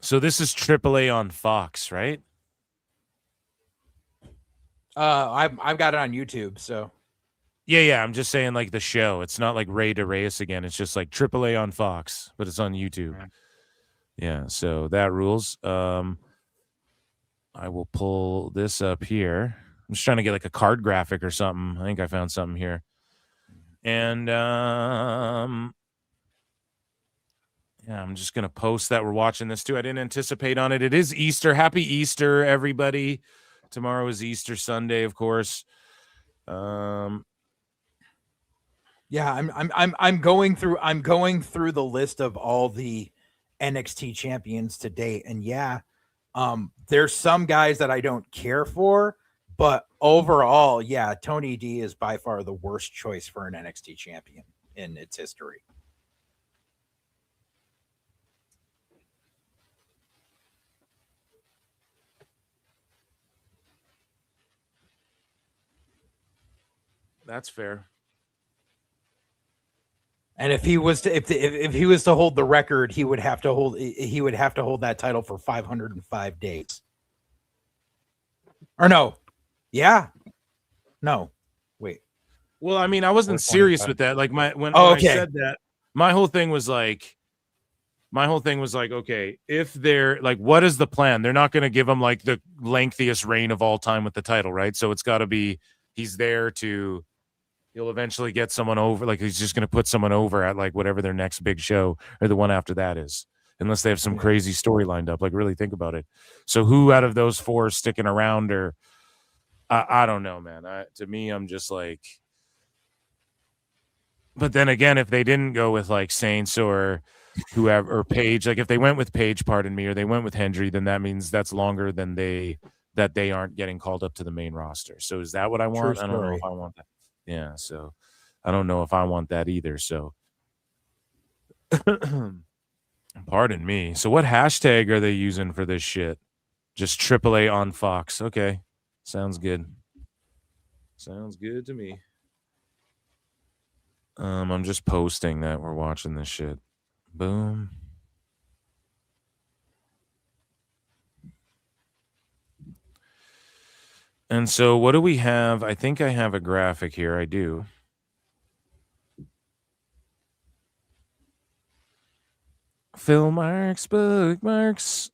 Speaker 16: So this is AAA on Fox, right?
Speaker 9: I've got it on YouTube, so.
Speaker 16: Yeah. I'm just saying, like the show. It's not like Rey de Reyes again. It's just like AAA on Fox, but it's on YouTube. Right. Yeah, so that rules. I will pull this up here. I'm just trying to get like a card graphic or something. I think I found something here. And yeah, I'm just going to post that we're watching this too. I didn't anticipate on it. It is Easter. Happy Easter, everybody. Tomorrow is Easter Sunday, of course.
Speaker 9: Yeah, I'm going through the list of all the NXT champions to date, and yeah, there's some guys that I don't care for, but overall, yeah, Tony D is by far the worst choice for an NXT champion in its history.
Speaker 16: That's fair.
Speaker 9: And if he was to if he was to hold the record, he would have to hold that title for 505 days. Or no. Yeah. No. Wait.
Speaker 16: Well, I mean, I wasn't serious with that. Like when I said that, my whole thing was like, okay, if they're like, what is the plan? They're not going to give him like the lengthiest reign of all time with the title, right? So it's got to be he's there to. He'll eventually get someone over. Like he's just going to put someone over at like whatever their next big show or the one after that is, unless they have some crazy story lined up. Like really think about it. So who out of those four is sticking around? Or I don't know, man. To me, I'm just like. But then again, if they didn't go with like Saints or whoever or Paige, like if they went with Paige, pardon me, or they went with Hendry, then that means that's longer than they aren't getting called up to the main roster. So is that what I want? I don't know if I want that. Yeah, so I don't know if I want that either. So pardon me. So what hashtag are they using for this shit? Just AAA on Fox. Okay. Sounds good. Sounds good to me. I'm just posting that we're watching this shit. Boom. And so what do we have? I think I have a graphic here. I do. Fill marks, bookmarks.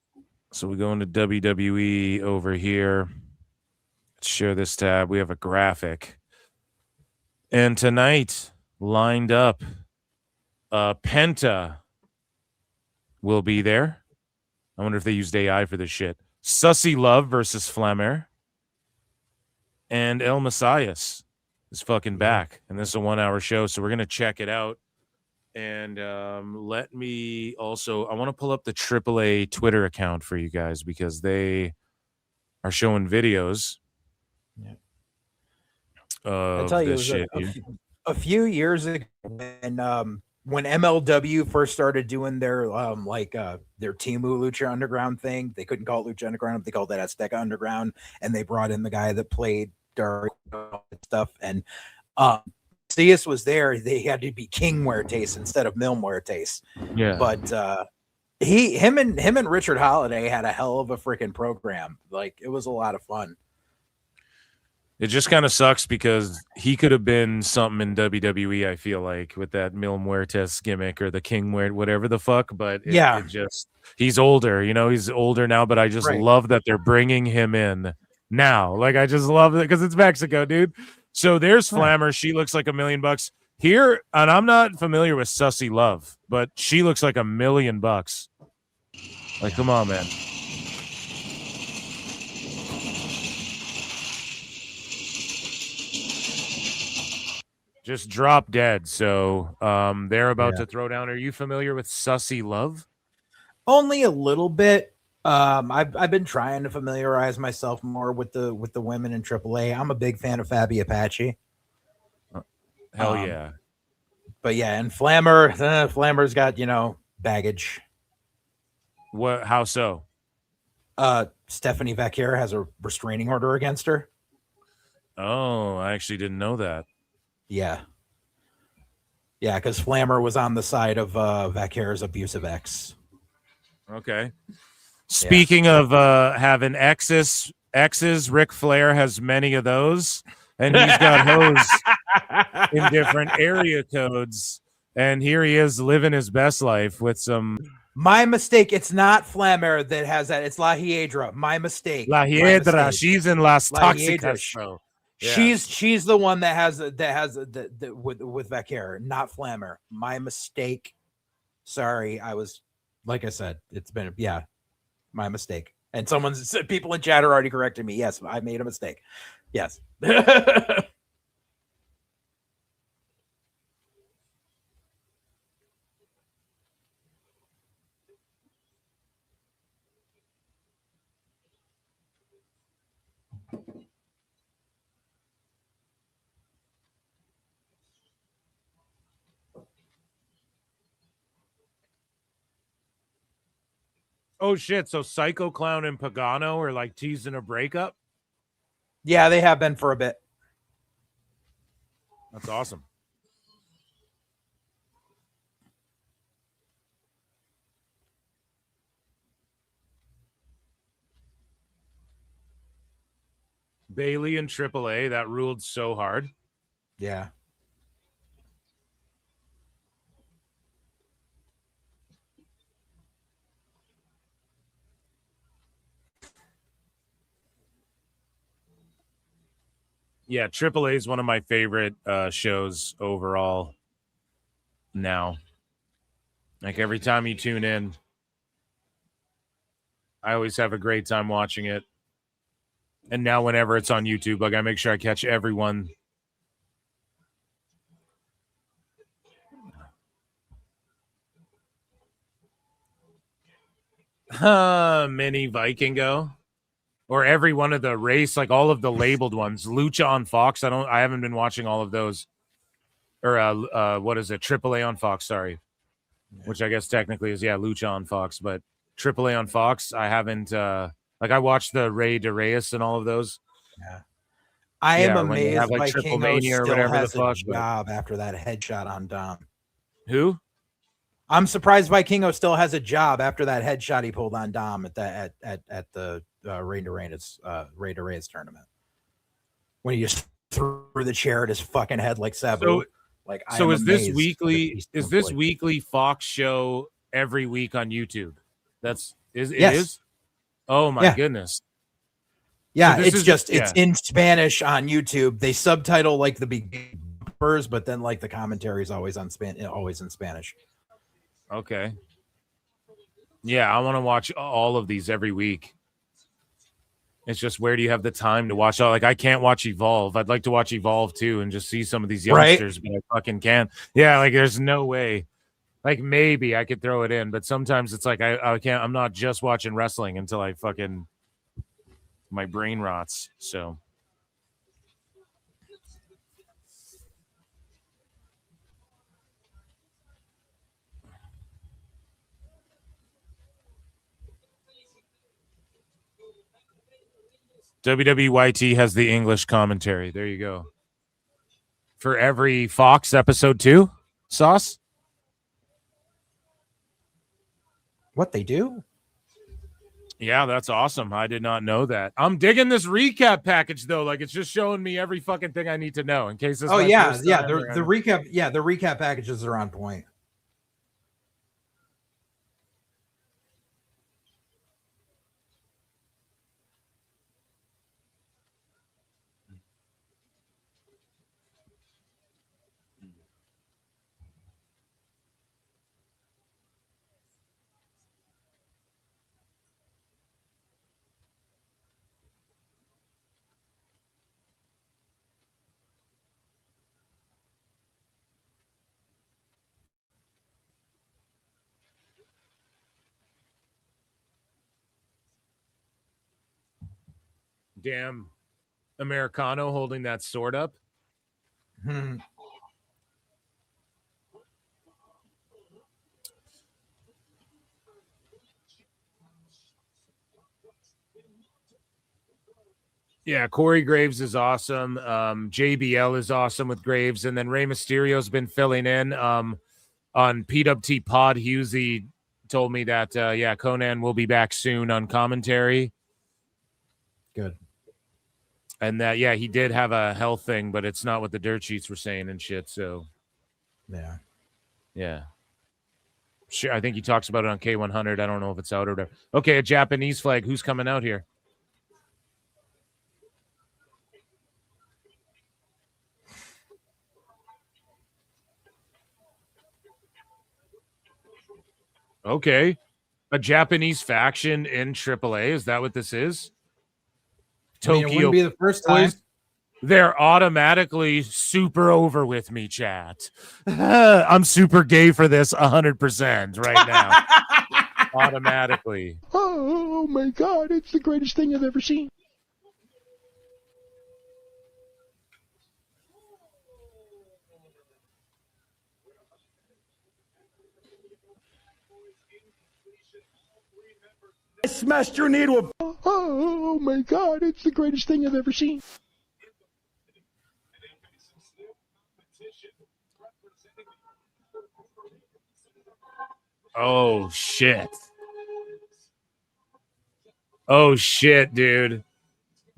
Speaker 16: So we go into WWE over here. Let's share this tab. We have a graphic. And tonight, lined up, Penta will be there. I wonder if they used AI for this shit. Sussy Love versus Flammer. And El Messias is fucking back. And this is a 1 hour show. So we're going to check it out. And let me also, I want to pull up the AAA Twitter account for you guys because they are showing videos.
Speaker 9: Yeah.
Speaker 16: Of
Speaker 9: I tell you,
Speaker 16: this
Speaker 9: it was
Speaker 16: shit.
Speaker 9: a few years ago when MLW first started doing their Timu Lucha Underground thing. They couldn't call it Lucha Underground; they called that Azteca Underground, and they brought in the guy that played Dark stuff. And Cius was there. They had to be King Muertes instead of Mil Muertes.
Speaker 16: Yeah,
Speaker 9: but him and Richard Holiday had a hell of a freaking program. Like, it was a lot of fun.
Speaker 16: It just kind of sucks because he could have been something in WWE, I feel like, with that Mil Muertes gimmick or the King Muertes, whatever the fuck. But he's older, he's older now, but I just love that they're bringing him in now. Like, I just love it because it's Mexico, dude. So there's Flammer. She looks like $1 million here. And I'm not familiar with Sussy Love, but she looks like $1 million. Like, come on, man. Just drop dead. So they're about to throw down. Are you familiar with Sussy Love?
Speaker 9: Only a little bit. I've been trying to familiarize myself more with the women in AAA. I'm a big fan of Fabi Apache.
Speaker 16: Hell yeah.
Speaker 9: But yeah, and Flammer's got, baggage.
Speaker 16: What? How so?
Speaker 9: Stephanie Vaquer has a restraining order against her.
Speaker 16: Oh, I actually didn't know that.
Speaker 9: Yeah. Yeah, because Flammer was on the side of Vaquer's abusive ex.
Speaker 16: Okay. Speaking of having exes, Ric Flair has many of those, and he's got hoes in different area codes. And here he is living his best life with some.
Speaker 9: My mistake. It's not Flammer that has that. It's La Hiedra. My mistake.
Speaker 16: La Hiedra. She's in Las Toxicas, bro. Yeah.
Speaker 9: She's the one that has the with Vaquer, not Flammer. My mistake. Sorry, I was, like I said, it's been my mistake. And people in chat are already correcting me. Yes, I made a mistake. Yes.
Speaker 16: Oh shit! So Psycho Clown and Pagano are like teasing a breakup.
Speaker 9: Yeah, they have been for a bit.
Speaker 16: That's awesome. Bailey and AAA, that ruled so hard.
Speaker 9: Yeah.
Speaker 16: Yeah, AAA is one of my favorite shows overall now. Like, every time you tune in, I always have a great time watching it. And now whenever it's on YouTube, like, I make sure I catch everyone. Mini Vikingo. or every one of the race, like all of the labeled ones. Lucha on Fox. I haven't been watching all of those. Or what is it? AAA on Fox, sorry. Yeah. Which I guess technically is Lucha on Fox, but AAA on Fox, I haven't like I watched the Rey de Reyes and all of those.
Speaker 9: Yeah. I am amazed
Speaker 16: have, like,
Speaker 9: by
Speaker 16: Triple
Speaker 9: Kingo
Speaker 16: Mania or
Speaker 9: still
Speaker 16: whatever
Speaker 9: has
Speaker 16: the fuck,
Speaker 9: a job after that headshot on Dom.
Speaker 16: Who?
Speaker 9: I'm surprised Vikingo still has a job after that headshot he pulled on Dom at the Rey de Reyes tournament. When he just threw the chair at his fucking head like Sabu.
Speaker 16: So is this weekly? Is this weekly Fox show every week on YouTube? It is. Oh my goodness.
Speaker 9: Yeah,
Speaker 16: So
Speaker 9: it's in Spanish on YouTube. They subtitle like the beginners, but then like the commentary is always in Spanish.
Speaker 16: Okay. Yeah, I want to watch all of these every week. It's just, where do you have the time to watch all? Like, I can't watch Evolve. I'd like to watch Evolve too and just see some of these youngsters, but I fucking can't. Yeah, like there's no way. Like maybe I could throw it in, but sometimes it's like I can't. I'm not just watching wrestling until my brain rots. So. WWYT has the English commentary. There you go. For every Fox episode 2, Sauce?
Speaker 9: What they do?
Speaker 16: Yeah, that's awesome. I did not know that. I'm digging this recap package though. Like, it's just showing me every fucking thing I need to know in case this.
Speaker 9: The recap. Yeah, the recap packages are on point.
Speaker 16: Damn Americano holding that sword up. Yeah, Corey Graves is awesome. JBL is awesome with Graves, and then Rey Mysterio's been filling in on PWT Pod. Husey told me that Conan will be back soon on commentary.
Speaker 9: Good.
Speaker 16: And that he did have a health thing, but it's not what the dirt sheets were saying and shit. So yeah. Sure, I think he talks about it on K100. I don't know if it's out or whatever. Okay, a Japanese flag. Who's coming out here? Okay. A Japanese faction in AAA. Is that what this is? Tokyo.
Speaker 9: It wouldn't be the first time.
Speaker 16: They're automatically super over with me, chat. I'm super gay for this 100% right now. Automatically.
Speaker 7: Oh my God, it's the greatest thing I've ever seen.
Speaker 5: I smashed your knee to a... Oh my God, it's the greatest thing I've ever seen.
Speaker 16: Oh, shit. Oh, shit, dude.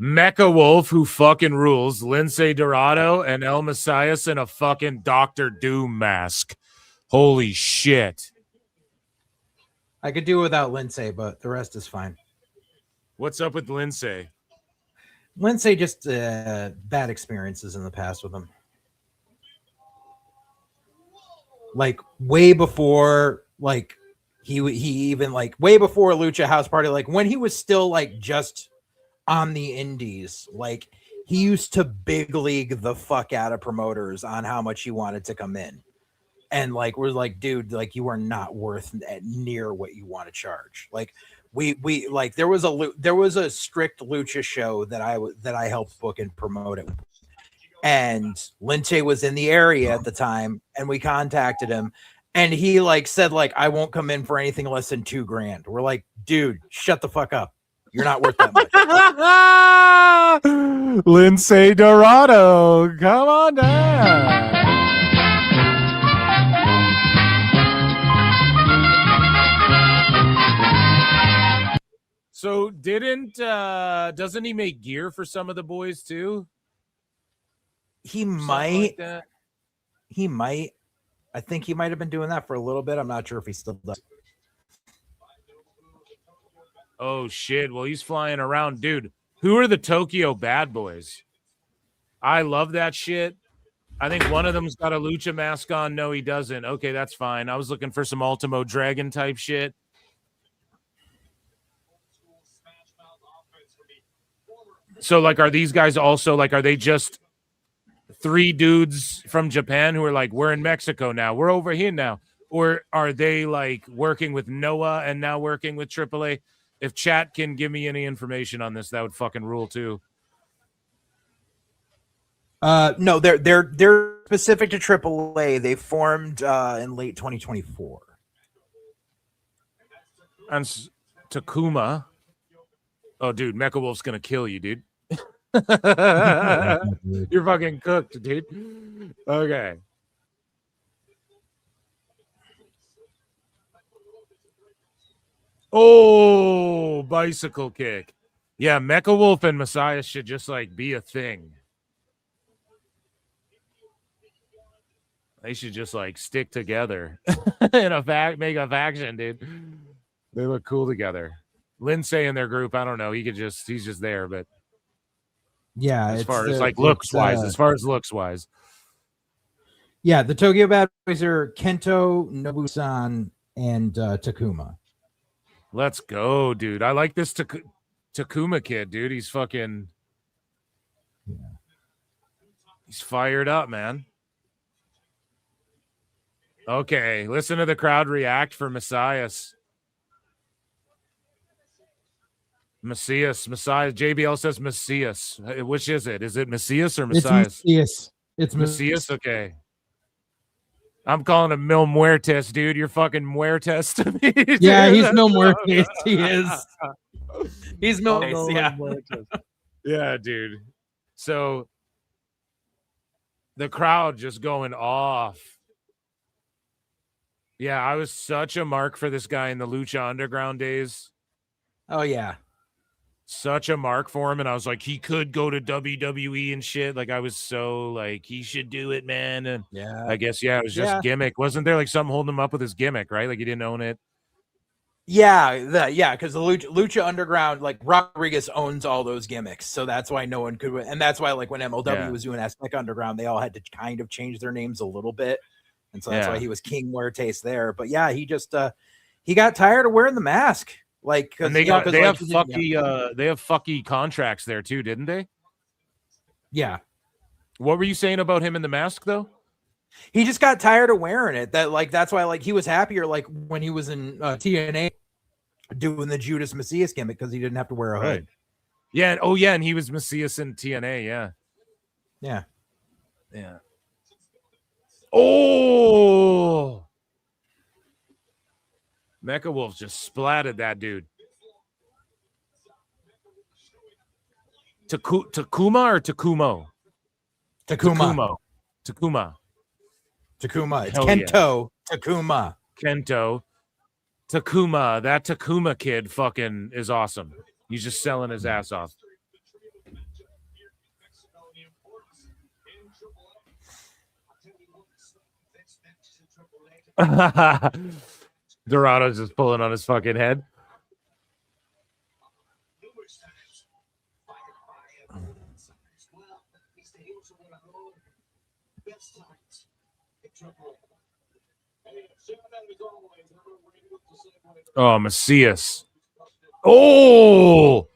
Speaker 16: Mecha Wolf, who fucking rules, Lindsay Dorado, and El Messias in a fucking Dr. Doom mask. Holy shit.
Speaker 9: I could do without Lindsay, but the rest is fine.
Speaker 16: What's up with Lindsay?
Speaker 9: Lindsay just bad experiences in the past with him. Like way before, like he even like way before Lucha House Party, like when he was still like just on the indies, like he used to big league the fuck out of promoters on how much he wanted to come in. And like, we're like, dude, like you are not worth near what you want to charge. Like We like there was a strict Lucha show that I helped book and promote it, and Lince was in the area at the time, and we contacted him, and he like said like I won't come in for anything less than $2,000. We're like, dude, shut the fuck up. You're not worth that much.
Speaker 16: Lince Dorado, come on down. So doesn't he make gear for some of the boys too?
Speaker 9: He might. Like he might. I think he might have been doing that for a little bit. I'm not sure if he still does.
Speaker 16: Oh shit. Well, he's flying around, dude. Who are the Tokyo Bad Boys? I love that shit. I think one of them's got a Lucha mask on. No, he doesn't. Okay, that's fine. I was looking for some Ultimo Dragon type shit. So, like, are these guys also, like, are they just 3 dudes from Japan who are like, we're in Mexico now, we're over here now? Or are they, like, working with Noah and now working with AAA? If chat can give me any information on this, that would fucking rule, too.
Speaker 9: No, they're specific to AAA. They formed in late 2024.
Speaker 16: And Takuma. Oh, dude, Mecha Wolf's going to kill you, dude. You're fucking cooked, dude. Okay. Oh, bicycle kick. Yeah, Mecha Wolf and Messiah should just like be a thing. They should just like stick together in make a faction, dude. They look cool together. Lince in their group, I don't know. He's just there, but
Speaker 9: yeah,
Speaker 16: as far as like looks wise.
Speaker 9: Yeah, the Tokyo Bad Boys are Kento, Nobusan, and Takuma.
Speaker 16: Let's go, dude. I like this Takuma kid, dude. He's fucking he's fired up, man. Okay, listen to the crowd react for Messias. Messias. JBL says Messias. Which is it? Is it Messias or Messias?
Speaker 9: It's
Speaker 16: Messias. Okay. I'm calling him Mil Muertes, dude. You're fucking Muertes to me. Dude.
Speaker 9: Yeah, he's Mil Muertes. He is. He's Mil Muertes. Yeah.
Speaker 16: Yeah, dude. So the crowd just going off. Yeah, I was such a mark for this guy in the Lucha Underground days.
Speaker 9: Oh, yeah.
Speaker 16: Such a mark for him. And I was like, he could go to WWE and shit. Like, I was so like, he should do it, man. And
Speaker 9: yeah,
Speaker 16: I guess, yeah, it was just gimmick. Wasn't there like something holding him up with his gimmick, right? Like he didn't own it.
Speaker 9: Yeah, because the Lucha Underground, like Rodriguez owns all those gimmicks, so that's why no one could win. And that's why, like when MLW was doing Aztec Underground, they all had to kind of change their names a little bit, and so that's why he was King Muertes there. But yeah, he just he got tired of wearing the mask, like
Speaker 16: and they have fucky contracts there too, didn't they?
Speaker 9: Yeah.
Speaker 16: What were you saying about him in the mask though?
Speaker 9: He just got tired of wearing it. That's why like he was happier like when he was in TNA doing the Judas Messias gimmick because he didn't have to wear a hood.
Speaker 16: Right. Yeah. Oh yeah, and he was Messias in TNA. Yeah.
Speaker 9: Yeah.
Speaker 16: Yeah. Oh. Mecha Wolf just splatted that dude. Takuma or Takumo?
Speaker 9: Takuma.
Speaker 16: Takuma.
Speaker 9: It's Kento. Yeah. Takuma.
Speaker 16: Kento. Takuma. That Takuma kid fucking is awesome. He's just selling his ass off. Dorado's just pulling on his fucking head. Oh, Messias. Oh.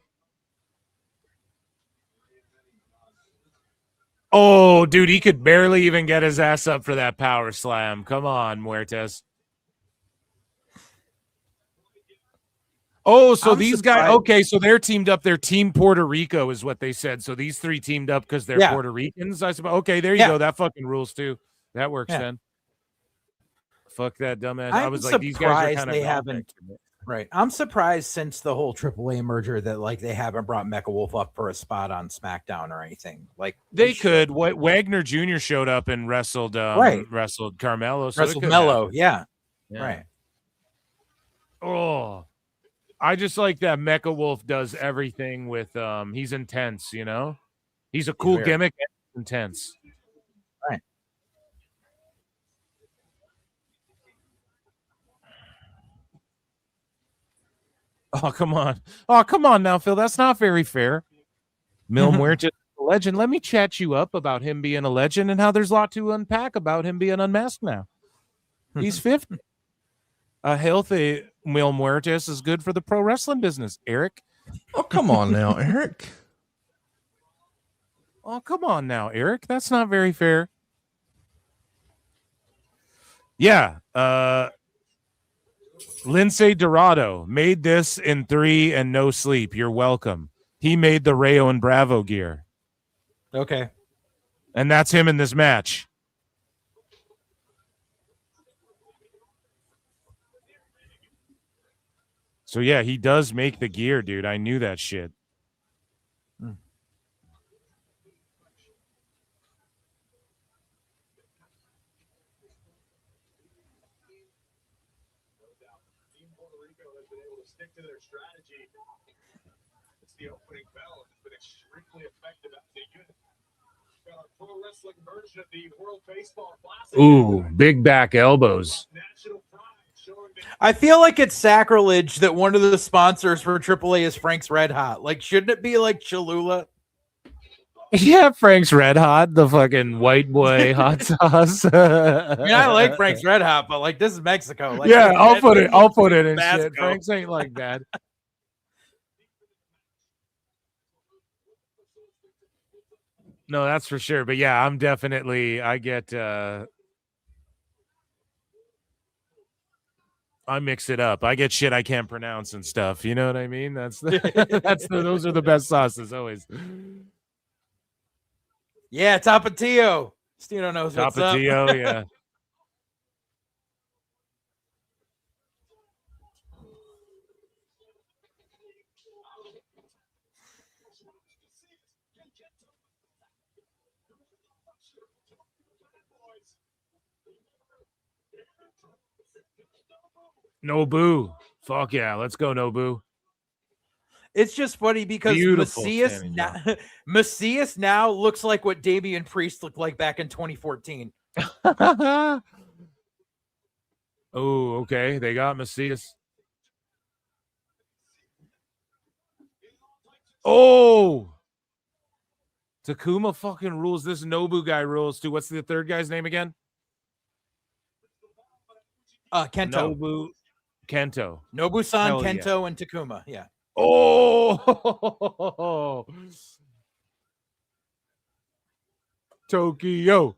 Speaker 16: Oh, dude, he could barely even get his ass up for that power slam. Come on, Muertes. Oh, so
Speaker 9: I'm
Speaker 16: these guys,
Speaker 9: surprised.
Speaker 16: okay, so they're teamed up. They're Team Puerto Rico is what they said. So these three teamed up because they're Puerto Ricans, I suppose. Okay, there you go. That fucking rules too. That works then. Fuck that dumbass. I
Speaker 9: I'm
Speaker 16: was like, these guys are
Speaker 9: surprised
Speaker 16: kind
Speaker 9: they
Speaker 16: of
Speaker 9: haven't. Right. I'm surprised since the whole AAA merger that like they haven't brought Mecha Wolf up for a spot on SmackDown or anything. Like
Speaker 16: they could. What Wagner Jr. showed up and wrestled wrestled Carmelo. So
Speaker 9: wrestled Mello, yeah. Right.
Speaker 16: Oh, I just like that Mecha Wolf does everything with he's intense, you know? He's a cool gimmick and intense.
Speaker 9: Right.
Speaker 16: Oh, come on. Oh, come on now, Phil. That's not very fair. Mil Muertes, a legend. Let me chat you up about him being a legend and how there's a lot to unpack about him being unmasked now. He's 50. A healthy Mil Muertes is good for the pro wrestling business, Eric.
Speaker 12: Oh, come on now, Eric.
Speaker 16: Oh, come on now, Eric. That's not very fair. Yeah. Lindsay Dorado made this in 3 and no sleep. You're welcome. He made the Rayo and Bravo gear.
Speaker 9: Okay.
Speaker 16: And that's him in this match. So, yeah, he does make the gear, dude. I knew that shit.
Speaker 3: To their strategy. It's the opening bell. It's been extremely effective as a unit. Got a pro wrestling version of the World Baseball Classic.
Speaker 16: Ooh, big back elbows.
Speaker 9: I feel like it's sacrilege that one of the sponsors for AAA is Frank's Red Hot. Like, shouldn't it be like Cholula?
Speaker 16: Yeah, Frank's Red Hot, the fucking white boy hot sauce.
Speaker 9: I mean, I like Frank's Red Hot, but like this is Mexico. Like,
Speaker 16: yeah, I'll put it in
Speaker 9: Mexico.
Speaker 16: shit. Frank's ain't like that. No, that's for sure. But yeah, I'm definitely I mix it up. I get shit I can't pronounce and stuff. You know what I mean? Those are the best sauces always.
Speaker 9: Yeah, Tapatio. Stino knows what's up.
Speaker 16: Tapatio, yeah. Nobu. Fuck yeah, let's go, Nobu.
Speaker 9: It's just funny because Macias now looks like what Damian Priest looked like back in 2014.
Speaker 16: Oh, okay. They got Macias. Oh, Takuma fucking rules. This Nobu guy rules too. What's the third guy's name again?
Speaker 9: Kento.
Speaker 16: Kento.
Speaker 9: Nobu-san,
Speaker 16: Hell
Speaker 9: Kento,
Speaker 16: yeah.
Speaker 9: and Takuma. Yeah.
Speaker 16: Oh, Tokyo.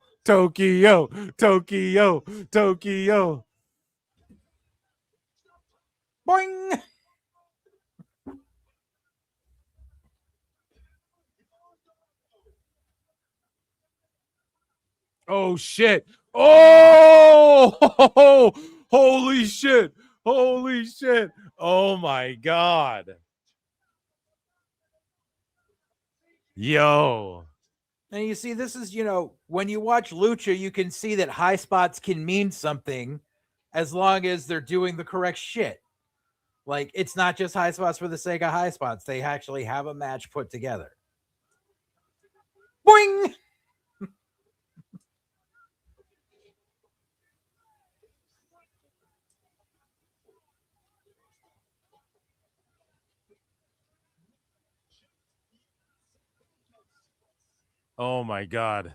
Speaker 9: Boing.
Speaker 16: Oh shit. Oh, holy shit. Oh my God. Yo.
Speaker 9: And you see, this is, when you watch Lucha, you can see that high spots can mean something as long as they're doing the correct shit. Like, it's not just high spots for the sake of high spots. They actually have a match put together. Boing!
Speaker 16: Oh my God.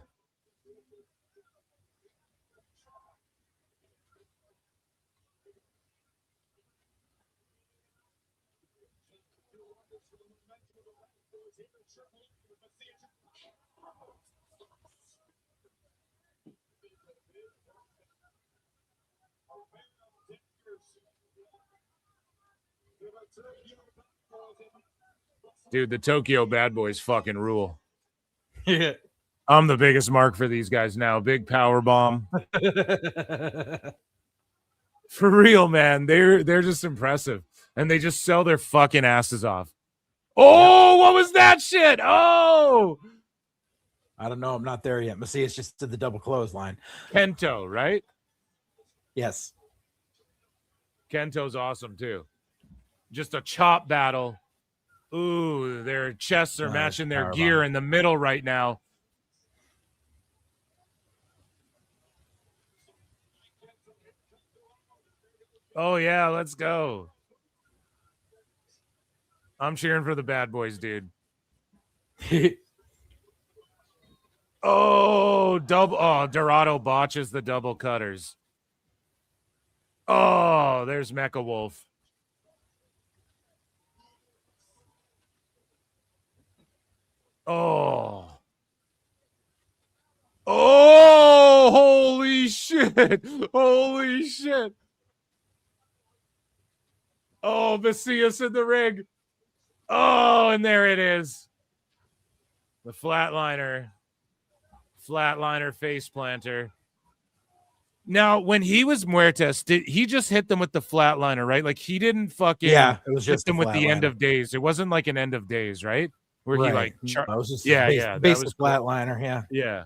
Speaker 16: Dude, the Tokyo Bad Boys fucking rule.
Speaker 9: Yeah.
Speaker 16: I'm the biggest mark for these guys now. Big power bomb. For real, man. They're just impressive. And they just sell their fucking asses off. Oh, what was that shit? Oh,
Speaker 9: I don't know. I'm not there yet. Macias just did the double clothesline.
Speaker 16: Kento, right?
Speaker 9: Yes.
Speaker 16: Kento's awesome too. Just a chop battle. Ooh, their chests are matching their gear in the middle right now. Oh, yeah, let's go. I'm cheering for the Bad Boys, dude. Oh, Dorado botches the double cutters. Oh, there's Mecha Wolf. Oh. Oh, holy shit. Holy shit. Oh, Macias in the ring. Oh, and there it is. The flatliner. Flatliner face planter. Now, when he was Muertes, did he just hit them with the flatliner, right? Like he didn't fucking
Speaker 9: it was just
Speaker 16: hit them with the end of days. It wasn't like an end of days, right? Where he like
Speaker 9: that was just
Speaker 16: that
Speaker 9: basic
Speaker 16: was
Speaker 9: flatliner, yeah.
Speaker 16: Yeah.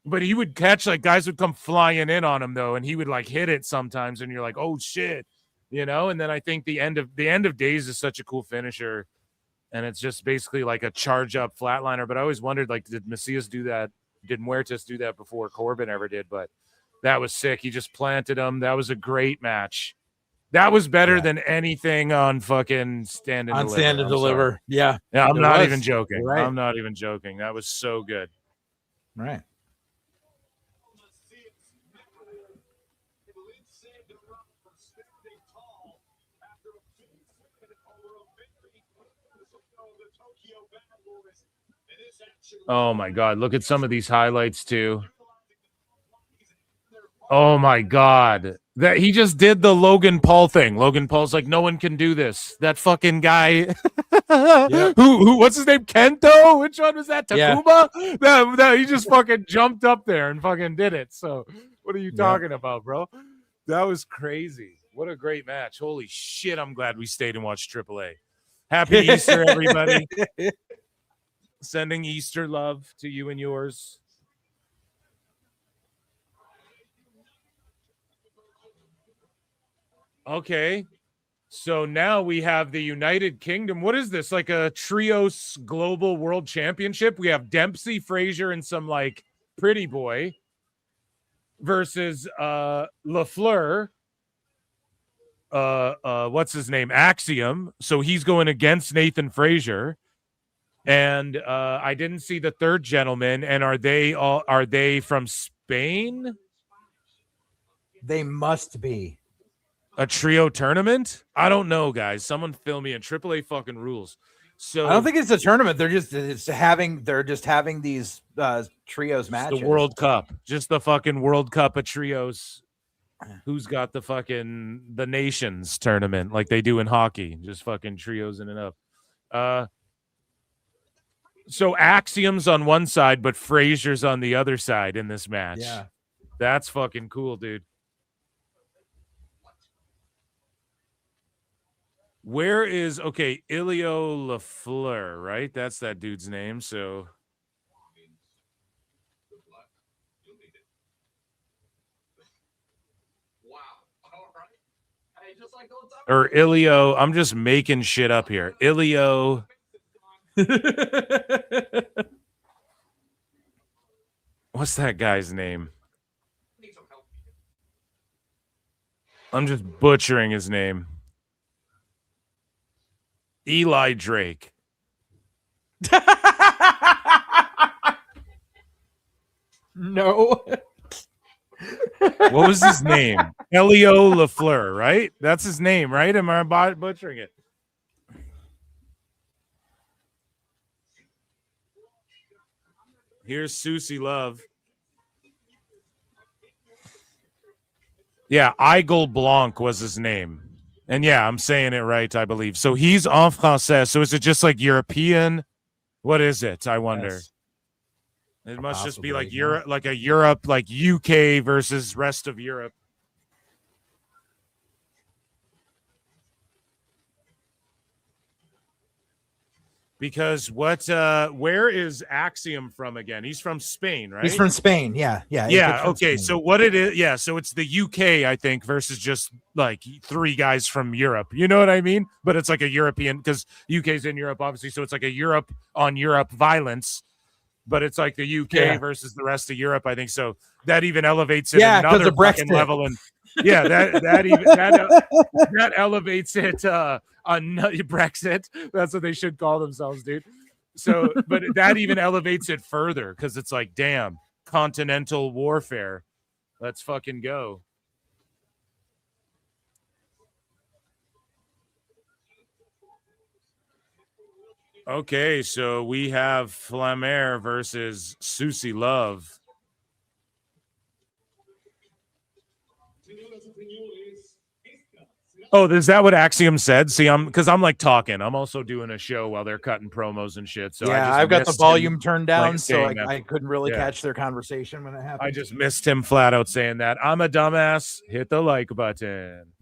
Speaker 16: But he would catch, like, guys would come flying in on him though, and he would like hit it sometimes, and you're like, oh shit, you know. And then I think the end of days is such a cool finisher, and it's just basically like a charge up flatliner. But I always wondered, like, did Macias do that? Did Muertes do that before Corbin ever did? But that was sick. He just planted him. That was a great match. That was better than anything on fucking Stand and Deliver.
Speaker 9: Stand and Deliver. Yeah.
Speaker 16: Yeah, I'm
Speaker 9: It
Speaker 16: not
Speaker 9: was.
Speaker 16: even joking.
Speaker 9: Right.
Speaker 16: I'm not even joking. That was so good.
Speaker 9: Right.
Speaker 16: Oh my God. Look at some of these highlights too. Oh my God. That he just did the Logan Paul thing. Logan Paul's like, no one can do this. That fucking guy. Who what's his name? Kento? Which one was that? Takuma? Yeah. He just fucking jumped up there and fucking did it. So what are you talking about, bro? That was crazy. What a great match. Holy shit. I'm glad we stayed and watched AAA. Happy Easter, everybody. Sending Easter love to you and yours. Okay. So now we have the United Kingdom. What is this? Like a trios global world championship? We have Dempsey, Frazier, and some like pretty boy versus LaFleur. What's his name? Axiom. So he's going against Nathan Frazier. And I didn't see the third gentleman. And are they from Spain?
Speaker 9: They must be.
Speaker 16: A trio tournament? I don't know, guys. Someone fill me in. AAA fucking rules. So
Speaker 9: I don't think it's a tournament. They're just having these trios matches.
Speaker 16: The World Cup. Just the fucking World Cup of trios. Who's got the nations tournament like they do in hockey? Just fucking trios in and up. So Axiom's on one side, but Frazier's on the other side in this match.
Speaker 9: Yeah.
Speaker 16: That's fucking cool, dude. Where is Ilio LaFleur, right? That's that dude's name. So or Ilio, I'm just making shit up here. Ilio. What's that guy's name? I'm just butchering his name. Eli Drake.
Speaker 9: No.
Speaker 16: What was his name? Elio LaFleur, right? That's his name, right? Am I butchering it? Here's Susie Love. Yeah, Igel Blanc was his name. And yeah, I'm saying it right, I believe. So he's en français. So is it just like European? What is it? I wonder.
Speaker 9: Yes.
Speaker 16: It must just be
Speaker 9: Possibly,
Speaker 16: like
Speaker 9: yeah.
Speaker 16: Europe, like a Europe, like UK versus rest of Europe. Because where is Axiom from again? He's from Spain, right?
Speaker 9: He's from Spain. Yeah.
Speaker 16: Yeah. Okay. So what it is? Yeah. So it's the UK, I think, versus just like 3 guys from Europe. You know what I mean? But it's like a European, because UK's in Europe, obviously. So it's like a Europe on Europe violence. But it's like the UK versus the rest of Europe, I think. So that even elevates it another fucking level. And yeah, that elevates it on Brexit. That's what they should call themselves, dude. So, but that even elevates it further because it's like, damn, continental warfare. Let's fucking go. Okay, so we have Flamer versus Susie Love. Oh, is that what Axiom said? See, I'm like talking. I'm also doing a show while they're cutting promos and shit. So
Speaker 9: yeah, I've got the volume turned down, so I couldn't really catch their conversation when it happened.
Speaker 16: I just missed him flat out saying that. I'm a dumbass. Hit the like button.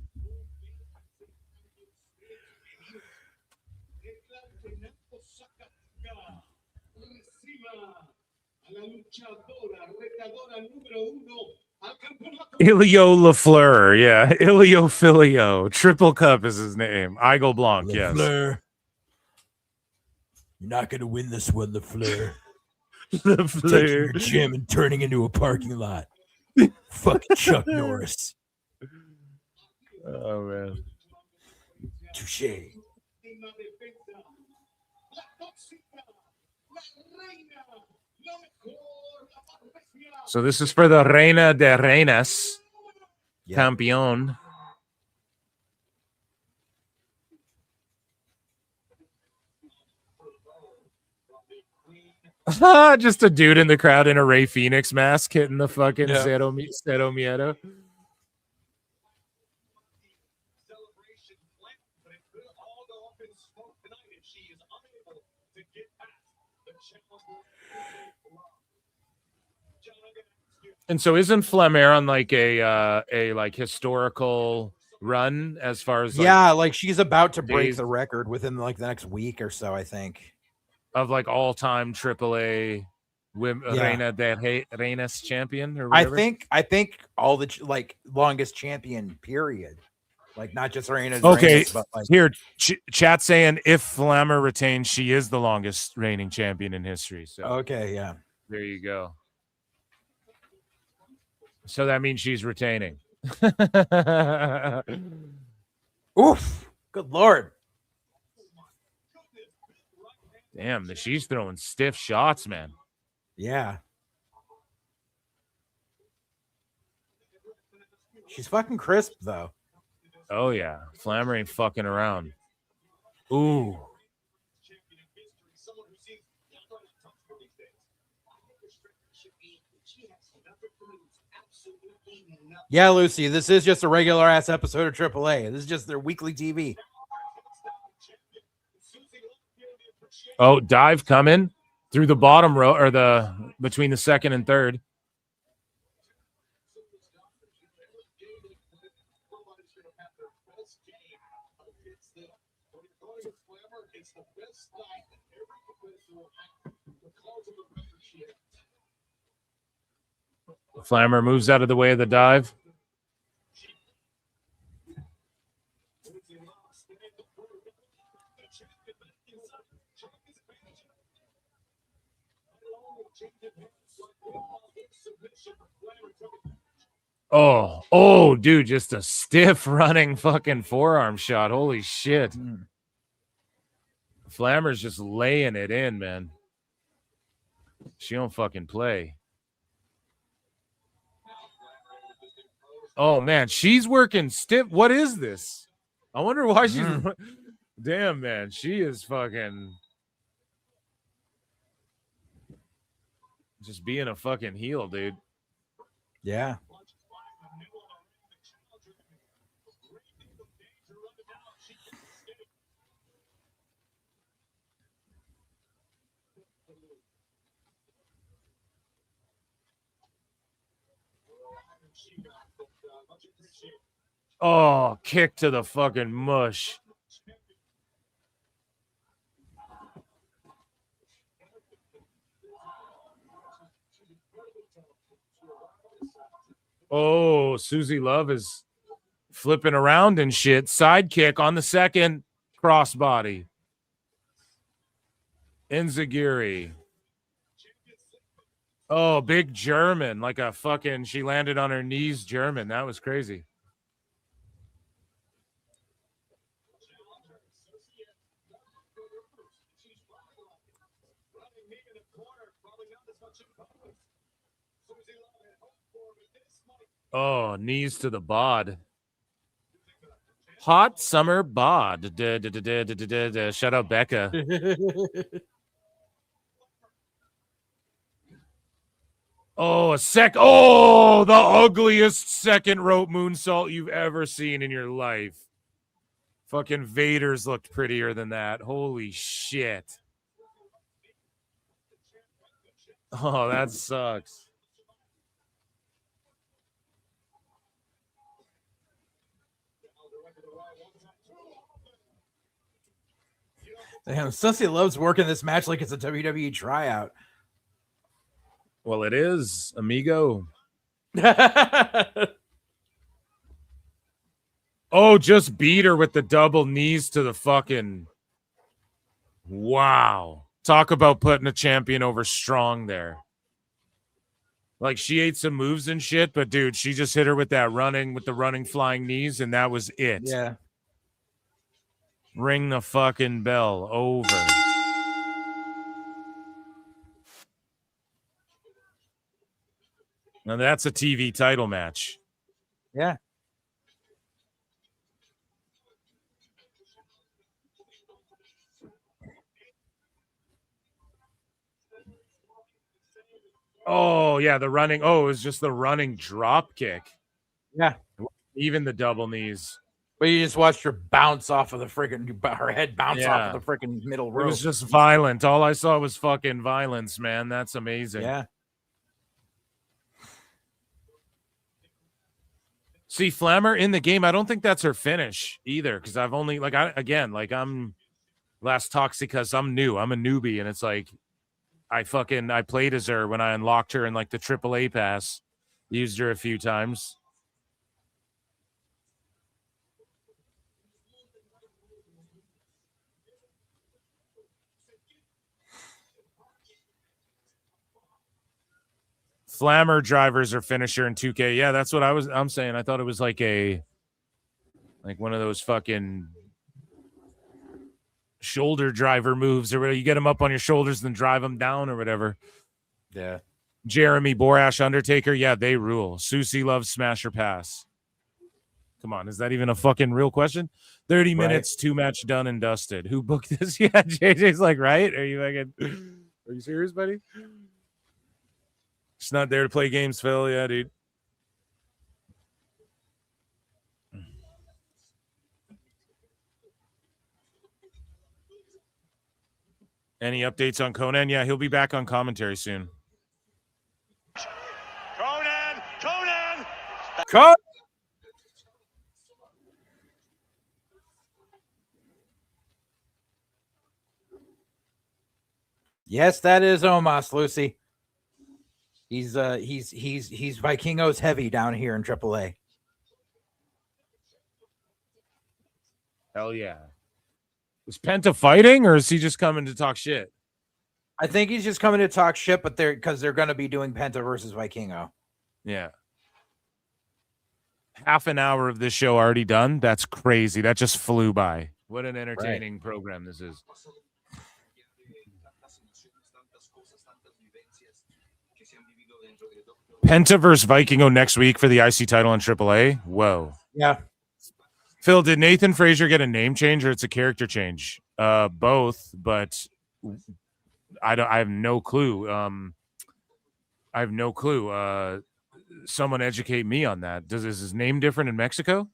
Speaker 16: Ilio Lafleur, yeah. Ilio Filio. Triple Cup is his name. Igel Blanc, yes.
Speaker 9: Lafleur. You're not going to win this one, Lafleur.
Speaker 16: Lafleur.
Speaker 9: Taking your gym and turning into a parking lot. Fucking Chuck Norris.
Speaker 16: Oh, man.
Speaker 9: Touche.
Speaker 16: So this is for the Reina de Reinas, Campeón. Just a dude in the crowd in a Rey Fenix mask hitting the fucking Cero Miedo. And so isn't Flamer on like a like historical run as far as
Speaker 9: like she's about to break the record within like the next week or so, I think.
Speaker 16: Of like all-time AAA Reina de Reinas champion or whatever?
Speaker 9: I think all the like longest champion period. Like not just Reina's
Speaker 16: Reinas,
Speaker 9: but like
Speaker 16: here chat saying if Flamer retains, she is the longest reigning champion in history. So
Speaker 9: okay, yeah.
Speaker 16: There you go. So that means she's retaining.
Speaker 9: Oof. Good Lord.
Speaker 16: Damn, she's throwing stiff shots, man.
Speaker 9: Yeah. She's fucking crisp, though.
Speaker 16: Oh, yeah. Flamer ain't fucking around. Ooh.
Speaker 9: Yeah, Lucy, this is just a regular ass episode of AAA. This is just their weekly TV.
Speaker 16: Oh, dive coming through the bottom row or between the second and third. Flamer moves out of the way of the dive. Oh, dude, just a stiff running fucking forearm shot. Holy shit. Flamer's just laying it in, man. She don't fucking play. Oh, man, she's working stiff. What is this? I wonder why she's... Damn, man, she is fucking... just being a fucking heel, dude.
Speaker 9: Yeah.
Speaker 16: Oh, kick to the fucking mush. Oh, Susie Love is flipping around and shit. Sidekick on the second crossbody. Enziguri. Oh, big German. Like a fucking, she landed on her knees German. That was crazy. Oh, knees to the bod. Hot summer bod. Shout out Becca. Oh, the ugliest second rope moonsault you've ever seen in your life. Fucking Vader's looked prettier than that. Holy shit. Oh, that sucks.
Speaker 9: Damn, Susie loves working this match like it's a WWE tryout.
Speaker 16: Well, it is, amigo. Oh, just beat her with the double knees to the fucking... Wow. Talk about putting a champion over strong there. Like, she ate some moves and shit, but dude, she just hit her with that running flying knees, and that was it.
Speaker 9: Yeah.
Speaker 16: Ring the fucking bell. Over. Now that's a TV title match.
Speaker 9: Yeah.
Speaker 16: Oh, yeah, the running. Oh, it was just the running drop kick.
Speaker 9: Yeah.
Speaker 16: Even the double knees.
Speaker 9: But you just watched her bounce off of the freaking, her head bounce off of the freaking middle rope.
Speaker 16: It was just violent. All I saw was fucking violence, man. That's amazing.
Speaker 9: Yeah.
Speaker 16: See, Flammer in the game, I don't think that's her finish either. Because I've only, I'm last toxic because I'm new. I'm a newbie. And it's like, I played as her when I unlocked her in like the AAA pass. Used her a few times. Flammer drivers or finisher in 2K. Yeah, that's what I'm saying. I thought it was like one of those fucking shoulder driver moves or whatever. You get them up on your shoulders, then drive them down or whatever.
Speaker 9: Yeah.
Speaker 16: Jeremy Borash Undertaker. Yeah, they rule. Susie loves Smasher Pass. Come on, is that even a fucking real question? 30 minutes, 2 match done and dusted. Who booked this? Yeah, JJ's like, right? Are you serious, buddy? Just not there to play games, Phil. Yeah, dude. Any updates on Conan? Yeah, he'll be back on commentary soon.
Speaker 9: Conan! Yes, that is Omos, Lucy. He's Vikingos heavy down here in AAA.
Speaker 16: Hell yeah. Is Penta fighting or is he just coming to talk shit?
Speaker 9: I think he's just coming to talk shit, but they're going to be doing Penta versus Vikingo.
Speaker 16: Yeah. Half an hour of this show already done. That's crazy. That just flew by. What an entertaining program this is. Penta versus Vikingo next week for the IC title in AAA. Whoa.
Speaker 9: Yeah.
Speaker 16: Phil, did Nathan Frazier get a name change or it's a character change? Both, but I have no clue. I have no clue. Someone educate me on that. Is his name different in Mexico?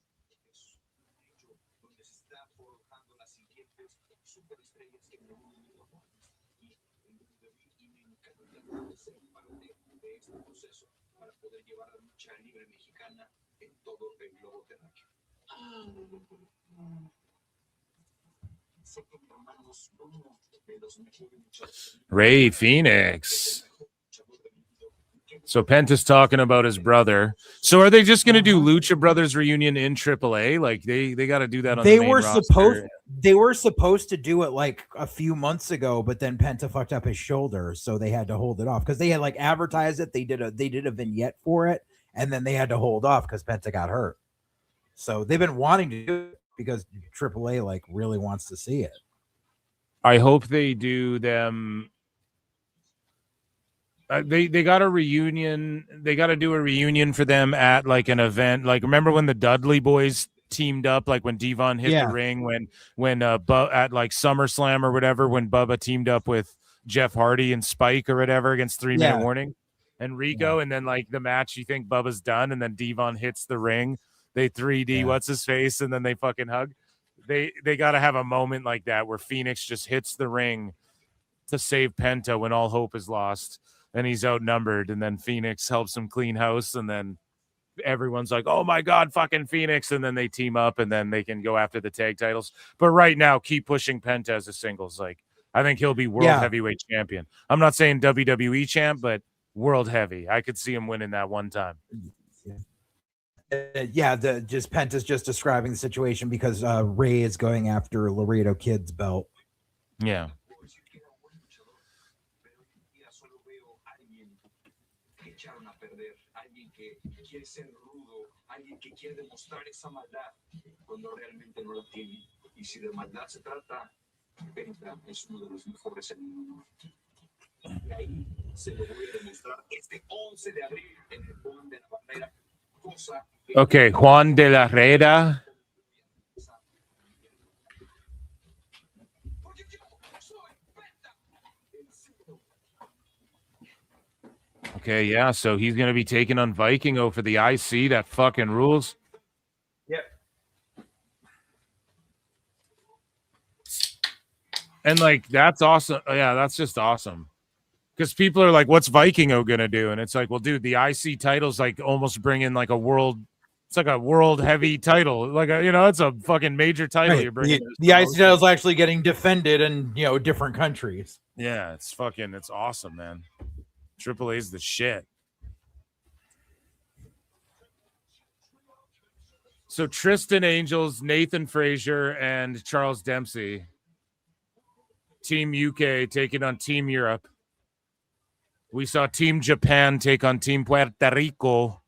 Speaker 16: Ray Phoenix. So Penta's talking about his brother. So are they just going to do Lucha Brothers reunion in AAA? Like they got to do that on the main roster.
Speaker 9: They were supposed to do it like a few months ago, but then Penta fucked up his shoulder, so they had to hold it off because they had like advertised it. They did a vignette for it, and then they had to hold off because Penta got hurt. So they've been wanting to do it because AAA like really wants to see it.
Speaker 16: I hope they do them. They got a reunion. They got to do a reunion for them at like an event. Like remember when the Dudley Boys teamed up? Like when Devon hit the ring. When at like SummerSlam or whatever. When Bubba teamed up with Jeff Hardy and Spike or whatever against 3 Minute Warning and Rico. And then like the match, you think Bubba's done, and then Devon hits the ring. They 3D what's his face, and then they fucking hug. They got to have a moment like that where Phoenix just hits the ring to save Penta when all hope is lost. And he's outnumbered, and then Phoenix helps him clean house, and then everyone's like, oh my God, fucking Phoenix, and then they team up, and then they can go after the tag titles. But right now, keep pushing Penta as a singles. Like, I think he'll be world heavyweight champion. I'm not saying WWE champ, but world heavy. I could see him winning that one time.
Speaker 9: Just Penta's just describing the situation because Ray is going after Laredo Kid's belt.
Speaker 16: Yeah.
Speaker 3: Quiere ser rudo, alguien que quiere demostrar esa maldad cuando realmente no la tiene. Y si de maldad se trata, Penta es uno de los mejores en el mundo. Y ahí se lo voy a demostrar este 11 de abril en el Juan de la Barrera.
Speaker 16: Okay, Juan de la Herrera. Okay, yeah, so he's going to be taking on Vikingo for the IC. That fucking rules.
Speaker 9: Yep.
Speaker 16: And, like, that's awesome. Yeah, that's just awesome. Because people are like, what's Vikingo going to do? And it's like, well, dude, the IC title's, like, almost bringing, like, a world... It's like a world heavy title. Like, it's a fucking major title you're bringing.
Speaker 9: The IC title's actually getting defended in, different countries.
Speaker 16: Yeah, it's awesome, man. Triple A's the shit. So Tristan Angels, Nathan Frazier, and Charles Dempsey. Team UK taking on Team Europe. We saw Team Japan take on Team Puerto Rico.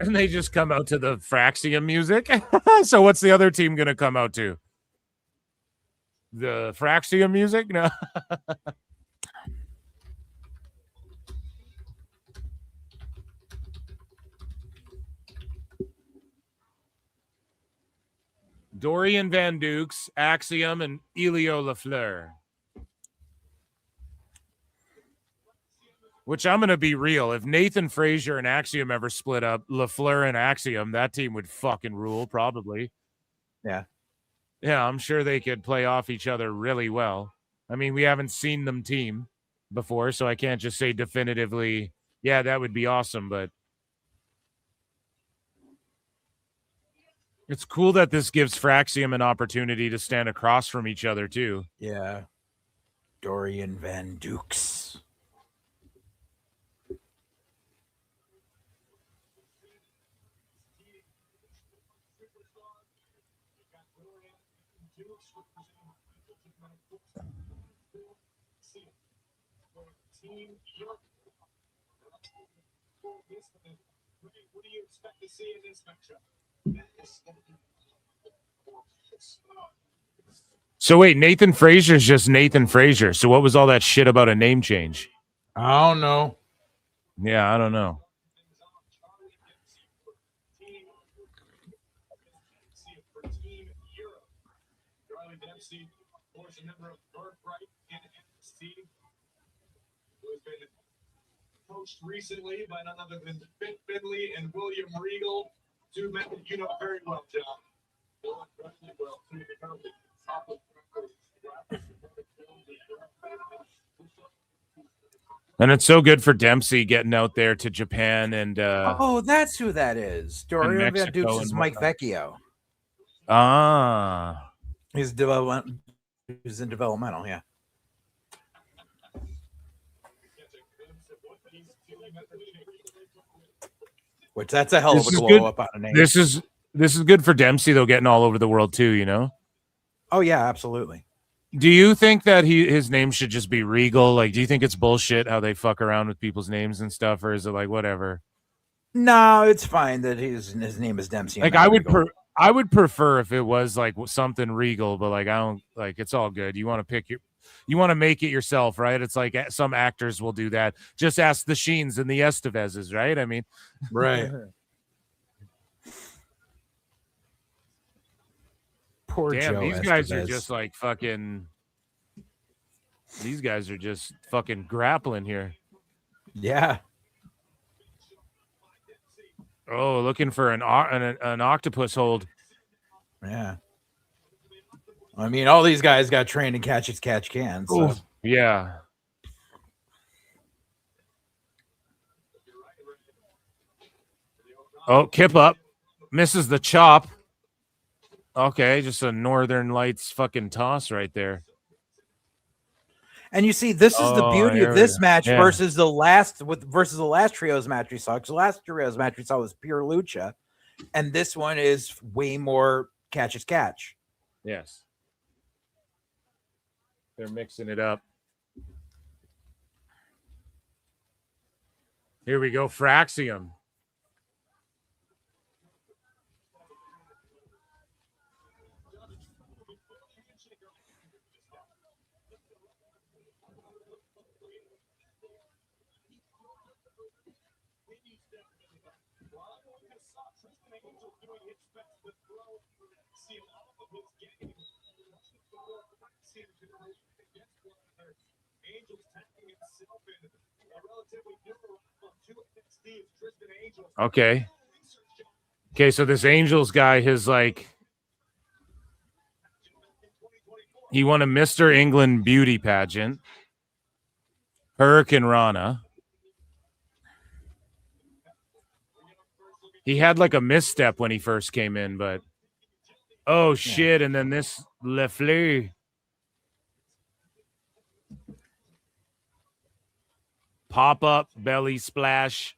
Speaker 16: And they just come out to the Fraxium music. So what's the other team going to come out to? The Fraxium music? No. Dorian Van Dukes, Axiom, and Elio LaFleur. Which I'm going to be real. If Nathan Frazier and Axiom ever split up, LaFleur and Axiom, that team would fucking rule, probably.
Speaker 9: Yeah.
Speaker 16: Yeah, I'm sure they could play off each other really well. I mean, we haven't seen them team before, so I can't just say definitively, yeah, that would be awesome, but it's cool that this gives Fraxium an opportunity to stand across from each other, too.
Speaker 9: Yeah. Dorian Van Dukes.
Speaker 3: What do you expect to see in this matchup?
Speaker 16: So wait, Nathan Frazier's just Nathan Frazier. So what was all that shit about a name change?
Speaker 9: I don't know.
Speaker 16: Yeah, I don't know.
Speaker 3: coached recently by none other than Fit Finley and William Regal, two men that you know very well, John. Incredibly well, two of the company, top of
Speaker 16: And it's so good for Dempsey getting out there to Japan and
Speaker 9: oh, that's who that is. Dorian Van
Speaker 16: Mexico
Speaker 9: Dukes is
Speaker 16: and
Speaker 9: Mike
Speaker 16: whatnot.
Speaker 9: Vecchio.
Speaker 16: Ah,
Speaker 9: He's in developmental, yeah. Which that's a hell of a glow up on a name.
Speaker 16: This is good for Dempsey though, getting all over the world too. You know.
Speaker 9: Oh yeah, absolutely.
Speaker 16: Do you think that his name should just be Regal? Like, do you think it's bullshit how they fuck around with people's names and stuff, or is it like whatever?
Speaker 9: No, it's fine that his name is Dempsey.
Speaker 16: Like, I would prefer if it was like something Regal, but like I don't like. It's all good. You want to make it yourself, right? It's like some actors will do that. Just ask the Sheens and the Estevezes, right? I mean,
Speaker 9: right. Poor
Speaker 16: damn,
Speaker 9: Joe
Speaker 16: these guys are
Speaker 9: Estevez.
Speaker 16: just like fucking. These guys are just fucking grappling here.
Speaker 9: Yeah.
Speaker 16: Oh, looking for an octopus hold.
Speaker 9: Yeah. I mean, all these guys got trained in catch as catch can. So.
Speaker 16: Oof. Yeah. Oh, kip up. Misses the chop. Okay, just a Northern Lights fucking toss right there.
Speaker 9: And you see, this is the beauty of this match versus the last trios match we saw. Because the last trios match we saw was pure lucha, and this one is way more catch as catch.
Speaker 16: Yes, they're mixing it up. Here we go, Fraxium. Okay. Okay, so this Angels guy has like he won a Mr. England beauty pageant. Hurricane Rana. He had like a misstep when he first came in, but oh shit, and then this Le Fleur. Pop up belly splash.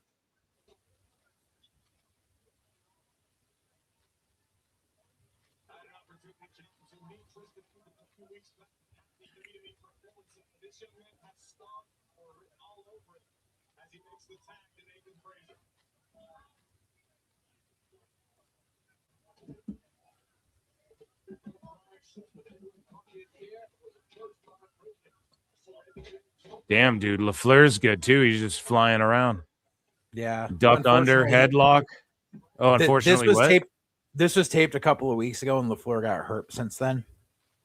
Speaker 16: Damn, dude, LaFleur's good too. He's just flying around.
Speaker 9: Yeah,
Speaker 16: duck under headlock. Oh, unfortunately,
Speaker 9: this was taped a couple of weeks ago, and LaFleur got hurt since then.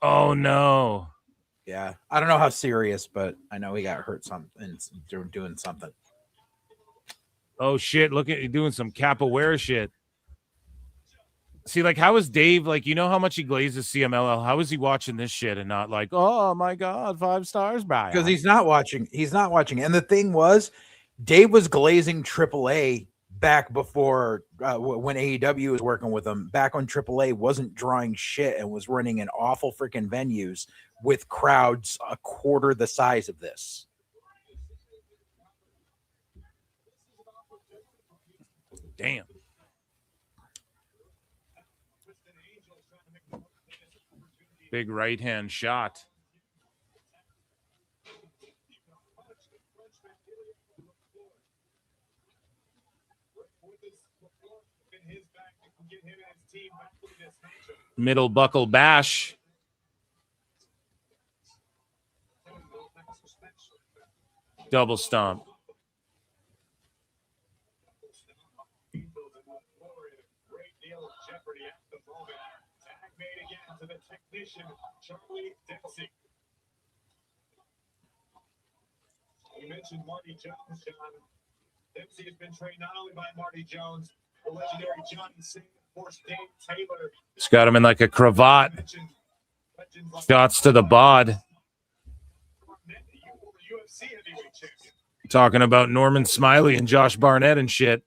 Speaker 16: Oh no.
Speaker 9: Yeah, I don't know how serious, but I know he got hurt doing something.
Speaker 16: Oh shit! Look at you doing some capoeira shit. See, like, how is Dave? Like, you know how much he glazes CMLL. How is he watching this shit and not like, oh my god, 5 stars, Brian?
Speaker 9: Because he's not watching. He's not watching. And the thing was, Dave was glazing AAA back before when AEW was working with him. Back when AAA wasn't drawing shit and was running in awful freaking venues with crowds a quarter the size of this.
Speaker 16: Damn. Big right hand shot. Middle buckle bash. Double stomp.
Speaker 3: You mentioned Marty Jones, John. Dempsey has been trained not only by Marty Jones, the legendary Johnny Singh, of course, Dave Taylor.
Speaker 16: It's got him in like a cravat. Shots to the bod. Talking about Norman Smiley and Josh Barnett and shit.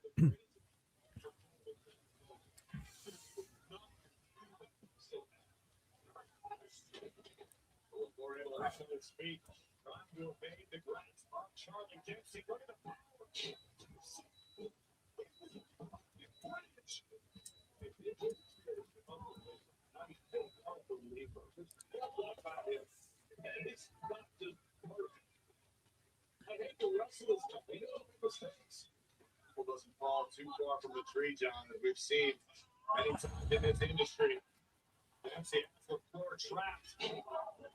Speaker 3: Doesn't fall too far from the tree, John, as we've seen many times in this industry. Dempsey the floor trapped.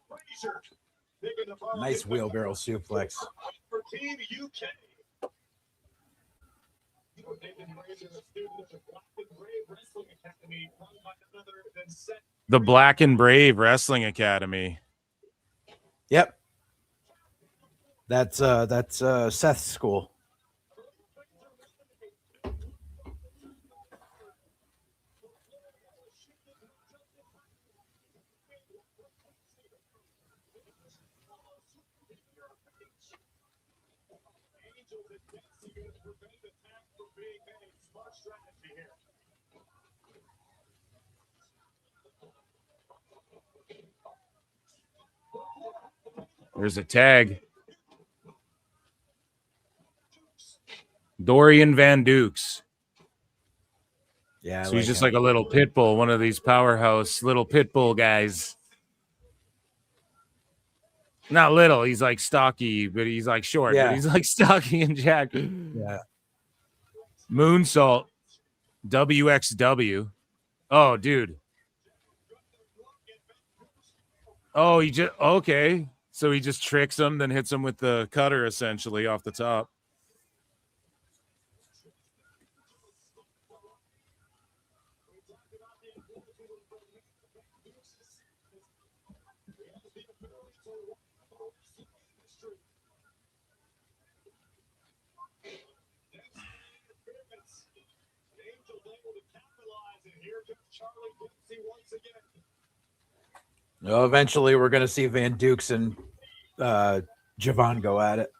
Speaker 3: Frazier, digging the ball.
Speaker 9: Nice wheelbarrow suplex.
Speaker 3: For Team UK. They've been raised as a student of the Black and Brave Wrestling Academy, run by none other than Seth.
Speaker 16: The Black and Brave Wrestling Academy.
Speaker 9: Yep. That's Seth's school.
Speaker 16: There's a tag. Dorian Van Dukes.
Speaker 9: Yeah.
Speaker 16: So he's just like a little pit bull, one of these powerhouse little pit bull guys. Not little, he's like stocky, but he's like short.
Speaker 9: Yeah.
Speaker 16: But he's like stocky and jacked.
Speaker 9: Yeah.
Speaker 16: Moonsault. WXW. Oh, dude. Oh, he just okay. So he just tricks him, then hits him with the cutter essentially off the top.
Speaker 9: No, eventually we're going to see Van Dukes and Javon go at it.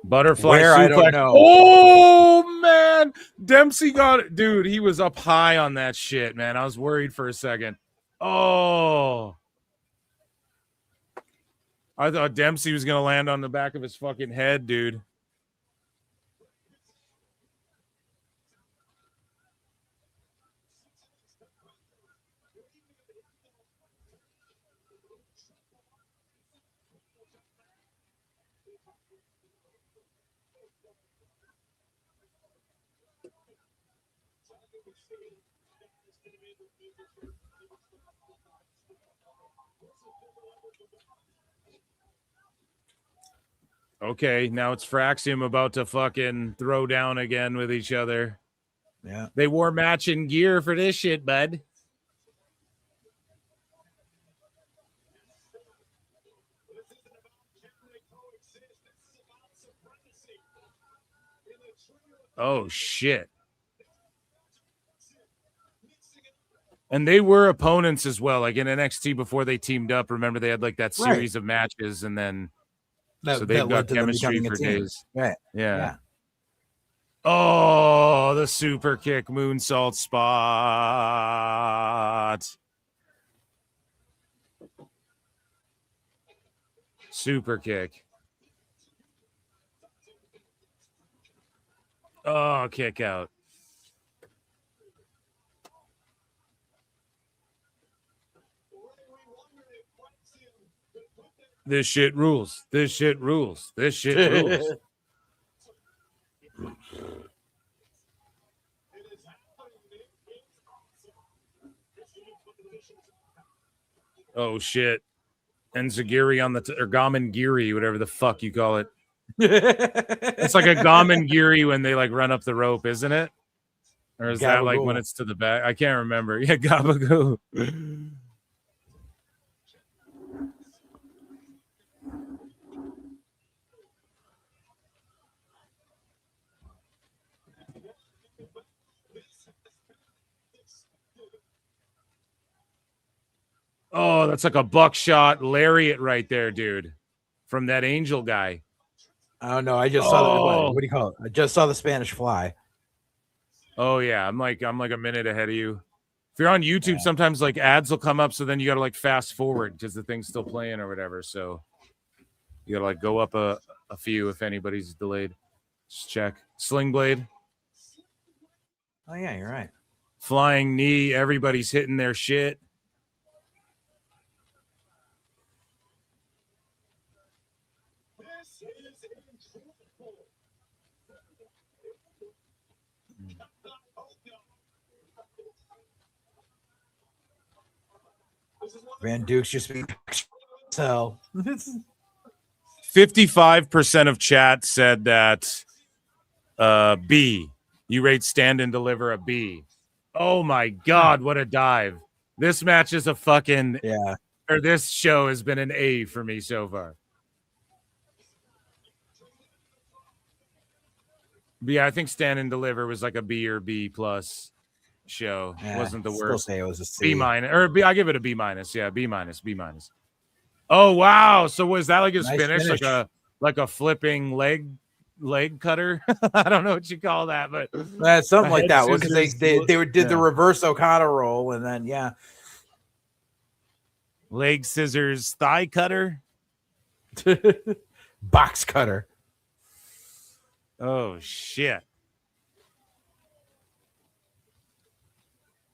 Speaker 16: Butterfly
Speaker 9: Where,
Speaker 16: suplex.
Speaker 9: I don't know.
Speaker 16: Oh, man. Dempsey got it. Dude, he was up high on that shit, man. I was worried for a second. Oh. I thought Dempsey was going to land on the back of his fucking head, dude. Okay, now it's Fraxium about to fucking throw down again with each other.
Speaker 9: Yeah.
Speaker 16: They wore matching gear for this shit, bud. Oh, shit. And they were opponents as well. Like in NXT before they teamed up, remember they had like that series of matches and then so they've got chemistry for days.
Speaker 9: Right.
Speaker 16: Yeah. Oh, the super kick moonsault spot. Super kick. Oh, kick out. This shit rules. This shit rules. This shit rules. Oh shit. Enzigiri on the or Gamengiri, whatever the fuck you call it. It's like a Gamengiri when they like run up the rope, isn't it? Or is that like when it's to the back? I can't remember. Yeah, Gabagoo. Oh, that's like a buckshot lariat right there, dude. From that angel guy.
Speaker 9: Oh no, I just saw the what do you call it? I just saw the Spanish Fly.
Speaker 16: Oh yeah, I'm like a minute ahead of you. If you're on YouTube, sometimes like ads will come up, so then you gotta like fast forward because the thing's still playing or whatever. So you gotta like go up a few if anybody's delayed. Just check. Sling Blade.
Speaker 9: Oh yeah, you're right.
Speaker 16: Flying knee, everybody's hitting their shit.
Speaker 9: Van Duke's just being so
Speaker 16: 55% of chat said that B. You rate Stand and Deliver a B. Oh my God, what a dive. This match is a fucking or this show has been an A for me so far. But yeah, I think Stand and Deliver was like a B or B plus show. It wasn't the worst.
Speaker 9: Say it was a C.
Speaker 16: B minus or B. I give it a B minus. Yeah, B minus. B minus. Oh wow! So was that like his finish? Like a flipping leg cutter? I don't know what you call that, but
Speaker 9: that's something like that. Because they did the reverse Okada roll, and then
Speaker 16: leg scissors thigh cutter,
Speaker 9: box cutter.
Speaker 16: Oh shit!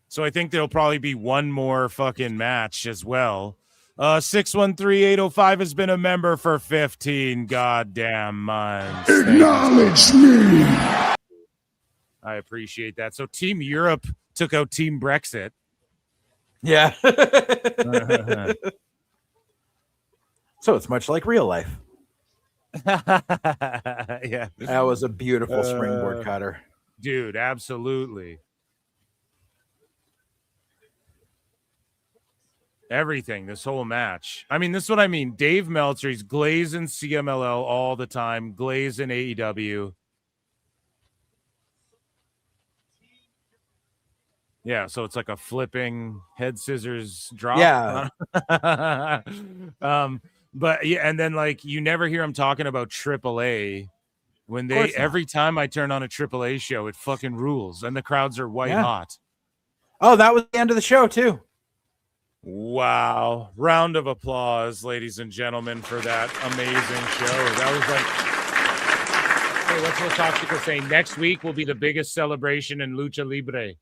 Speaker 16: So I think there'll probably be one more fucking match as well. 613-805 has been a member for 15 goddamn months.
Speaker 18: Acknowledge me.
Speaker 16: I appreciate that. So Team Europe took out Team Brexit.
Speaker 9: Yeah. So it's much like real life.
Speaker 16: Yeah.
Speaker 9: That was a beautiful springboard cutter.
Speaker 16: Dude, absolutely. Everything, this whole match. I mean, this is what I mean. Dave Meltzer, he's glazing CMLL all the time, glazing AEW. Yeah, so it's like a flipping head scissors drop.
Speaker 9: Yeah.
Speaker 16: But yeah, and then like you never hear him talking about AAA when they every time I turn on a AAA show, it fucking rules and the crowds are white hot.
Speaker 9: Oh, that was the end of the show too.
Speaker 16: Wow. Round of applause, ladies and gentlemen, for that amazing show. That was like, hey, what's Latopsica saying? Next week will be the biggest celebration in Lucha Libre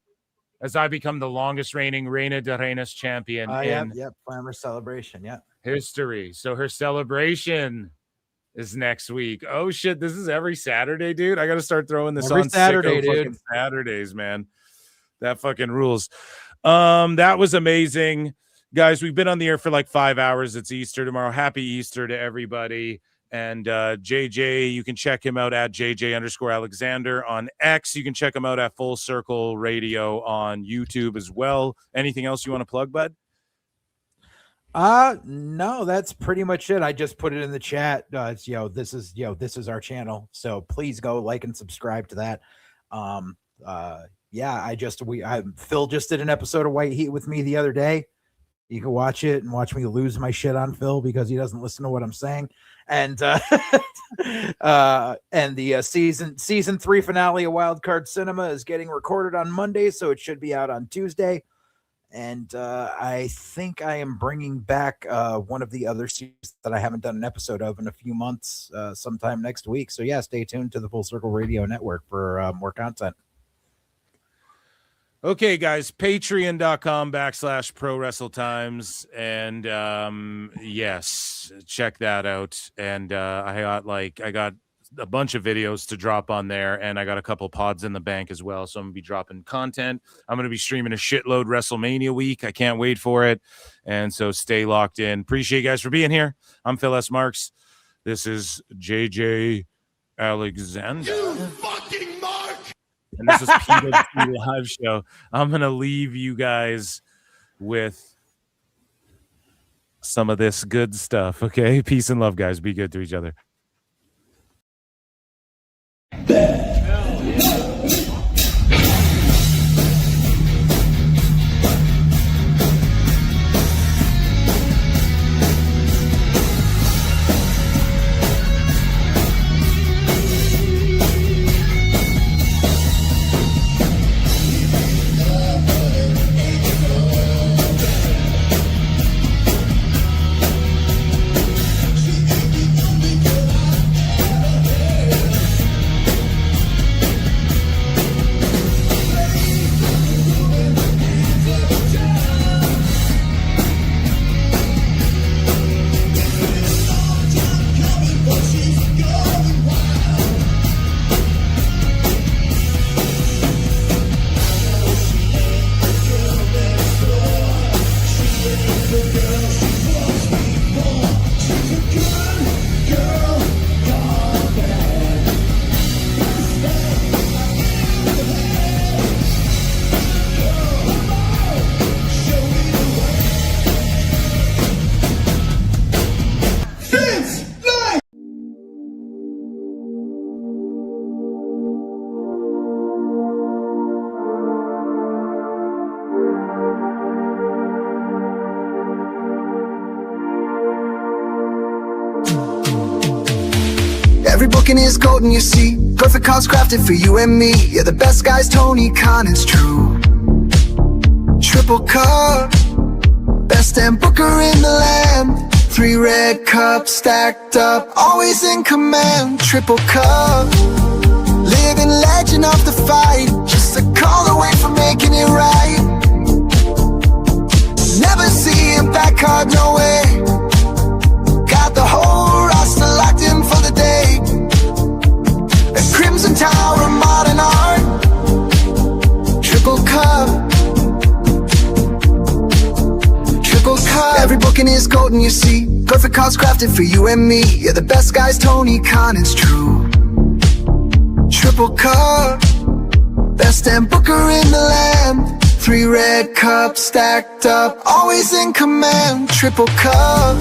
Speaker 16: as I become the longest reigning Reina de Reinas champion in
Speaker 9: Glamour celebration. Yeah.
Speaker 16: History. So her celebration is next week. Oh shit, this is every Saturday, dude. I got to start throwing this
Speaker 9: every
Speaker 16: on
Speaker 9: Saturday, dude.
Speaker 16: Fucking Saturdays, man. That fucking rules. That was amazing. Guys, we've been on the air for like 5 hours. It's Easter tomorrow. Happy Easter to everybody. And JJ, you can check him out at JJ_Alexander on X. You can check him out at Full Circle Radio on YouTube as well. Anything else you want to plug, bud?
Speaker 9: No, that's pretty much it. I just put it in the chat. It's this is our channel. So please go like and subscribe to that. Phil just did an episode of White Heat with me the other day. You can watch it and watch me lose my shit on Phil because he doesn't listen to what I'm saying. And the season 3 finale of Wild Card Cinema is getting recorded on Monday, so it should be out on Tuesday. And I think I am bringing back one of the other series that I haven't done an episode of in a few months, sometime next week. So yeah, stay tuned to the Full Circle Radio Network for more content.
Speaker 16: Okay, guys, patreon.com/Pro Wrestle Times. And yes, check that out. And I got a bunch of videos to drop on there, and I got a couple pods in the bank as well. So I'm gonna be dropping content. I'm gonna be streaming a shitload WrestleMania week. I can't wait for it. And so stay locked in. Appreciate you guys for being here. I'm Phil S. Marks. This is JJ Alexander.
Speaker 5: You fucking Mark!
Speaker 16: And this is PWT Live Show. I'm going to leave you guys with some of this good stuff, okay? Peace and love, guys. Be good to each other.
Speaker 17: booking is golden, you see. Perfect cards crafted for you and me. Yeah, the best guys, Tony Khan, it's true. Triple cup, best damn booker in the land. 3 red cups stacked up, always in command. Triple cup, living legend of the fight. Just a call away from making it right. Never see him back card, no way. Got the whole roster locked in for the day. A Crimson Tower, modern art. Triple cup, triple cup. Every booking is golden, you see. Perfect cards crafted for you and me. Yeah, the best guys, Tony Khan, it's true. Triple cup, best damn booker in the land. 3 red cups stacked up, always in command. Triple cup.